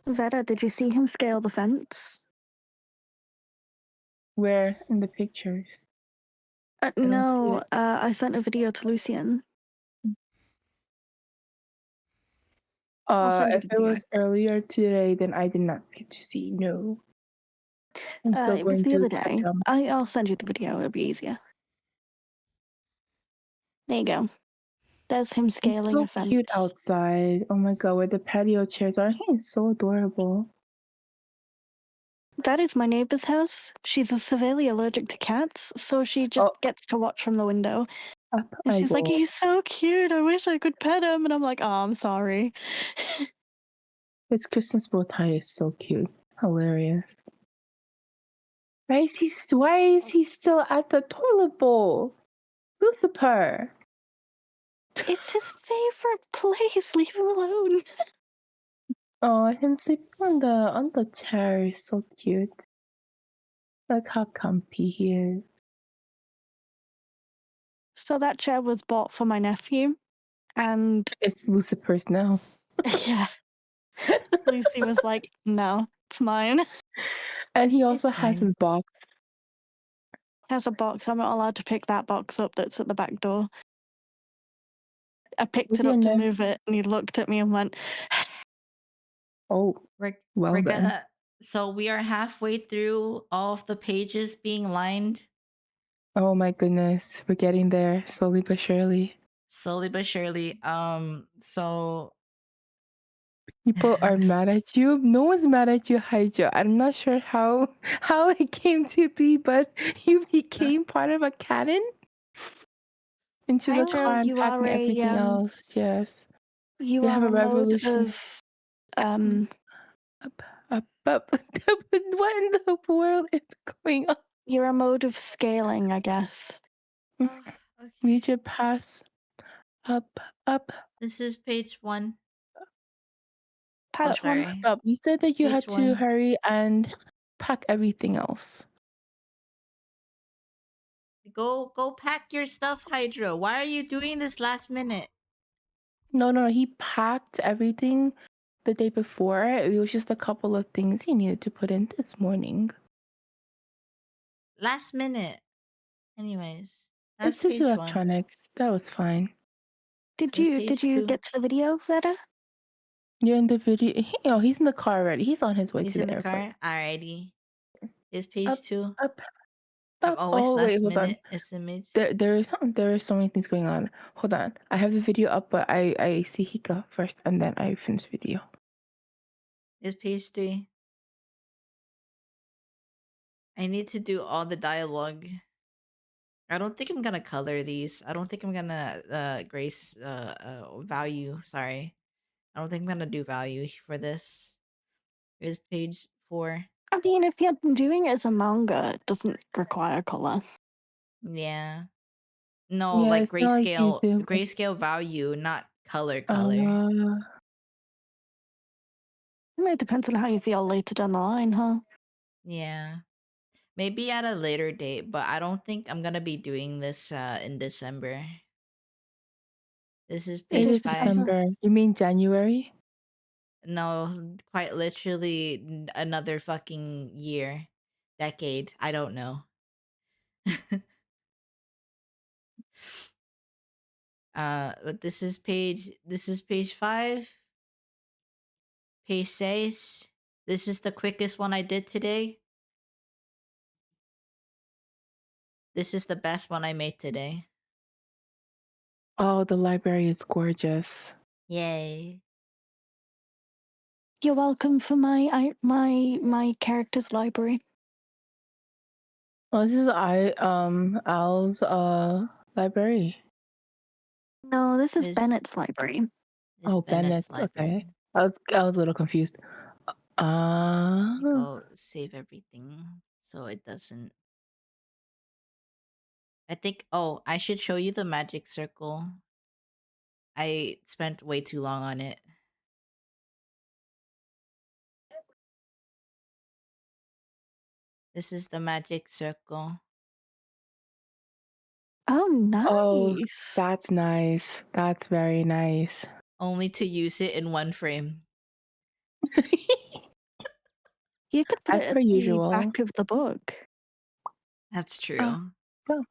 Vera, did you see him scale the fence? Where in the pictures? don't see No, it. I sent a video to Lucian. I'll send you If the it video. was earlier today, then I did not get to see. No, I'm still It was going the through other pet day. dump. I'll send you the video. It'll be easier. There you go. There's him He's scaling so a fence. cute outside. Oh my god, where the patio chairs are. He's so adorable. That is my neighbor's house. She's severely allergic to cats, so she just gets to watch from the window. Up And I she's like, go. he's so cute. I wish I could pet him. And I'm like, oh, I'm sorry. His Christmas bow tie is so cute. Hilarious. Why is he still at the toilet bowl? Lucifer. It's his favorite place. Leave him alone. Oh, him sleeping on the chair is so cute. Look how comfy he is. So that chair was bought for my nephew, and It's Lucifer's now. yeah, Lucy was like, "No, it's mine." And he also It's has fine. his box. Has a box. I'm not allowed to pick that box up that's at the back door. I picked Who's it your up to nephew? move it, and he looked at me and went, Oh, We're well then. gonna. So we are halfway through all of the pages being lined, Oh my goodness. We're getting there slowly but surely. slowly but surely. So People are mad at you. No one's mad at you, Hydra. I'm not sure how it came to be, but you became part of a canon into the "Hydro, car and you are packing everything a else. Yes. you You have are a a mode revolution. of Up, up. What in the world is going on? you're a mode of scaling, I guess." okay. Reach a pass. Up, up. This is page 1. Oh, Patch one. sorry. Up. You said that you Page had to 1. hurry and pack everything else. Go pack your stuff, Hydra. Why are you doing this last minute? No. He packed everything the day before. It was just a couple of things he needed to put in this morning. Last minute. Anyways, that's It's his page 1. electronics. That was fine. Did That's you page 2. get to the video, Vera? You're in the video. He's in the car already. He's on his way He's to in the the airport. car. Alrighty. It's page Up, 2. up, I'm up. always Oh wait, last hold on. minute SMH. There are so many things going on. Hold on. I have the video up, but I see Hika first, and then I finish video. It's page 3. I need to do all the dialogue. I don't think I'm gonna color these. I don't think I'm gonna grace value. Sorry. I don't think I'm gonna do value for this. It's page 4. I mean, if you're doing it as a manga, it doesn't require color. Yeah. No, Yeah, like it's not like YouTube. grayscale value, not color. I mean, it depends on how you feel later down the line, huh? Yeah. Maybe at a later date, but I don't think I'm gonna be doing this in December. This is It It page is is 5. December. December. You mean January? No, quite literally another fucking year, decade. I don't know. But this is page 5. Page 6. This is the quickest one I did today. This is the best one I made today. Oh, the library is gorgeous. Yay. You're welcome for my characters library. Oh, this is Al's library. No, this is This Bennett's library. is Oh, Bennett's Bennett's. Okay. library. I was a little confused. Let me go save everything so it doesn't. I think. Oh, I should show you the magic circle. I spent way too long on it. This is the magic circle. Oh, Oh, nice. that's nice. That's very nice. Only to use it in one frame. You could put As it per at the usual. back of the book. That's Oh, true. well.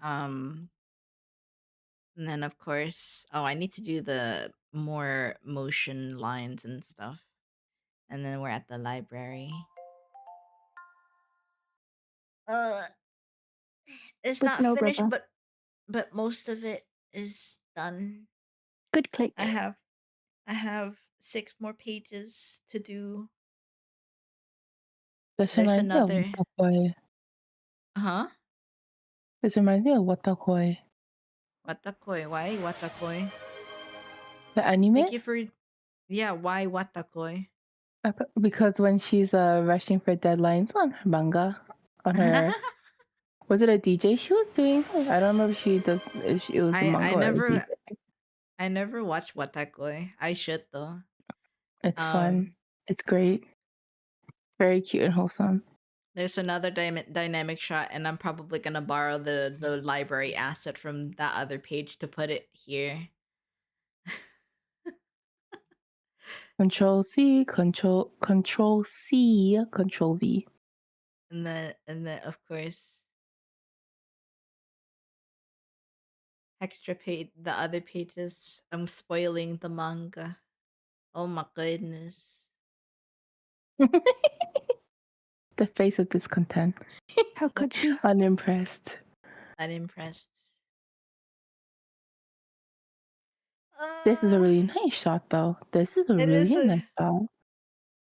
And then of course, I need to do the more motion lines and stuff. And then we're at the library. Uh, it's With not no finished, brother. but most of it is done. Good click. I have 6 more pages to do. This There's reminds me of another. Watakoi. Huh? This reminds me of Watakoi. Watakoi. Why Watakoi? The anime? Thank you for. Yeah, why Watakoi? Because when she's rushing for deadlines on her manga, on her was it a DJ she was doing? I don't remember if she does. If it was a I manga or a DJ. never watched Watakoi. I should though. It's Um, fun. It's great. Very cute and wholesome. There's another dynamic shot, and I'm probably gonna borrow the library asset from that other page to put it here. Control C, Control C, Control V. And then of course extra page, the other pages. I'm spoiling the manga. Oh my goodness. The face of discontent. How could you? Unimpressed. Unimpressed. This is a really nice shot, though. This is a It really is nice a. shot.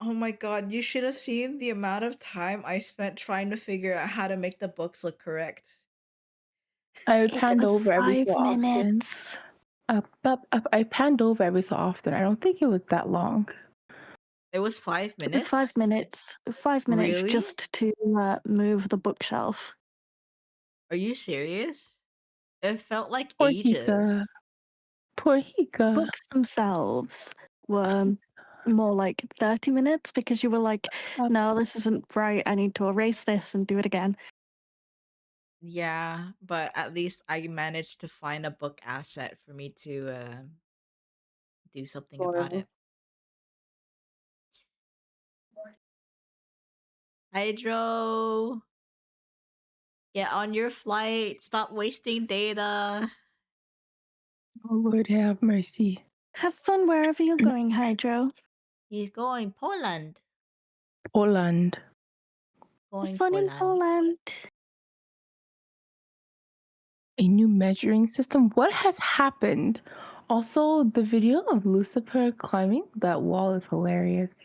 Oh my god, you should have seen the amount of time I spent trying to figure out how to make the books look correct. I would It panned was over every so 5 often. minutes. Up. I panned over every so often. I don't think it was that long. It was 5 It was minutes? 5 minutes. 5 minutes Really? just to move the bookshelf. Are you serious? It felt like Poor ages. Hika. Poor The Hika. books themselves were more like 30 minutes because you were like, no, this isn't right. I need to erase this and do it again. Yeah, but at least I managed to find a book asset for me to do something about it. Hydro, get on your flight. Stop wasting data. Oh, Lord have mercy. Have fun wherever you're going, Hydro. He's going Poland. Poland. Have Going fun in Poland. A new measuring system. What has happened? Also, the video of Lucifer climbing that wall is hilarious.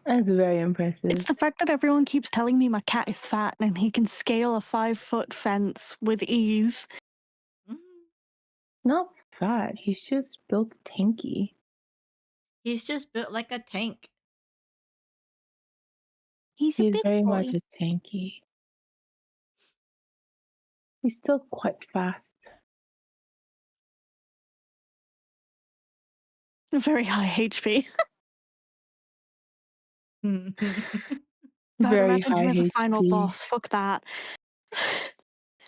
That's very impressive. It's the fact that everyone keeps telling me my cat is fat and he can scale a 5-foot fence with ease. Mhm. Not fat. He's just built tanky. He's just built like a tank. He's a He's big very boy. much a tanky. He's still quite fast. Very high HP. God, Very imagine high him as a final HP. boss. Fuck that.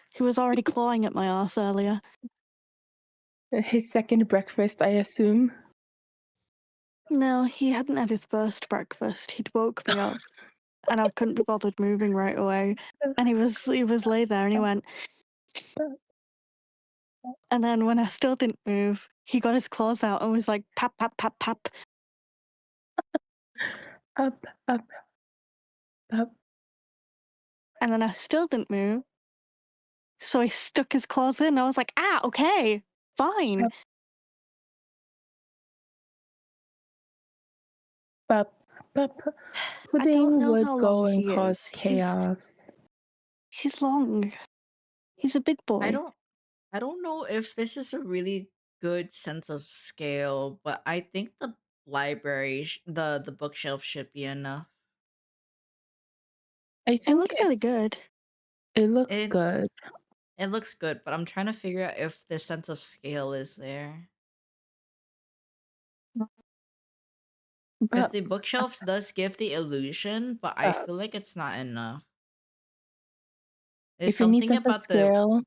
He was already clawing at my ass earlier. His second breakfast, I assume. No, he hadn't had his first breakfast. He'd woke me up and I couldn't be bothered moving right away. And he was lay there and he went. And then when I still didn't move, he got his claws out and was like pap pap pap pap. Up, up, up. And then I still didn't move. So he stuck his claws in. I was like, okay, fine. Up, up. I don't Pudding know would how go long and he cause is. chaos. He's long. He's a big boy. I don't know if this is a really good sense of scale, but I think the library the bookshelf should be enough. I It think looks really good. It looks It good. it looks good, but I'm trying to figure out if the sense of scale is there. Because But the bookshelves does give the illusion, but I feel like it's not enough. There's if it needs something sense of about the scale,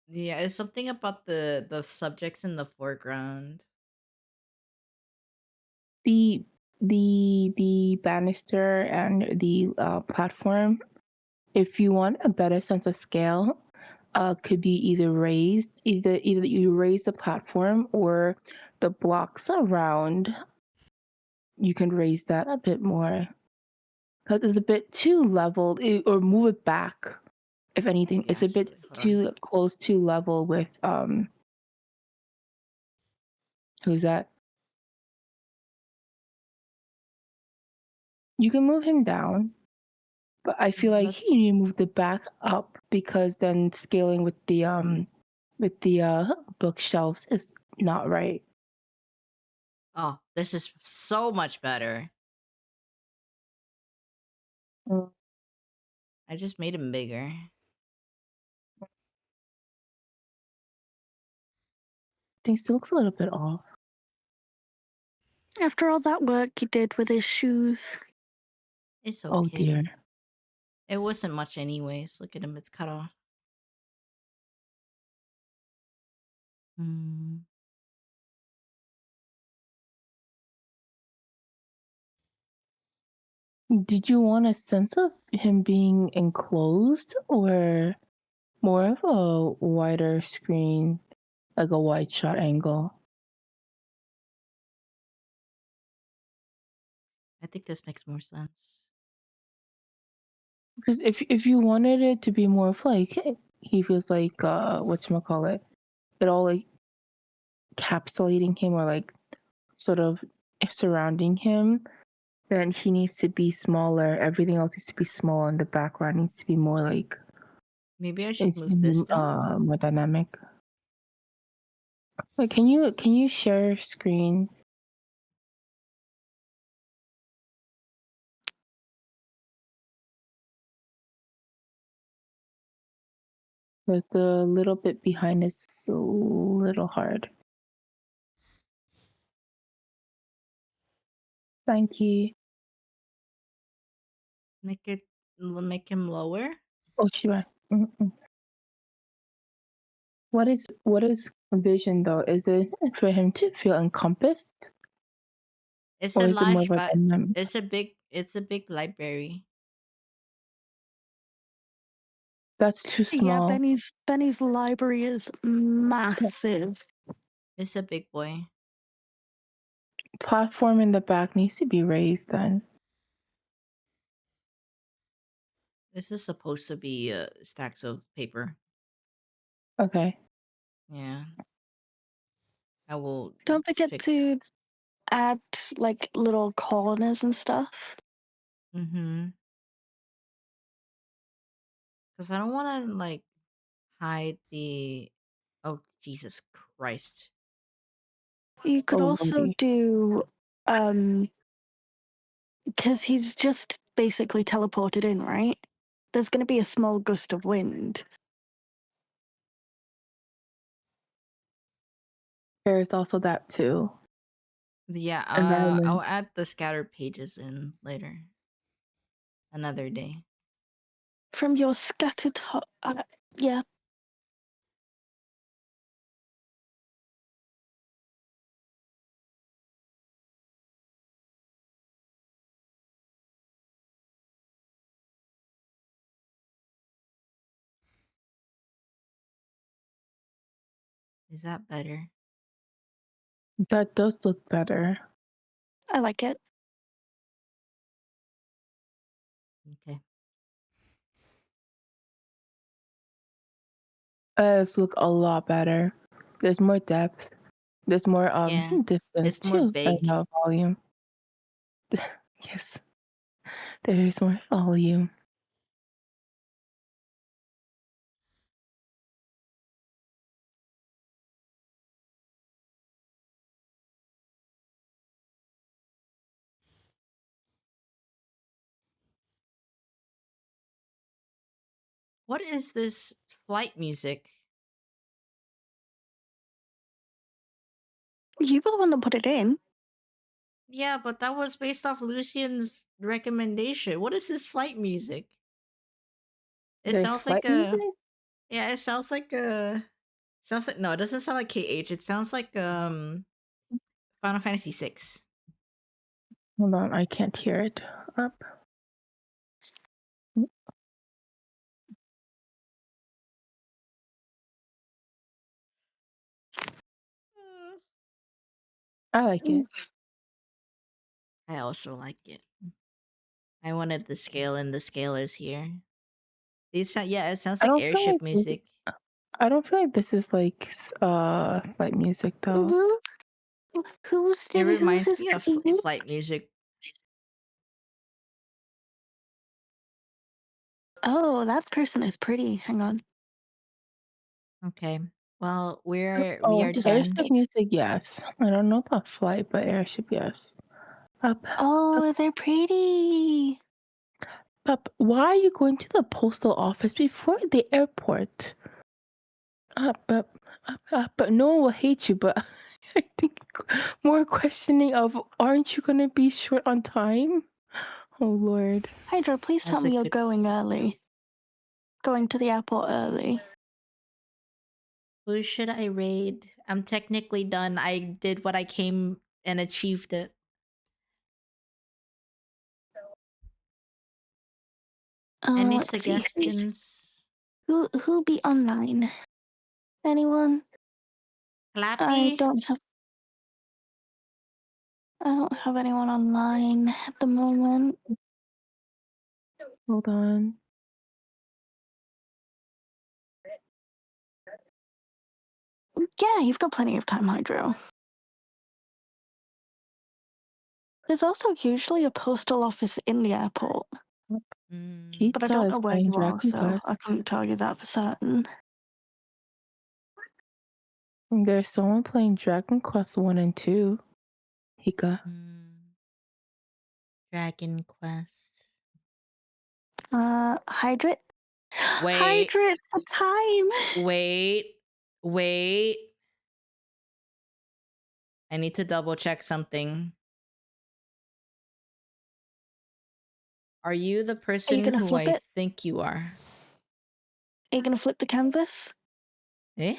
yeah, it's something about the subjects in the foreground. the banister and the platform, if you want a better sense of scale, could be either you raise the platform or the blocks around. You can raise that a bit more because it's a bit too leveled, or move it back. If anything, Maybe it's a bit actually. Hold on. too close to level with who's that? You can move him down, but I feel like Let's you need to move the back up because then scaling with the bookshelves is not right. Oh, this is so much better. Mm. I just made him bigger. I think still looks a little bit off. After all that work he did with his shoes. It's Oh okay. dear. It wasn't much anyways. Look at him, it's cut off. Hmm. Did you want a sense of him being enclosed or more of a wider screen, like a wide shot angle? I think this makes more sense. Because if you wanted it to be more of like he feels like whatchamacallit, it all like encapsulating him or like sort of surrounding him, then he needs to be smaller. Everything else needs to be small and the background needs to be more like Maybe I should it's move this then. more dynamic. Wait, can you share screen? Because the little bit behind is a little hard. Thank you. Make him lower. Oh, Shiba. What is vision though? Is it for him to feel encompassed, It's or a is it more large, of a but dynamic? it's a big library. That's too Yeah, small. Benny's library is massive. It's a big boy. Platform in the back needs to be raised then. This is supposed to be stacks of paper. Okay. Yeah. I will Don't forget fix. to add like little corners and stuff. Mm-hmm. Because I don't want to like hide the. Oh Jesus Christ! You could Oh also lordy. do because he's just basically teleported in, right? There's going to be a small gust of wind. There's also that too. Yeah. Environment. I'll add the scattered pages in later. Another day. From your scattered yeah. Is that better? That does look better. I like it. Okay. It's look a lot better. There's more depth. There's more Yeah. distance It's more too, and big. volume. Yes, there is more volume. What is this flight music? You were the one that put it in. Yeah, but that was based off Lucian's recommendation. What is this flight music? It There's sounds flight like music. a. Yeah, it sounds like a. Sounds like no, it doesn't sound like KH. It sounds like Final Fantasy 6. Hold on, I can't hear it. Up. I like it. I also like it. I wanted the scale, and the scale is here. It sounds I like don't feel airship like music. I don't feel like this is like flight music though. Who's It who's reminds this? me of flight music. Oh, that person is pretty. Hang on. Okay. Well, we Oh, are Just done. airship music, yes. I don't know about flight, but airship, yes. Up, oh, they're pretty. up. Why are you going to the postal office before the airport? Up. But no one will hate you. But I think more questioning of, aren't you gonna be short on time? Oh Lord. Hydra, please tell That's a me you're good- going early. Going to the airport early. Who should I raid? I'm technically done. I did what I came and achieved it. Any Let's see. suggestions? Who be online? Anyone? I Clappy? don't have anyone online at the moment. Hold on. Yeah, you've got plenty of time, Hydro. There's also usually a postal office in the airport, Mm. but I Pizza don't is know where playing you are, Dragon so I Quest. couldn't tell you that for certain. There's someone playing Dragon Quest 1 and 2. Hika. Dragon Quest. Hydra? Wait. Hydra, it's the time! Wait. I need to double check something. Are you the person gonna who flip I it? think you are? Are you gonna flip the canvas? Eh?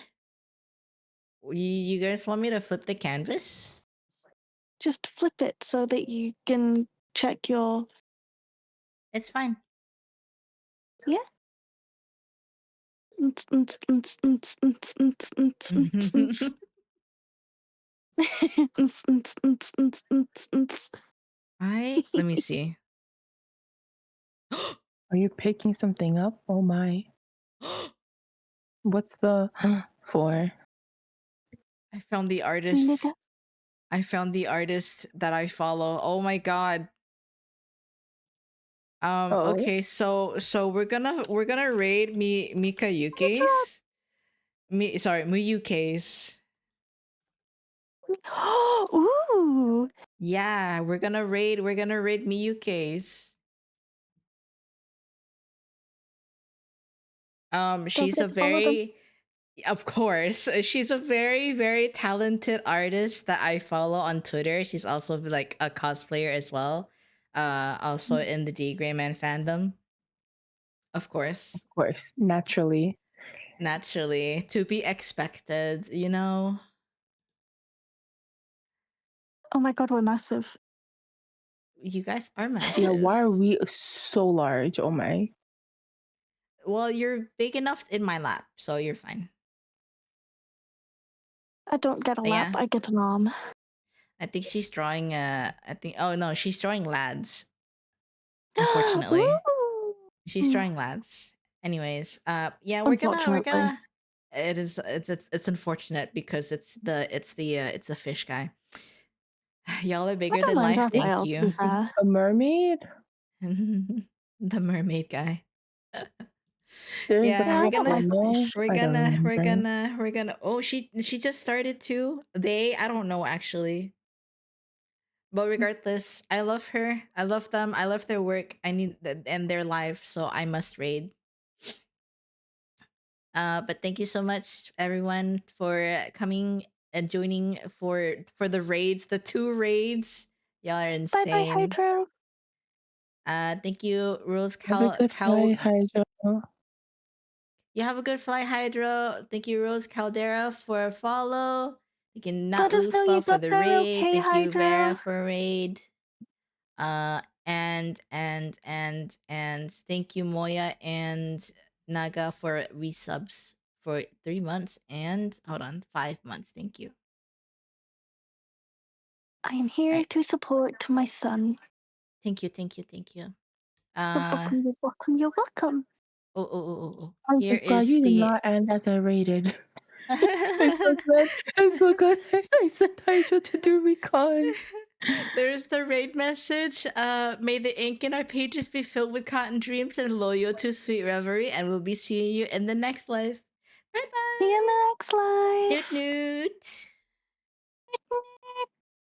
You guys want me to flip the canvas? Just flip it so that you can check your... It's fine. Yeah? Let me see. Are you picking something up? Oh my. What's the for? I found the artist. I found the artist that I follow. Oh my god. Oh. Okay, so we're gonna raid Mika Yuki's. Miyuke's. Ooh! Yeah, we're gonna raid Miyuke's. She's a forget to follow them. very, of course, she's a very, very talented artist that I follow on Twitter. She's also like a cosplayer as well. Also in the D Gray Man fandom. Of course. Of course. Naturally. Naturally. To be expected, you know? Oh my god, we're massive. You guys are massive. Yeah, why are we so large? Oh my. Well, you're big enough in my lap, so you're fine. I don't get a lap, Yeah. I get an arm. I think she's drawing oh no, she's drawing lads. Unfortunately. She's drawing lads. Anyways, yeah, we're gonna it's unfortunate because it's the fish guy. Y'all are bigger don't than mind life, our thank whale, to you. be fair. A mermaid? The mermaid guy. There's Yeah, Yeah, we're I don't gonna like fish. we're gonna oh she just started too. I don't know actually. But regardless, I love her. I love them. I love their work. I need and their life, so I must raid. But thank you so much, everyone, for coming and joining for the raids, the 2 raids. Y'all are Bye bye, insane. Hydro. Thank you, Rose Have a good flight, Hydro. You have a good flight, Hydro. Thank you, Rose Caldera, for a follow. Thank you, Nat Let us know you Lufa, for got the there raid. okay, Thank you, Vera, Hydro. for a raid. And thank you, Moya and Naga, for resubs for 3 months and hold on, 5 months. Thank you. I am here Right. to support my son. Thank you. You're welcome, you're welcome, you're welcome. Oh. I'm Here just glad is you did the not end as I rated. I'm so glad I sent Hydro to do recon. There's the raid message. May the ink in our pages be filled with cotton dreams and loyal to sweet reverie, and we'll be seeing you in the next life. Bye bye. See you in the next life. Noot.